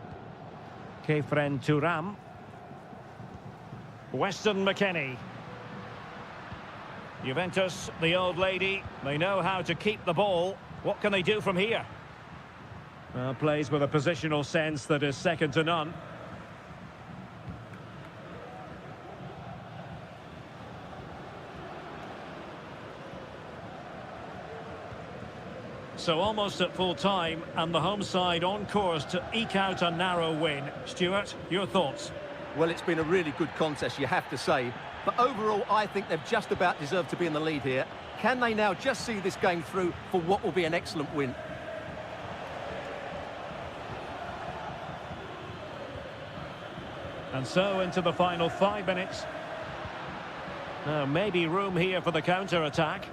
Kefren Thuram. Weston McKennie. Juventus, the old lady, they know how to keep the ball. What can they do from here? Well, plays with a positional sense that is second to none. So almost at full time, and the home side on course to eke out a narrow win. Stuart, your thoughts? Well, it's been a really good contest, you have to say. But overall, I think they've just about deserved to be in the lead here. Can they now just see this game through for what will be an excellent win? And so into the final 5 minutes. Now, maybe room here for the counter-attack.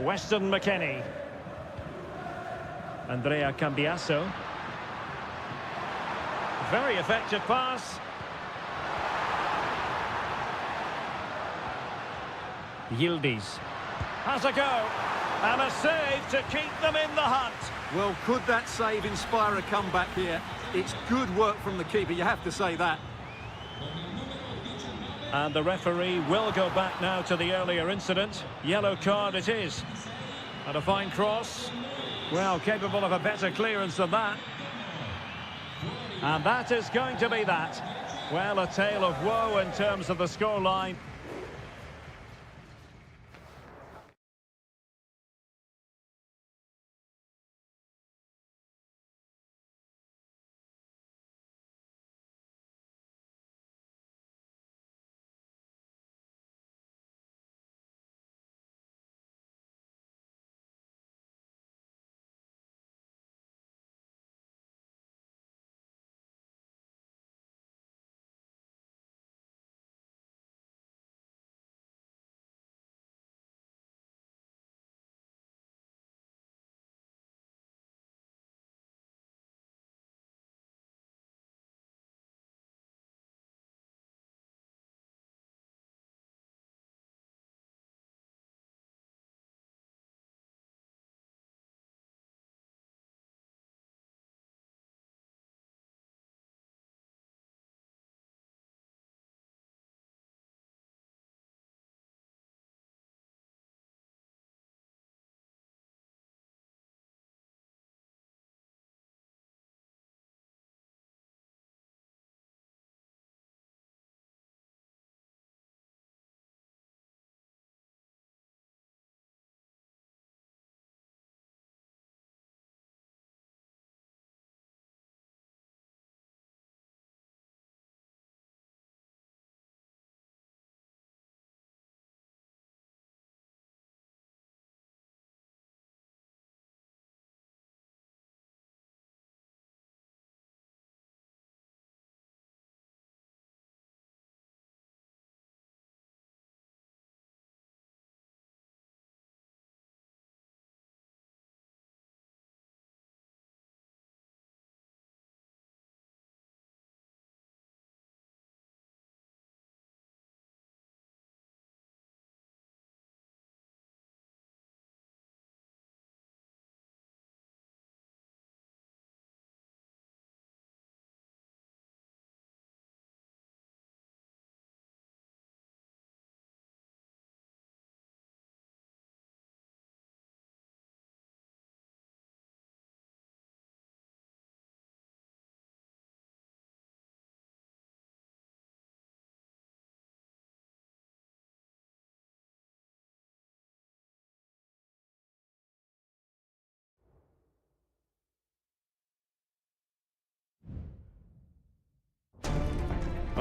Weston McKennie. Andrea Cambiasso. Very effective pass. Yildiz. Has a go. And a save to keep them in the hunt. Well, could that save inspire a comeback here? It's good work from the keeper, you have to say that. And the referee will go back now to the earlier incident. Yellow card it is. And a fine cross. Well, capable of a better clearance than that. And that is going to be that. Well, a tale of woe in terms of the scoreline.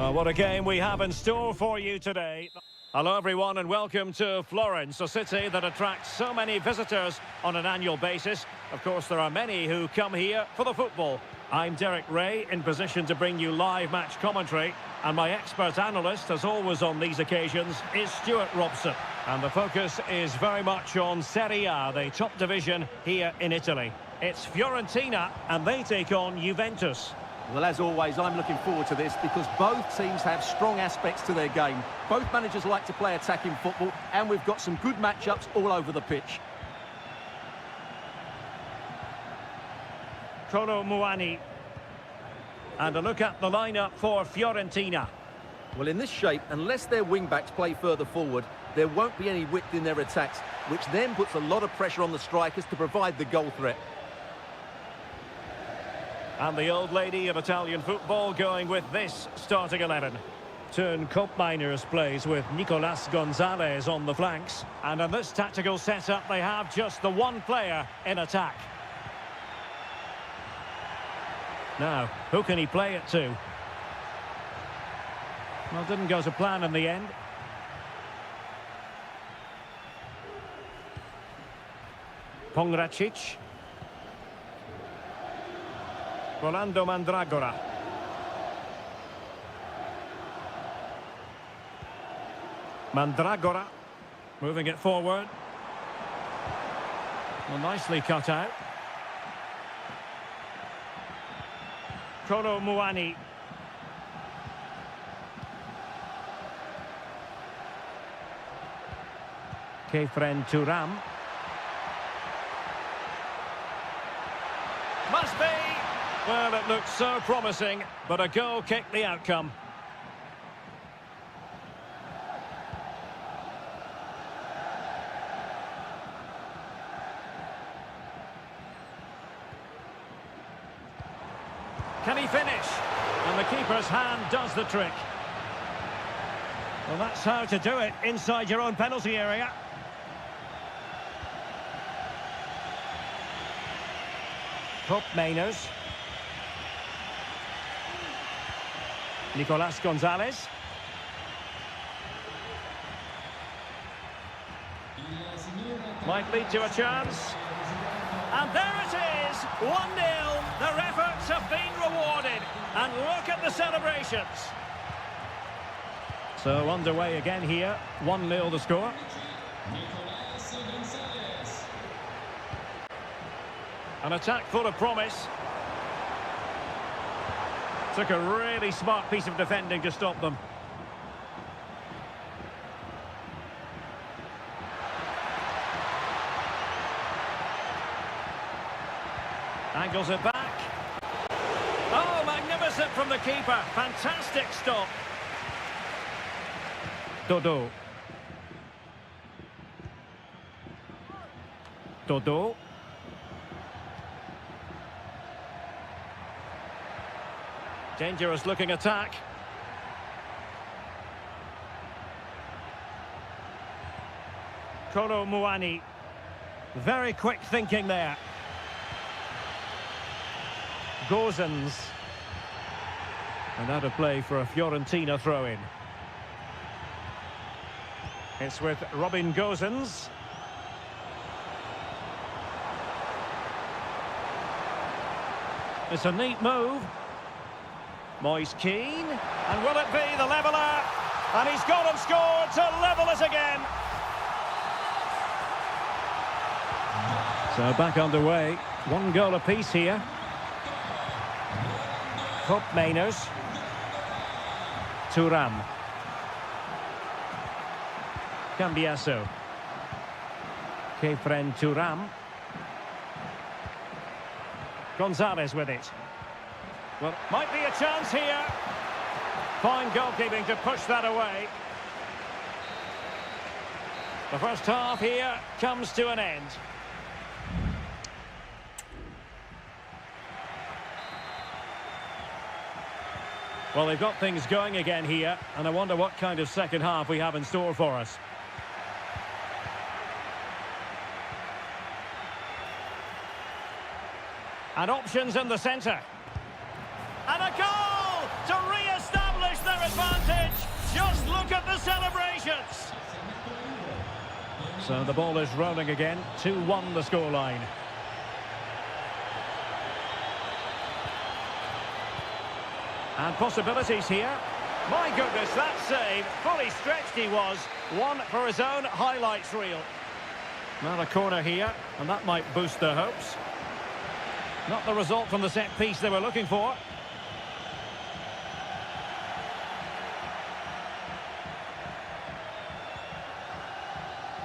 Well, what a game we have in store for you today. Hello everyone and welcome to Florence, a city that attracts so many visitors on an annual basis. Of course, there are many who come here for the football. I'm Derek Ray, in position to bring you live match commentary, and my expert analyst, as always on these occasions, is Stuart Robson. And the focus is very much on Seria, the top division here in Italy. It's Fiorentina, and they take on Juventus. Well, as always, I'm looking forward to this because both teams have strong aspects to their game. Both managers like to play attacking football, and we've got some good matchups all over the pitch. Kolo Muani. And a look at the lineup for Fiorentina. Well, in this shape, unless their wing-backs play further forward, there won't be any width in their attacks, which then puts a lot of pressure on the strikers to provide the goal threat. And the old lady of Italian football going with this starting 11. Turn Miners plays with Nicolas Gonzalez on the flanks. And in this tactical setup, they have just the one player in attack. Now, who can he play it to? Well, didn't go to plan in the end. Pongracic. Rolando Mandragora. Mandragora moving it forward. Well, nicely cut out. Kolo Muani. Kefren Turam. Must be! Well, it looks so promising, but a goal kicked the outcome. Can he finish? And the keeper's hand does the trick. Well, that's how to do it inside your own penalty area. Mainers. Nicolas Gonzalez. Might lead to a chance. And there it is, 1-0. Their efforts have been rewarded. And look at the celebrations. So underway again here, 1-0 the score. An attack full of promise. Took a really smart piece of defending to stop them. Angles it back. Oh, magnificent from the keeper. Fantastic stop. Dodo. Dodo. Dangerous looking attack. Kolo Muani. Very quick thinking there. Gozens. And out of play for a Fiorentina throw-in. It's with Robin Gozens. It's a neat move. Moise Keane, and will it be the leveller? And he's gone and scored to level it again. So back underway, 1 goal apiece here. Mainers. Turam. Cambiaso. Kefren Turam. Gonzalez with it. Well, might be a chance here. Fine goalkeeping to push that away. The first half here comes to an end. Well, they've got things going again here, and I wonder what kind of second half we have in store for us. And options in the centre. And a goal to re-establish their advantage. Just look at the celebrations. So the ball is rolling again. 2-1 the scoreline. And possibilities here. My goodness, that save. Fully stretched he was. One for his own highlights reel. Now a corner here, and that might boost their hopes. Not the result from the set piece they were looking for.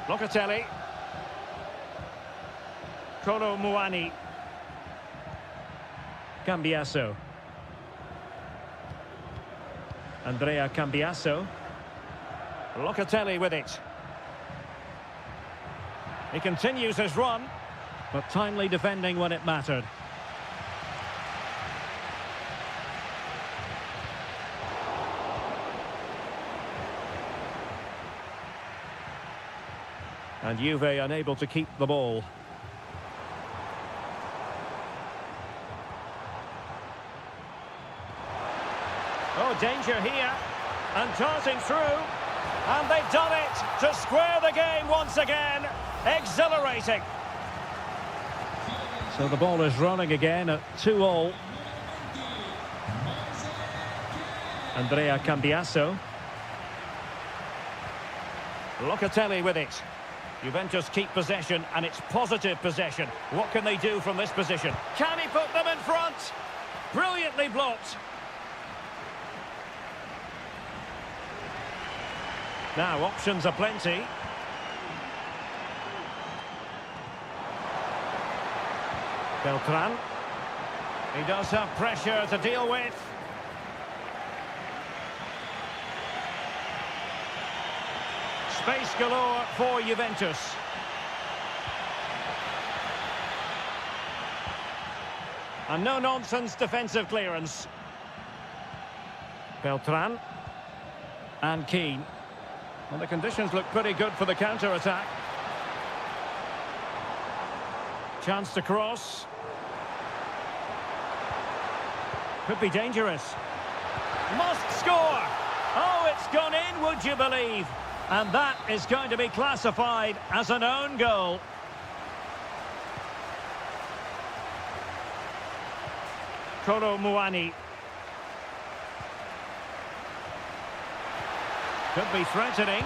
Locatelli. Kolo Muani. Cambiasso. Andrea Cambiasso. Locatelli with it. He continues his run, but timely defending when it mattered. And Juve unable to keep the ball. Oh, danger here. And darting through. And they've done it to square the game once again. Exhilarating. So the ball is running again at 2-2. Andrea Cambiasso. Locatelli with it. Juventus keep possession, and it's positive possession. What can they do from this position? Can he put them in front? Brilliantly blocked. Now, options are plenty. Beltran. He does have pressure to deal with. Space galore for Juventus. And no-nonsense defensive clearance. Beltran. And Keane. Well, the conditions look pretty good for the counter-attack. Chance to cross. Could be dangerous. Must score! Oh, it's gone in, would you believe? And that is going to be classified as an own goal. Kolo Muani. Could be threatening.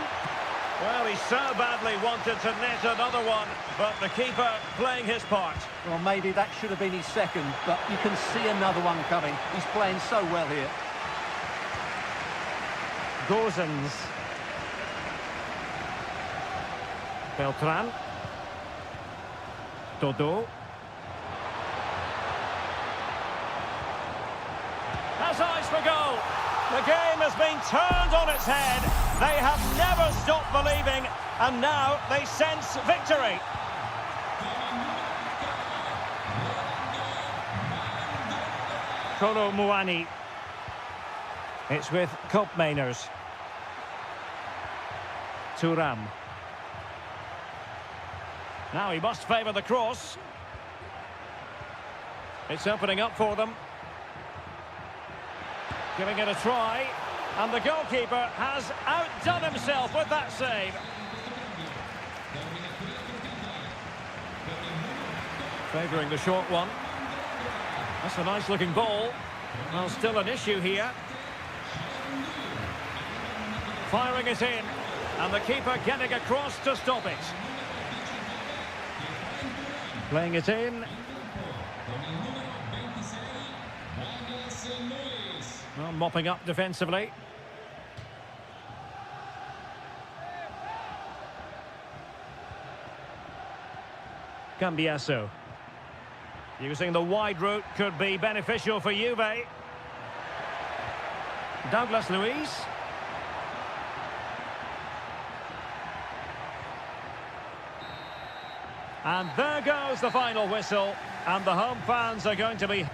Well, he so badly wanted to net another one, but the keeper playing his part. Well, maybe that should have been his second, but you can see another one coming. He's playing so well here. Gozens. Beltran. Dodo. Has eyes for goal. The game has been turned on its head. They have never stopped believing, and now they sense victory. Kolo Muani. It's with Koopmeiners. Thuram. Now he must favour the cross. It's opening up for them. Giving it a try. And the goalkeeper has outdone himself with that save. Favouring the short one. That's a nice looking ball. Well, still an issue here. Firing it in. And the keeper getting across to stop it. Playing it in. Well, mopping up defensively. Cambiasso. Using the wide route could be beneficial for Juve. Douglas Luiz. And there goes the final whistle, and the home fans are going to be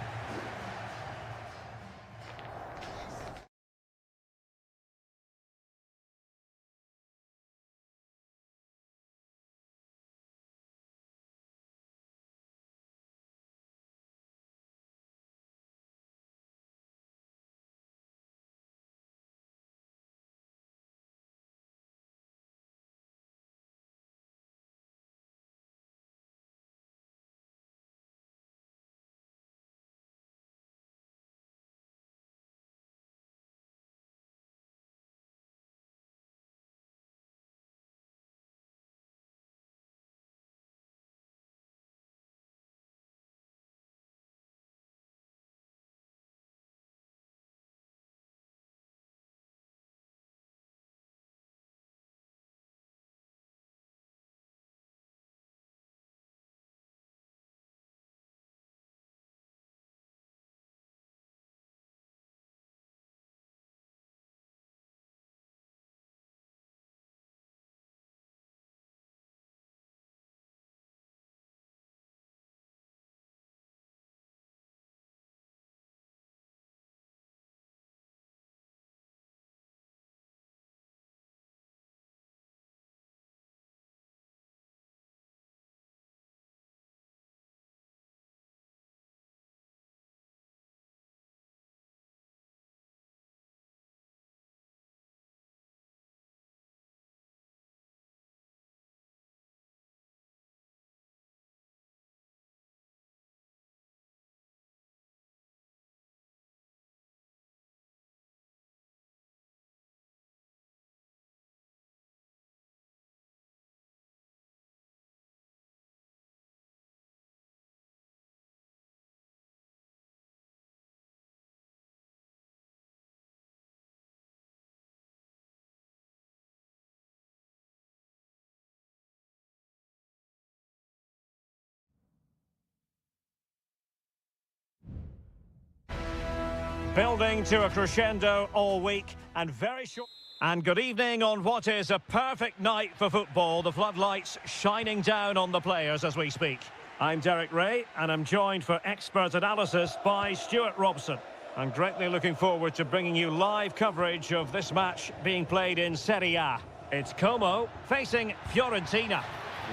Building to a crescendo all week and very short. And good evening on what is a perfect night for football. The floodlights shining down on the players as we speak. I'm Derek Ray and I'm joined for expert analysis by Stuart Robson. I'm greatly looking forward to bringing you live coverage of this match being played in Seria. It's Como facing Fiorentina.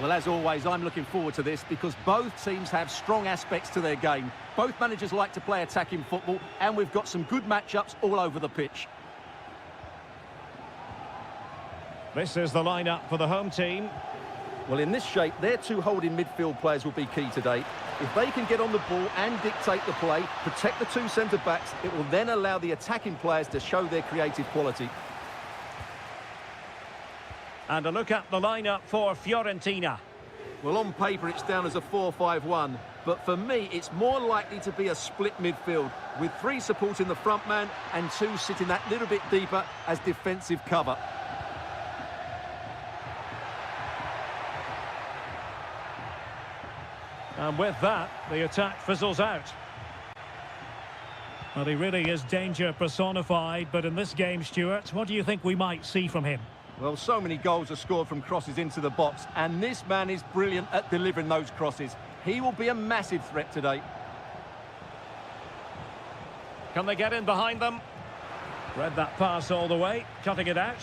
Well, as always, I'm looking forward to this because both teams have strong aspects to their game. Both managers like to play attacking football, and we've got some good matchups all over the pitch. This is the lineup for the home team. Well, in this shape, their two holding midfield players will be key today. If they can get on the ball and dictate the play, protect the two centre-backs, it will then allow the attacking players to show their creative quality. And a look at the lineup for Fiorentina. Well, on paper, it's down as a 4-5-1, but for me, it's more likely to be a split midfield, with three supporting the front man and two sitting that little bit deeper as defensive cover. And with that, the attack fizzles out. Well, he really is danger personified, but in this game, Stuart, what do you think we might see from him? Well, so many goals are scored from crosses into the box, and this man is brilliant at delivering those crosses. He will be a massive threat today. Can they get in behind them? Read that pass all the way, cutting it out.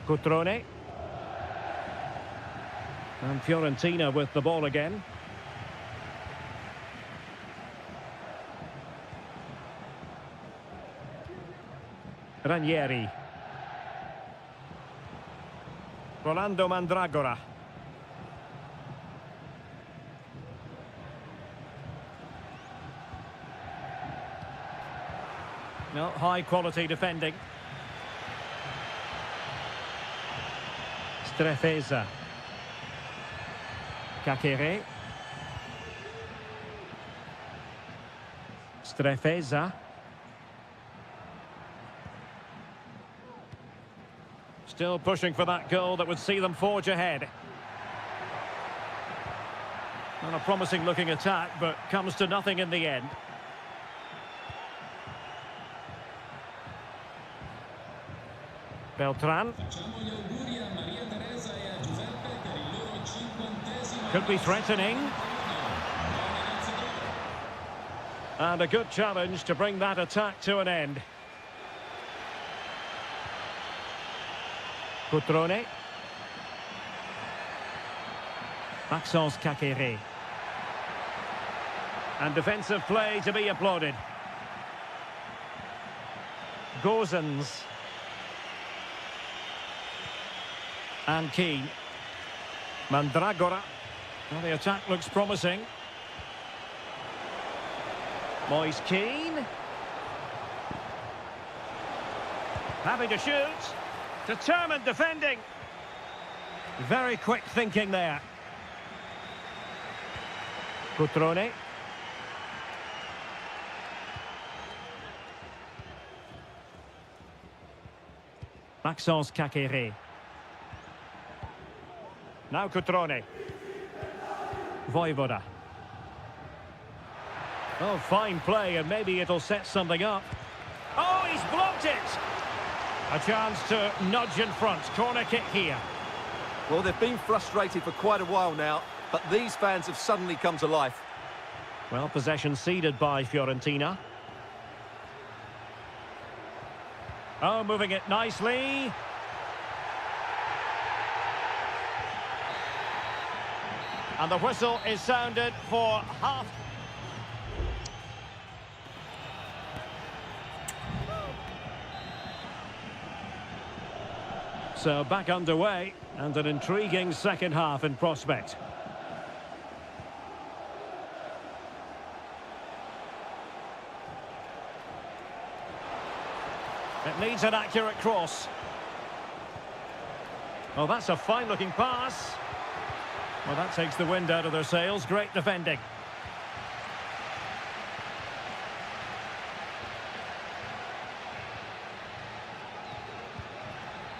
Cutrone. And Fiorentina with the ball again. Ranieri. Rolando Mandragora. No, high quality defending. Strefeza. Kakere. Strefeza. Still pushing for that goal that would see them forge ahead. Not a promising looking attack, but comes to nothing in the end. Beltran. Could be threatening. And a good challenge to bring that attack to an end. Cutrone. Maxence Kakere. And defensive play to be applauded. Gozens. And Keane. Mandragora. Well, the attack looks promising. Moise Keane. Having to shoot. Determined defending. Very quick thinking there. Cutrone. Maxence Kakere. Now Cutrone. Voivoda. Oh, fine play, and maybe it'll set something up. Oh, he's blocked it! A chance to nudge in front. Corner kick here. Well, they've been frustrated for quite a while now, but these fans have suddenly come to life. Well, possession ceded by Fiorentina. Oh, moving it nicely. And the whistle is sounded for half. So back underway, and an intriguing second half in prospect. It needs an accurate cross. Oh, that's a fine-looking pass. Well, that takes the wind out of their sails. Great defending.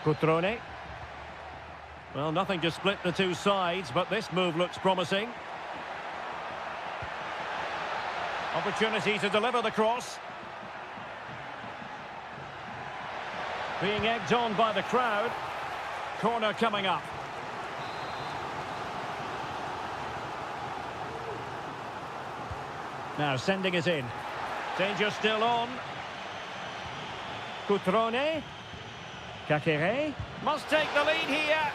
Cutrone. Well, nothing to split the two sides, but this move looks promising. Opportunity to deliver the cross. Being egged on by the crowd. Corner coming up. Now sending it in. Danger still on. Cutrone. Kakere. Must take the lead here.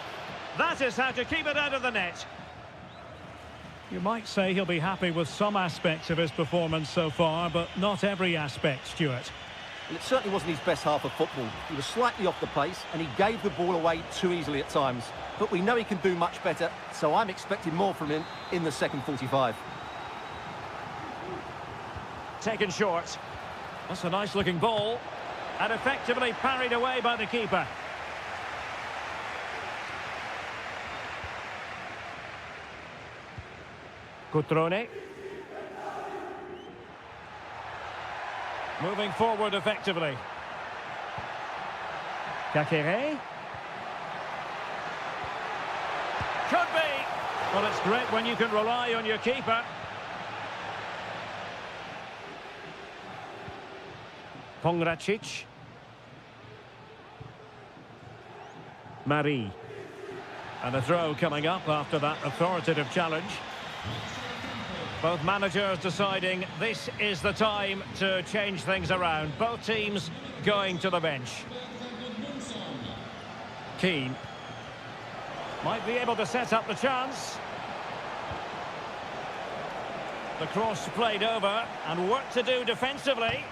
That is how to keep it out of the net. You might say he'll be happy with some aspects of his performance so far, but not every aspect, Stuart. Well, it certainly wasn't his best half of football. He was slightly off the pace and he gave the ball away too easily at times. But we know he can do much better, so I'm expecting more from him in the second 45. Taken short. That's a nice-looking ball. And effectively parried away by the keeper. Cutrone. Moving forward effectively. Kakere. Could be. Well, it's great when you can rely on your keeper. Pongracic. Marie. And a throw coming up after that authoritative challenge. Both managers deciding this is the time to change things around. Both teams going to the bench. Keane. Might be able to set up the chance. The cross played over and work to do defensively.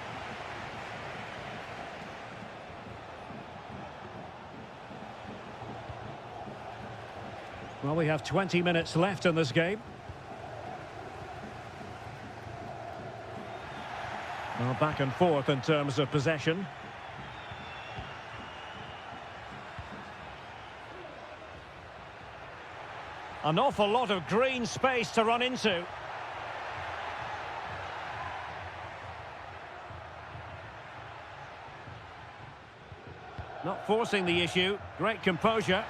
Well, we have 20 minutes left in this game. Well, back and forth in terms of possession. An awful lot of green space to run into. Not forcing the issue. Great composure.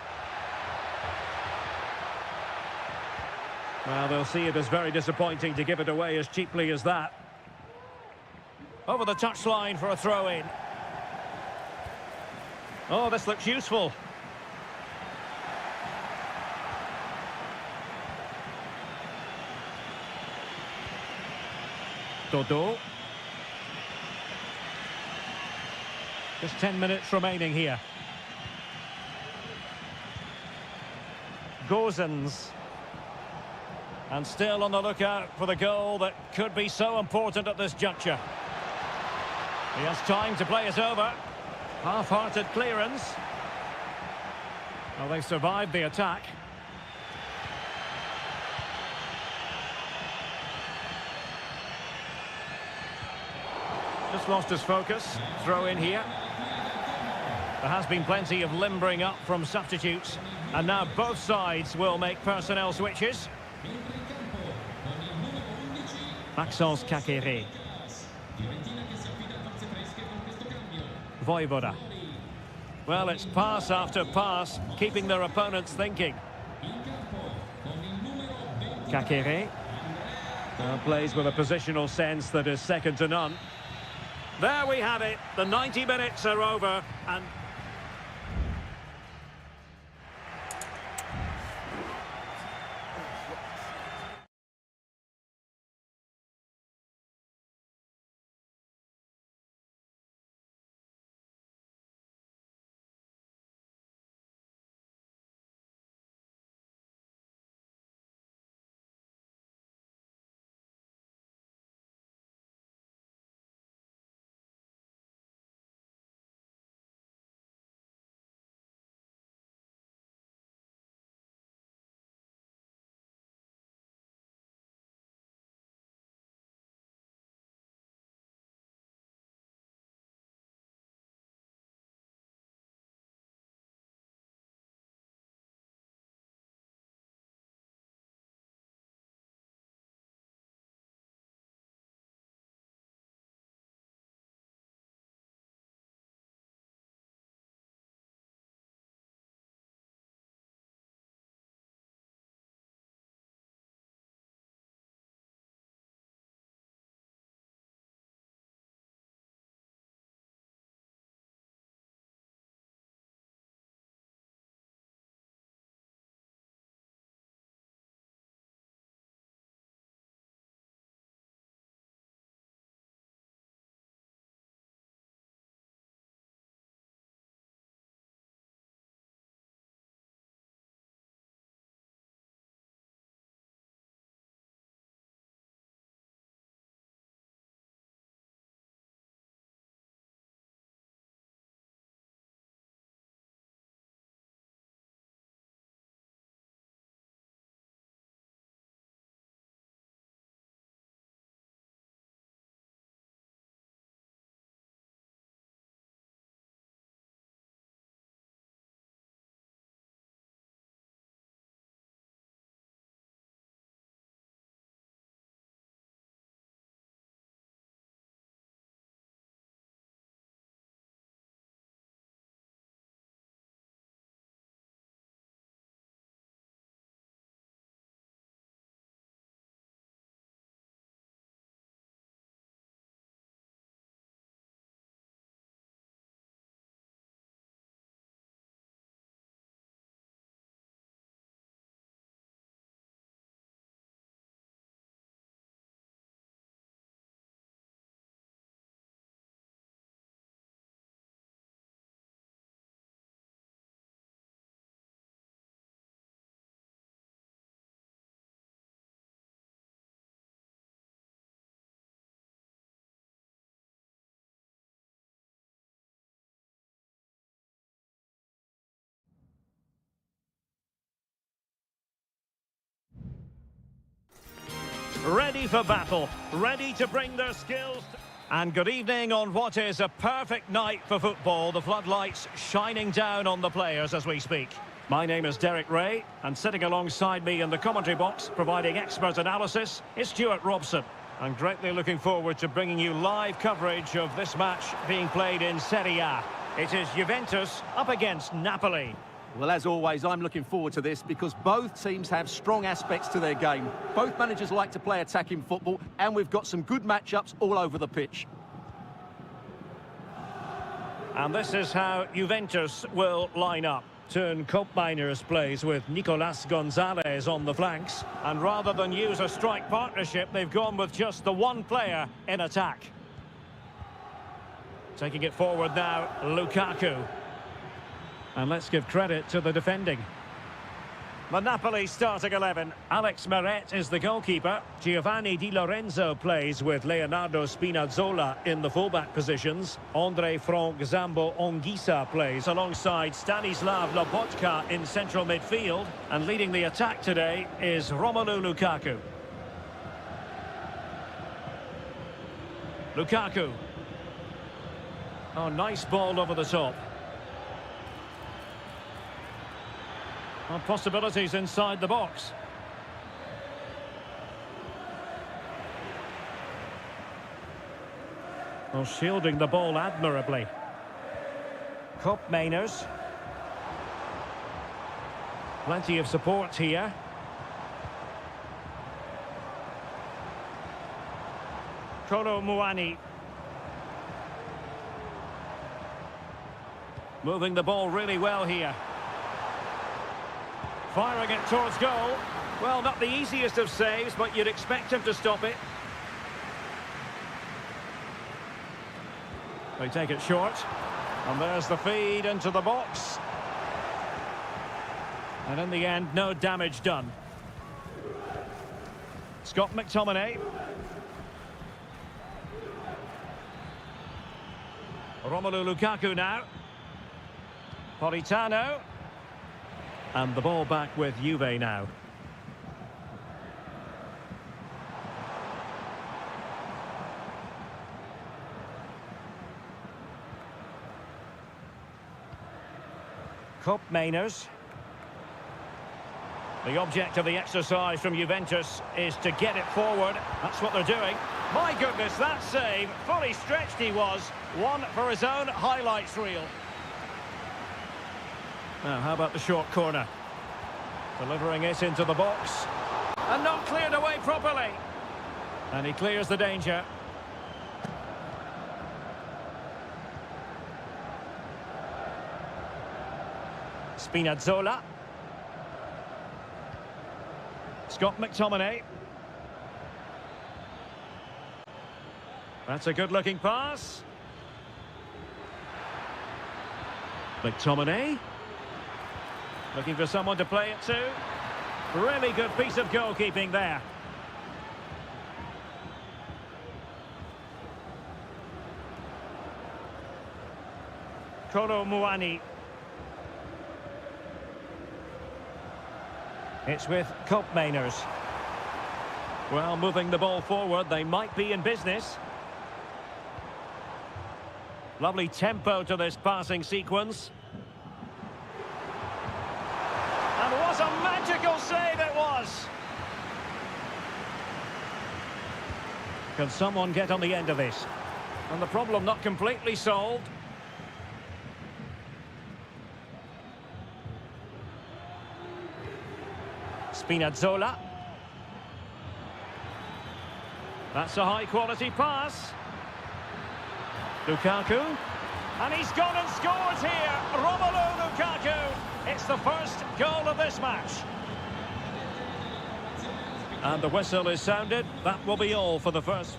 Well, they'll see it as very disappointing to give it away as cheaply as that. Over the touchline for a throw-in. Oh, this looks useful. Dodo. Just 10 minutes remaining here. Gozens. And still on the lookout for the goal that could be so important at this juncture. He has time to play it over. Half-hearted clearance. Well, they survived the attack. Just lost his focus. Throw in here. There has been plenty of limbering up from substitutes. And now both sides will make personnel switches. Maxence Kakere. Voivoda. Well, it's pass after pass, keeping their opponents thinking. Kakere. Plays with a positional sense that is second to none. There we have it. The 90 minutes are over and ready for battle, ready to bring their skills. And good evening on what is a perfect night for football. The floodlights shining down on the players as we speak. My name is Derek Ray, and sitting alongside me in the commentary box, providing expert analysis, is Stuart Robson. I'm greatly looking forward to bringing you live coverage of this match being played in Seria. It is Juventus up against Napoli. Well, as always, I'm looking forward to this because both teams have strong aspects to their game. Both managers like to play attacking football, and we've got some good matchups all over the pitch. And this is how Juventus will line up. Turn Koopmeiners plays with Nicolas Gonzalez on the flanks. And rather than use a strike partnership, they've gone with just the one player in attack. Taking it forward now, Lukaku. And let's give credit to the defending. The Napoli starting 11. Alex Meret is the goalkeeper. Giovanni Di Lorenzo plays with Leonardo Spinazzola in the fullback positions. Andre Frank Zambo Onguisa plays alongside Stanislav Lobotka in central midfield. And leading the attack today is Romelu Lukaku. Lukaku. Oh, nice ball over the top. Possibilities inside the box. Well, shielding the ball admirably. Koopmeiners. Plenty of support here. Kolo Muani. Moving the ball really well here. Firing it towards goal. Well, not the easiest of saves, but you'd expect him to stop it. They take it short. And there's the feed into the box. And in the end, no damage done. Scott McTominay. Romelu Lukaku now. Politano. And the ball back with Juve now. Koopmeiners. The object of the exercise from Juventus is to get it forward. That's what they're doing. My goodness, that save. Fully stretched he was. One for his own highlights reel. Now, how about the short corner? Delivering it into the box. And not cleared away properly. And he clears the danger. Spinazzola. Scott McTominay. That's a good-looking pass. McTominay. Looking for someone to play it to. Really good piece of goalkeeping there. Kolo Muani. It's with Koopmeiners. Well, moving the ball forward, they might be in business. Lovely tempo to this passing sequence. And what a magical save it was! Can someone get on the end of this? And the problem not completely solved. Spinazzola. That's a high-quality pass. Lukaku. And he's gone and scored here. Romelu Lukaku. It's the first goal of this match. And the whistle is sounded. That will be all for the first.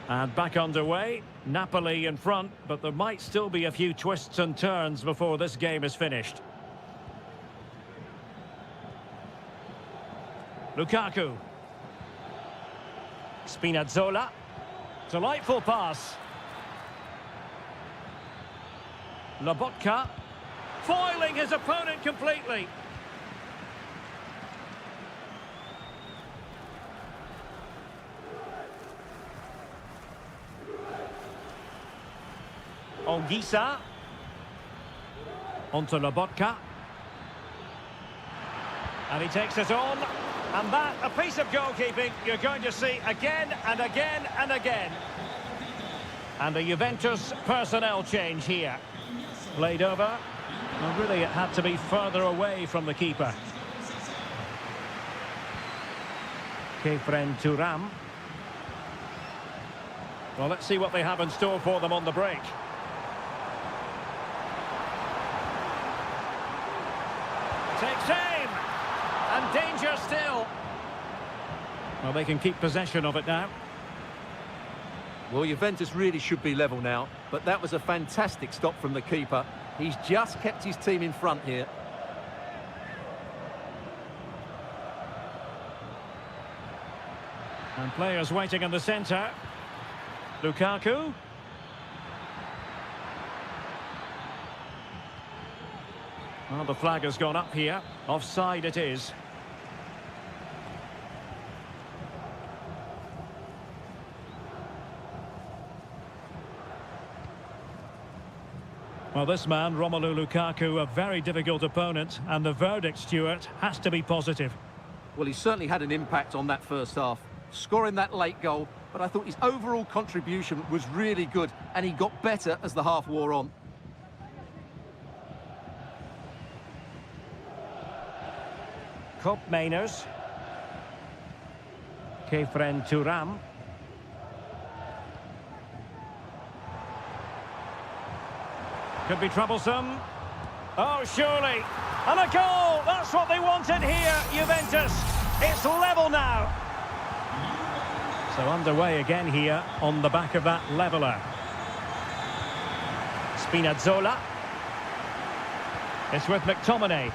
And back underway. Napoli in front, but there might still be a few twists and turns before this game is finished. Lukaku. Spinazzola. Delightful pass. Lobotka. foiling his opponent completely. Ongisa. Onto Lobotka. And he takes it on. And that, a piece of goalkeeping you're going to see again and again and again. And a Juventus personnel change here. Played over. Well, really, it had to be further away from the keeper. Kefren Turam. Well, let's see what they have in store for them on the break. Takes aim. And danger still. Well, they can keep possession of it now. Well, Juventus really should be level now, but that was a fantastic stop from the keeper. He's just kept his team in front here. And players waiting in the centre. Lukaku. Well, the flag has gone up here. Offside it is. Well, this man, Romelu Lukaku, a very difficult opponent, and the verdict, Stuart, has to be positive. Well, he certainly had an impact on that first half, scoring that late goal, but I thought his overall contribution was really good, and he got better as the half wore on. Kop Mainers. Kefren Turam. Could be troublesome. Oh, surely. And a goal! That's what they wanted here, Juventus. It's level now. So underway again here on the back of that leveller. Spinazzola. It's with McTominay.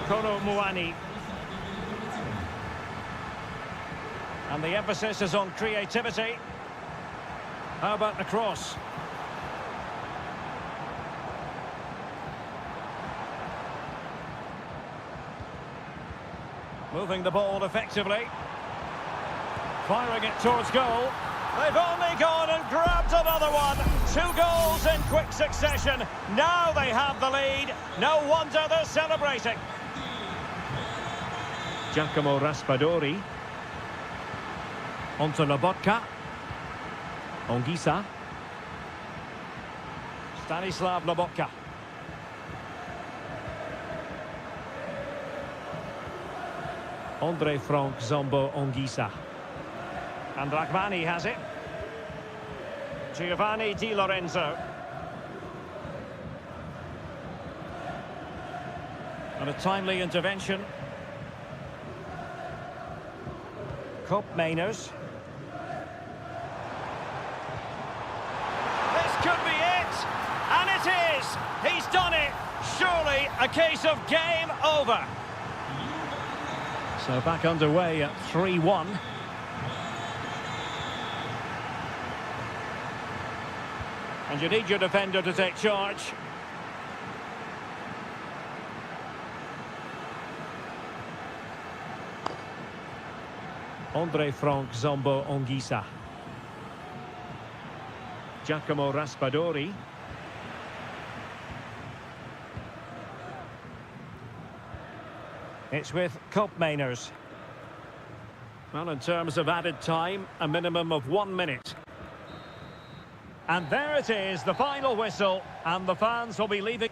Kolo Muani. And the emphasis is on creativity. How about the cross? Moving the ball effectively. Firing it towards goal. They've only gone and grabbed another one. 2 goals in quick succession. Now they have the lead. No wonder they're celebrating. Giacomo Raspadori. Onto Lobotka. Ongisa. Stanislav Lobotka. Andre Frank Zombo Ongisa. And Rachmani has it. Giovanni Di Lorenzo. And a timely intervention. Kop Mainers. This could be it! And it is! He's done it! Surely a case of game over. So back underway at 3-1. And you need your defender to take charge. Andre Frank Zombo Ongisa. Giacomo Raspadori. It's with Kop Mainers. Well, in terms of added time, a minimum of 1 minute. And there it is, the final whistle, and the fans will be leaving.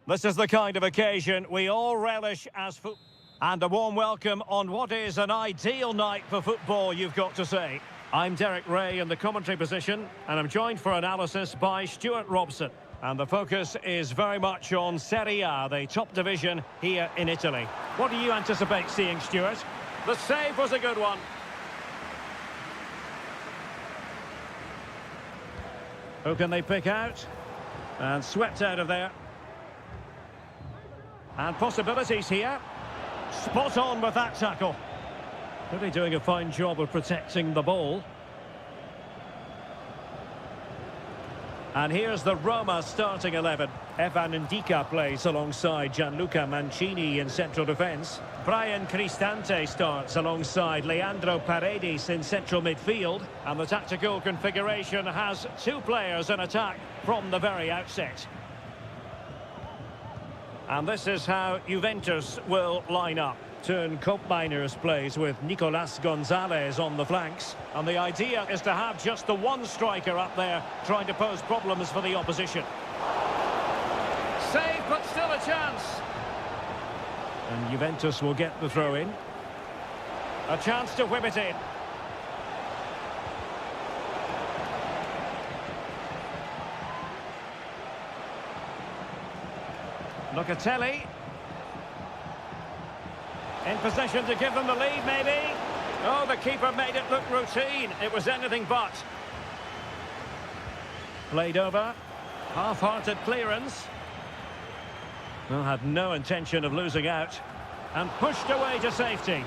This is the kind of occasion we all relish as football. And a warm welcome on what is an ideal night for football, you've got to say. I'm Derek Ray in the commentary position, and I'm joined for analysis by Stuart Robson. And the focus is very much on Seria, the top division here in Italy. What do you anticipate seeing, Stuart? The save was a good one. Who can they pick out? And swept out of there. And possibilities here. Spot on with that tackle. Really doing a fine job of protecting the ball. And here's the Roma starting 11. Evan Ndika plays alongside Gianluca Mancini in central defence. Brian Cristante starts alongside Leandro Paredes in central midfield. And the tactical configuration has two players in attack from the very outset. And this is how Juventus will line up. Turn Koopmeiners plays with Nicolas Gonzalez on the flanks. And the idea is to have just the one striker up there trying to pose problems for the opposition. Save, but still a chance. And Juventus will get the throw in. A chance to whip it in. Locatelli. In possession to give them the lead, maybe. Oh, the keeper made it look routine. It was anything but. Played over. Half-hearted clearance. Well, had no intention of losing out. And pushed away to safety.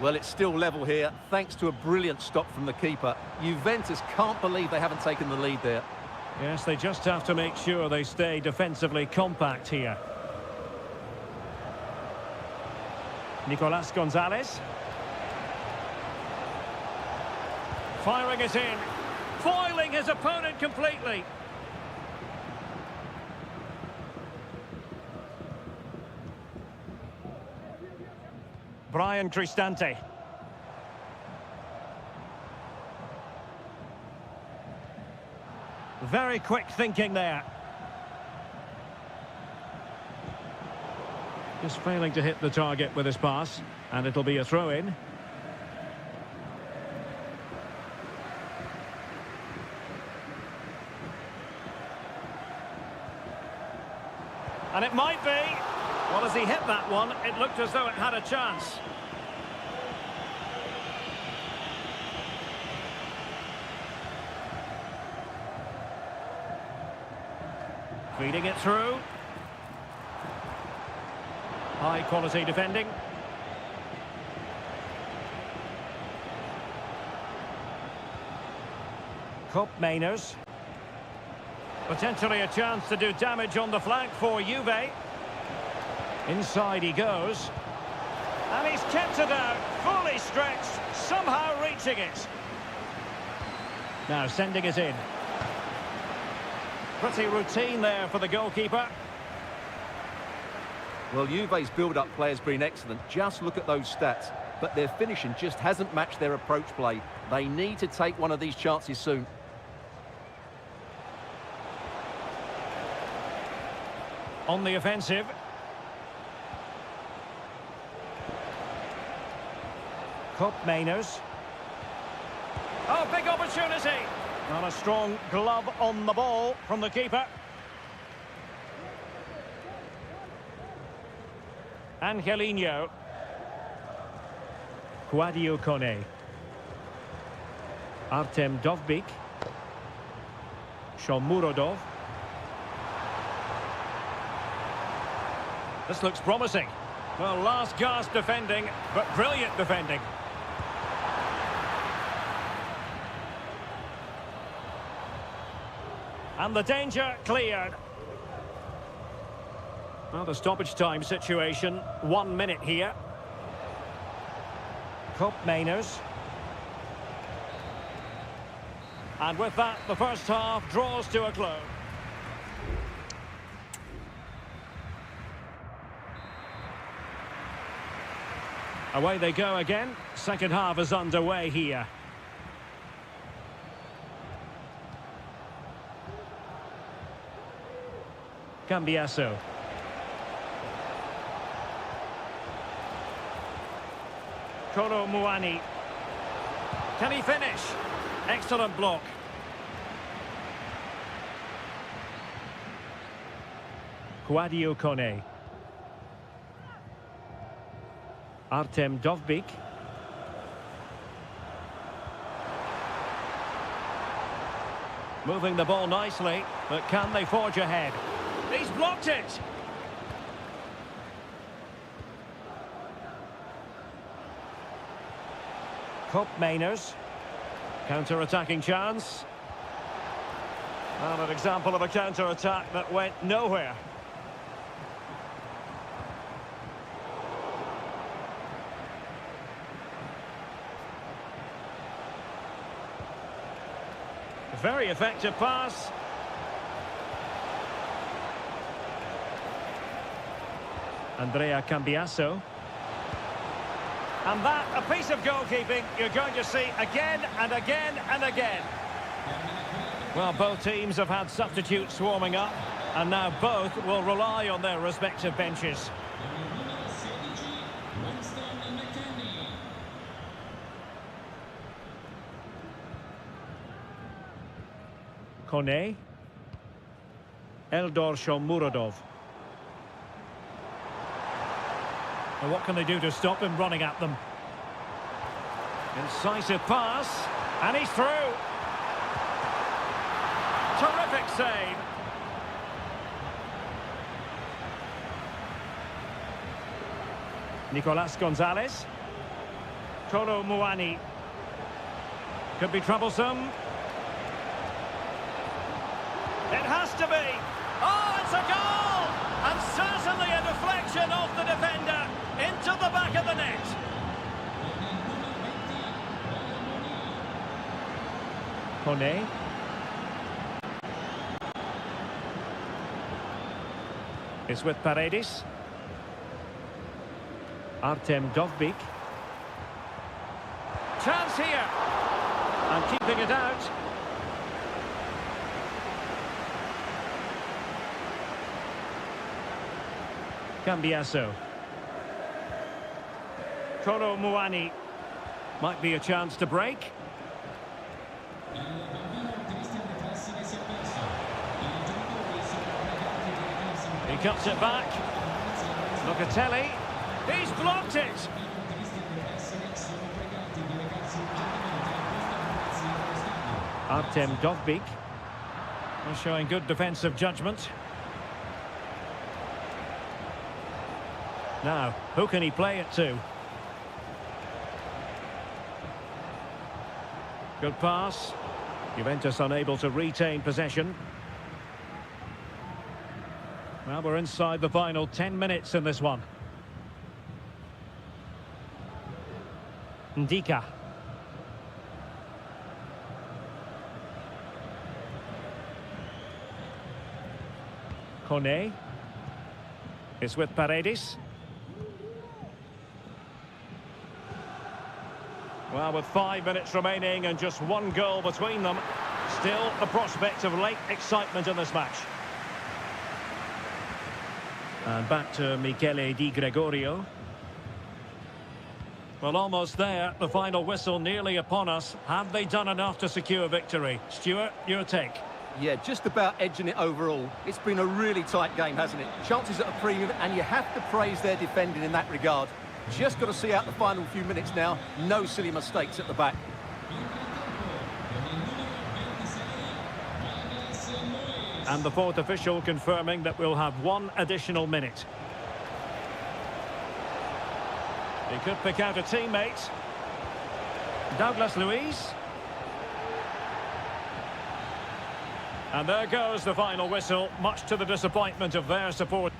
Well, it's still level here, thanks to a brilliant stop from the keeper. Juventus can't believe they haven't taken the lead there. Yes, they just have to make sure they stay defensively compact here. Nicolas Gonzalez. Firing it in. Foiling his opponent completely. Brian Cristante. Very quick thinking there. Just failing to hit the target with his pass, and it'll be a throw-in. And it might be. Well, as he hit that one, it looked as though it had a chance. Feeding it through. High quality defending. Koopmeiners. Potentially a chance to do damage on the flank for Juve. Inside he goes. And he's kept it out, fully stretched, somehow reaching it. Now sending it in. Pretty routine there for the goalkeeper. Well, Juve's build-up play has been excellent. Just look at those stats. But their finishing just hasn't matched their approach play. They need to take one of these chances soon. On the offensive. Koopmeiners. Oh, big opportunity. Not a strong glove on the ball from the keeper. Angelino. Quadio Kone. Artem Dovbik. Shomurodov. This looks promising. Well, last gasp defending, but brilliant defending. And the danger cleared. Well, the stoppage time situation, 1 minute here. Koopmeiners. And with that, the first half draws to a close. Away they go again. Second half is underway here. Cambiasso. Kolo Muani. Can he finish? Excellent block. Kouadio Kone. Artem Dovbyk. Moving the ball nicely, but can they forge ahead? He's blocked it! Kopp Mainers. Counter-attacking chance. And an example of a counter-attack that went nowhere. Very effective pass. Andrea Cambiasso. And that, a piece of goalkeeping you're going to see again and again and again. Well, both teams have had substitutes swarming up, and now both will rely on their respective benches. Kone. Eldor Shomurodov. And what can they do to stop him running at them? Incisive pass, and he's through. Terrific save. Nicolas Gonzalez. Kolo Muani. Could be troublesome. It has to be. Oh, it's a goal! And certainly a deflection off the defender into the back of the net. Kone. It's with Paredes. Artem Dovbyk. Chance here. And keeping it out. Cambiasso. Kolo Muani. Might be a chance to break. He cuts it back. Locatelli. He's blocked it. Artem Dovbyk. Showing good defensive judgment. Now, who can he play it to? Good pass. Juventus unable to retain possession. Well, we're inside the final 10 minutes in this one. Ndika. Kone. It's with Paredes. Well, with 5 minutes remaining and just one goal between them, still the prospect of late excitement in this match. And back to Michele Di Gregorio. Well, almost there. The final whistle nearly upon us. Have they done enough to secure victory? Stuart, your take? Yeah, just about edging it overall. It's been a really tight game, hasn't it? Chances at a premium, and you have to praise their defending in that regard. Just got to see out the final few minutes now. No silly mistakes at the back. And the fourth official confirming that we'll have one additional minute. He could pick out a teammate. Douglas Luiz. And there goes the final whistle, much to the disappointment of their support.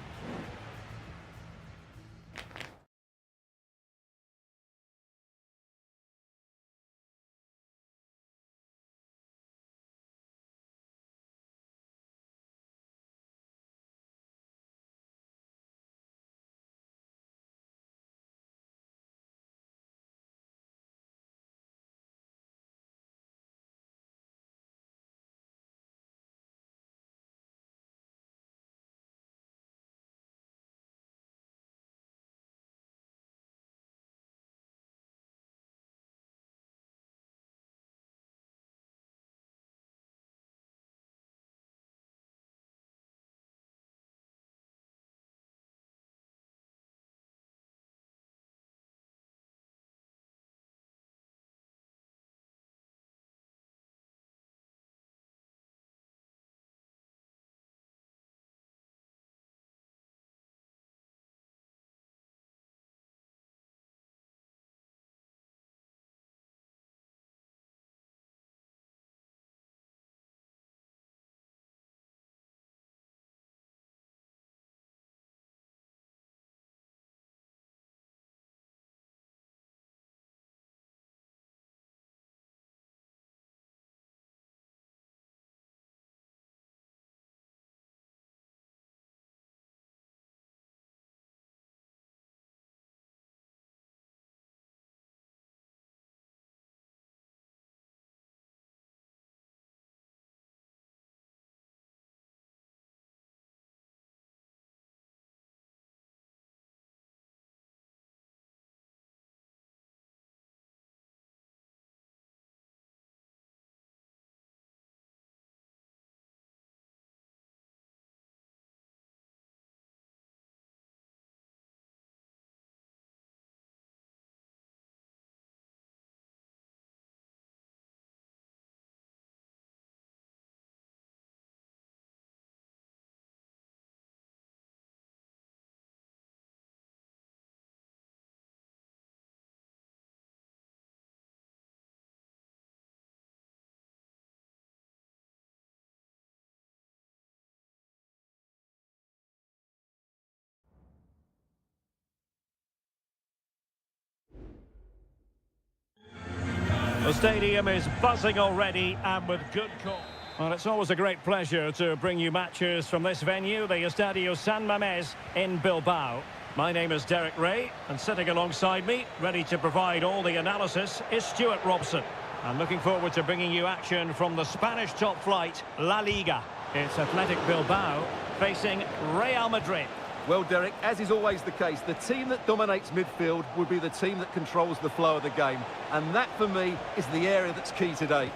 The stadium is buzzing already and with good call. Well, it's always a great pleasure to bring you matches from this venue, the Estadio San Mamés in Bilbao. My name is Derek Ray, and sitting alongside me, ready to provide all the analysis, is Stuart Robson. I'm looking forward to bringing you action from the Spanish top flight, La Liga. It's Athletic Bilbao facing Real Madrid. Well, Derek, as is always the case, the team that dominates midfield will be the team that controls the flow of the game. And that, for me, is the area that's key today.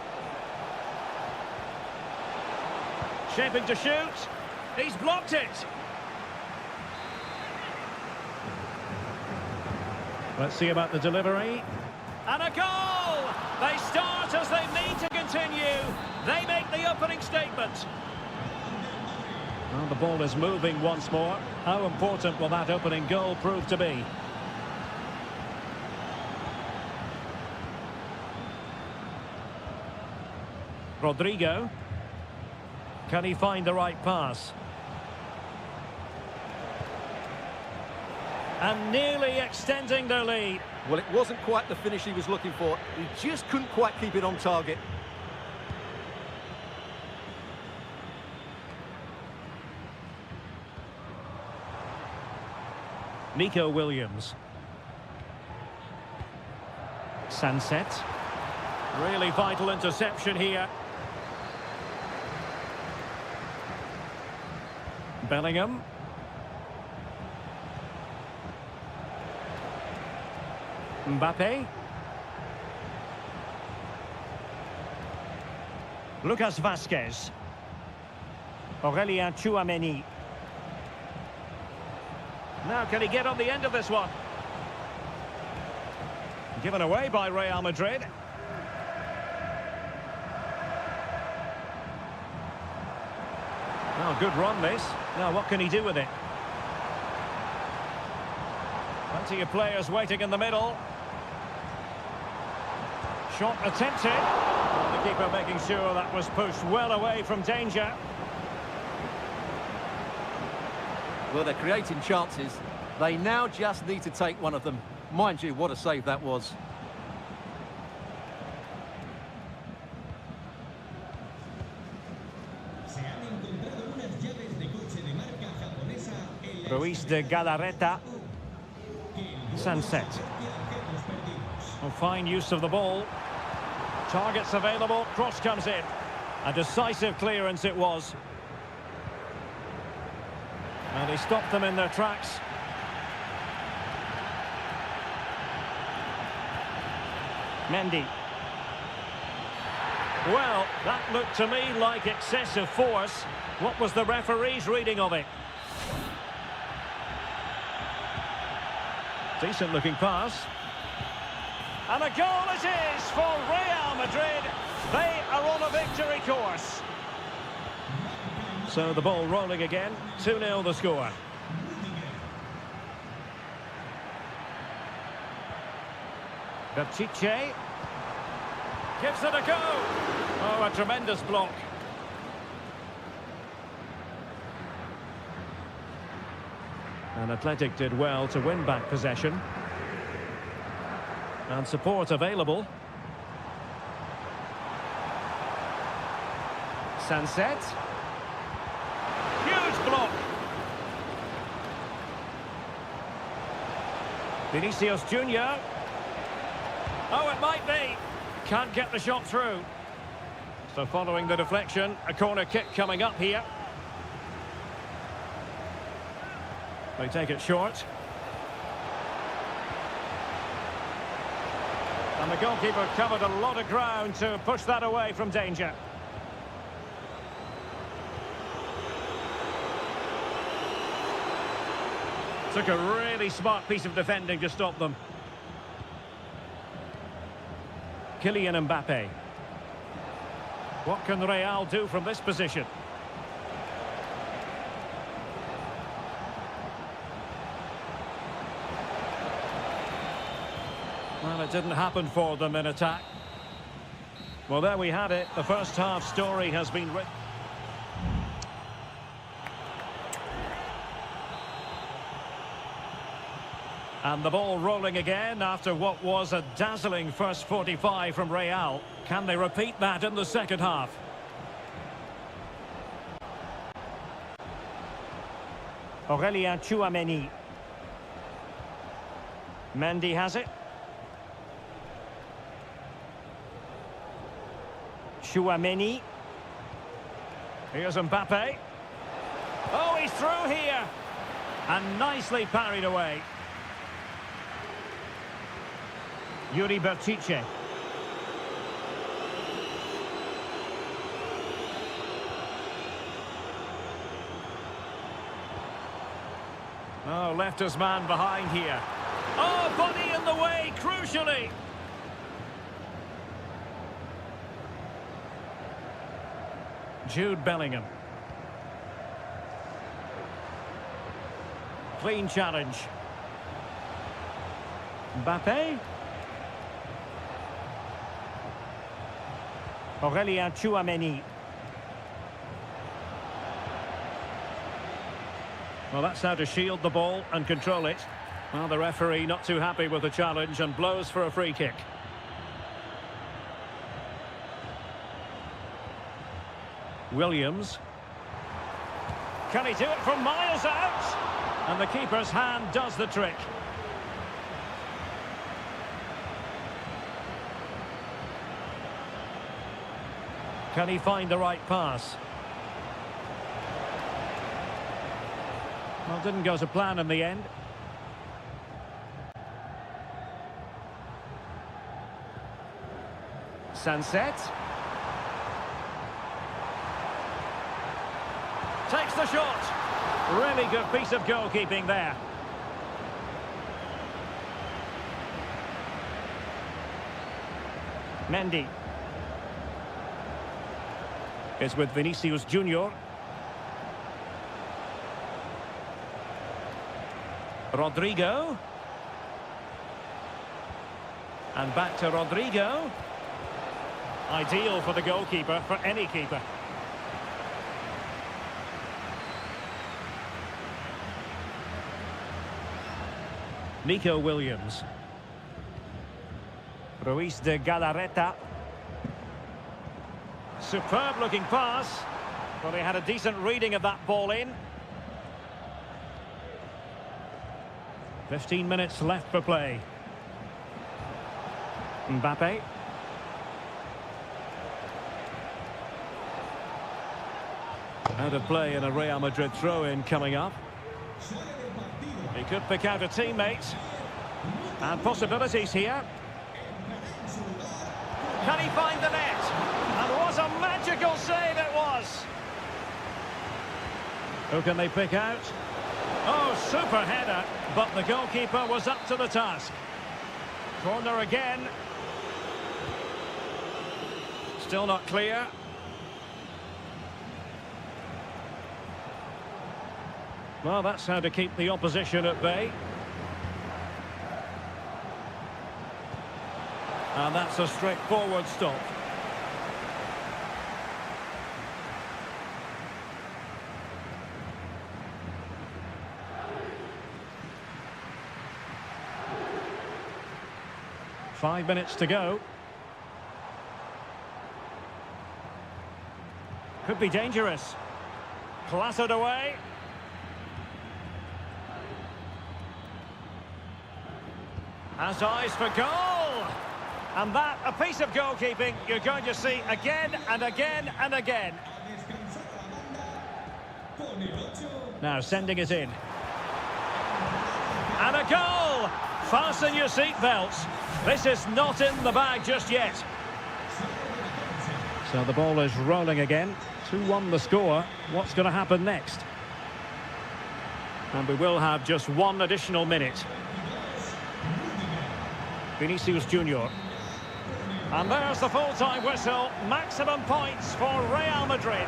Shaping to shoot. He's blocked it. Let's see about the delivery. And a goal! They start as they need to continue. They make the opening statement. Well, the ball is moving once more. How important will that opening goal prove to be? Rodrigo. Can he find the right pass? And nearly extending their lead. Well, it wasn't quite the finish he was looking for. He just couldn't quite keep it on target. Nico Williams. Sunset. Really vital interception here. Bellingham. Mbappe. Lucas Vasquez. Aurélien Tchouameni. Now, can he get on the end of this one? Given away by Real Madrid. Well, good run, this. Now, what can he do with it? Plenty of players waiting in the middle. Shot attempted. The keeper making sure that was pushed well away from danger. Well, they're creating chances. They now just need to take one of them. Mind you, what a save that was. Ruiz de Galarreta. Sunset. Oh, fine use of the ball. Targets available. Cross comes in. A decisive clearance it was. And he stopped them in their tracks. Mendy. Well, that looked to me like excessive force. What was the referee's reading of it? Decent looking pass. And a goal it is for Real Madrid. They are on a victory course. So the ball rolling again. 2-0 the score. Pishit gives it a go. Oh, a tremendous block. And Athletic did well to win back possession. And support available. Sunset. Huge block. Vinicius Junior. Oh, it might be. Can't get the shot through. So following the deflection, a corner kick coming up here. They take it short. And the goalkeeper covered a lot of ground to push that away from danger. Took a really smart piece of defending to stop them. Kylian Mbappe. What can Real do from this position? Well, it didn't happen for them in attack. Well, there we have it. The first half story has been written. And the ball rolling again after what was a dazzling first 45 from Real. Can they repeat that in the second half? Aurélien Tchouameni. Mendy has it. Tchouameni. Here's Mbappe. Oh, he's through here. And nicely parried away. Yuri Bertice. Oh, left his man behind here. Oh, body in the way, crucially. Jude Bellingham. Clean challenge. Mbappe. Aurélien Tchouameni. Well, that's how to shield the ball and control it. Well, the referee not too happy with the challenge and blows for a free kick. Williams. Can he do it from miles out? And the keeper's hand does the trick. Can he find the right pass? Well, didn't go to plan in the end. Sunset. Takes the shot. Really good piece of goalkeeping there. Mendy. Is with Vinicius Junior. Rodrigo. And back to Rodrigo. Ideal for the goalkeeper, for any keeper. Nico Williams. Ruiz de Galarreta. Superb looking pass. Well, he had a decent reading of that ball in. 15 minutes left for play. Mbappe. Out of play in a Real Madrid throw-in coming up. He could pick out a teammate. And possibilities here. Can he find the net? And what a magical save it was! Who can they pick out? Oh, super header, but the goalkeeper was up to the task. Corner again. Still not clear. Well, that's how to keep the opposition at bay. And that's a straightforward stop. Five minutes to go. Could be dangerous. Clattered away. Has eyes for goal. And that, a piece of goalkeeping you're going to see again and again and again. Now sending it in. And a goal! Fasten your seatbelts. This is not in the bag just yet. So the ball is rolling again. 2-1 the score. What's going to happen next? And we will have just one additional minute. Vinicius Junior. And there's the full-time whistle. Maximum points for Real Madrid.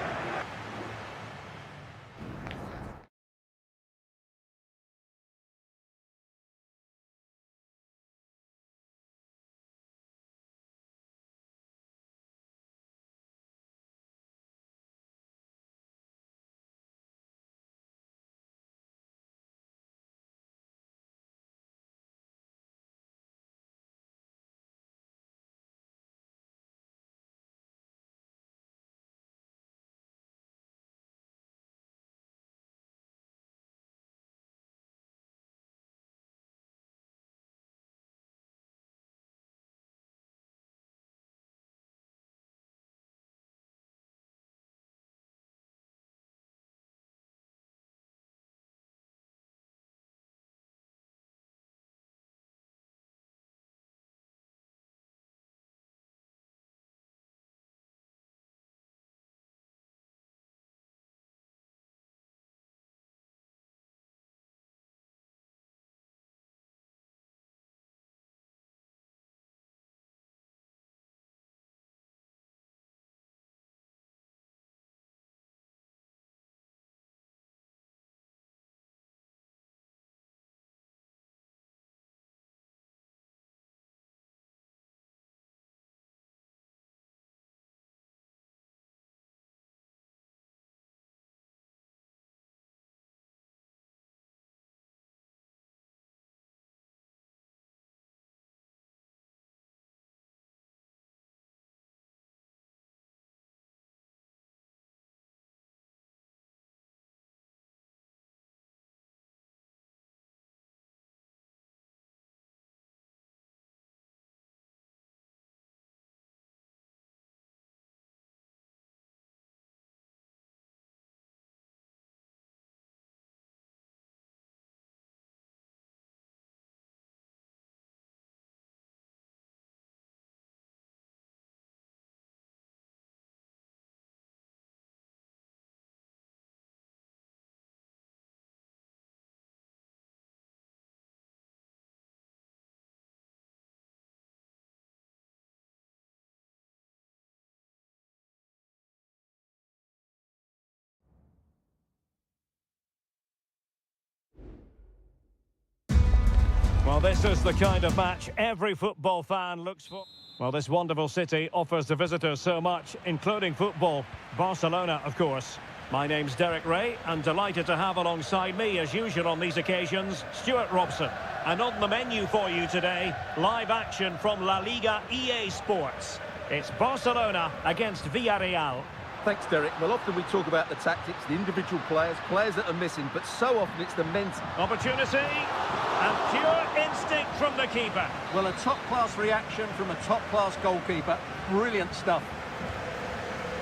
Well, this is the kind of match every football fan looks for. Well, this wonderful city offers the visitors so much, including football. Barcelona, of course. My name's Derek Ray, and delighted to have alongside me, as usual on these occasions, Stuart Robson. And on the menu for you today, live action from La Liga EA Sports. It's Barcelona against Villarreal. Thanks, Derek. Well, often we talk about the tactics, the individual players that are missing, but so often it's the mental. Opportunity, and pure instinct from the keeper. Well, a top-class reaction from a top-class goalkeeper. Brilliant stuff.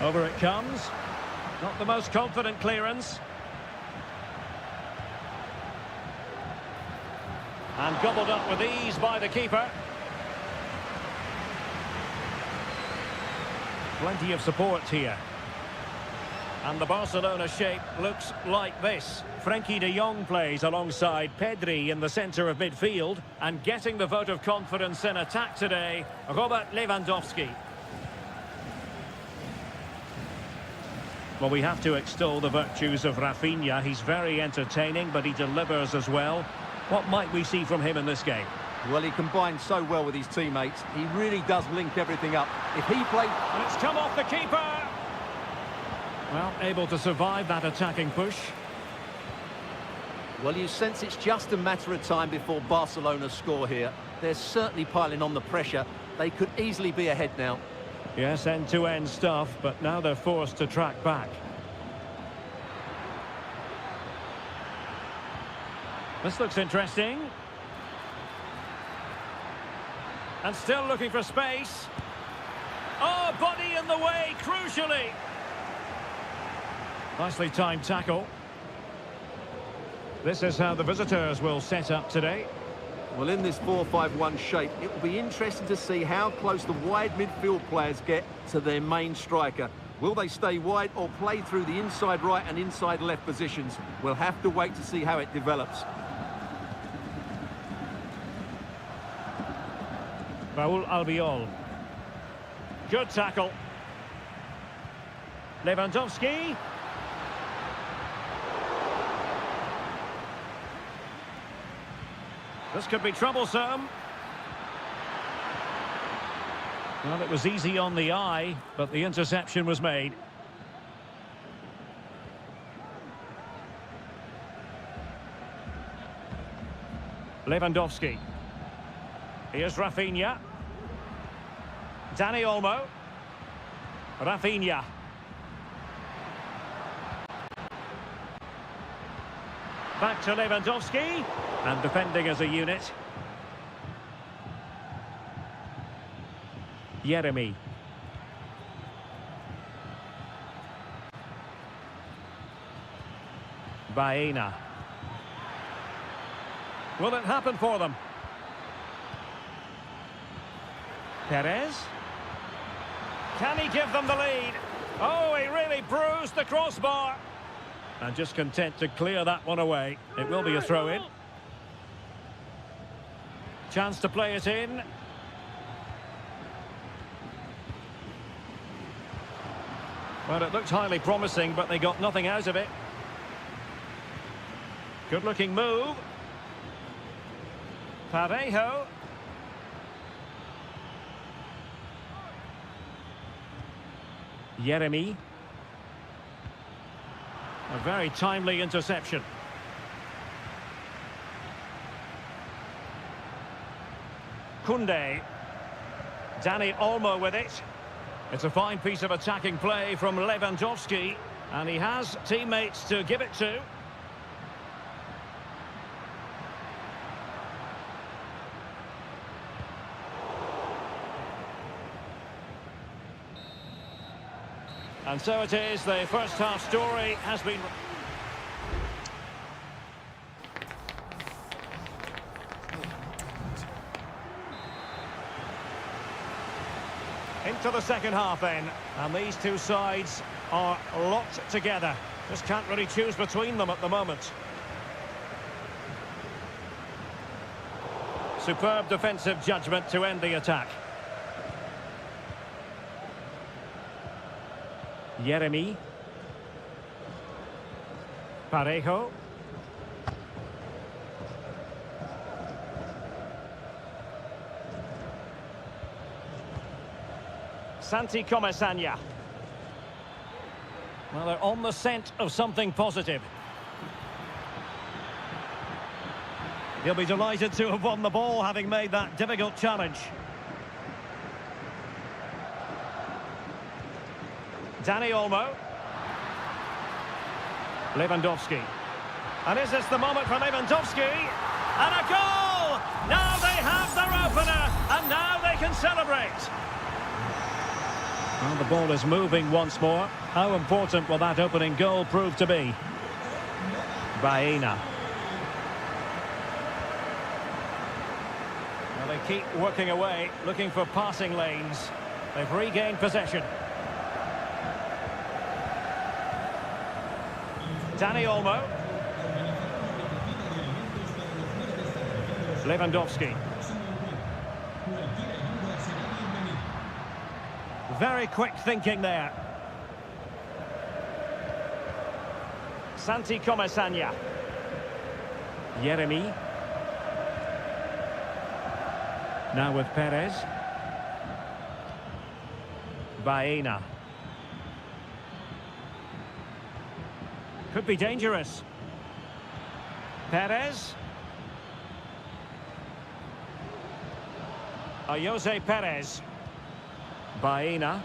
Over it comes. Not the most confident clearance. And gobbled up with ease by the keeper. Plenty of support here. And the Barcelona shape looks like this. Frenkie de Jong plays alongside Pedri in the centre of midfield. And getting the vote of confidence in attack today, Robert Lewandowski. Well, we have to extol the virtues of Rafinha. He's very entertaining, but he delivers as well. What might we see from him in this game? Well, he combines so well with his teammates. He really does link everything up. If he played... And it's come off the keeper! Well, able to survive that attacking push. Well, you sense it's just a matter of time before Barcelona score here. They're certainly piling on the pressure. They could easily be ahead now. Yes, end-to-end stuff, but now they're forced to track back. This looks interesting. And still looking for space. Oh, body in the way, crucially. Nicely timed tackle. This is how the visitors will set up today. Well, in this 4-5-1 shape, it will be interesting to see how close the wide midfield players get to their main striker. Will they stay wide or play through the inside right and inside left positions? We'll have to wait to see how it develops. Raúl Albiol. Good tackle. Lewandowski. This could be troublesome. Well, it was easy on the eye, but the interception was made. Lewandowski. Here's Rafinha. Dani Olmo. Rafinha. Back to Lewandowski. And defending as a unit. Yeremy. Baena. Will it happen for them? Perez. Can he give them the lead? Oh, he really bruised the crossbar. And just content to clear that one away. It will be a throw-in. Chance to play it in. Well, it looked highly promising, but they got nothing out of it. Good-looking move. Parejo. Yeremy. A very timely interception. Koundé. Dani Olmo with it. It's a fine piece of attacking play from Lewandowski, and he has teammates to give it to. And so it is, the first half story has been... Into the second half then, and these two sides are locked together. Just can't really choose between them at the moment. Superb defensive judgment to end the attack. Yeremy. Parejo. Santi Comesaña. Well, they're on the scent of something positive. He'll be delighted to have won the ball, having made that difficult challenge. Dani Olmo. Lewandowski. And is this the moment for Lewandowski? And a goal! Now they have their opener, and now they can celebrate. Well, the ball is moving once more. How important will that opening goal prove to be? Baena. Well, they keep working away, looking for passing lanes. They've regained possession. Dani Olmo. Lewandowski. Very quick thinking there. Santi Comesaña. Yeremi. Now with Perez. Baena. Could be dangerous. Perez. Jose Perez. Baena.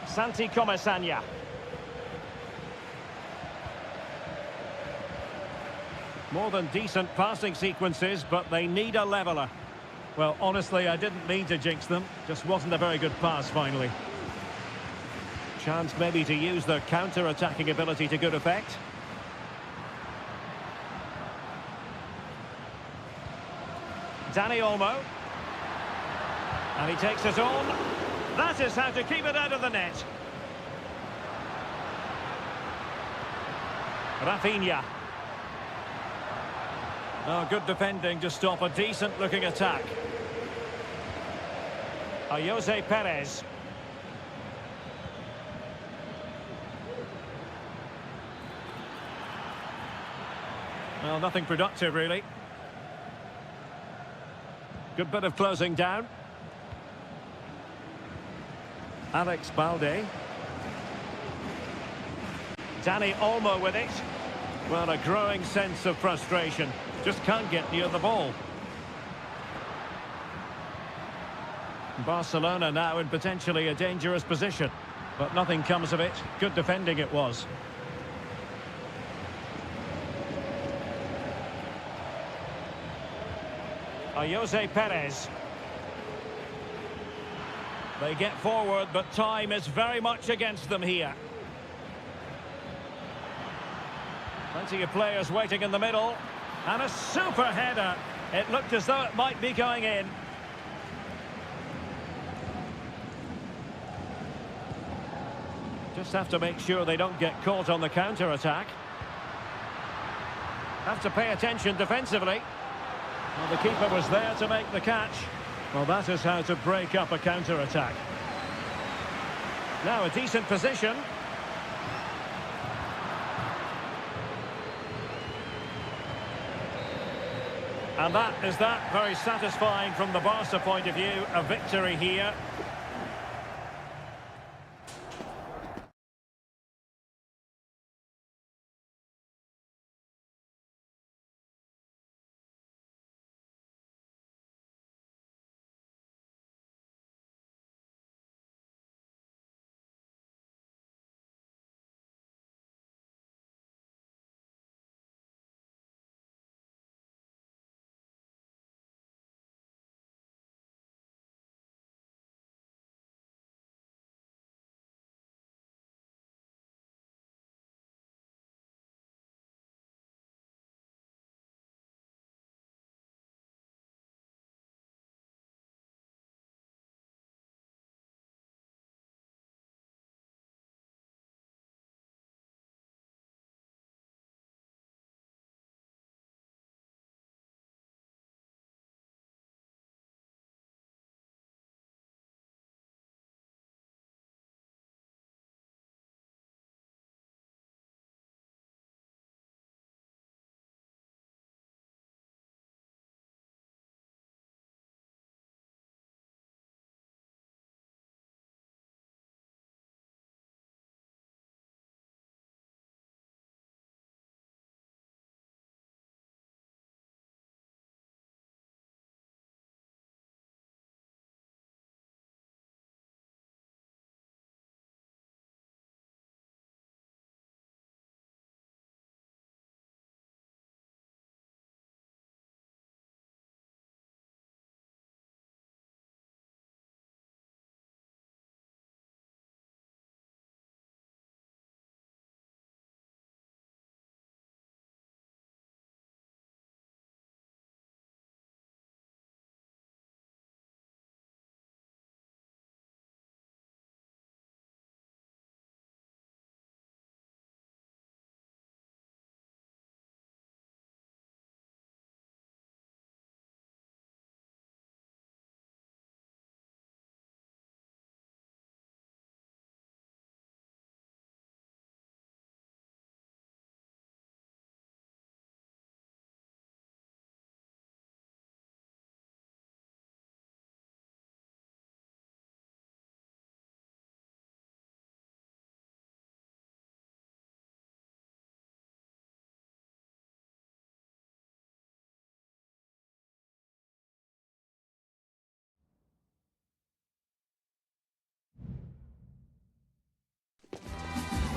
Santi Comesaña. More than decent passing sequences, but they need a leveller. Well, honestly, I didn't mean to jinx them. Just wasn't a very good pass, finally. Chance maybe to use their counter-attacking ability to good effect. Dani Olmo. And he takes it on. That is how to keep it out of the net. Rafinha. Oh, good defending to stop a decent-looking attack. Jose Perez. Well, nothing productive, really. Good bit of closing down. Alex Balde. Dani Olmo with it. Well, a growing sense of frustration. Just can't get near the ball. Barcelona now in potentially a dangerous position. But nothing comes of it. Good defending it was. Jose Perez. They get forward, but time is very much against them here. Plenty of players waiting in the middle. And a super header. It looked as though it might be going in. Just have to make sure they don't get caught on the counter-attack. Have to pay attention defensively. Well, the keeper was there to make the catch. Well, that is how to break up a counter-attack. Now a decent position. And that is that. Very satisfying from the Barca point of view. A victory here.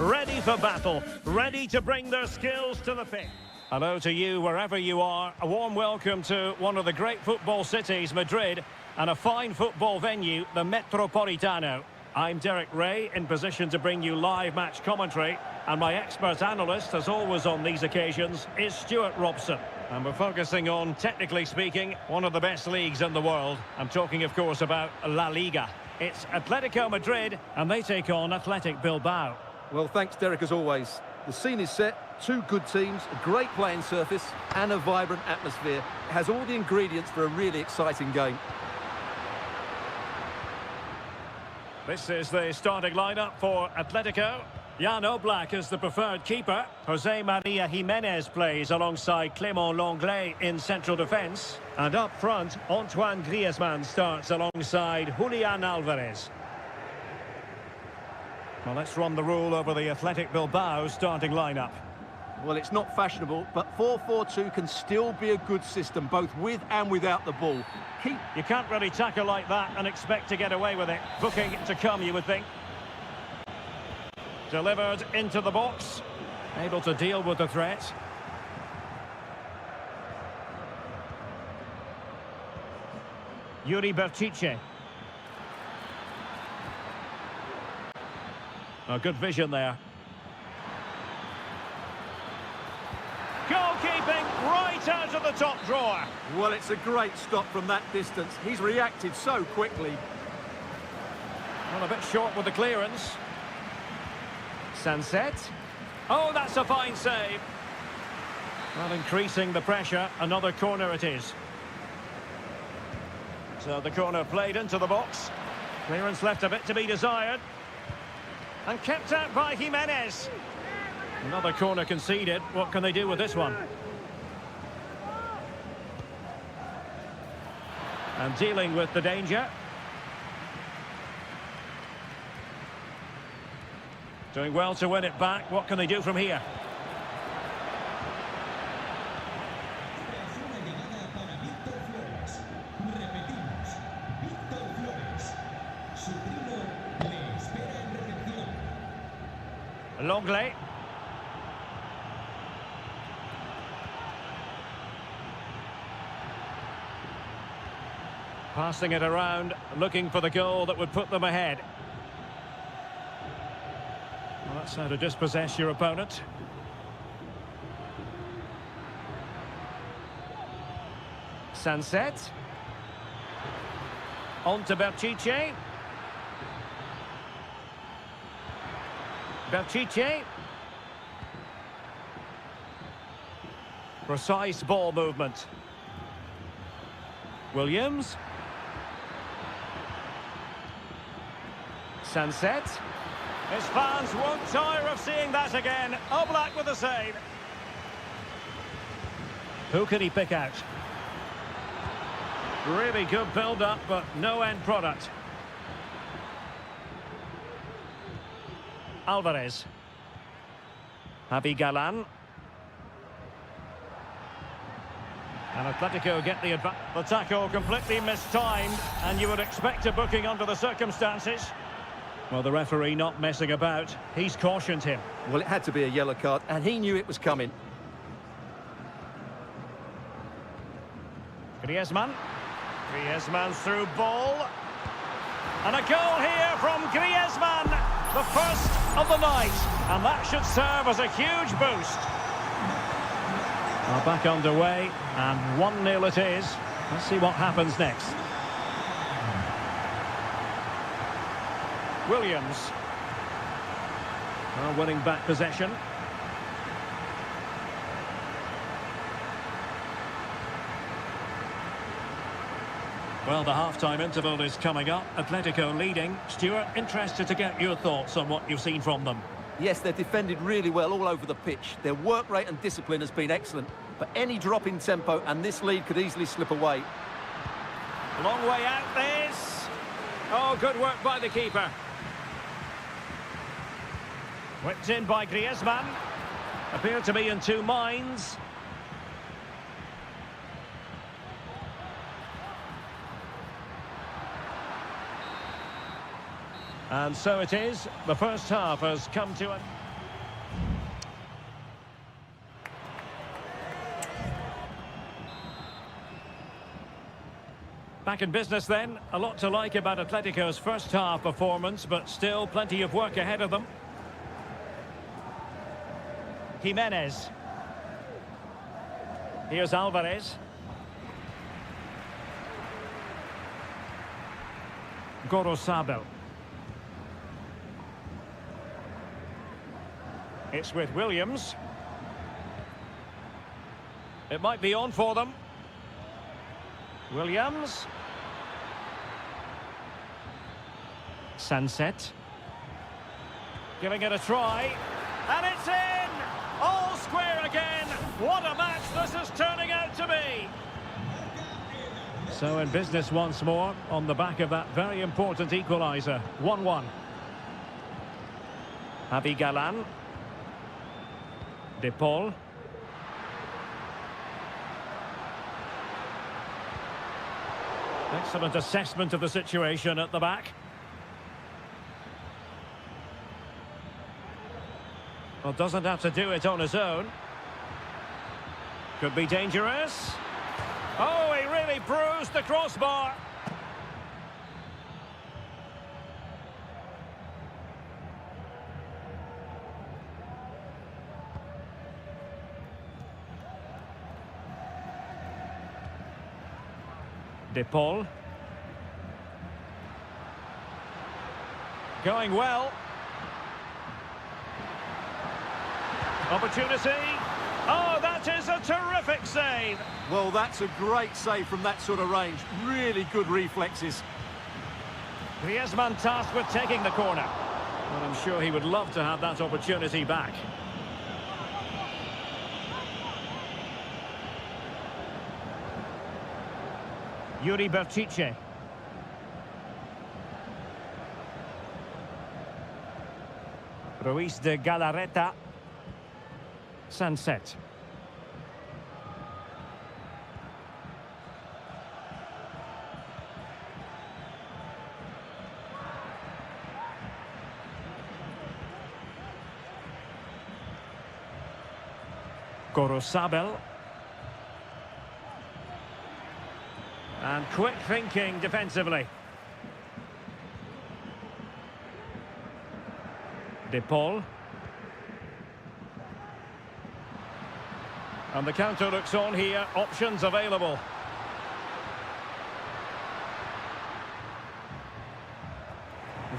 ready for battle, ready to bring their skills to the pitch. Hello to you wherever you are. A warm welcome to one of the great football cities, Madrid, and a fine football venue, the Metropolitano. I'm Derek Ray, in position to bring you live match commentary, and my expert analyst, as always on these occasions, is Stuart Robson. And we're focusing on, technically speaking, one of the best leagues in the world. I'm talking, of course, about La Liga. It's Atletico Madrid, and they take on Athletic Bilbao. Well, thanks, Derek, as always. The scene is set, two good teams, a great playing surface, and a vibrant atmosphere. It has all the ingredients for a really exciting game. This is the starting lineup for Atletico. Jan Oblak is the preferred keeper. Jose Maria Jimenez plays alongside Clément Lenglet in central defence. And up front, Antoine Griezmann starts alongside Julian Alvarez. Well, let's run the rule over the Athletic Bilbao starting lineup. Well, it's not fashionable, but 4-4-2 can still be a good system, both with and without the ball. You can't really tackle like that and expect to get away with it. Booking to come, you would think. Delivered into the box. Able to deal with the threat. Yuri Berchiche. Oh, good vision there. Goalkeeping right out of the top drawer. Well, it's a great stop from that distance. He's reacted so quickly. Well, a bit short with the clearance. Sunset. Oh, that's a fine save. Well, increasing the pressure. Another corner it is. So the corner played into the box. Clearance left a bit to be desired. And kept out by Jimenez. Another corner conceded. What can they do with this one? And dealing with the danger. Doing well to win it back. What can they do from here? Lenglet. Passing it around, looking for the goal that would put them ahead. Well, that's how to dispossess your opponent. Sunset. On to Berchiche. Berchiche. Precise ball movement. Williams. Sunset. His fans won't tire of seeing that again. Oblak with the save. Who can he pick out? Really good build-up, but no end product. Alvarez. Javi Galan. And Atletico get the advantage. The tackle completely mistimed, and you would expect a booking under the circumstances. Well, the referee not messing about. He's cautioned him. Well, it had to be a yellow card, and he knew it was coming. Griezmann. Griezmann's through ball. And a goal here from Griezmann. The first of the night. And that should serve as a huge boost. Well, back underway, and 1-0 it is. Let's see what happens next. Williams. Well, winning back possession. Well, the half-time interval is coming up. Atletico leading. Stuart, interested to get your thoughts on what you've seen from them. Yes, they've defended really well all over the pitch. Their work rate and discipline has been excellent. But any drop in tempo and this lead could easily slip away. Long way out this. Oh, good work by the keeper. Whipped in by Griezmann. Appeared to be in two minds. And so it is. The first half has come to an... Back in business then. A lot to like about Atletico's first half performance, but still plenty of work ahead of them. Jimenez. Here's Alvarez. Gorosabel. It's with Williams. It might be on for them. Williams. Sunset. Giving it a try. And it's in! All square again. What a match this is turning out to be. So in business once more on the back of that very important equaliser. 1-1. Javi Galan. De Paul. Excellent assessment of the situation at the back. Well, doesn't have to do it on his own. Could be dangerous. Oh, he really bruised the crossbar. De Paul. Going well. Opportunity. Oh, that is a terrific save. Well, that's a great save from that sort of range. Really good reflexes. Griezmann tasked with taking the corner. Well, I'm sure he would love to have that opportunity back. Yuri Berchiche. Ruiz de Galarreta. Sunset. Gorosabel. And quick thinking defensively. De Paul. And the counter looks on here. Options available.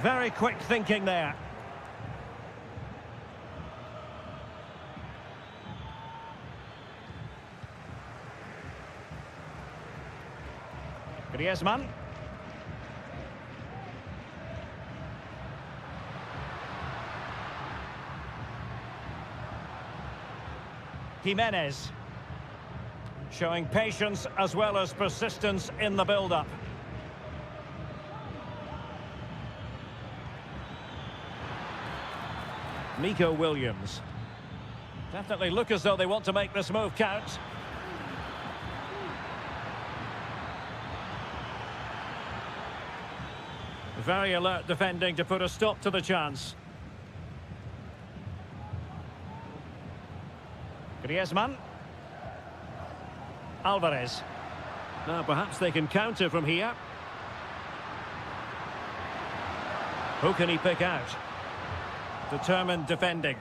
Very quick thinking there. Griezmann. Jimenez. Showing patience as well as persistence in the build-up. Nico Williams. Definitely look as though they want to make this move count. Very alert defending to put a stop to the chance. Griezmann. Alvarez. Now perhaps they can counter from here. Who can he pick out? Determined defending.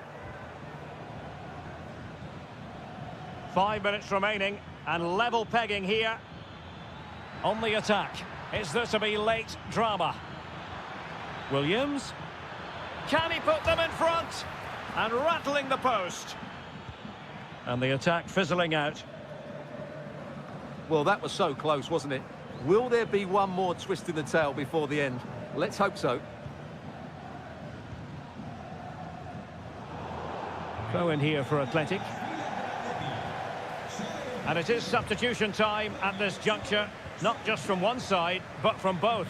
5 minutes remaining and level pegging here. On the attack. Is there to be late drama? Williams. Can he put them in front? And rattling the post. And the attack fizzling out. Well, that was so close, wasn't it? Will there be one more twist in the tail before the end? Let's hope so. Throw in here for Athletic. And it is substitution time at this juncture. Not just from one side, but from both.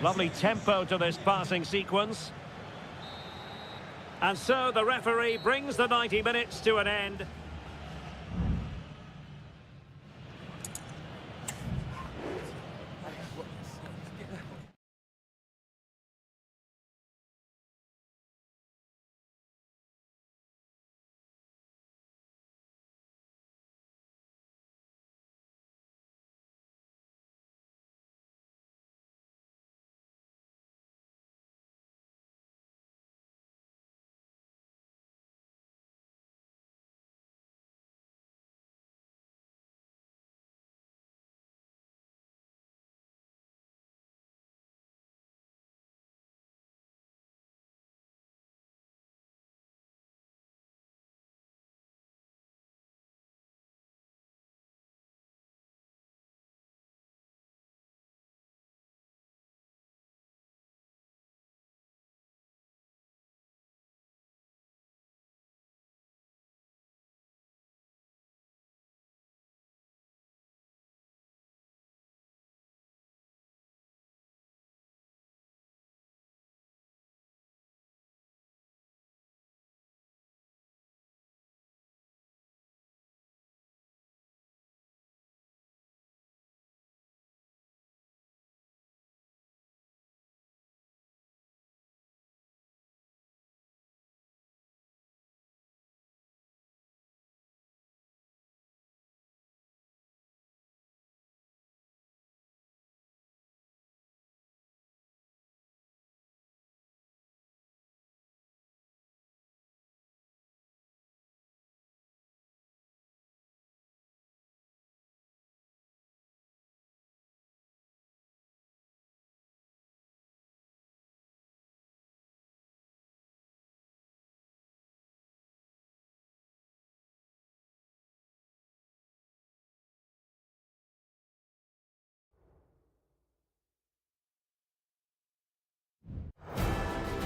Lovely tempo to this passing sequence. And so the referee brings the 90 minutes to an end.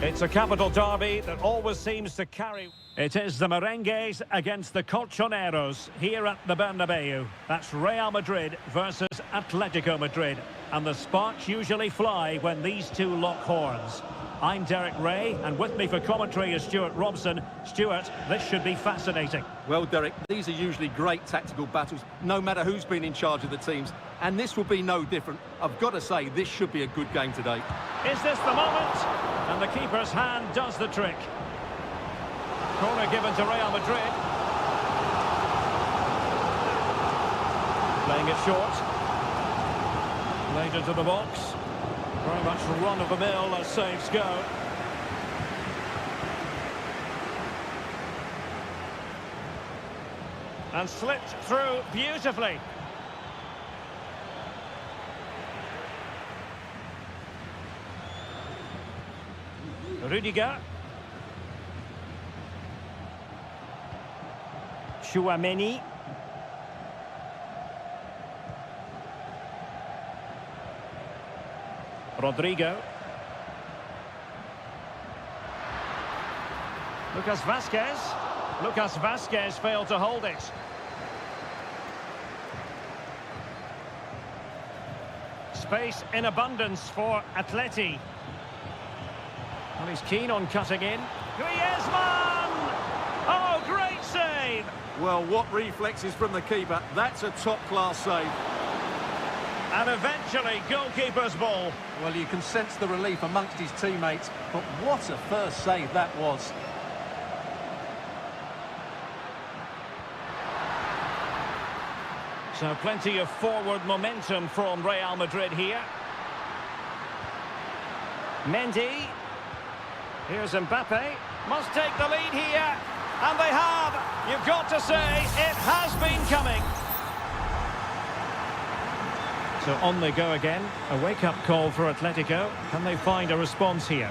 It's a capital derby that always seems to carry. It is the Merengues against the Colchoneros here at the Bernabeu. That's Real Madrid versus Atletico Madrid. And the sparks usually fly when these two lock horns. I'm Derek Ray, and with me for commentary is Stuart Robson. Stuart, this should be fascinating. Well, Derek, these are usually great tactical battles, no matter who's been in charge of the teams. And this will be no different. I've got to say, this should be a good game today. Is this the moment? And the keeper's hand does the trick. Corner given to Real Madrid. Playing it short. Laid into the box. Very much run-of-the-mill as saves go. And slipped through beautifully. Rudiger. Chouameni. Rodrigo. Lucas Vazquez. Lucas Vazquez failed to hold it. Space in abundance for Atleti. And he's keen on cutting in. Griezmann! Oh, great save! Well, what reflexes from the keeper. That's a top-class save. And eventually, goalkeeper's ball. Well, you can sense the relief amongst his teammates, but what a first save that was. So plenty of forward momentum from Real Madrid here. Mendy. Here's Mbappe. Must take the lead here. And they have. You've got to say, it has been coming. So on they go again. A wake-up call for Atletico. Can they find a response here?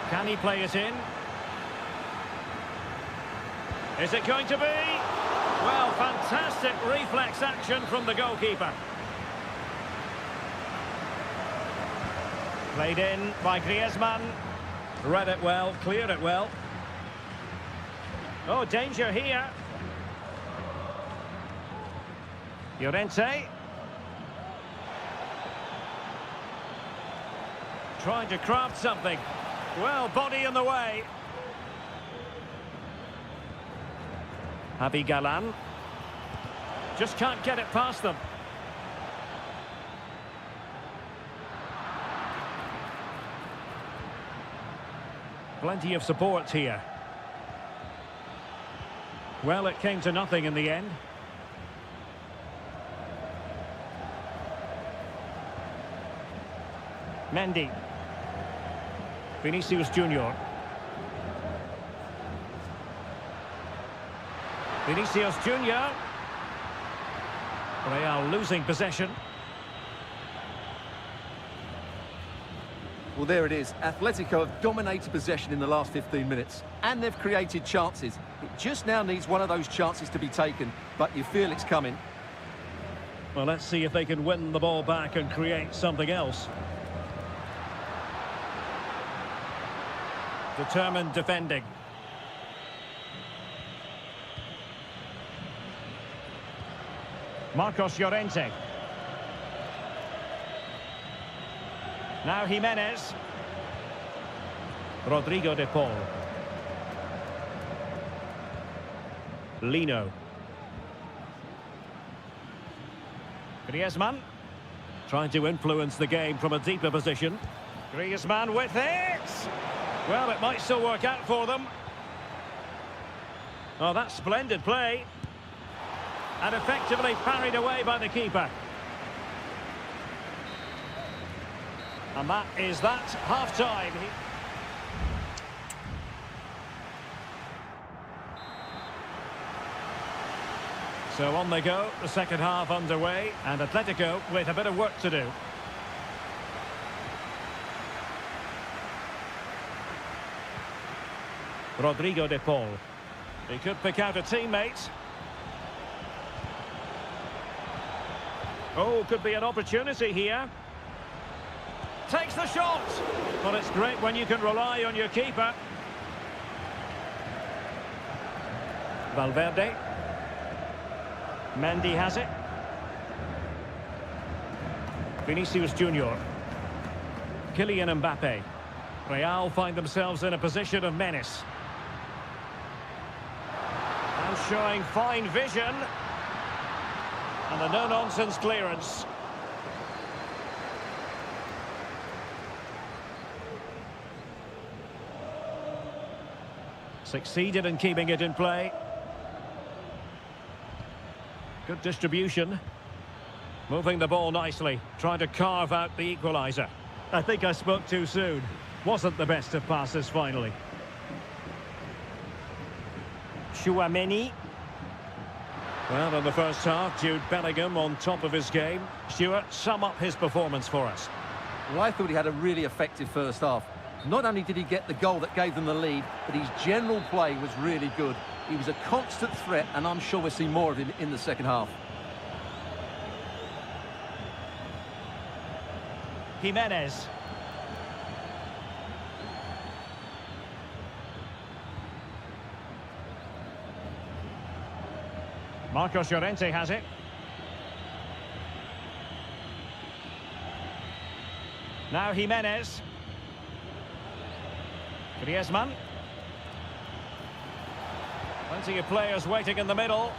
Can he play it in? Is it going to be? Well, fantastic reflex action from the goalkeeper. Played in by Griezmann. Read it well, cleared it well. Oh, danger here. Llorente. Trying to craft something. Well, body in the way. Javi Galan. Just can't get it past them. Plenty of support here. Well, it came to nothing in the end. Mendy. Vinicius Junior. Vinicius Junior. Real losing possession. Well, there it is. Atletico have dominated possession in the last 15 minutes, and they've created chances. It just now needs one of those chances to be taken, but you feel it's coming. Well, let's see if they can win the ball back and create something else. Determined defending. Marcos Llorente. Now Jimenez. Rodrigo de Paul. Lino. Griezmann. Trying to influence the game from a deeper position. Griezmann with it! Well, it might still work out for them. Oh, that's splendid play. And effectively parried away by the keeper. And that is that, half-time. So on they go, the second half underway, and Atletico with a bit of work to do. Rodrigo de Paul. He could pick out a teammate. Oh, could be an opportunity here. Takes the shot. Well, it's great when you can rely on your keeper. Valverde. Mendy has it. Vinicius Junior. Kylian Mbappe. Real find themselves in a position of menace. And showing fine vision. And a no-nonsense clearance. Succeeded in keeping it in play. Good distribution. Moving the ball nicely. Trying to carve out the equaliser. I think I spoke too soon. Wasn't the best of passes finally. Chouameni. Well, in the first half, Jude Bellingham on top of his game. Stuart, sum up his performance for us. Well, I thought he had a really effective first half. Not only did he get the goal that gave them the lead, but his general play was really good. He was a constant threat, and I'm sure we'll see more of him in the second half. Jimenez. Marcos Llorente has it. Now Jimenez. Griezmann. Plenty of players waiting in the middle.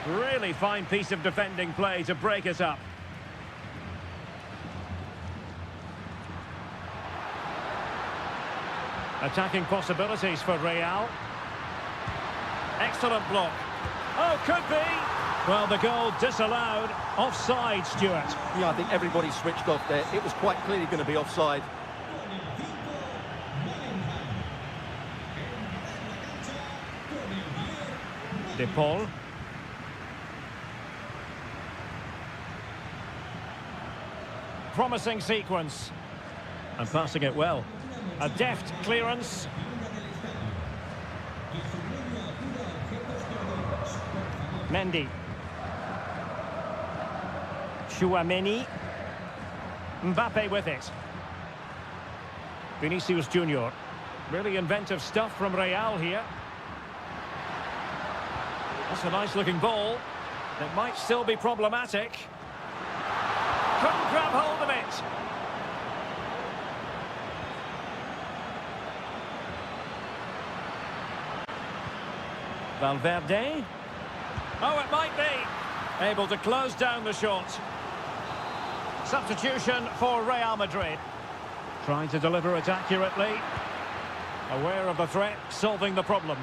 Really fine piece of defending play to break it up. Attacking possibilities for Real. Excellent block. Oh, could be. Well, the goal disallowed. Offside, Stuart. Yeah, I think everybody switched off there. It was quite clearly going to be offside. De Paul. Promising sequence. And passing it well. A deft clearance. Mendy. Chouameni. Mbappe with it. Vinicius Junior. Really inventive stuff from Real here. That's a nice-looking ball. It might still be problematic. Couldn't grab hold of it. Valverde. Oh, it might be. Able to close down the shot. Substitution for Real Madrid. Trying to deliver it accurately. Aware of the threat, solving the problem.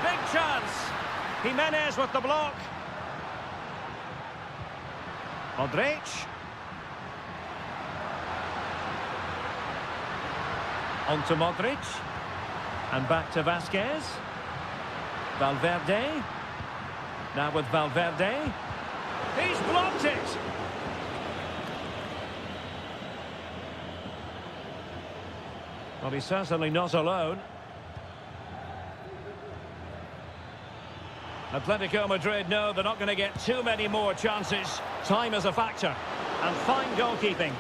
Big chance. Jimenez with the block. Modric. On to Modric. And back to Vasquez. Valverde. Now with Valverde. He's blocked it. Well, he's certainly not alone. Atletico Madrid know they're not going to get too many more chances. Time is a factor. And fine goalkeeping.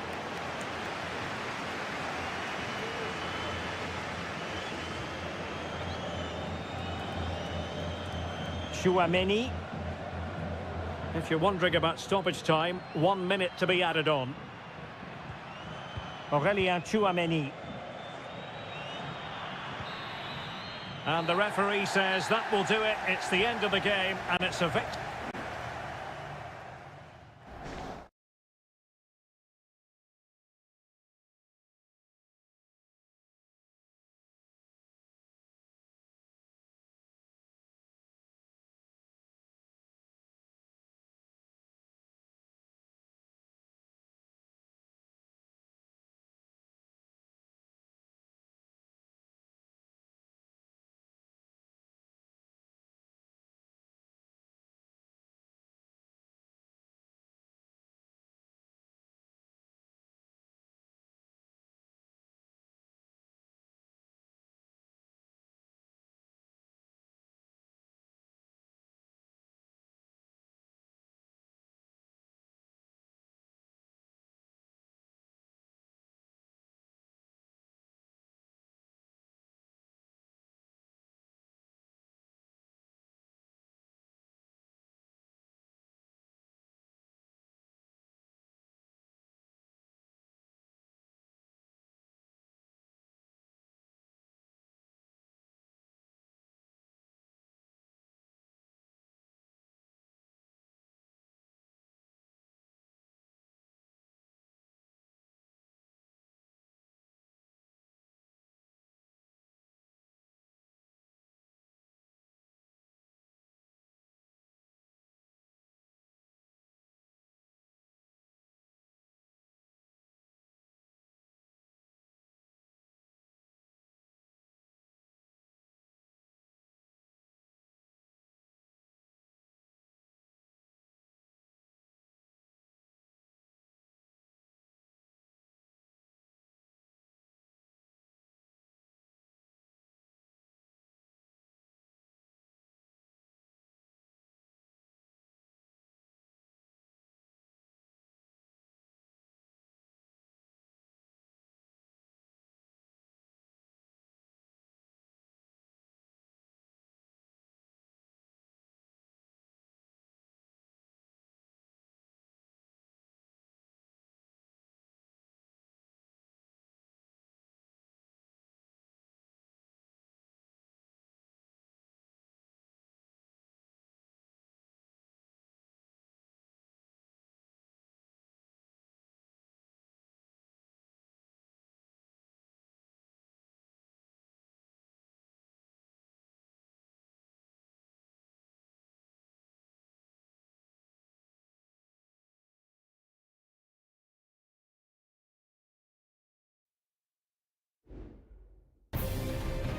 Chouameni. If you're wondering about stoppage time, 1 minute to be added on. Aurelien Chouameni. And the referee says that will do it. It's the end of the game, and it's a victory.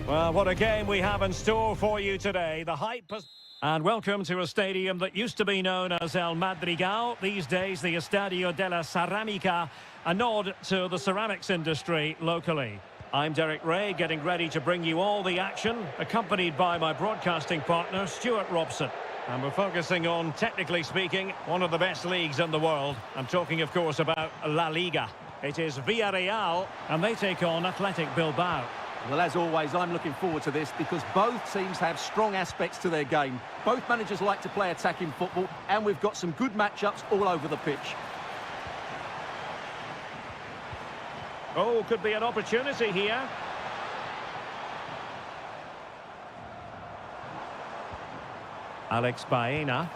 Well, what a game we have in store for you today. The hype has... And welcome to a stadium that used to be known as El Madrigal. These days, the Estadio de la Ceramica, a nod to the ceramics industry locally. I'm Derek Ray, getting ready to bring you all the action, accompanied by my broadcasting partner, Stuart Robson. And we're focusing on, technically speaking, one of the best leagues in the world. I'm talking, of course, about La Liga. It is Villarreal, and they take on Athletic Bilbao. Well, as always, I'm looking forward to this because both teams have strong aspects to their game. Both managers like to play attacking football, and we've got some good matchups all over the pitch. Oh, could be an opportunity here. Alex Baena.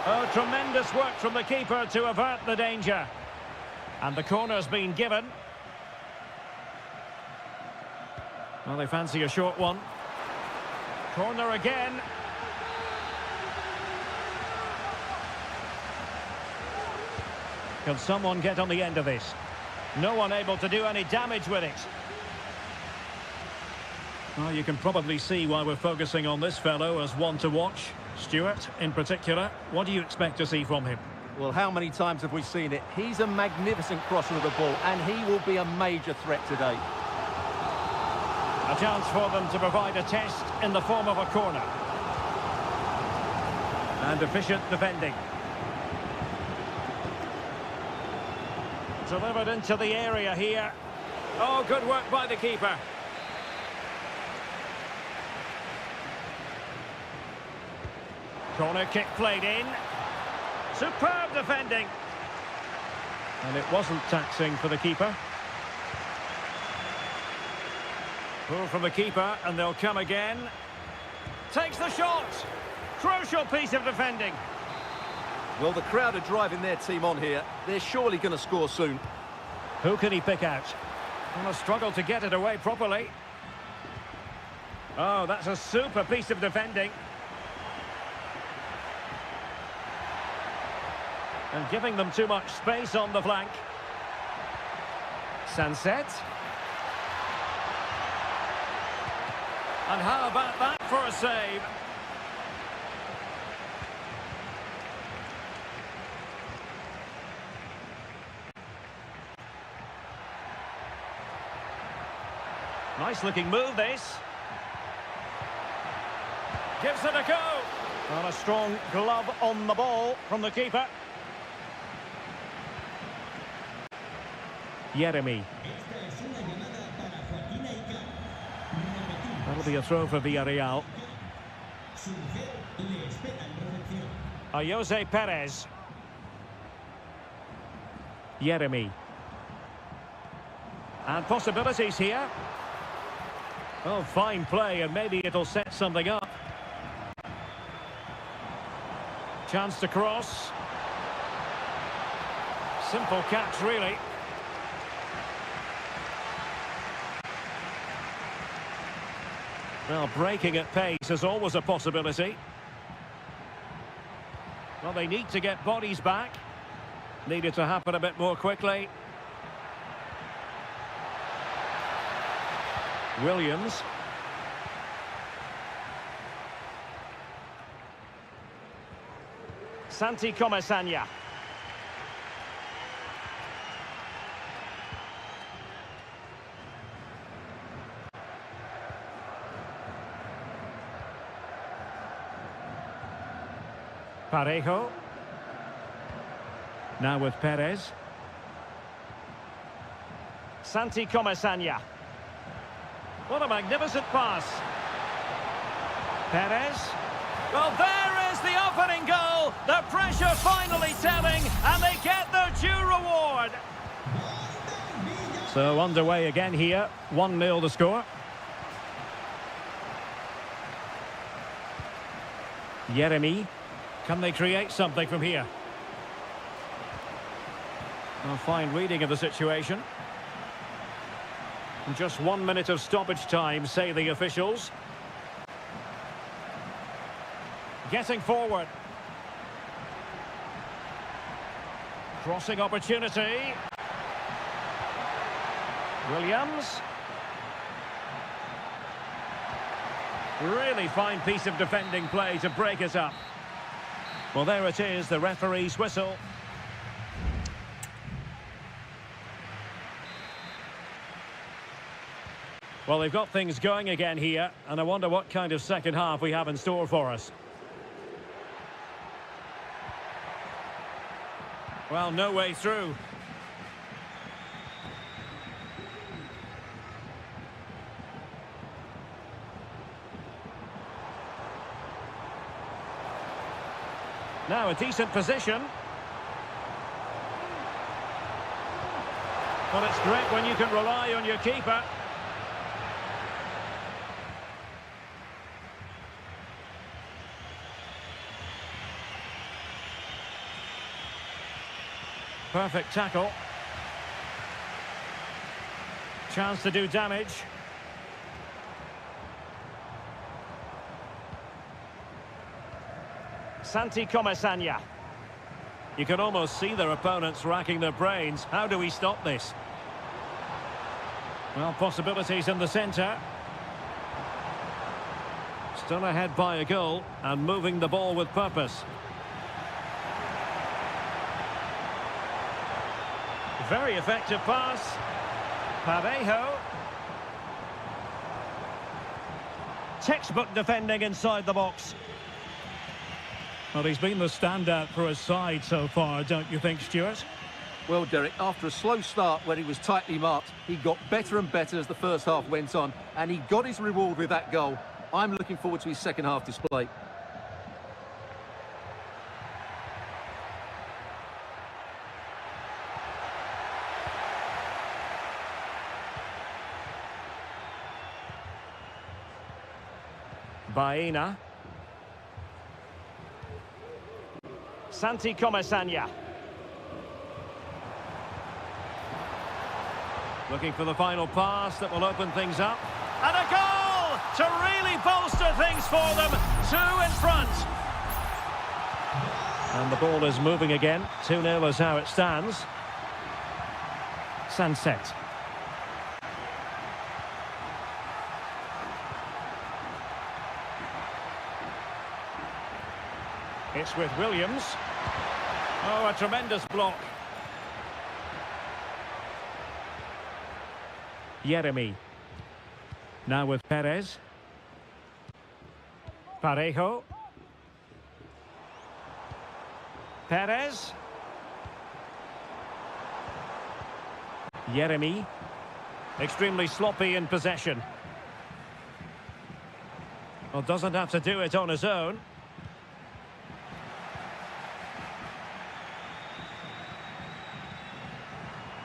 Oh, tremendous work from the keeper to avert the danger. And the corner's been given. Well, they fancy a short one. Corner again. Can someone get on the end of this? No one able to do any damage with it. Well, you can probably see why we're focusing on this fellow as one to watch. Stuart, in particular, what do you expect to see from him? Well, how many times have we seen it? He's a magnificent crosser of the ball, and he will be a major threat today. A chance for them to provide a test in the form of a corner. And efficient defending. Delivered into the area here. Oh, good work by the keeper. Corner kick played in. Superb defending. And it wasn't taxing for the keeper. Pull from the keeper, and they'll come again. Takes the shot. Crucial piece of defending. Well, the crowd are driving their team on here. They're surely going to score soon. Who can he pick out? Well, a struggle to get it away properly. Oh, that's a super piece of defending. And giving them too much space on the flank. Sunset. And how about that for a save? Nice looking move, this. Gives it a go. And a strong glove on the ball from the keeper. Jeremy. That'll be a throw for Villarreal. Jose Perez. Jeremy. And possibilities here. Oh, fine play, and maybe it'll set something up. Chance to cross. Simple catch, really. Well, breaking at pace is always a possibility. Well, they need to get bodies back. Needed to happen a bit more quickly. Williams. Santi Comesaña. Parejo. Now with Perez. Santi Comesaña. What a magnificent pass. Perez. Well, there is the opening goal. The pressure finally telling, and they get their due reward. So underway again here. 1-0 the score. Jeremy. Can they create something from here? A fine reading of the situation. Just 1 minute of stoppage time, say the officials. Getting forward. Crossing opportunity. Williams. Really fine piece of defending play to break it up. Well, there it is, the referee's whistle. Well, they've got things going again here, and I wonder what kind of second half we have in store for us. Well, no way through. Now a decent position. Well, it's great when you can rely on your keeper. Perfect tackle. Chance to do damage. Santi Comesaña. You can almost see their opponents racking their brains. How do we stop this? Well, possibilities in the centre. Still ahead by a goal and moving the ball with purpose. Very effective pass. Parejo. Textbook defending inside the box. Well, he's been the standout for his side so far, don't you think, Stuart? Well, Derek, after a slow start when he was tightly marked, he got better and better as the first half went on, and he got his reward with that goal. I'm looking forward to his second half display. Baena. Santi Comesaña. Looking for the final pass that will open things up. And a goal to really bolster things for them. 2 in front. And the ball is moving again. 2-0 is how it stands. Sunset. It's with Williams. Oh, a tremendous block. Jeremy. Now with Perez. Parejo. Perez. Jeremy. Extremely sloppy in possession. Well, doesn't have to do it on his own.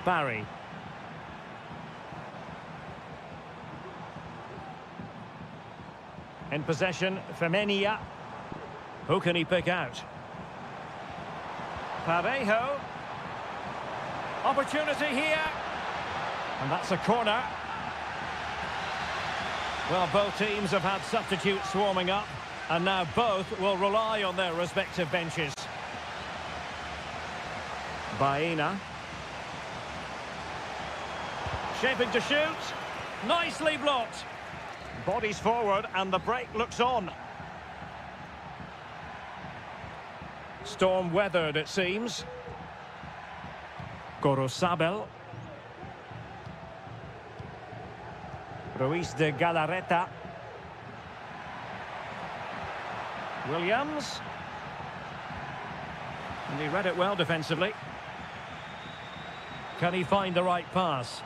Barry. In possession, Femenia. Who can he pick out? Parejo. Opportunity here. And that's a corner. Well, both teams have had substitutes warming up, and now both will rely on their respective benches. Baena. Shaping to shoot. Nicely blocked. Bodies forward and the break looks on. Storm weathered, it seems. Gorosabel. Ruiz de Galarreta. Williams. And he read it well defensively. Can he find the right pass?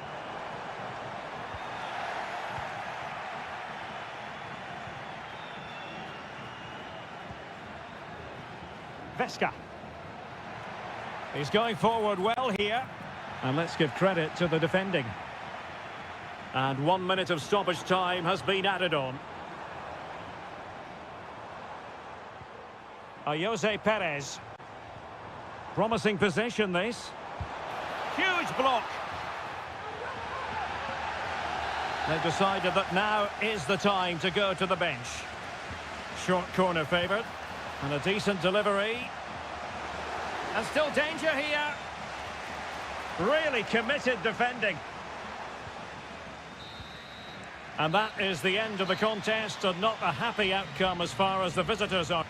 Vesca. He's going forward well here. And let's give credit to the defending. And 1 minute of stoppage time has been added on. Jose Perez. Promising possession, this. Huge block. They've decided that now is the time to go to the bench. Short corner favoured. And a decent delivery. And still danger here. Really committed defending. And that is the end of the contest, and not a happy outcome as far as the visitors are.